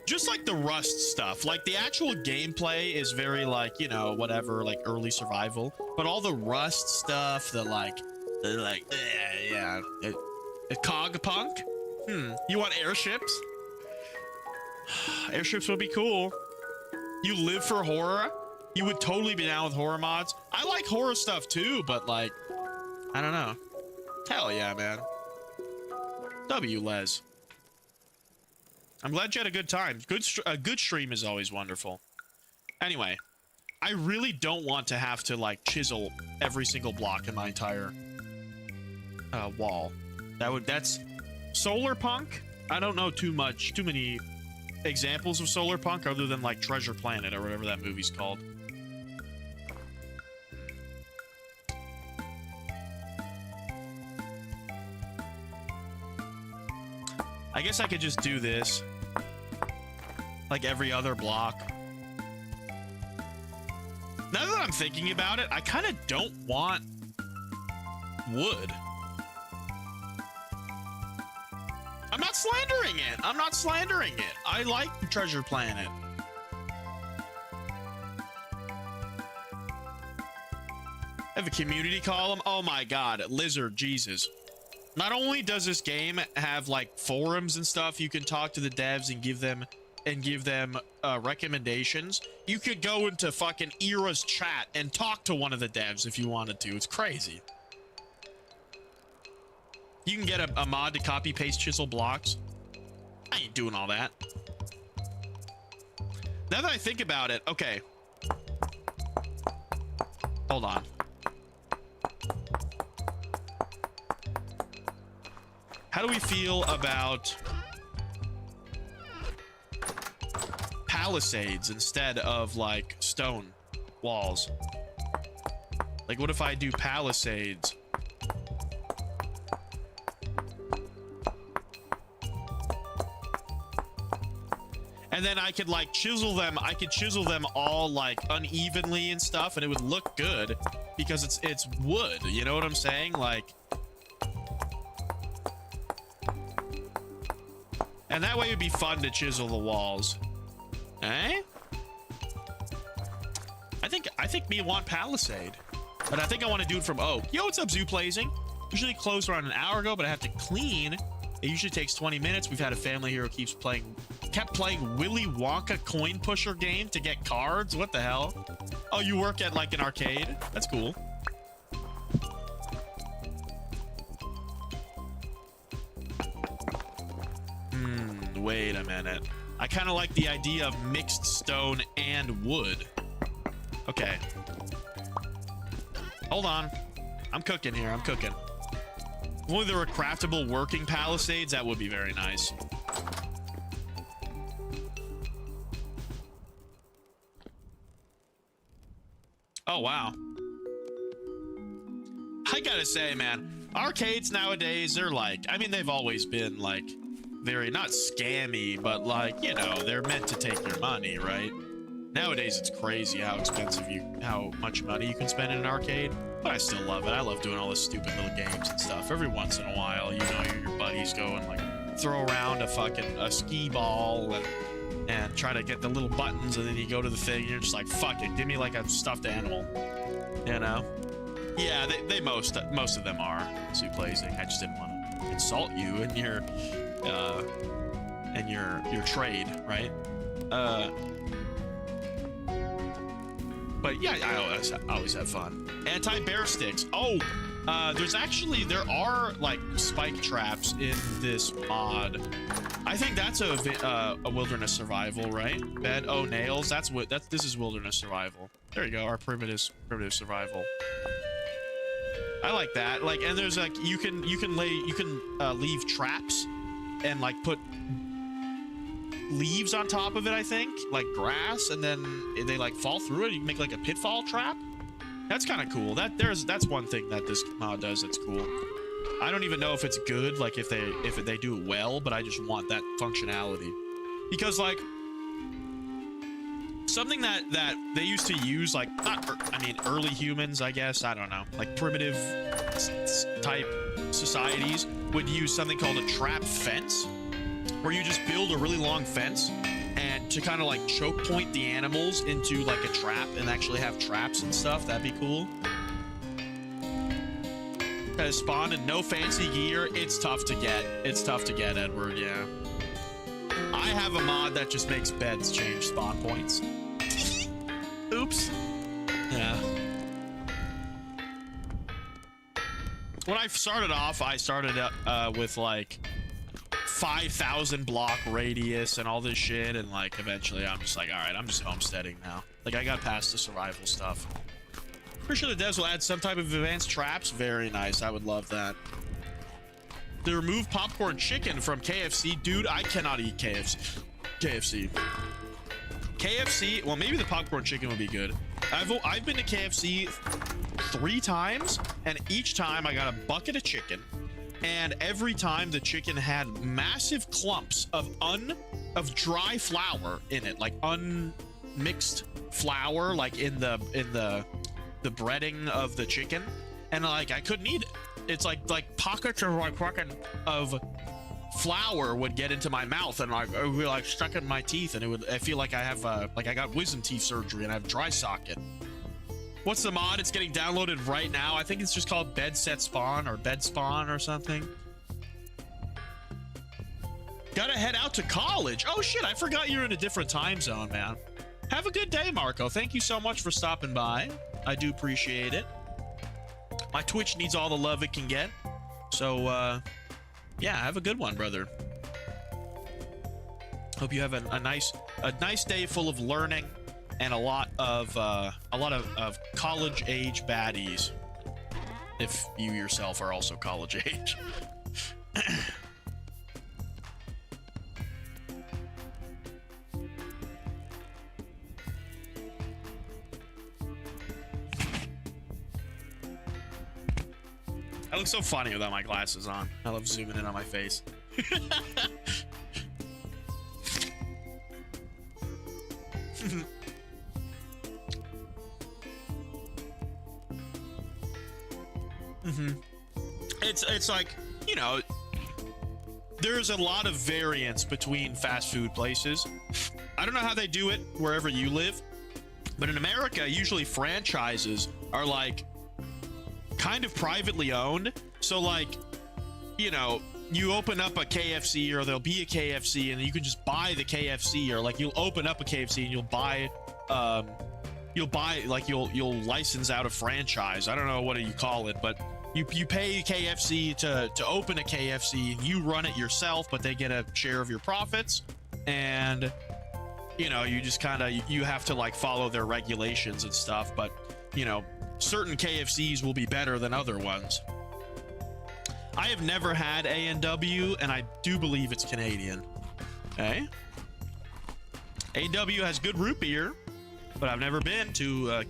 Just like the Rust stuff, like the actual gameplay is very like, you know, whatever, like early survival, but all the Rust stuff, the cogpunk. You want airships? Airships would be cool. You live for horror? You would totally be down with horror mods. I like horror stuff too, but like, I don't know. Hell yeah, man. W, Les. I'm glad you had a good time. A good stream is always wonderful. Anyway, I really don't want to have to like chisel every single block in my entire wall. That's solar punk. I don't know too many examples of solar punk other than like Treasure Planet or whatever that movie's called. I guess I could just do this like every other block. Now that I'm thinking about it, I kind of don't want wood. I'm not slandering it. I'm not slandering it. I like Treasure Planet. I have a community column. Oh my god, Lizard, Jesus. Not only does this game have like forums and stuff, you can talk to the devs and give them recommendations. You could go into fucking Era's chat and talk to one of the devs if you wanted to. It's crazy. You can get a mod to copy paste chisel blocks. I ain't doing all that. Now that I think about it, okay. Hold on. How do we feel about palisades instead of like stone walls? Like what if I do palisades? And then I could like chisel them. I could chisel them all like unevenly and stuff, and it would look good because it's wood. You know what I'm saying? Like, and that way it'd be fun to chisel the walls. Eh? I think me want Palisade, but I think I want to do it from oak. Yo, what's up, Zoo Blazing? Usually closed around an hour ago, but I have to clean. It usually takes 20 minutes. We've had a family here who kept playing Willy Wonka coin pusher game to get cards. What the hell? Oh, you work at like an arcade? That's cool. Wait a minute. I kind of like the idea of mixed stone and wood. Okay. Hold on. I'm cooking here. I'm cooking. If only there were craftable working palisades, that would be very nice. Oh, wow. I gotta say, man, arcades nowadays, they're like, I mean, they've always been like very, not scammy, but like, you know, they're meant to take your money, right? Nowadays, it's crazy how much money you can spend in an arcade, but I still love it. I love doing all the stupid little games and stuff. Every once in a while, you know, your buddies go and like throw around a skee ball and try to get the little buttons, and then you go to the thing and you're just like, fuck it, give me like a stuffed animal, you know? Yeah, most of them are Zoo Blazing. I just didn't want to insult you and your trade, right? But yeah, I always have fun. Anti-bear sticks. Oh, there are like spike traps in this mod. I think that's a wilderness survival, right? Bed, oh, nails. This is wilderness survival. There you go. Our primitive survival. I like that. Like, and there's like you can leave traps and like put leaves on top of it, I think, like grass, and then they like fall through it. You can make like a pitfall trap. That's kind of cool. That's one thing that this mod does that's cool. I don't even know if it's good, like if they do it well, but I just want that functionality. Because like something that they used to use, like early humans, I guess, I don't know, like primitive type societies would use something called a trap fence, where you just build a really long fence and to kind of like choke point the animals into like a trap and actually have traps and stuff. That'd be cool. Has spawned and no fancy gear. It's tough to get. It's tough to get, Edward. Yeah. I have a mod that just makes beds change spawn points. Oops. Yeah. When I started off, I started with like 5,000 block radius and all this shit, and like eventually I'm just like, all right, I'm just homesteading now. Like I got past the survival stuff. Pretty sure the devs will add some type of advanced traps. Very nice. I would love that. They remove popcorn chicken from KFC. Dude, I cannot eat KFC. KFC, well, maybe the popcorn chicken would be good. I've been to KFC 3 times, and each time I got a bucket of chicken, and every time the chicken had massive clumps of dry flour in it, like unmixed flour, like in the breading of the chicken, and like I couldn't eat it. It's like pockets of like fucking of flour would get into my mouth, and like it would be like stuck in my teeth, and I feel like I have like I got wisdom teeth surgery and I have dry socket. What's the mod? It's getting downloaded right now. I think it's just called Bed Set Spawn or Bed Spawn or something. Gotta head out to college. Oh shit, I forgot you're in a different time zone, man. Have a good day, Marco. Thank you so much for stopping by. I do appreciate it. My Twitch needs all the love it can get. So, yeah, have a good one, brother. Hope you have a nice day full of learning and a lot of college age baddies. If you yourself are also college age. I look so funny without my glasses on. I love zooming in on my face. It's like, you know, there's a lot of variance between fast food places. I don't know how they do it wherever you live, but in America, usually franchises are like kind of privately owned. So like, you know, you open up a KFC, or there'll be a KFC, and you can just buy the KFC, or like you'll open up a KFC and you'll buy like you'll license out a franchise. I don't know what do you call it, but you pay KFC to open a KFC, and you run it yourself, but they get a share of your profits. And you know, you just kind of, you have to like follow their regulations and stuff, but you know, certain KFCs will be better than other ones. I have never had A&W, and I do believe it's Canadian. Okay. A&W has good root beer, but I've never been to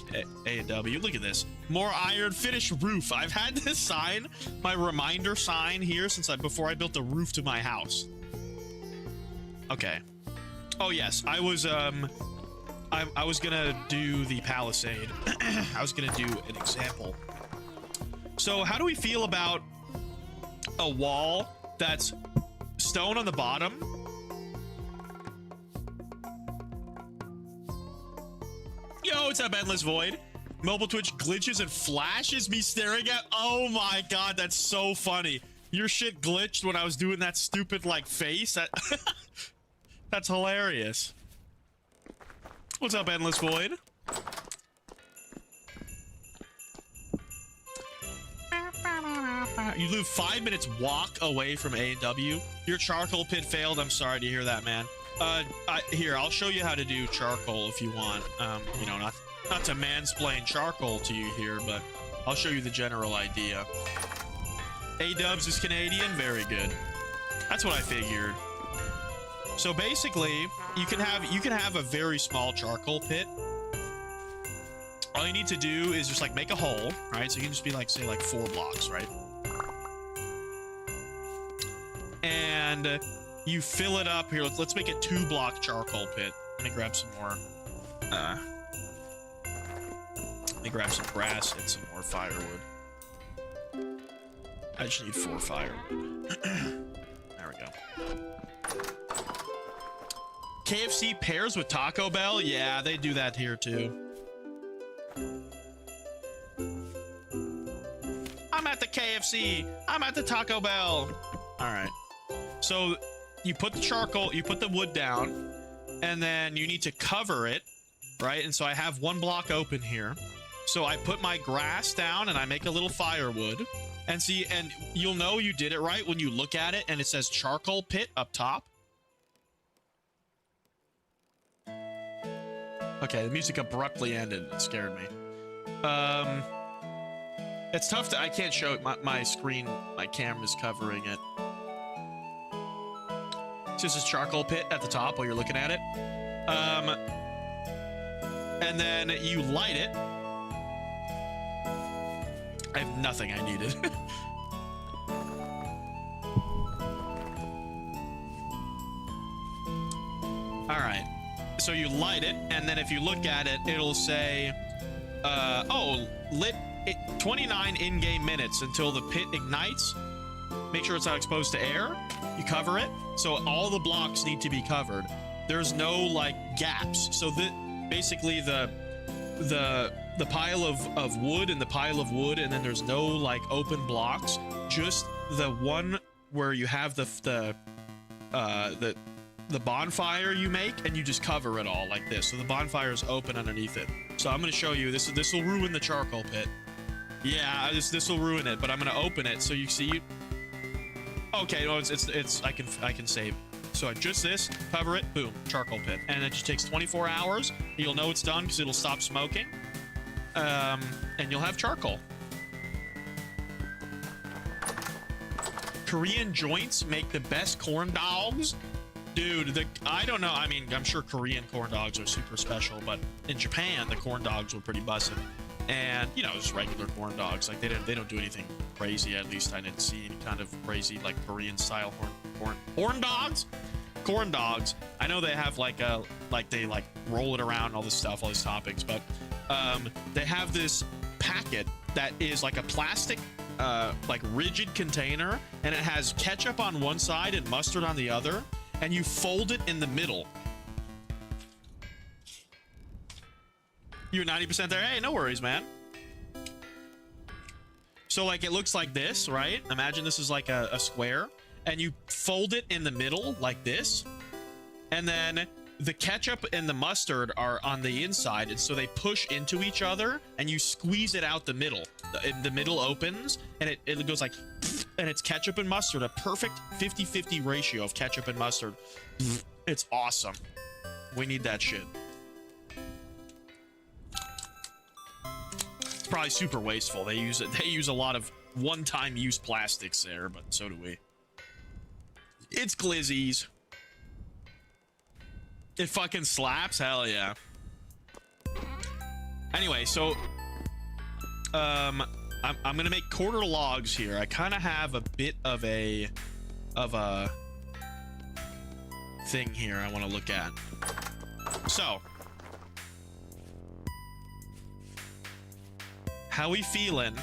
A&W. Look at this. More iron finish roof. I've had this sign, my reminder sign here since before I built the roof to my house. Okay. Oh yes, I was gonna do the Palisade. I was gonna do an example. So how do we feel about a wall that's stone on the bottom? Yo, what's up, Endless Void? Mobile Twitch glitches and flashes me staring at. Oh my god, that's so funny. Your shit glitched when I was doing that stupid like face. That's hilarious. What's up, Endless Void? You live 5 minutes walk away from A&W. Your charcoal pit failed. I'm sorry to hear that, man. Here, I'll show you how to do charcoal if you want. You know, not to mansplain charcoal to you here, but I'll show you the general idea. A-dubs is Canadian. Very good. That's what I figured. So basically, you can have a very small charcoal pit. All you need to do is just like make a hole, right? So you can just be like, say like 4 blocks, right? And you fill it up here. Let's make it 2-block charcoal pit. Let me grab some more. Let me grab some grass and some more firewood. I just need 4 firewood. There we go. KFC pairs with Taco Bell? Yeah, they do that here too. I'm at the KFC. I'm at the Taco Bell. All right. So you put the charcoal, you put the wood down, and then you need to cover it, right? And so I have 1 block open here. So I put my grass down and I make a little firewood. And see, and you'll know you did it right when you look at it and it says charcoal pit up top. Okay, the music abruptly ended. It scared me. It's tough to, I can't show it. My screen, my camera's covering it. So this is charcoal pit at the top while you're looking at it. And then you light it. I have nothing I needed. All right. So you light it, and then if you look at it, it'll say, oh, lit 29 in-game minutes until the pit ignites. Make sure it's not exposed to air. You cover it. So all the blocks need to be covered. There's no like gaps. So basically the pile of wood and the pile of wood, and then there's no like open blocks. Just the one where you have the bonfire you make, and you just cover it all like this. So the bonfire is open underneath it. So I'm going to show you this. This will ruin the charcoal pit. Yeah, this will ruin it, but I'm going to open it so you see. Okay, no, it's I can save. So just this, cover it, boom, charcoal pit, and it just takes 24 hours. You'll know it's done because it'll stop smoking, and you'll have charcoal. Korean joints make the best corn dogs. Dude, I don't know. I mean, I'm sure Korean corn dogs are super special, but in Japan, the corn dogs were pretty busted. And, you know, just regular corn dogs. Like, they don't do anything crazy. At least I didn't see any kind of crazy, like, Korean-style horn dogs. corn dogs. I know they have like they roll it around, all this stuff, all these toppings, but they have this packet that is like a plastic like rigid container, and it has ketchup on one side and mustard on the other, and you fold it in the middle. You're 90% there. Hey, no worries, man. So like it looks like this, right? Imagine this is like a square, and you fold it in the middle like this, and then the ketchup and the mustard are on the inside, and so they push into each other, and you squeeze it out the middle. The middle opens, and it goes like, and it's ketchup and mustard, a perfect 50-50 ratio of ketchup and mustard. It's awesome. We need that shit. It's probably super wasteful. They use a lot of one-time use plastics there, but so do we. It's glizzies. It fucking slaps. Hell yeah. Anyway, so I'm gonna make quarter logs here. I kind of have a bit of a thing here I want to look at. So, how we feeling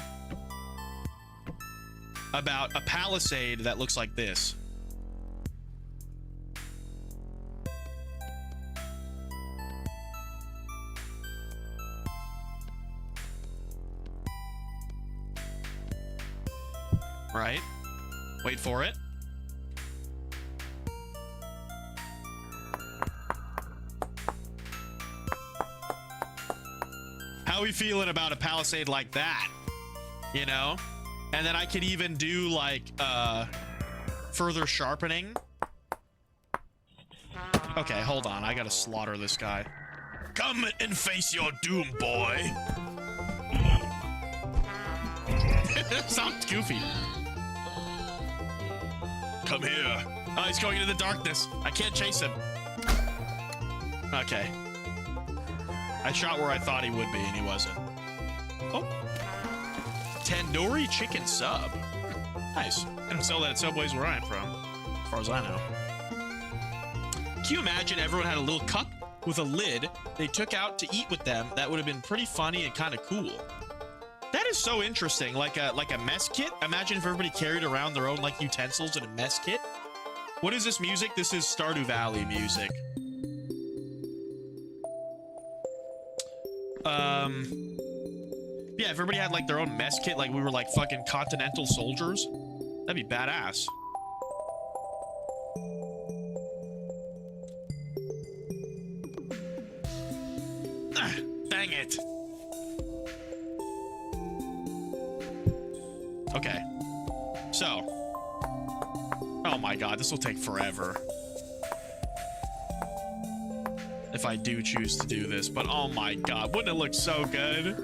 about a palisade that looks like this? Right? Wait for it. How are we feeling about a palisade like that? You know? And then I could even do like further sharpening. Okay, hold on. I gotta slaughter this guy. Come and face your doom, boy. Sounds goofy. Come here. Oh, he's going into the darkness. I can't chase him. Okay. I shot where I thought he would be, and he wasn't. Oh. Tandoori chicken sub. Nice. I don't sell that at Subways where I'm from, as far as I know. Can you imagine everyone had a little cup with a lid they took out to eat with them? That would have been pretty funny and kind of cool. That is so interesting. Like a mess kit. Imagine if everybody carried around their own like utensils in a mess kit. What is this music? This is Stardew Valley music. Yeah, if everybody had like their own mess kit, like we were like fucking continental soldiers, that'd be badass. Ah, dang it. Okay. So. Oh my god, this will take forever. If I do choose to do this, but oh my god, wouldn't it look so good?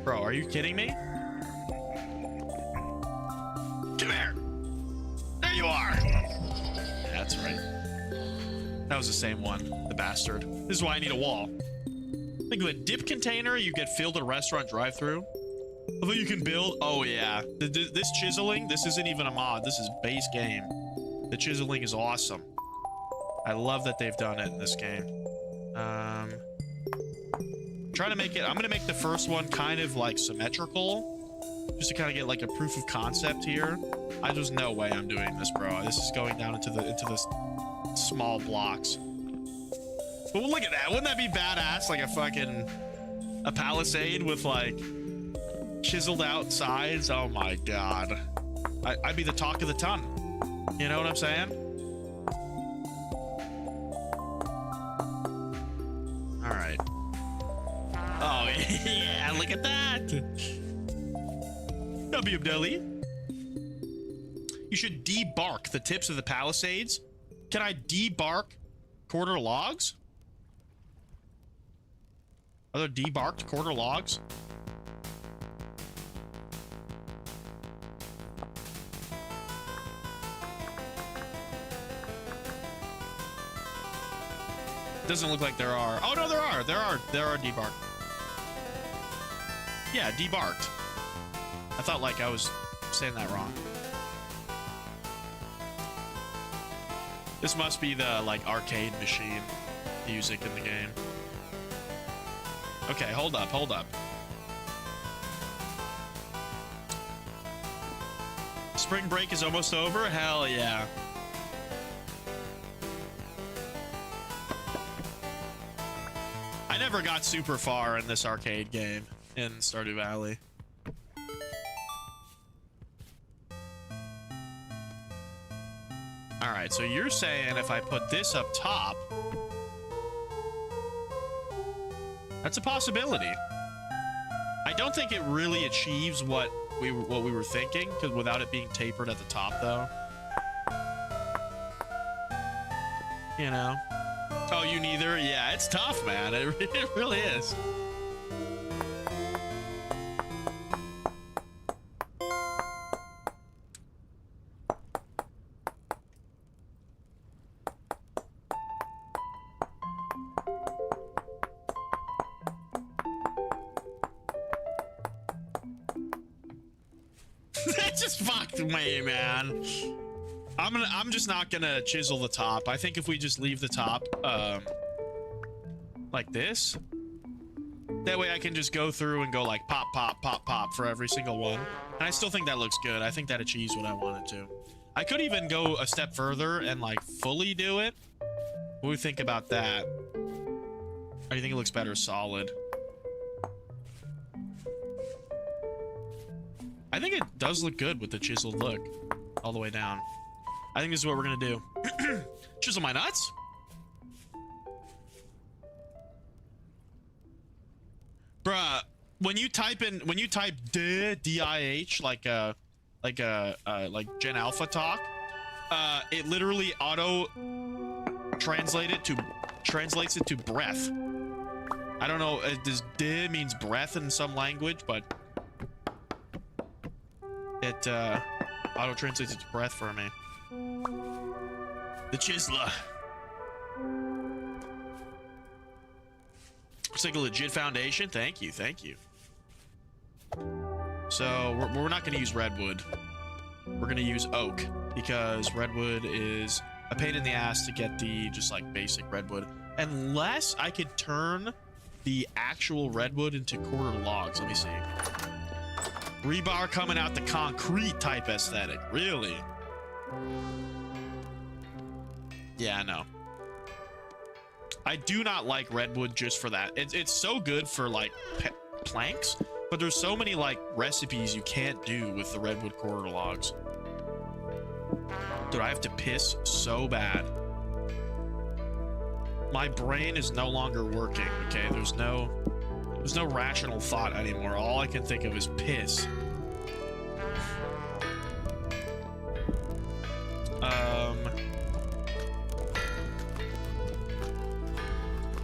Bro, are you kidding me? Come here! There you are! That's right. That was the same one, the bastard. This is why I need a wall. Think of a dip container you get filled at a restaurant drive-thru. Although you can build... Oh yeah. This chiseling, this isn't even a mod. This is base game. The chiseling is awesome. I love that they've done it in this game. Trying to make it... I'm going to make the first one kind of like symmetrical. Just to kind of get like a proof of concept here. There's no way I'm doing this, bro. This is going down into the small blocks. But look at that. Wouldn't that be badass? Like a fucking... a palisade with like... chiseled out sides. Oh my god. I'd be the talk of the town. You know what I'm saying? Alright. Oh yeah, look at that. WW. You should debark the tips of the palisades. Can I debark quarter logs? Are there debarked quarter logs? Doesn't look like there are. Oh no, there are debarked. Yeah, debarked. I thought like I was saying that wrong. This must be the, like, arcade machine music in the game. Okay, hold up, hold up. Spring break is almost over? Hell yeah. I never got super far in this arcade game in Stardew Valley. Alright, so you're saying if I put this up top, that's a possibility. I don't think it really achieves what we were thinking, because without it being tapered at the top, though. You know? Oh, you neither? Yeah, it's tough, man. It really is. That just fucked me, man. I'm just not gonna chisel the top. I think if we just leave the top like this, that way I can just go through and go like pop, pop, pop, pop for every single one. And I still think that looks good. I think that achieves what I wanted to. I could even go a step further and like fully do it. What do you think about that? Or do you think it looks better solid? I think it does look good with the chiseled look all the way down. I think this is what we're gonna do. Chisel my nuts. Bruh, when you type DIH like Gen Alpha talk, it literally auto translates it to breath. I don't know, does D means breath in some language, but it auto translates it to breath for me. The Chiseler. Looks like a legit foundation. Thank you, thank you. So we're not going to use redwood. We're going to use oak because redwood is a pain in the ass to get the just like basic redwood. Unless I could turn the actual redwood into quarter logs. Let me see. Rebar coming out the concrete type aesthetic. Really? Yeah, I know. I do not like redwood just for that. It's so good for like planks, but there's so many like recipes you can't do with the redwood quarter logs. Dude, I have to piss so bad. My brain is no longer working, okay? There's no rational thought anymore. All I can think of is piss.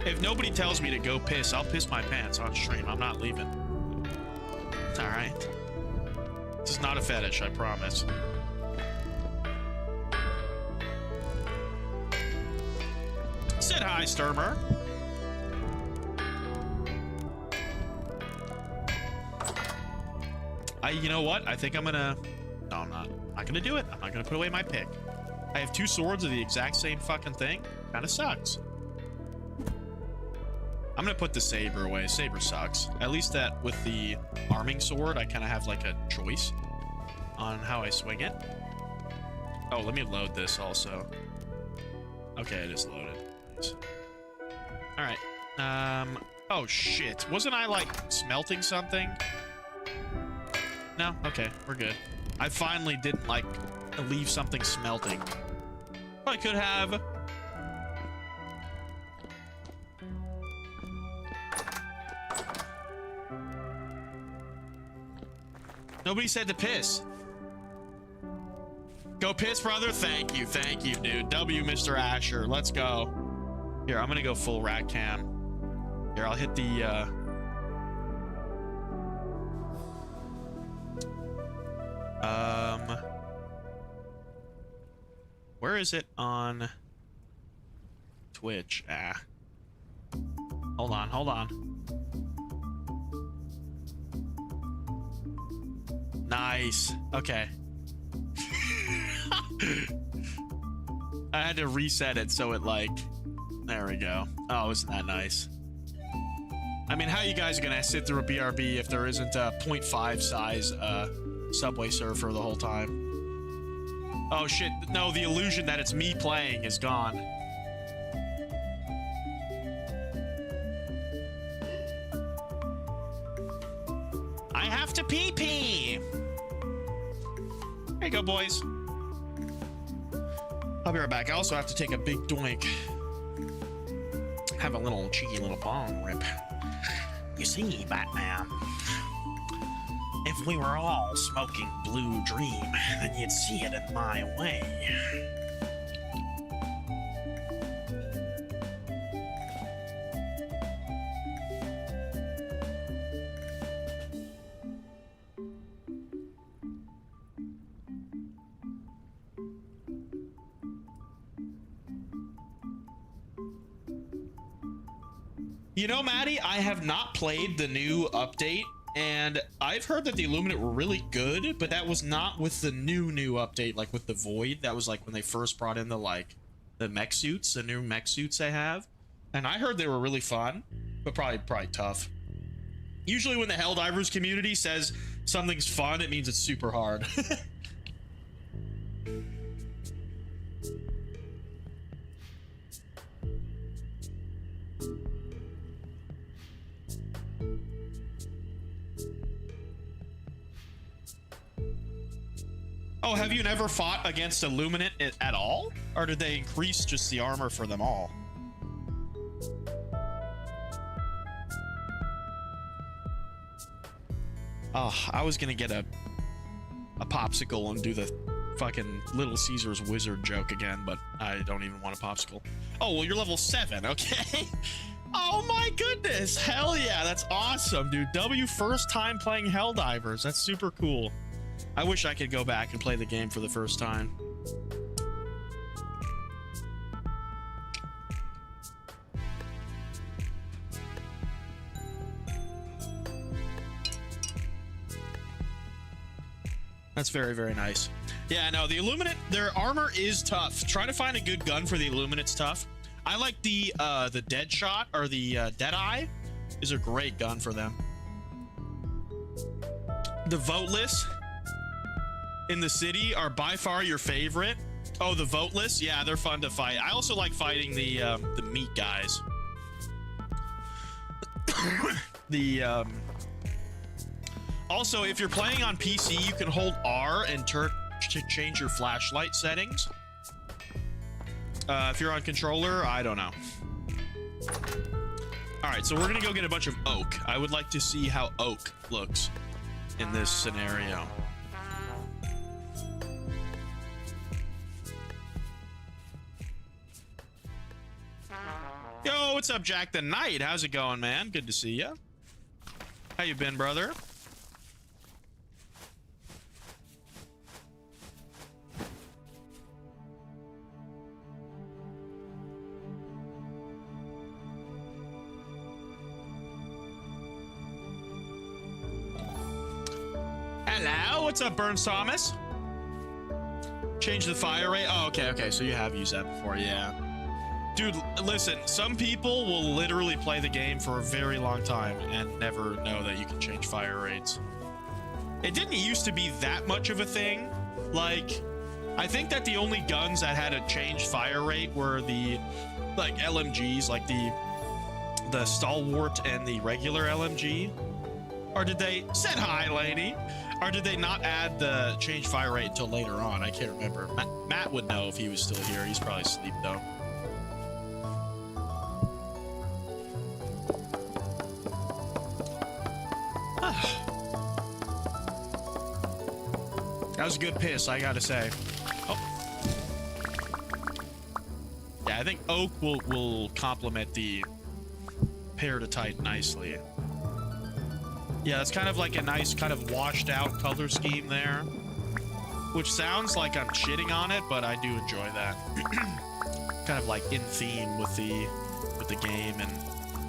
If nobody tells me to go piss, I'll piss my pants on stream. I'm not leaving. All right. This is not a fetish, I promise. Said hi, Sturmer. You know what? I think I'm gonna... No, I'm not. I'm not gonna do it. I'm not gonna put away my pick. I have two swords of the exact same fucking thing. Kinda sucks. I'm gonna put the saber away. Saber sucks. At least that with the arming sword, I kind of have like a choice on how I swing it. Oh, let me load this also. Okay, it is loaded. Nice. All right. Oh shit. Wasn't I like smelting something? No? Okay, we're good. I finally didn't like leave something smelting. I could have. Nobody said to piss. Go piss, brother. Thank you, dude. W, Mr. Asher. Let's go. Here, I'm gonna go full rat cam. Here, I'll hit the where is it on Twitch? Ah. Hold on. Nice. Okay. I had to reset it so it like, there we go. Oh, isn't that nice? I mean, how you guys are gonna sit through a BRB if there isn't a 0.5 size Subway Surfer the whole time? Oh shit, no, the illusion that it's me playing is gone. I have to pee-pee! There you go, boys. I'll be right back. I also have to take a big doink. Have a little cheeky little bong rip. You see, Batman, if we were all smoking Blue Dream, then you'd see it in my way. You know, Maddie, I have not played the new update, and I've heard that the Illuminate were really good, but that was not with the new update, like with the Void. That was like when they first brought in the mech suits, the new mech suits they have. And I heard they were really fun, but probably tough. Usually when the Helldivers community says something's fun, it means it's super hard. Oh, have you never fought against Illuminate at all? Or did they increase just the armor for them all? Oh, I was gonna get a popsicle and do the fucking Little Caesars wizard joke again, but I don't even want a popsicle. Oh, well, you're level 7, okay? Oh my goodness, hell yeah, that's awesome, dude. W first time playing Helldivers, that's super cool. I wish I could go back and play the game for the first time. That's very, very nice. Yeah, no, the Illuminate, their armor is tough. Trying to find a good gun for the Illuminate's tough. I like the Dead Shot, or the Deadeye is a great gun for them. The Voteless in the city are by far your favorite. Oh, the Voteless? Yeah, they're fun to fight. I also like fighting the meat guys. Also, if you're playing on PC, you can hold R and change your flashlight settings. If you're on controller, I don't know. All right, so we're gonna go get a bunch of oak. I would like to see how oak looks in this scenario. Yo, what's up, Jack the Knight? How's it going, man? Good to see ya. How you been, brother? Hello, what's up, Burns Thomas? Change the fire rate. Oh, okay, so you have used that before, yeah. Dude, listen, some people will literally play the game for a very long time and never know that you can change fire rates. It didn't used to be that much of a thing. Like, I think that the only guns that had a changed fire rate were the, like, LMGs, like the Stalwart and the regular LMG. Or did they, said hi, lady. Or did they not add the change fire rate until later on? I can't remember. Matt would know if he was still here. He's probably asleep, though. That was a good piss, I gotta say. Oh. Yeah, I think oak will complement the Paratite nicely. Yeah, it's kind of like a nice kind of washed out color scheme there. Which sounds like I'm shitting on it, but I do enjoy that. Kind of like in theme with the game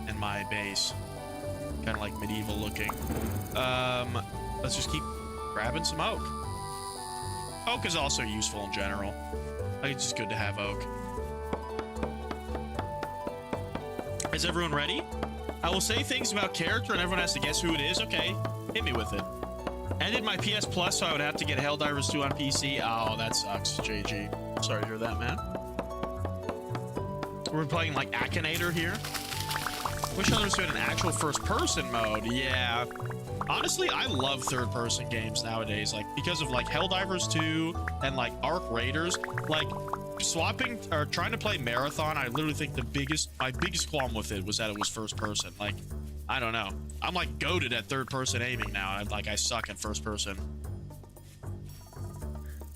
and my base. Kind of like medieval looking. Let's just keep grabbing some oak. Oak is also useful in general. Like, it's just good to have Oak. Is everyone ready? I will say things about character and everyone has to guess who it is. Okay, hit me with it. Ended my PS Plus, so I would have to get Helldivers 2 on PC. Oh, that sucks, JG. Sorry to hear that, man. We're playing like Akinator here. Wish others had an actual first-person mode. Yeah. Honestly, I love third-person games nowadays, like because of like Helldivers 2 and like Arc Raiders. Like swapping or trying to play Marathon, I literally think my biggest qualm with it was that it was first-person. Like, I don't know. I'm like goated at third-person aiming now. I suck at first-person.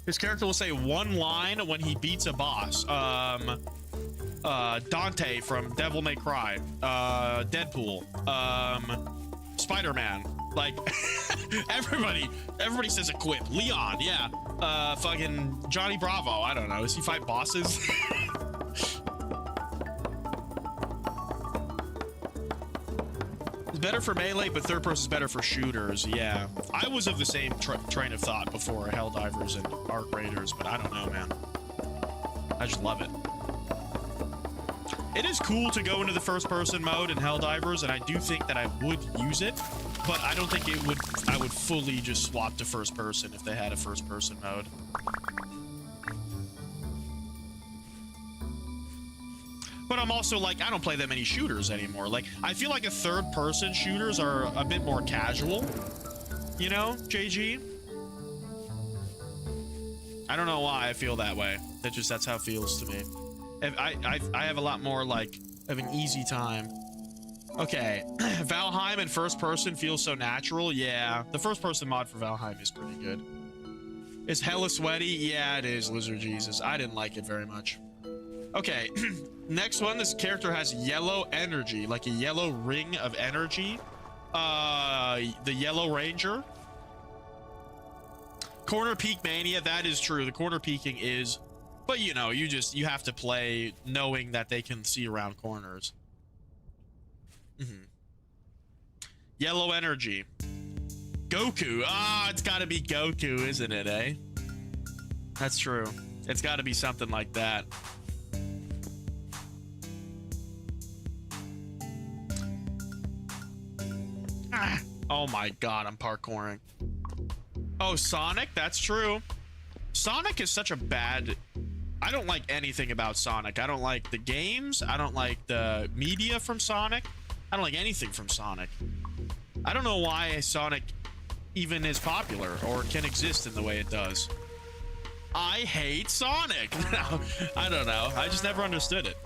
His character will say one line when he beats a boss. Dante from Devil May Cry, Deadpool, Spider-Man, like everybody says a quip. Leon, yeah, fucking Johnny Bravo, I don't know, does he fight bosses? It's better for melee, but third person is better for shooters. Yeah, I was of the same train of thought before Helldivers and Arc Raiders, but I don't know, man. I just love it. It is cool to go into the first-person mode in Helldivers, and I do think that I would use it, but I don't think I would fully just swap to first-person if they had a first-person mode. But I'm also like, I don't play that many shooters anymore. Like, I feel like a third-person shooters are a bit more casual, you know, JG? I don't know why I feel that way. That's how it feels to me. I have a lot more like of an easy time. Okay, Valheim in first person feels so natural. Yeah, the first person mod for Valheim is pretty good. Is hella sweaty? Yeah, it is, Lizard Jesus. I didn't like it very much. Okay, next one. This character has yellow energy, like a yellow ring of energy. The Yellow Ranger. Corner peek mania. That is true. The corner peeking is. But you know, you have to play knowing that they can see around corners. Yellow energy. Goku. It's gotta be Goku, isn't it, eh? That's true. It's gotta be something like that. Oh my god, I'm parkouring. Oh, Sonic? That's true. Sonic is such a bad... I don't like anything about Sonic. I don't like the games. I don't like the media from Sonic. I don't like anything from Sonic. I don't know why Sonic even is popular or can exist in the way it does. I hate Sonic. No, I don't know. I just never understood it.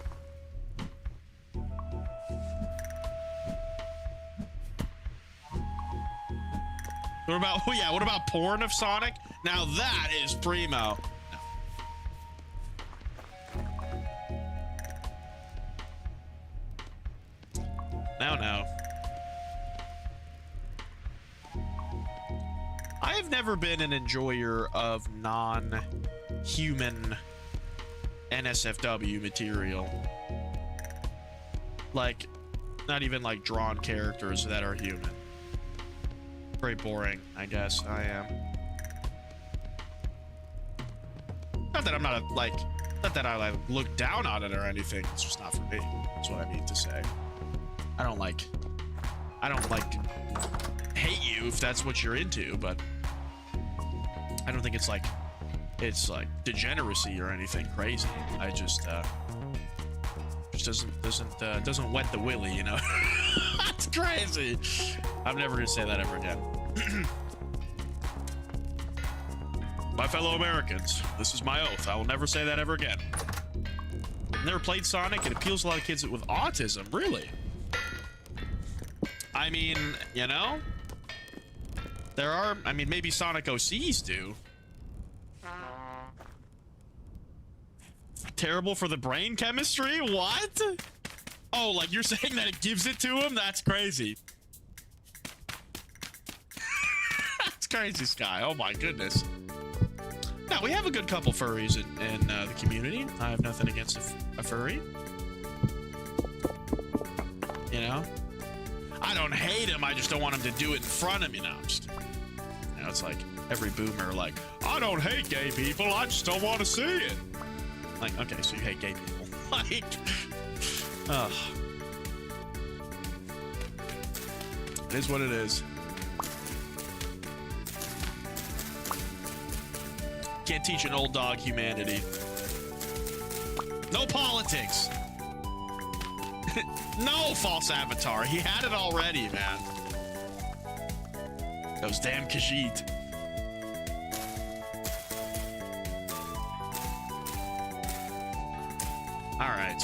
What about, oh yeah, what about porn of Sonic? Now that is primo. No. I have never been an enjoyer of non-human NSFW material. Like, not even like drawn characters that are human. Very boring, I guess. I am. Not that I'm not not that I look down on it or anything. It's just not for me. That's what I mean to say. I don't hate you if that's what you're into, but I don't think it's like degeneracy or anything crazy. I just doesn't wet the willy, you know. That's crazy. I'm never gonna say that ever again. My fellow Americans, this is my oath. I will never say that ever again. Never played Sonic. It appeals to a lot of kids with autism. Really? I mean, you know, there are. I mean, maybe Sonic OCs do. Terrible for the brain chemistry? What? Oh, like you're saying that it gives it to him? That's crazy. That's crazy, Sky. Oh my goodness. Now, we have a good couple furries in the community. I have nothing against a furry. You know? I don't hate him, I just don't want him to do it in front of me. No, I'm just kidding. You know, it's like every boomer like, I don't hate gay people, I just don't want to see it. Like, okay, so you hate gay people. Like, ugh. It is what it is. Can't teach an old dog humanity. No politics. No false avatar. He had it already, man. Those damn Khajiit. All right.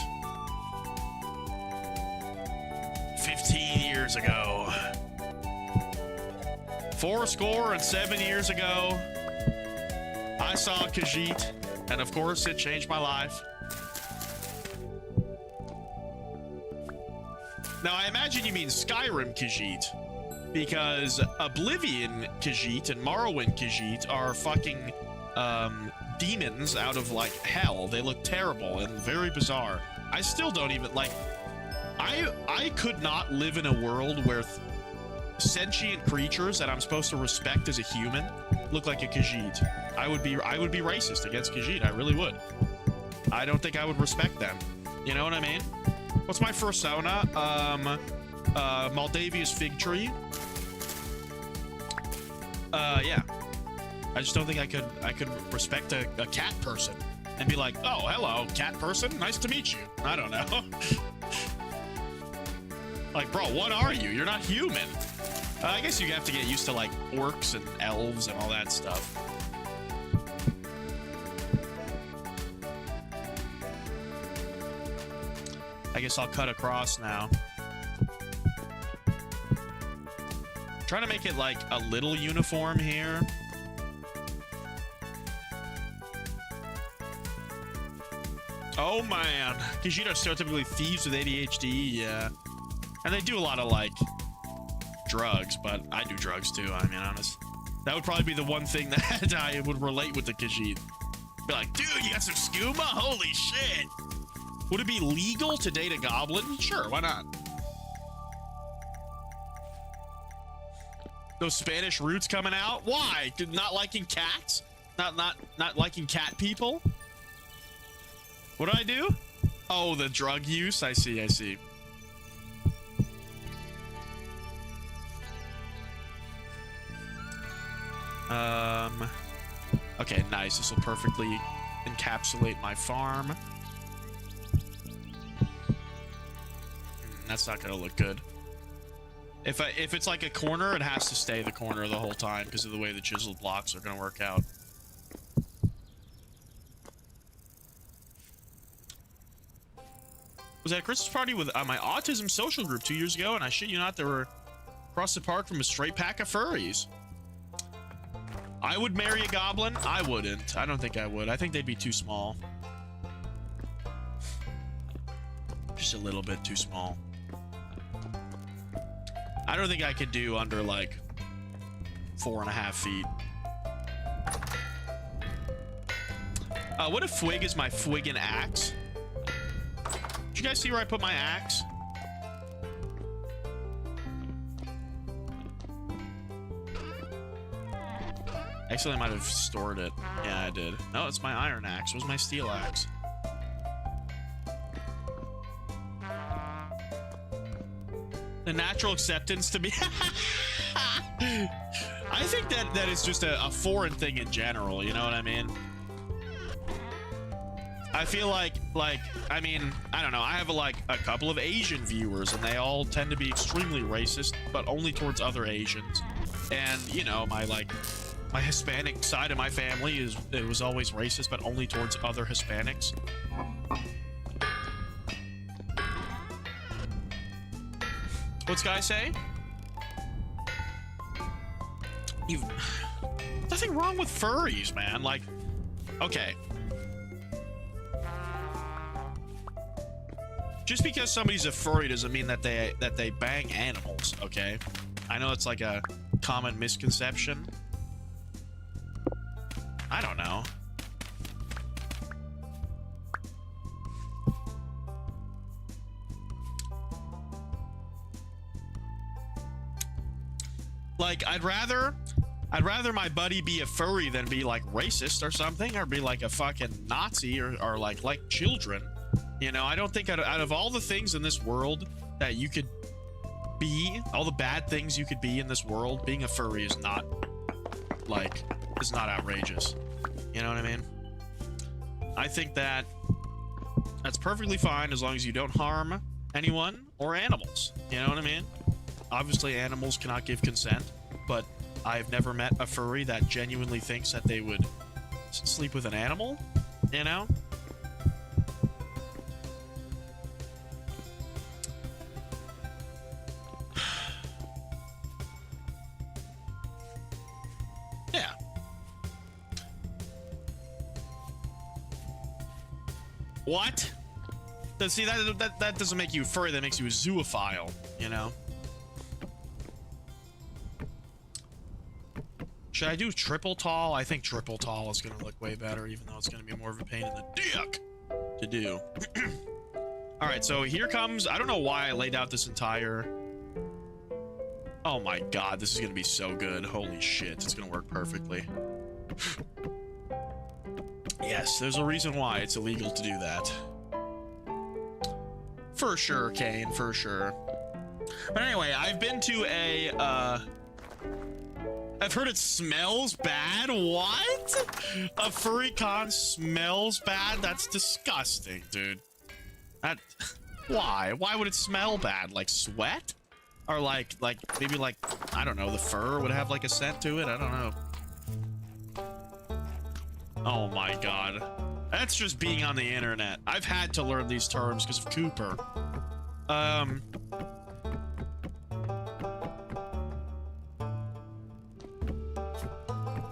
15 years ago. 407 years ago, I saw Khajiit, and of course, it changed my life. Now, I imagine you mean Skyrim Khajiit, because Oblivion Khajiit and Morrowind Khajiit are fucking demons out of, like, hell. They look terrible and very bizarre. I still don't even, like... I could not live in a world where sentient creatures that I'm supposed to respect as a human look like a Khajiit. I would be racist against Khajiit. I really would. I don't think I would respect them. You know what I mean? What's my fursona? Maldavia's fig tree. Yeah. I just don't think I could respect a cat person and be like, oh, hello, cat person, nice to meet you. I don't know. Like, bro, what are you? You're not human. I guess you have to get used to, like, orcs and elves and all that stuff. I guess I'll cut across now. Trying to make it, like, a little uniform here. Oh, man. Khajiit are stereotypically thieves with ADHD, yeah. And they do a lot of, like, drugs, but I do drugs too, I mean, honest. That would probably be the one thing that I would relate with the Khajiit. Be like, dude, you got some skooma? Holy shit! Would it be legal to date a goblin? Sure, why not? Those Spanish roots coming out? Why? Not liking cats? Not liking cat people? What do I do? Oh, the drug use? I see, I see. Okay, nice. This will perfectly encapsulate my farm. That's not gonna look good. If it's like a corner, it has to stay the corner the whole time because of the way the chiseled blocks are gonna work out. Was at a Christmas party with my autism social group 2 years ago, and I shit you not, there were across the park from a straight pack of furries. I would marry a goblin. I wouldn't. I don't think I would. I think they'd be too small. Just a little bit too small. I don't think I could do under like 4.5 feet. What if Fwig is my Fwiggin' axe? Did you guys see where I put my axe? Actually, I might have stored it. Yeah, I did. No, it's my iron axe. Where's my steel axe? The natural acceptance to me. I think that is just a foreign thing in general. You know what I mean? I feel like, I mean, I don't know. I have a couple of Asian viewers, and they all tend to be extremely racist, but only towards other Asians. And you know, my Hispanic side of my family it was always racist, but only towards other Hispanics. What's guy say? Nothing wrong with furries, man. Like, okay. Just because somebody's a furry doesn't mean that they bang animals, okay? I know it's like a common misconception. I don't know. Like, I'd rather I'd rather my buddy be a furry than be like racist or something, or be like a fucking Nazi, or like children. You know, I don't think out of all the things in this world that you could be, all the bad things you could be in this world, being a furry is not outrageous. You know what I mean? I think that that's perfectly fine as long as you don't harm anyone or animals. You know what I mean? Obviously, animals cannot give consent, but I've never met a furry that genuinely thinks that they would sleep with an animal, you know? Yeah. What? See, that doesn't make you a furry, that makes you a zoophile, you know? Should I do triple tall? I think triple tall is going to look way better, even though it's going to be more of a pain in the dick to do. All right, so here comes... I don't know why I laid out this entire... Oh my god, this is going to be so good. Holy shit, it's going to work perfectly. Yes, there's a reason why it's illegal to do that. For sure, Kane, for sure. But anyway, I've been to a... I've heard it smells bad. What? A furry con smells bad? That's disgusting, dude. Why? Why would it smell bad? Like sweat? Or like maybe like, I don't know, the fur would have like a scent to it? I don't know. Oh my god. That's just being on the internet. I've had to learn these terms because of Cooper.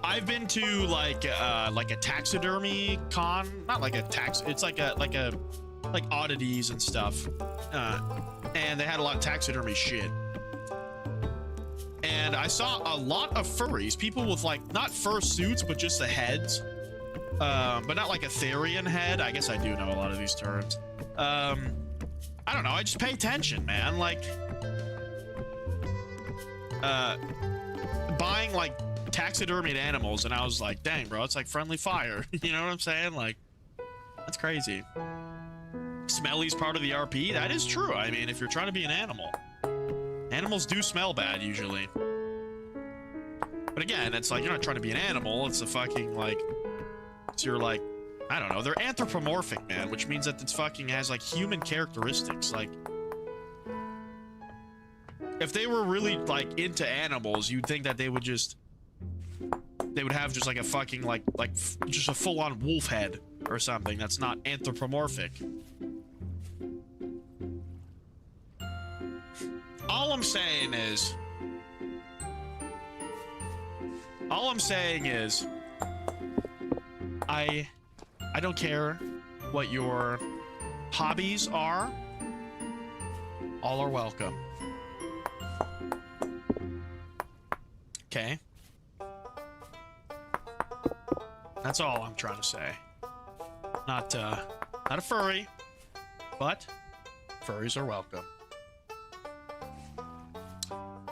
I've been to like a taxidermy con, not like a it's like oddities and stuff, and they had a lot of taxidermy shit, and I saw a lot of furries, people with like not fur suits but just the heads, but not like a Therian head. I guess I do know a lot of these terms. I don't know, I just pay attention, man. Like buying like taxidermied animals, and I was like, dang, bro, it's like friendly fire. You know what I'm saying? Like, that's crazy. Smelly's part of the RP. That is true. I mean, if you're trying to be an animal, animals do smell bad usually. But again, it's like, you're not trying to be an animal. It's a fucking like, so you're like, I don't know, they're anthropomorphic, man, which means that it's fucking has like human characteristics. Like, if they were really like into animals, you'd think that they would have just like a fucking like just a full-on wolf head or something that's not anthropomorphic. All I'm saying is I don't care what your hobbies are. All are welcome. Okay. That's all I'm trying to say. Not a furry, but furries are welcome.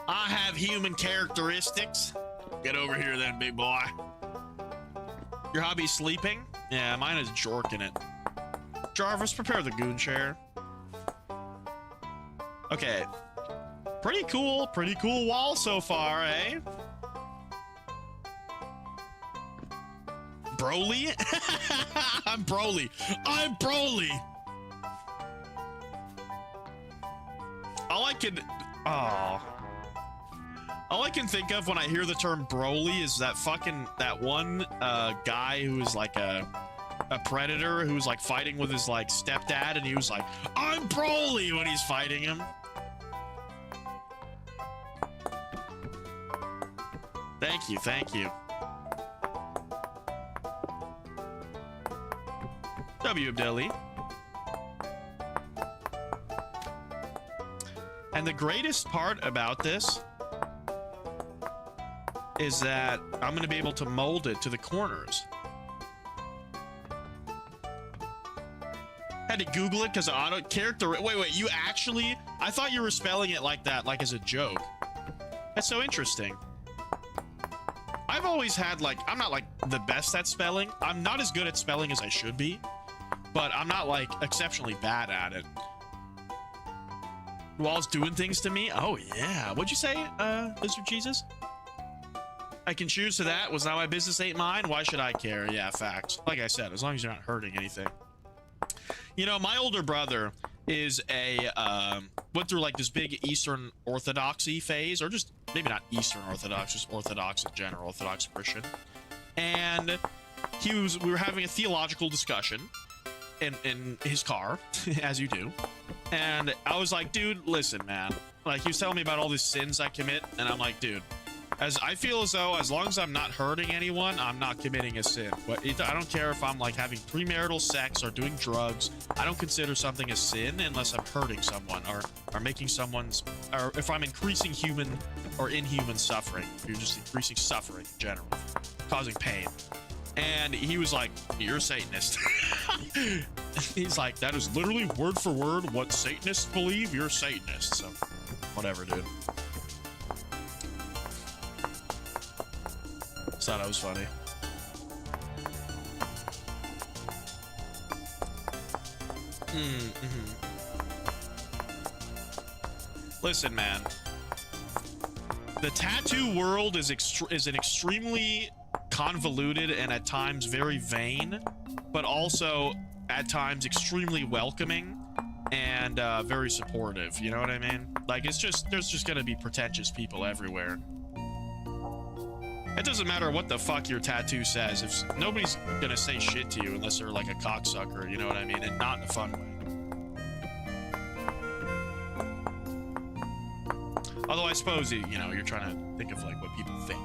I have human characteristics. Get over here then, big boy. Your hobby's sleeping? Yeah, mine is jorking it. Jarvis, prepare the goon chair. Okay. Pretty cool wall so far, eh? Broly? I'm Broly. All I can think of when I hear the term Broly is that one guy who is like a predator who's like fighting with his like stepdad, and he was like, I'm Broly when he's fighting him. Thank you. W. Abdelli. And the greatest part about this is that I'm going to be able to mold it to the corners. Had to Google it because auto character. Wait, you actually? I thought you were spelling it like that, like as a joke. That's so interesting. I've always had like, I'm not like the best at spelling. I'm not as good at spelling as I should be, but I'm not like exceptionally bad at it. Wall's doing things to me. Oh yeah. What'd you say, Mr. Jesus? I can choose to that. Was not my business, ain't mine. Why should I care? Yeah, facts. Like I said, as long as you're not hurting anything. You know, my older brother is a went through like this big Eastern Orthodoxy phase, or just maybe not Eastern Orthodox, just Orthodox in general, Orthodox Christian. And we were having a theological discussion in his car, as you do. And I was like, dude, listen, man. Like, he was telling me about all these sins I commit, and I'm like, dude, as I feel as though as long as I'm not hurting anyone, I'm not committing a sin. But I don't care if I'm like having premarital sex or doing drugs. I don't consider something a sin unless I'm hurting someone or making someone's, or if I'm increasing human or inhuman suffering. You're just increasing suffering in general, causing pain. And he was like, you're a Satanist. He's like, that is literally word for word what Satanists believe. You're a Satanist. So whatever, dude. Thought that was funny. Listen, man. The tattoo world is an extremely convoluted and at times very vain, but also at times extremely welcoming and very supportive. You know what I mean? Like, there's just gonna be pretentious people everywhere. It doesn't matter what the fuck your tattoo says. If nobody's gonna say shit to you unless they're like a cocksucker, you know what I mean? And not in a fun way. Although I suppose, you know, you're trying to think of like what people think.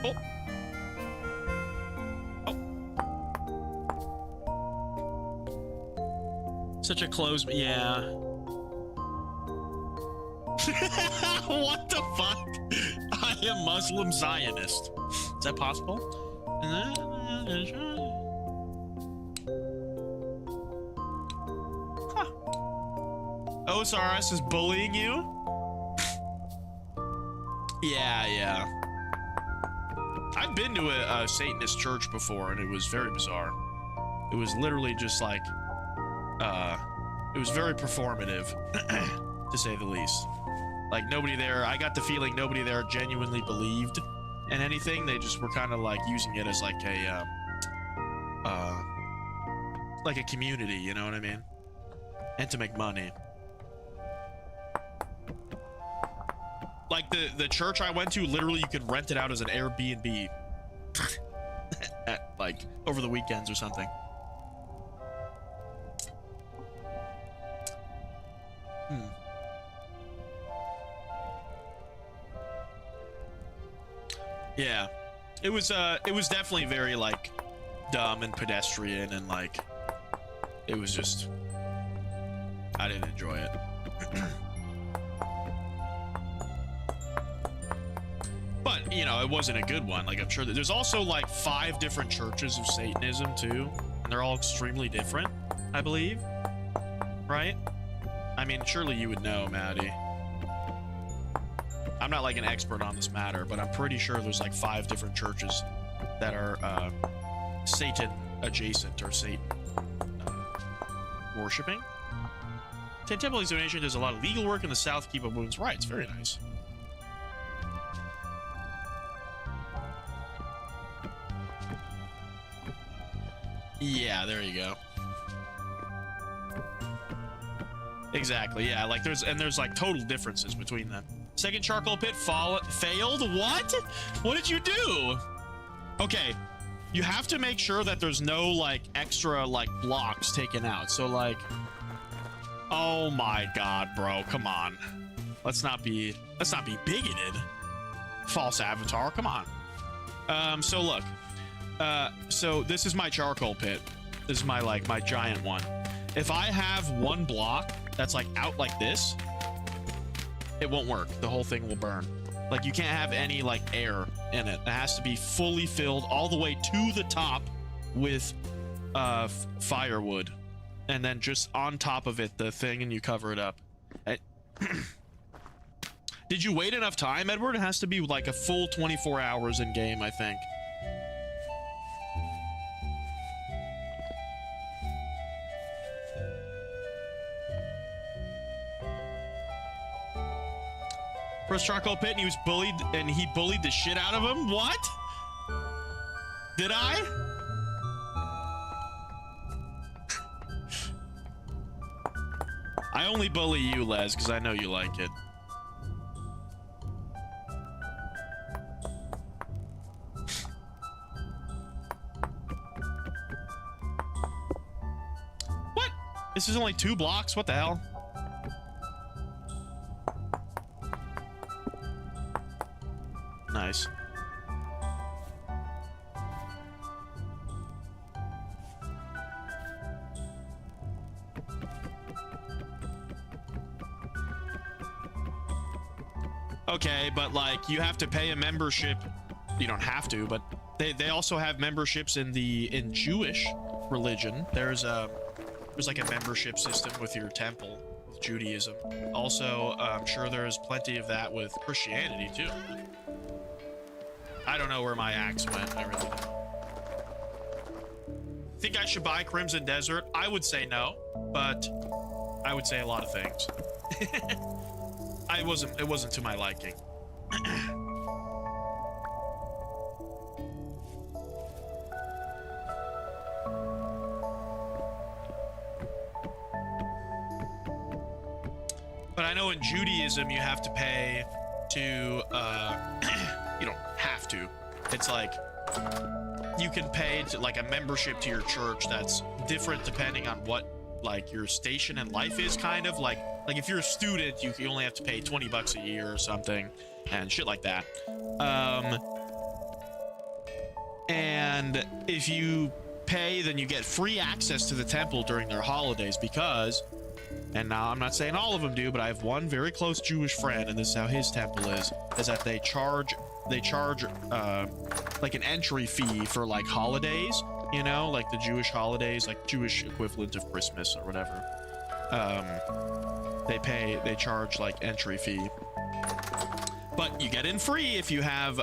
Oh. Such a closed, yeah. What the fuck? I am Muslim Zionist. Is that possible? Huh. OSRS is bullying you? Yeah. I've been to a Satanist church before, and it was very bizarre. It was literally just like, it was very performative, to say the least. Like, nobody there, I got the feeling nobody there genuinely believed in anything. They just were kind of like using it as like a community, you know what I mean? And to make money. Like the church I went to, literally you could rent it out as an Airbnb at like over the weekends or something. Yeah, it was definitely very like dumb and pedestrian, and like it was just, I didn't enjoy it. But you know, it wasn't a good one. Like, I'm sure that there's also like 5 different churches of Satanism too, and they're all extremely different, I believe. Right? I mean, surely you would know, Maddie. I'm not like an expert on this matter, but I'm pretty sure there's like 5 different churches that are Satan adjacent or Satan worshipping. 10 Temple donation does a lot of legal work in the South to keep up women's rights. Very nice. Yeah, there you go. Exactly. Yeah, like there's like total differences between them. Second charcoal pit failed? What? What did you do? Okay, you have to make sure that there's no like extra like blocks taken out. So like, oh my god, bro, come on. Let's not be bigoted. False avatar, come on. So look, so this is my charcoal pit. This is my my giant one. If I have one block that's like out like this, it won't work. The whole thing will burn. Like, you can't have any like air in it. It has to be fully filled all the way to the top with firewood, and then just on top of it the thing, and you cover it up. Did you wait enough time, Edward? It has to be like a full 24 hours in game, I think. First charcoal pit, and he was bullied, and he bullied the shit out of him. What? Did I? I only bully you, Les, because I know you like it. What? This is only 2 blocks? What the hell? Nice. Okay, but like you have to pay a membership. You don't have to, but they also have memberships in Jewish religion. There's like a membership system with your temple with Judaism. Also, I'm sure there's plenty of that with Christianity too. I don't know where my axe went. I really don't. Think I should buy Crimson Desert? I would say no, but I would say a lot of things. It wasn't to my liking. But I know in Judaism you have to pay to you don't have to. It's like you can pay to like a membership to your church that's different depending on what like your station in life is, kind of like if you're a student you only have to pay 20 bucks a year or something and shit like that. And if you pay, then you get free access to the temple during their holidays because, and now I'm not saying all of them do, but I have one very close Jewish friend, and this is how his temple is that they charge like an entry fee for like holidays, you know, like the Jewish holidays, like Jewish equivalent of Christmas or whatever. They charge like entry fee, but you get in free if you have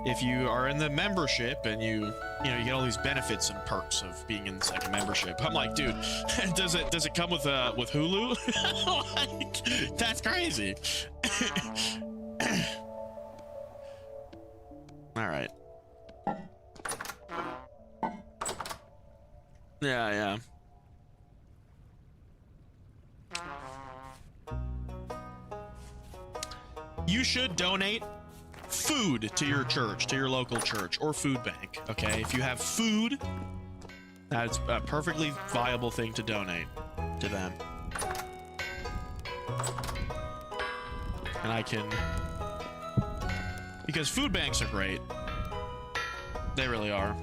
if you are in the membership, and you get all these benefits and perks of being in like a membership. I'm like, dude, does it come with Hulu? Like, that's crazy. All right. Yeah. You should donate food to your church, to your local church or food bank. Okay, if you have food, that's a perfectly viable thing to donate to them. And I can, because food banks are great. They really are.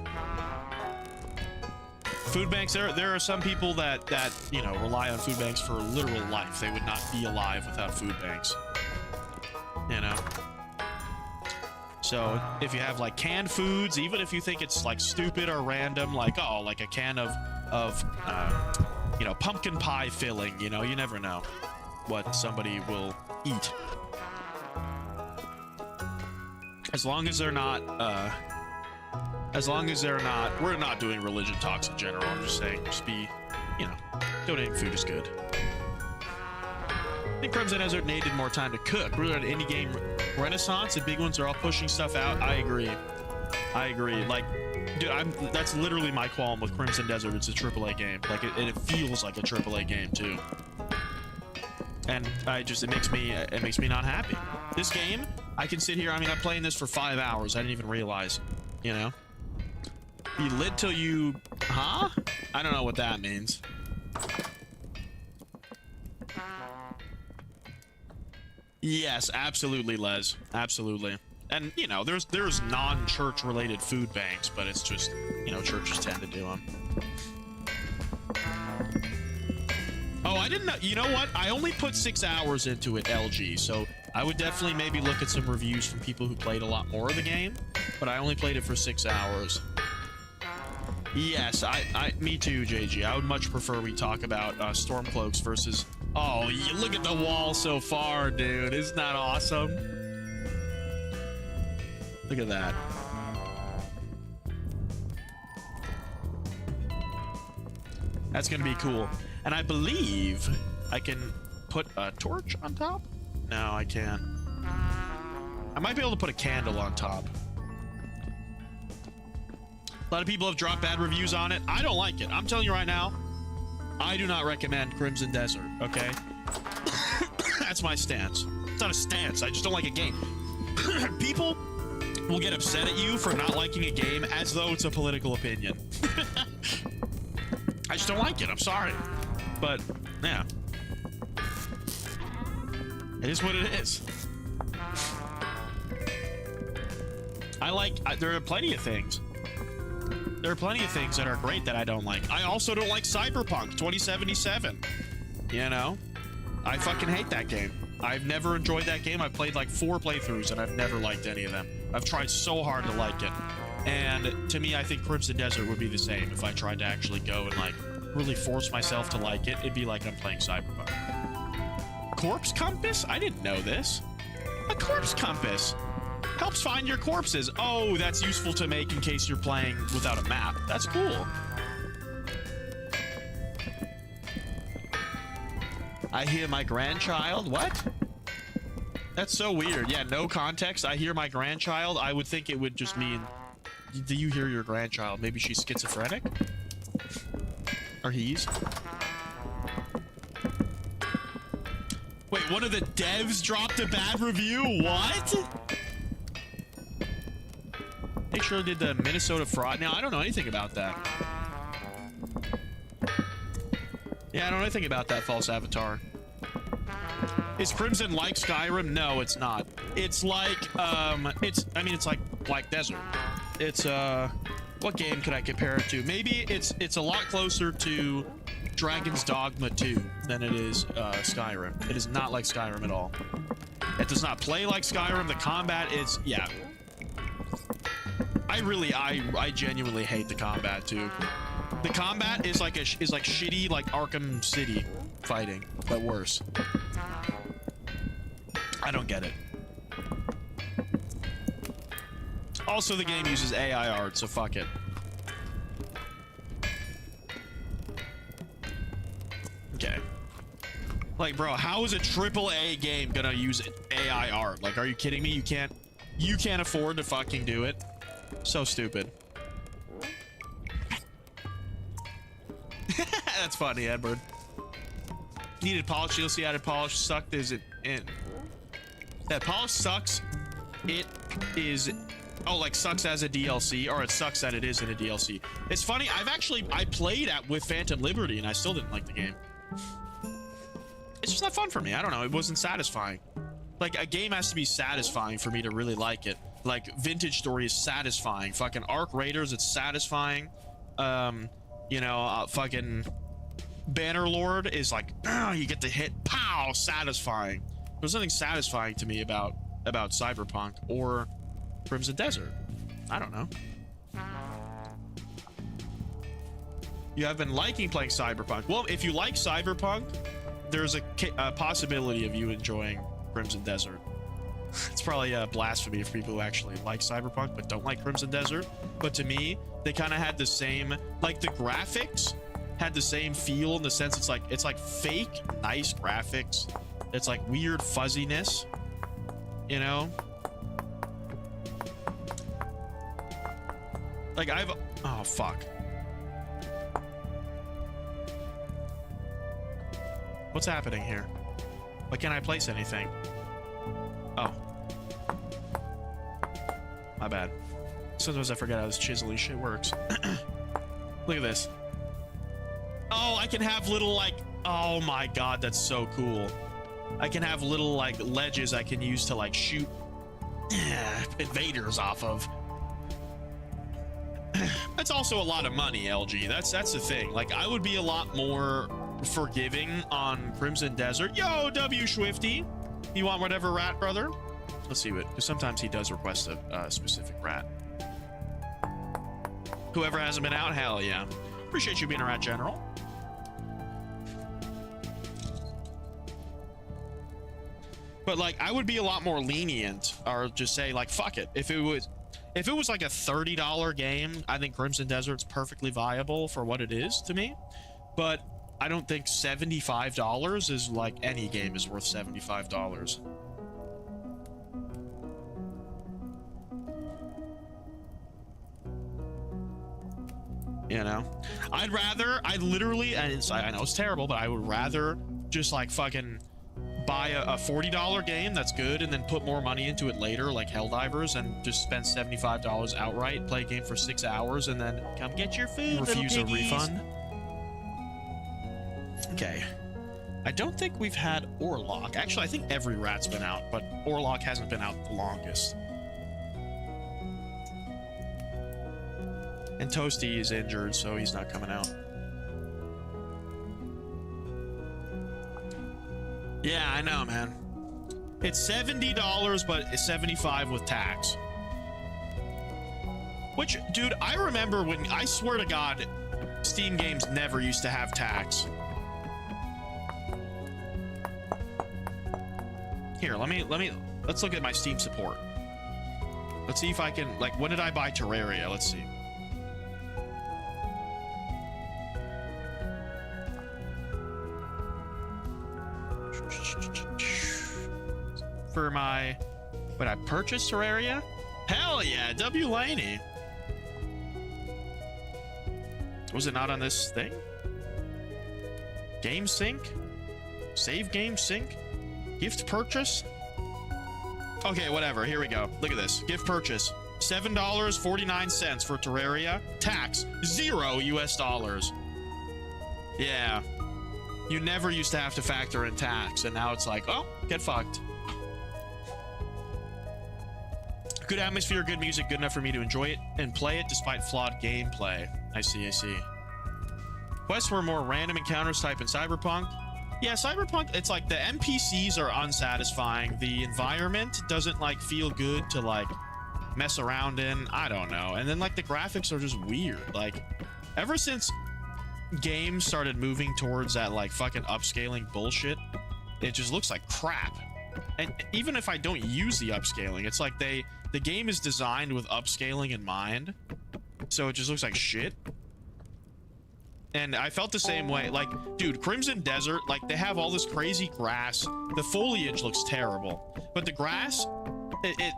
Food banks, there are some people that rely on food banks for literal life. They would not be alive without food banks. You know? So if you have like canned foods, even if you think it's like stupid or random, like, oh, like a can of pumpkin pie filling, you never know what somebody will eat. As long as they're not, we're not doing religion talks in general. I'm just saying, donating food is good. I think Crimson Desert needed more time to cook. Really, an indie game renaissance. The big ones are all pushing stuff out. I agree. Like, dude, that's literally my qualm with Crimson Desert. It's a AAA game. Like, it feels like a AAA game too. And it makes me not happy. This game, I can sit here. I mean, I'm playing this for 5 hours. I didn't even realize. Be lit till you, huh? I don't know what that means. Yes, absolutely, Les. Absolutely. And, there's non-church related food banks, but it's just, churches tend to do them. Oh, I didn't know. You know what? I only put 6 hours into it, LG, so I would definitely maybe look at some reviews from people who played a lot more of the game, but I only played it for 6 hours. Yes, me too, JG. I would much prefer we talk about Stormcloaks versus Oh, look at the wall so far, dude. Isn't that awesome? Look at that. That's gonna be cool. And I believe I can put a torch on top? No, I can't. I might be able to put a candle on top. A lot of people have dropped bad reviews on it. I don't like it. I'm telling you right now, I do not recommend Crimson Desert, okay? That's my stance. It's not a stance. I just don't like a game. People will get upset at you for not liking a game as though it's a political opinion. I just don't like it. I'm sorry. But, yeah. It is what it is. There are plenty of things. There are plenty of things that are great that I don't like. I also don't like Cyberpunk 2077. You know? I fucking hate that game. I've never enjoyed that game. I've played like 4 playthroughs and I've never liked any of them. I've tried so hard to like it. And to me, I think Crimson Desert would be the same if I tried to actually go and like really force myself to like it. It'd be like I'm playing Cyberpunk. Corpse compass? I didn't know this. A corpse compass helps find your corpses. Oh, that's useful to make in case you're playing without a map. That's cool. I hear my grandchild. What? That's so weird. Yeah, no context. I hear my grandchild. I would think it would just mean, do you hear your grandchild? Maybe she's schizophrenic? Or he's? Wait, one of the devs dropped a bad review? What? Make sure did the Minnesota fraud. Now, I don't know anything about that. Yeah, I don't know anything about that false avatar. Is Crimson like Skyrim? No, it's not. It's like, it's like Black Desert. It's, what game could I compare it to? Maybe it's a lot closer to Dragon's Dogma 2 than it is, Skyrim. It is not like Skyrim at all. It does not play like Skyrim. The combat is, yeah. I genuinely hate the combat too. The combat is like shitty like Arkham City fighting, but worse. I don't get it. Also, the game uses AI art, so fuck it. Okay. Like, bro, how is a AAA game gonna use AI art? Like, are you kidding me? You can't afford to fucking do it. So stupid. That's funny, Edward. Needed polish. You'll see added polish. Sucked is it in? That polish sucks. It is. Oh, like sucks as a DLC, or it sucks that it is in a DLC. It's funny. I played with Phantom Liberty and I still didn't like the game. It's just not fun for me. I don't know. It wasn't satisfying. Like, a game has to be satisfying for me to really like it. Like, Vintage Story is satisfying. Fucking Arc Raiders, it's satisfying. You know, fucking Bannerlord is like, you get to hit, pow, satisfying. There's nothing satisfying to me about Cyberpunk or Crimson Desert. I don't know. You have been liking playing Cyberpunk. Well, if you like Cyberpunk, there's a possibility of you enjoying Crimson Desert. It's probably a blasphemy for people who actually like Cyberpunk but don't like Crimson Desert. But to me, they kind of had the same, like the graphics had the same feel in the sense it's like fake nice graphics. It's like weird fuzziness, you know? Like oh fuck. What's happening here? Why can't I place anything? Oh. My bad. Sometimes I forget how this chiselly shit works. Look at this. Oh, I can have little like, oh my god, that's so cool. I can have little like ledges I can use to like shoot invaders off of. That's also a lot of money, LG. That's the thing. Like, I would be a lot more forgiving on Crimson Desert. Yo, W Swifty. You want whatever rat, brother? Let's see what, because sometimes he does request a specific rat. Whoever hasn't been out, hell yeah. Appreciate you being a rat general. But like, I would be a lot more lenient, or just say like, fuck it. If it was like a $30 game, I think Crimson Desert's perfectly viable for what it is to me. But I don't think $75 is like, any game is worth $75. You know, I literally, and I know it's terrible, but I would rather just like fucking buy a $40 game that's good and then put more money into it later, like Helldivers, and just spend $75 outright, play a game for 6 hours, and then come get your food, refuse a refund. Okay. I don't think we've had Orlok. Actually, I think every rat's been out, but Orlok hasn't been out the longest. And Toasty is injured, so he's not coming out. Yeah, I know, man. It's $70, but it's $75 with tax. Which, dude, I remember when, I swear to God, Steam games never used to have tax. Here, let's look at my Steam support. Let's see if I can, like, when did I buy Terraria? Let's see. For my, but I purchased Terraria? Hell yeah, W. Laney. Was it not on this thing? Game sync? Save game sync? Gift purchase? Okay, whatever. Here we go. Look at this. Gift purchase. $7.49 for Terraria. Tax. $0 US. Yeah. You never used to have to factor in tax, and now it's like, oh, get fucked. Good atmosphere, good music, good enough for me to enjoy it and play it despite flawed gameplay. I see. Quests were more random encounters type in Cyberpunk. Yeah, Cyberpunk, it's like the NPCs are unsatisfying. The environment doesn't like feel good to like mess around in. I don't know. And then like the graphics are just weird. Like ever since games started moving towards that like fucking upscaling bullshit, it just looks like crap. And even if I don't use the upscaling, it's like the game is designed with upscaling in mind, so it just looks like shit. And I felt the same way. Like, dude, Crimson Desert, like they have all this crazy grass. The foliage looks terrible, but the grass,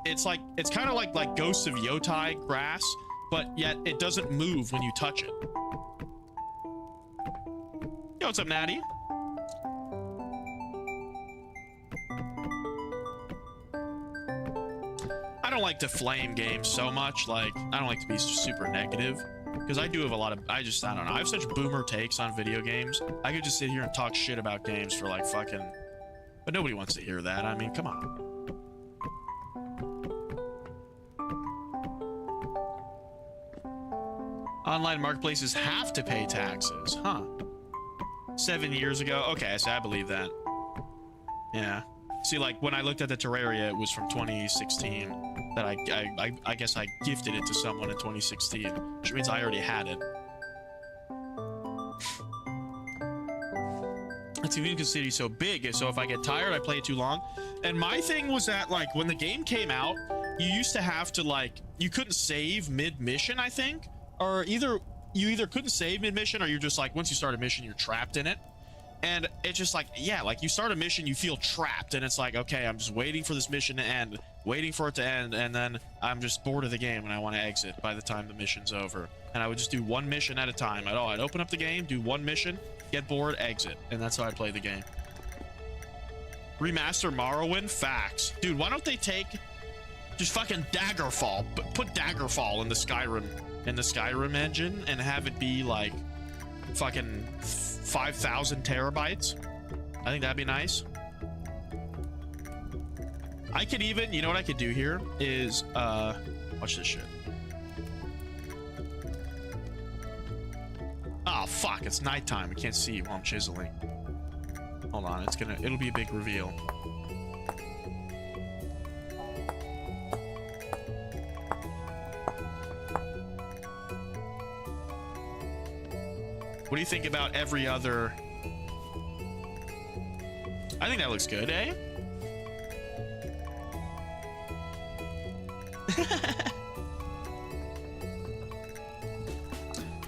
it's like, it's kind of like Ghosts of Yotai grass, but yet it doesn't move when you touch it. Yo, what's up, Natty? I don't like to flame games so much. Like, I don't like to be super negative, because I do have a lot of, I don't know. I have such boomer takes on video games. I could just sit here and talk shit about games for like fucking, but nobody wants to hear that. I mean, come on. Online marketplaces have to pay taxes, huh? 7 years ago. Okay, so I believe that. Yeah. See, like when I looked at the Terraria, it was from 2016. That I guess I gifted it to someone in 2016, which means I already had it. It's even because City's so big, so if I get tired, I play it too long. And my thing was that like when the game came out, you used to have to like, you couldn't save mid-mission, I think, or you either couldn't save mid-mission, or you're just like, once you start a mission, you're trapped in it. And it's just like, yeah, like you start a mission, you feel trapped, and it's like, okay, I'm just waiting for this mission to end, waiting for it to end, and then I'm just bored of the game and I want to exit by the time the mission's over. And I would just do one mission at a time. I'd open up the game, do one mission, get bored, exit, and that's how I play the game. Remaster Morrowind? Facts. Dude, why don't they take just fucking Daggerfall, put Daggerfall in the Skyrim engine and have it be like fucking 5,000 terabytes. I think that'd be nice. I could even, you know what I could do here is watch this shit. Oh fuck, it's nighttime. I can't see while I'm chiseling. Hold on, it'll be a big reveal. What do you think about every other? I think that looks good, eh?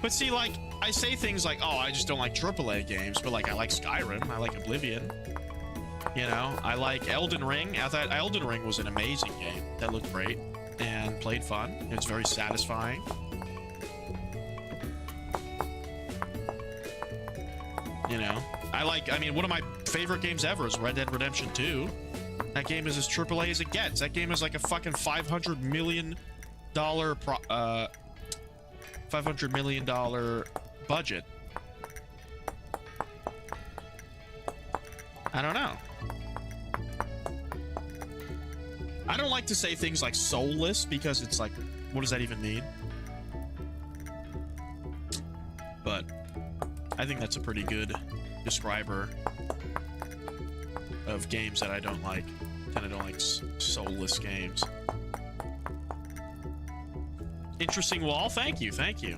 But see, like, I say things like, oh, I just don't like AAA games, but like, I like Skyrim, I like Oblivion. You know, I like Elden Ring. I thought Elden Ring was an amazing game that looked great and played fun. It's very satisfying. You know, I mean, one of my favorite games ever is Red Dead Redemption 2. That game is as AAA as it gets. That game is like a fucking $500 million $500 million budget. I don't know. I don't like to say things like soulless because it's like, what does that even mean? But I think that's a pretty good describer of games that I don't like. And I don't like soulless games. Interesting wall. Thank you. Thank you.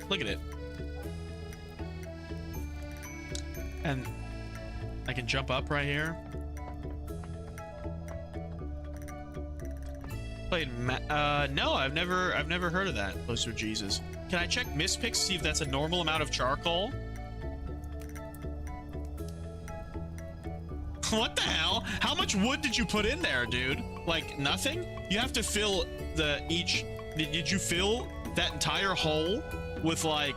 Look at it. And I can jump up right here. Played no, I've never heard of that. Closer Jesus. Can I check mispicks, see if that's a normal amount of charcoal? What the hell? How much wood did you put in there, dude? Like, nothing? You have to fill did you fill that entire hole with like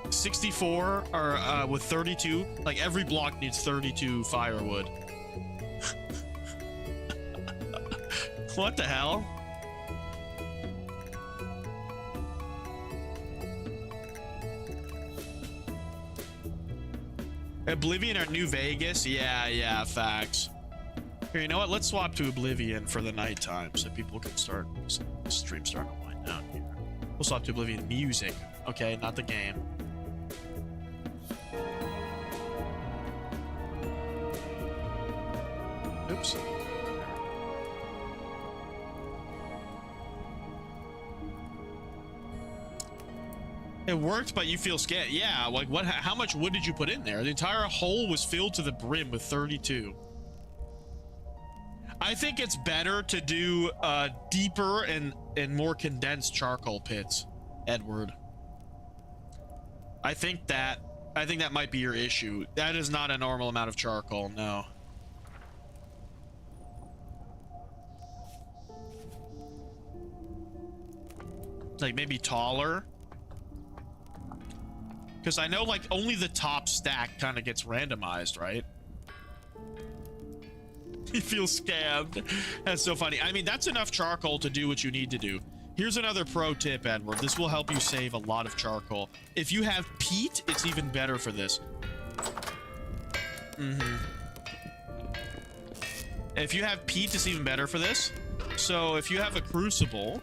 64 or with 32? Like, every block needs 32 firewood. What the hell? Oblivion or New Vegas? Yeah, facts. Here, you know what? Let's swap to Oblivion for the nighttime so people can start. The stream starting to wind down here. We'll swap to Oblivion music. Okay, not the game. Oops. It worked, but you feel scared. Yeah, like what? How much wood did you put in there? The entire hole was filled to the brim with 32. I think it's better to do deeper and more condensed charcoal pits, Edward. I think that might be your issue. That is not a normal amount of charcoal, no. Like maybe taller. Because I know, like, only the top stack kind of gets randomized, right? He feels scammed. That's so funny. I mean, that's enough charcoal to do what you need to do. Here's another pro tip, Edward. This will help you save a lot of charcoal. If you have peat, it's even better for this. If you have peat, it's even better for this. So if you have a crucible...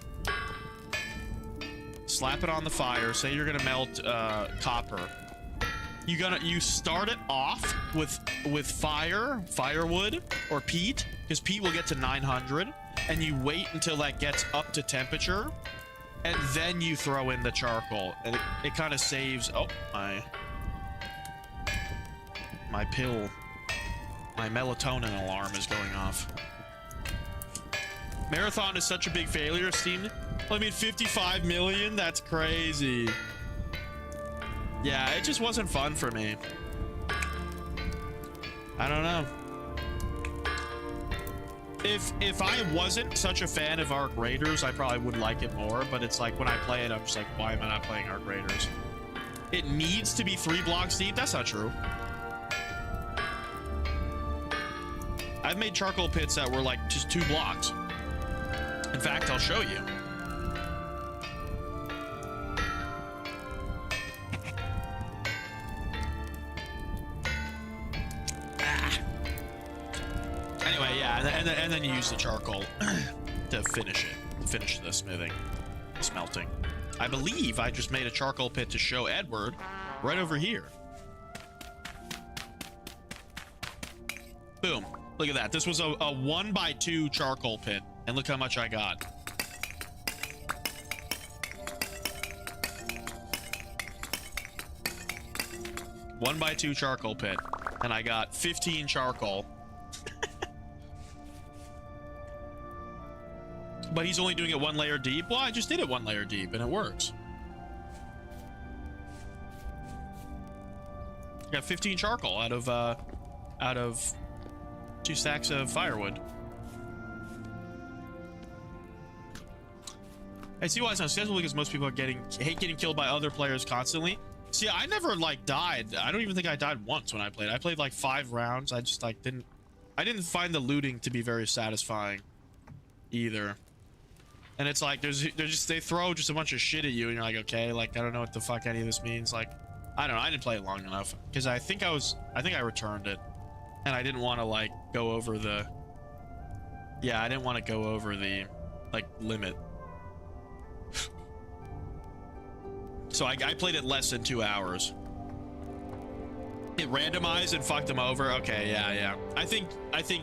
Slap it on the fire. Say you're gonna melt copper. You start it off with firewood or peat, because peat will get to 900, and you wait until that gets up to temperature, and then you throw in the charcoal, and it kind of saves. Oh, my pill, my melatonin alarm is going off. Marathon is such a big failure, Steam. I mean, 55 million? That's crazy. Yeah, it just wasn't fun for me. I don't know. If I wasn't such a fan of Arc Raiders, I probably would like it more, but it's like when I play it, I'm just like, why am I not playing Arc Raiders? It needs to be 3 blocks deep? That's not true. I've made charcoal pits that were like just 2 blocks. In fact, I'll show you. Anyway, yeah, and then you use the charcoal to finish the smelting. I believe I just made a charcoal pit to show Edward right over here. Boom. Look at that. This was a 1x2 charcoal pit, and look how much I got. One by 2 charcoal pit, and I got 15 charcoal. But he's only doing it 1 layer deep. Well, I just did it 1 layer deep, and it works. Got 15 charcoal out of 2 stacks of firewood. I see why it's unscheduled, because most people hate getting killed by other players constantly. See, I never like died. I don't even think I died once when I played. I played like 5 rounds. I just like I didn't find the looting to be very satisfying either. And it's like they throw just a bunch of shit at you, and you're like, okay, like I don't know what the fuck any of this means. Like, I don't know. I didn't play it long enough because I think I returned it, and I didn't want to like go over the. Yeah, I didn't want to go over the like limit. So I played it less than 2 hours. It randomized and fucked them over. Okay, yeah. I think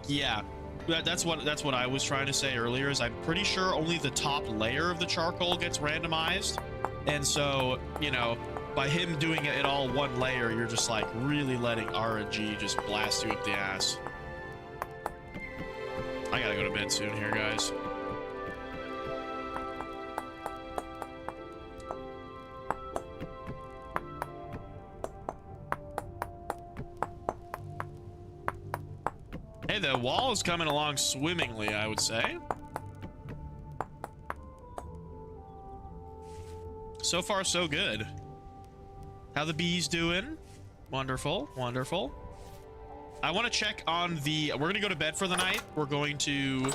yeah. That's what I was trying to say earlier. Is I'm pretty sure only the top layer of the charcoal gets randomized, and so you know, by him doing it all 1 layer, you're just like really letting RNG just blast you up the ass. I gotta go to bed soon here, guys. Hey, the wall is coming along swimmingly, I would say. So far, so good. How the bees doing? Wonderful, wonderful. I want to check on the... We're going to go to bed for the night. We're going to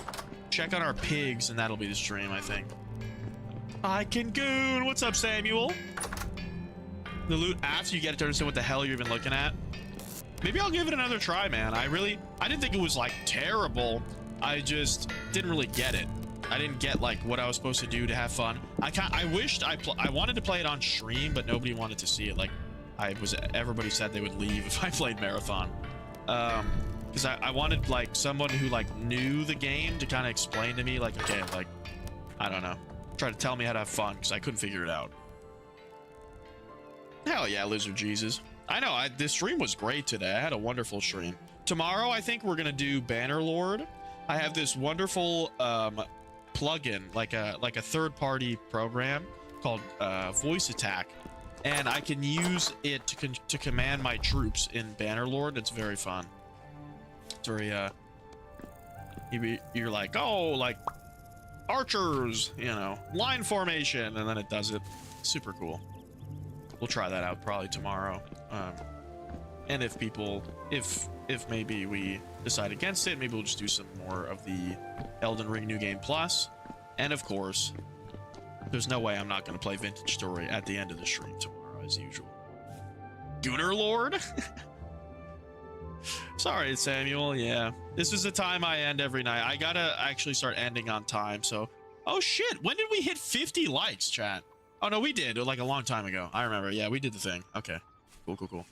check on our pigs, and that'll be the stream, I think. I can goon! What's up, Samuel? The loot after you get it to understand what the hell you're even looking at. Maybe I'll give it another try, man. I didn't think it was like terrible. I just didn't really get it. I didn't get like what I was supposed to do to have fun. I wished I wanted to play it on stream, but nobody wanted to see it. Like everybody said they would leave if I played Marathon. Because I wanted like someone who like knew the game to kind of explain to me like, okay, like, I don't know, try to tell me how to have fun, because I couldn't figure it out. Hell yeah, Lizard Jesus. I know, this stream was great today. I had a wonderful stream. Tomorrow, I think we're gonna do Bannerlord. I have this wonderful plugin, like a third-party program called Voice Attack, and I can use it to command my troops in Bannerlord. It's very fun. It's very you're like, oh, like archers, you know, line formation, and then it does it. Super cool. We'll try that out probably tomorrow. And if maybe we decide against it, maybe we'll just do some more of the Elden Ring New Game Plus. And of course, there's no way I'm not going to play Vintage Story at the end of the stream tomorrow, as usual. Gooner Lord? Sorry, Samuel. Yeah, this is the time I end every night. I gotta actually start ending on time. So, oh shit, when did we hit 50 likes, chat? Oh no, we did like a long time ago. I remember. Yeah, we did the thing. Okay, cool.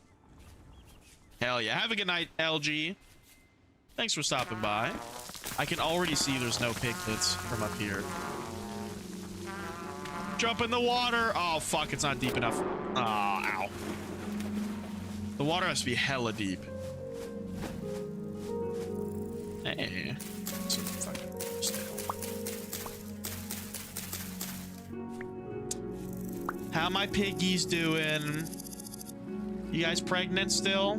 Hell yeah. Have a good night, LG. Thanks for stopping by. I can already see there's no piglets from up here. Jump in the water. Oh fuck, it's not deep enough. Oh, ow. The water has to be hella deep. Hey. So fucking still. How my piggies doing? You guys pregnant still?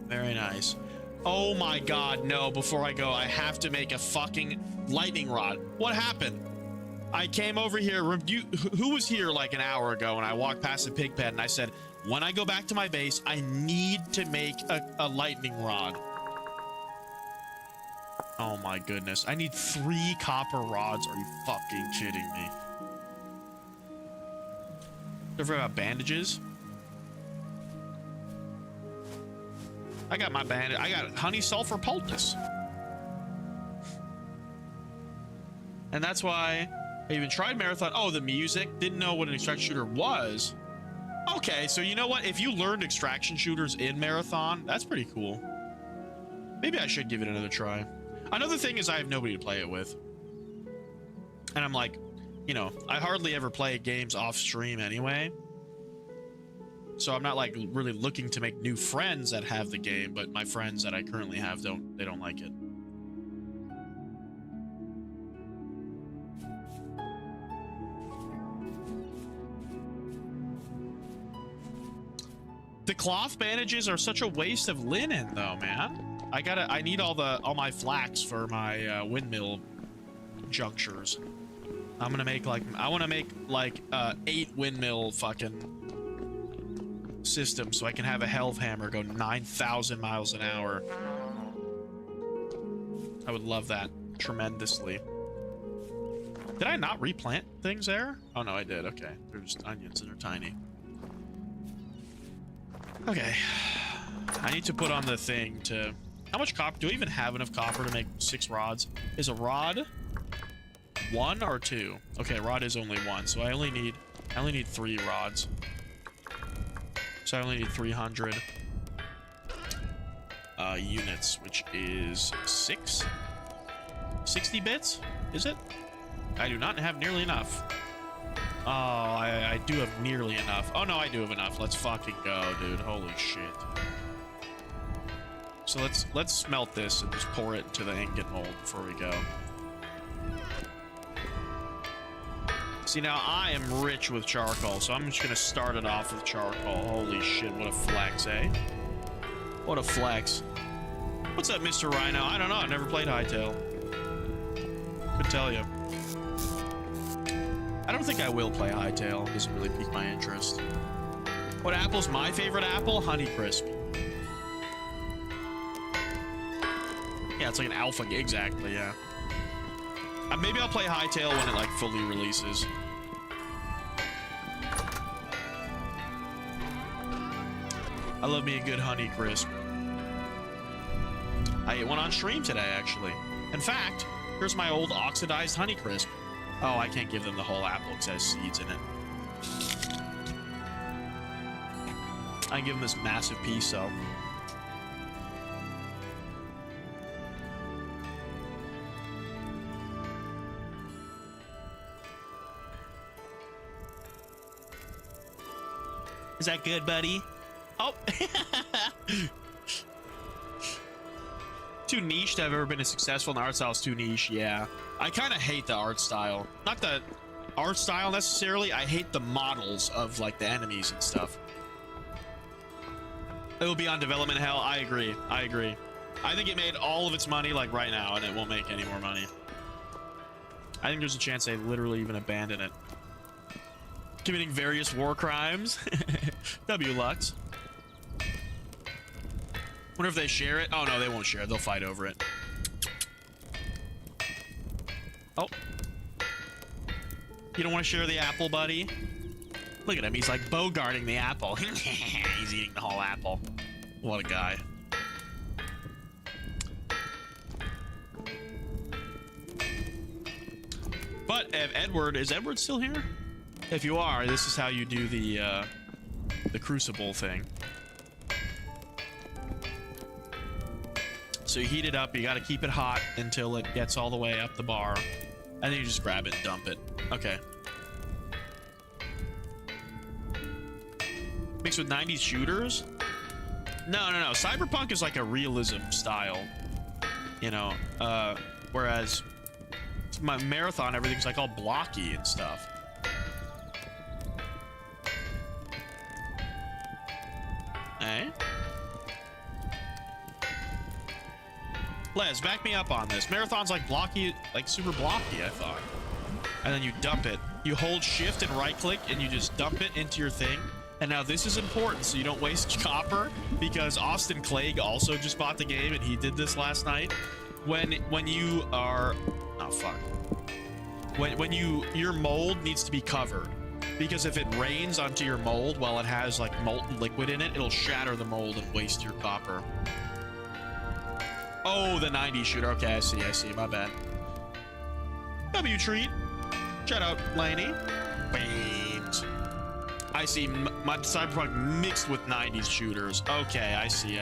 Very nice. Oh my god, no. Before I go, I have to make a fucking lightning rod. What happened? I came over here. Who was here like an hour ago when I walked past the pig pen and I said, when I go back to my base, I need to make a lightning rod. Oh my goodness. I need 3 copper rods. Are you fucking kidding me? Ever about bandages? I got my bandage. I got honey sulfur poultice. And that's why I even tried Marathon. Oh, the music. Didn't know what an extraction shooter was. Okay, so you know what? If you learned extraction shooters in Marathon, that's pretty cool. Maybe I should give it another try. Another thing is I have nobody to play it with. And I'm like, you know, I hardly ever play games off stream anyway. So I'm not like really looking to make new friends that have the game, but my friends that I currently have don't like it. The cloth bandages are such a waste of linen, though, man. I need all my flax for my windmill junctures. I want to make like 8 windmill fucking systems so I can have a helve hammer go 9,000 miles an hour. I would love that tremendously. Did I not replant things there? Oh no, I did. Okay, they're just onions and they're tiny. Okay, I need to put on the thing to... How much copper? Do I even have enough copper to make 6 rods? Is a rod 1 or 2? Okay, rod is only 1, so I only need 3 rods. So I only need 300 units, which is 60 bits. Is it? I do not have nearly enough. Oh, I do have nearly enough. Oh no, I do have enough. Let's fucking go, dude. Holy shit. So let's smelt this and just pour it into the ingot mold before we go. See, now I am rich with charcoal, so I'm just gonna start it off with charcoal. Holy shit, what a flex, eh? What a flex. What's up, Mr. Rhino? I don't know, I've never played Hightail. Could tell you. I don't think I will play Hightail. It doesn't really pique my interest. What apple's my favorite apple? Honeycrisp. Yeah, it's like an alpha. Exactly, yeah. Maybe I'll play Hightail when it, like, fully releases. I love me a good Honeycrisp. I ate one on stream today, actually. In fact, here's my old oxidized Honeycrisp. Oh, I can't give them the whole apple because it has seeds in it. I can give them this massive piece, though. Is that good, buddy? Oh! Too niche to have ever been as successful, and the art style is too niche, yeah. I kind of hate the art style. Not the art style necessarily, I hate the models of, like, the enemies and stuff. It will be on development hell, I agree, I agree. I think it made all of its money, like, right now, and it won't make any more money. I think there's a chance they literally even abandon it. Committing various war crimes. W Lux. Wonder if they share it. Oh no, they won't share it. They'll fight over it. Oh. You don't want to share the apple, buddy? Look at him. He's like bogarting the apple. He's eating the whole apple. What a guy. But Edward, is Edward still here? If you are, this is how you do the crucible thing. So you heat it up, you gotta keep it hot until it gets all the way up the bar. And then you just grab it and dump it. Okay. Mixed with 90s shooters? No. Cyberpunk is like a realism style. You know, whereas my Marathon, everything's like all blocky and stuff. Eh? Les, back me up on this. Marathon's like blocky, like super blocky, I thought. And then you dump it. You hold shift and right click and you just dump it into your thing. And now this is important so you don't waste copper, because Austin Clegg also just bought the game and he did this last night. When you are, oh fuck. When your mold needs to be covered, because if it rains onto your mold while it has like molten liquid in it, it'll shatter the mold and waste your copper. Oh, the 90s shooter. Okay, I see. My bad. W treat. Shout out, Laney. Beans. I see. My Cyberpunk mixed with 90s shooters. Okay, I see.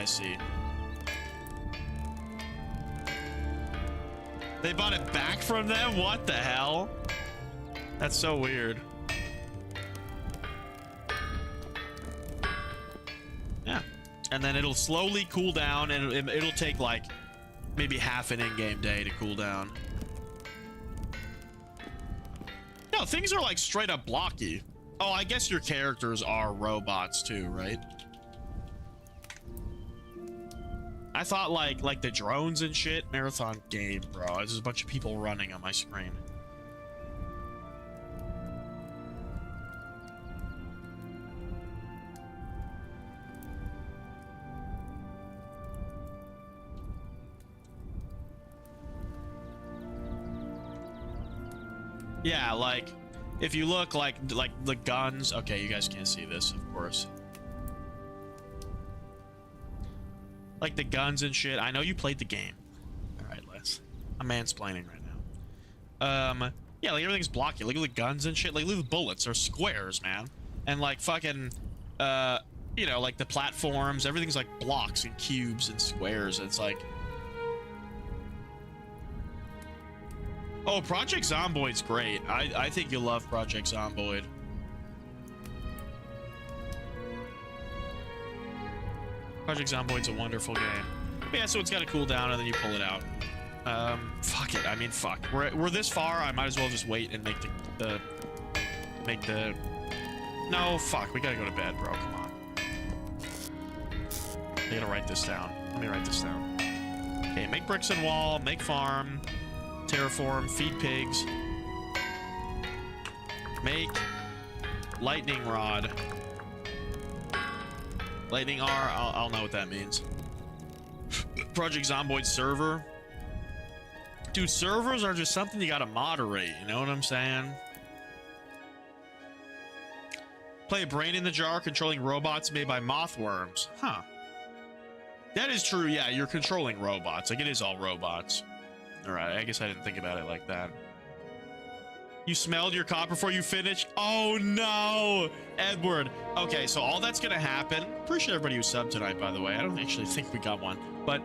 They bought it back from them? What the hell? That's so weird. Yeah. And then it'll slowly cool down, and it'll take like maybe half an in-game day to cool down. No, things are like straight up blocky. Oh, I guess your characters are robots too, right? I thought like the drones and shit. Marathon game, bro. There's a bunch of people running on my screen. Yeah, like if you look like the guns. Okay, you guys can't see this, of course. Like the guns and shit. I know you played the game. All right, Les. I'm mansplaining right now. Yeah, like everything's blocky. Look at the guns and shit. Like look at the bullets. They're squares, man. And like fucking, you know, like the platforms. Everything's like blocks and cubes and squares. It's like. Oh, Project Zomboid's great. I think you'll love Project Zomboid. Project Zomboid's a wonderful game. But yeah, so it's got a cooldown and then you pull it out. Fuck it. I mean, fuck. We're this far. I might as well just wait and make the No, fuck. We gotta go to bed, bro. Come on. I gotta write this down. Let me write this down. Okay, make bricks and wall, make farm, terraform, feed pigs, make lightning rod. Lightning R, I'll know what that means. Project Zomboid server. Dude, servers are just something you gotta moderate, you know what I'm saying? Play a brain in the jar controlling robots made by mothworms. Huh. That is true, yeah, you're controlling robots. Like, it is all robots. Alright, I guess I didn't think about it like that. You smelled your copper before you finished? Oh no! Edward. Okay, so all that's gonna happen. Appreciate everybody who subbed tonight, by the way. I don't actually think we got one. But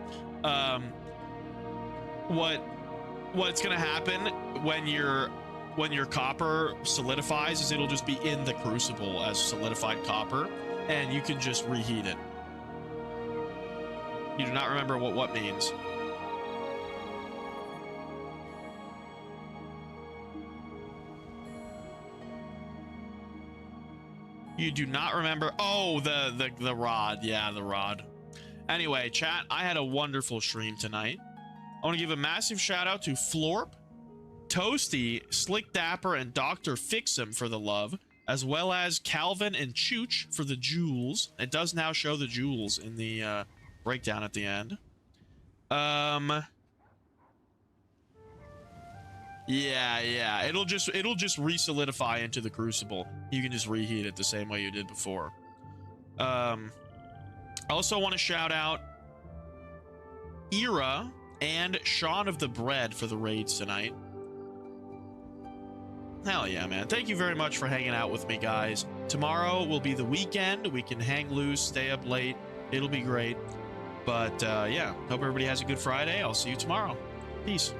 what's gonna happen when your copper solidifies is it'll just be in the crucible as solidified copper, and you can just reheat it. You do not remember what means. You do not remember. Oh, the rod. Yeah, the rod. Anyway, chat, I had a wonderful stream tonight. I want to give a massive shout out to Florp, Toasty, Slick Dapper, and Dr. Fix'em for the love, as well as Calvin and Chooch for the jewels. It does now show the jewels in the breakdown at the end. Yeah, it'll just re-solidify into the crucible. You can just reheat it the same way you did before. I also want to shout out Ira and Sean of the Bread for the raids tonight. Hell yeah, man. Thank you very much for hanging out with me, guys. Tomorrow will be the weekend. We can hang loose, stay up late. It'll be great. But yeah, hope everybody has a good Friday. I'll see you tomorrow. Peace.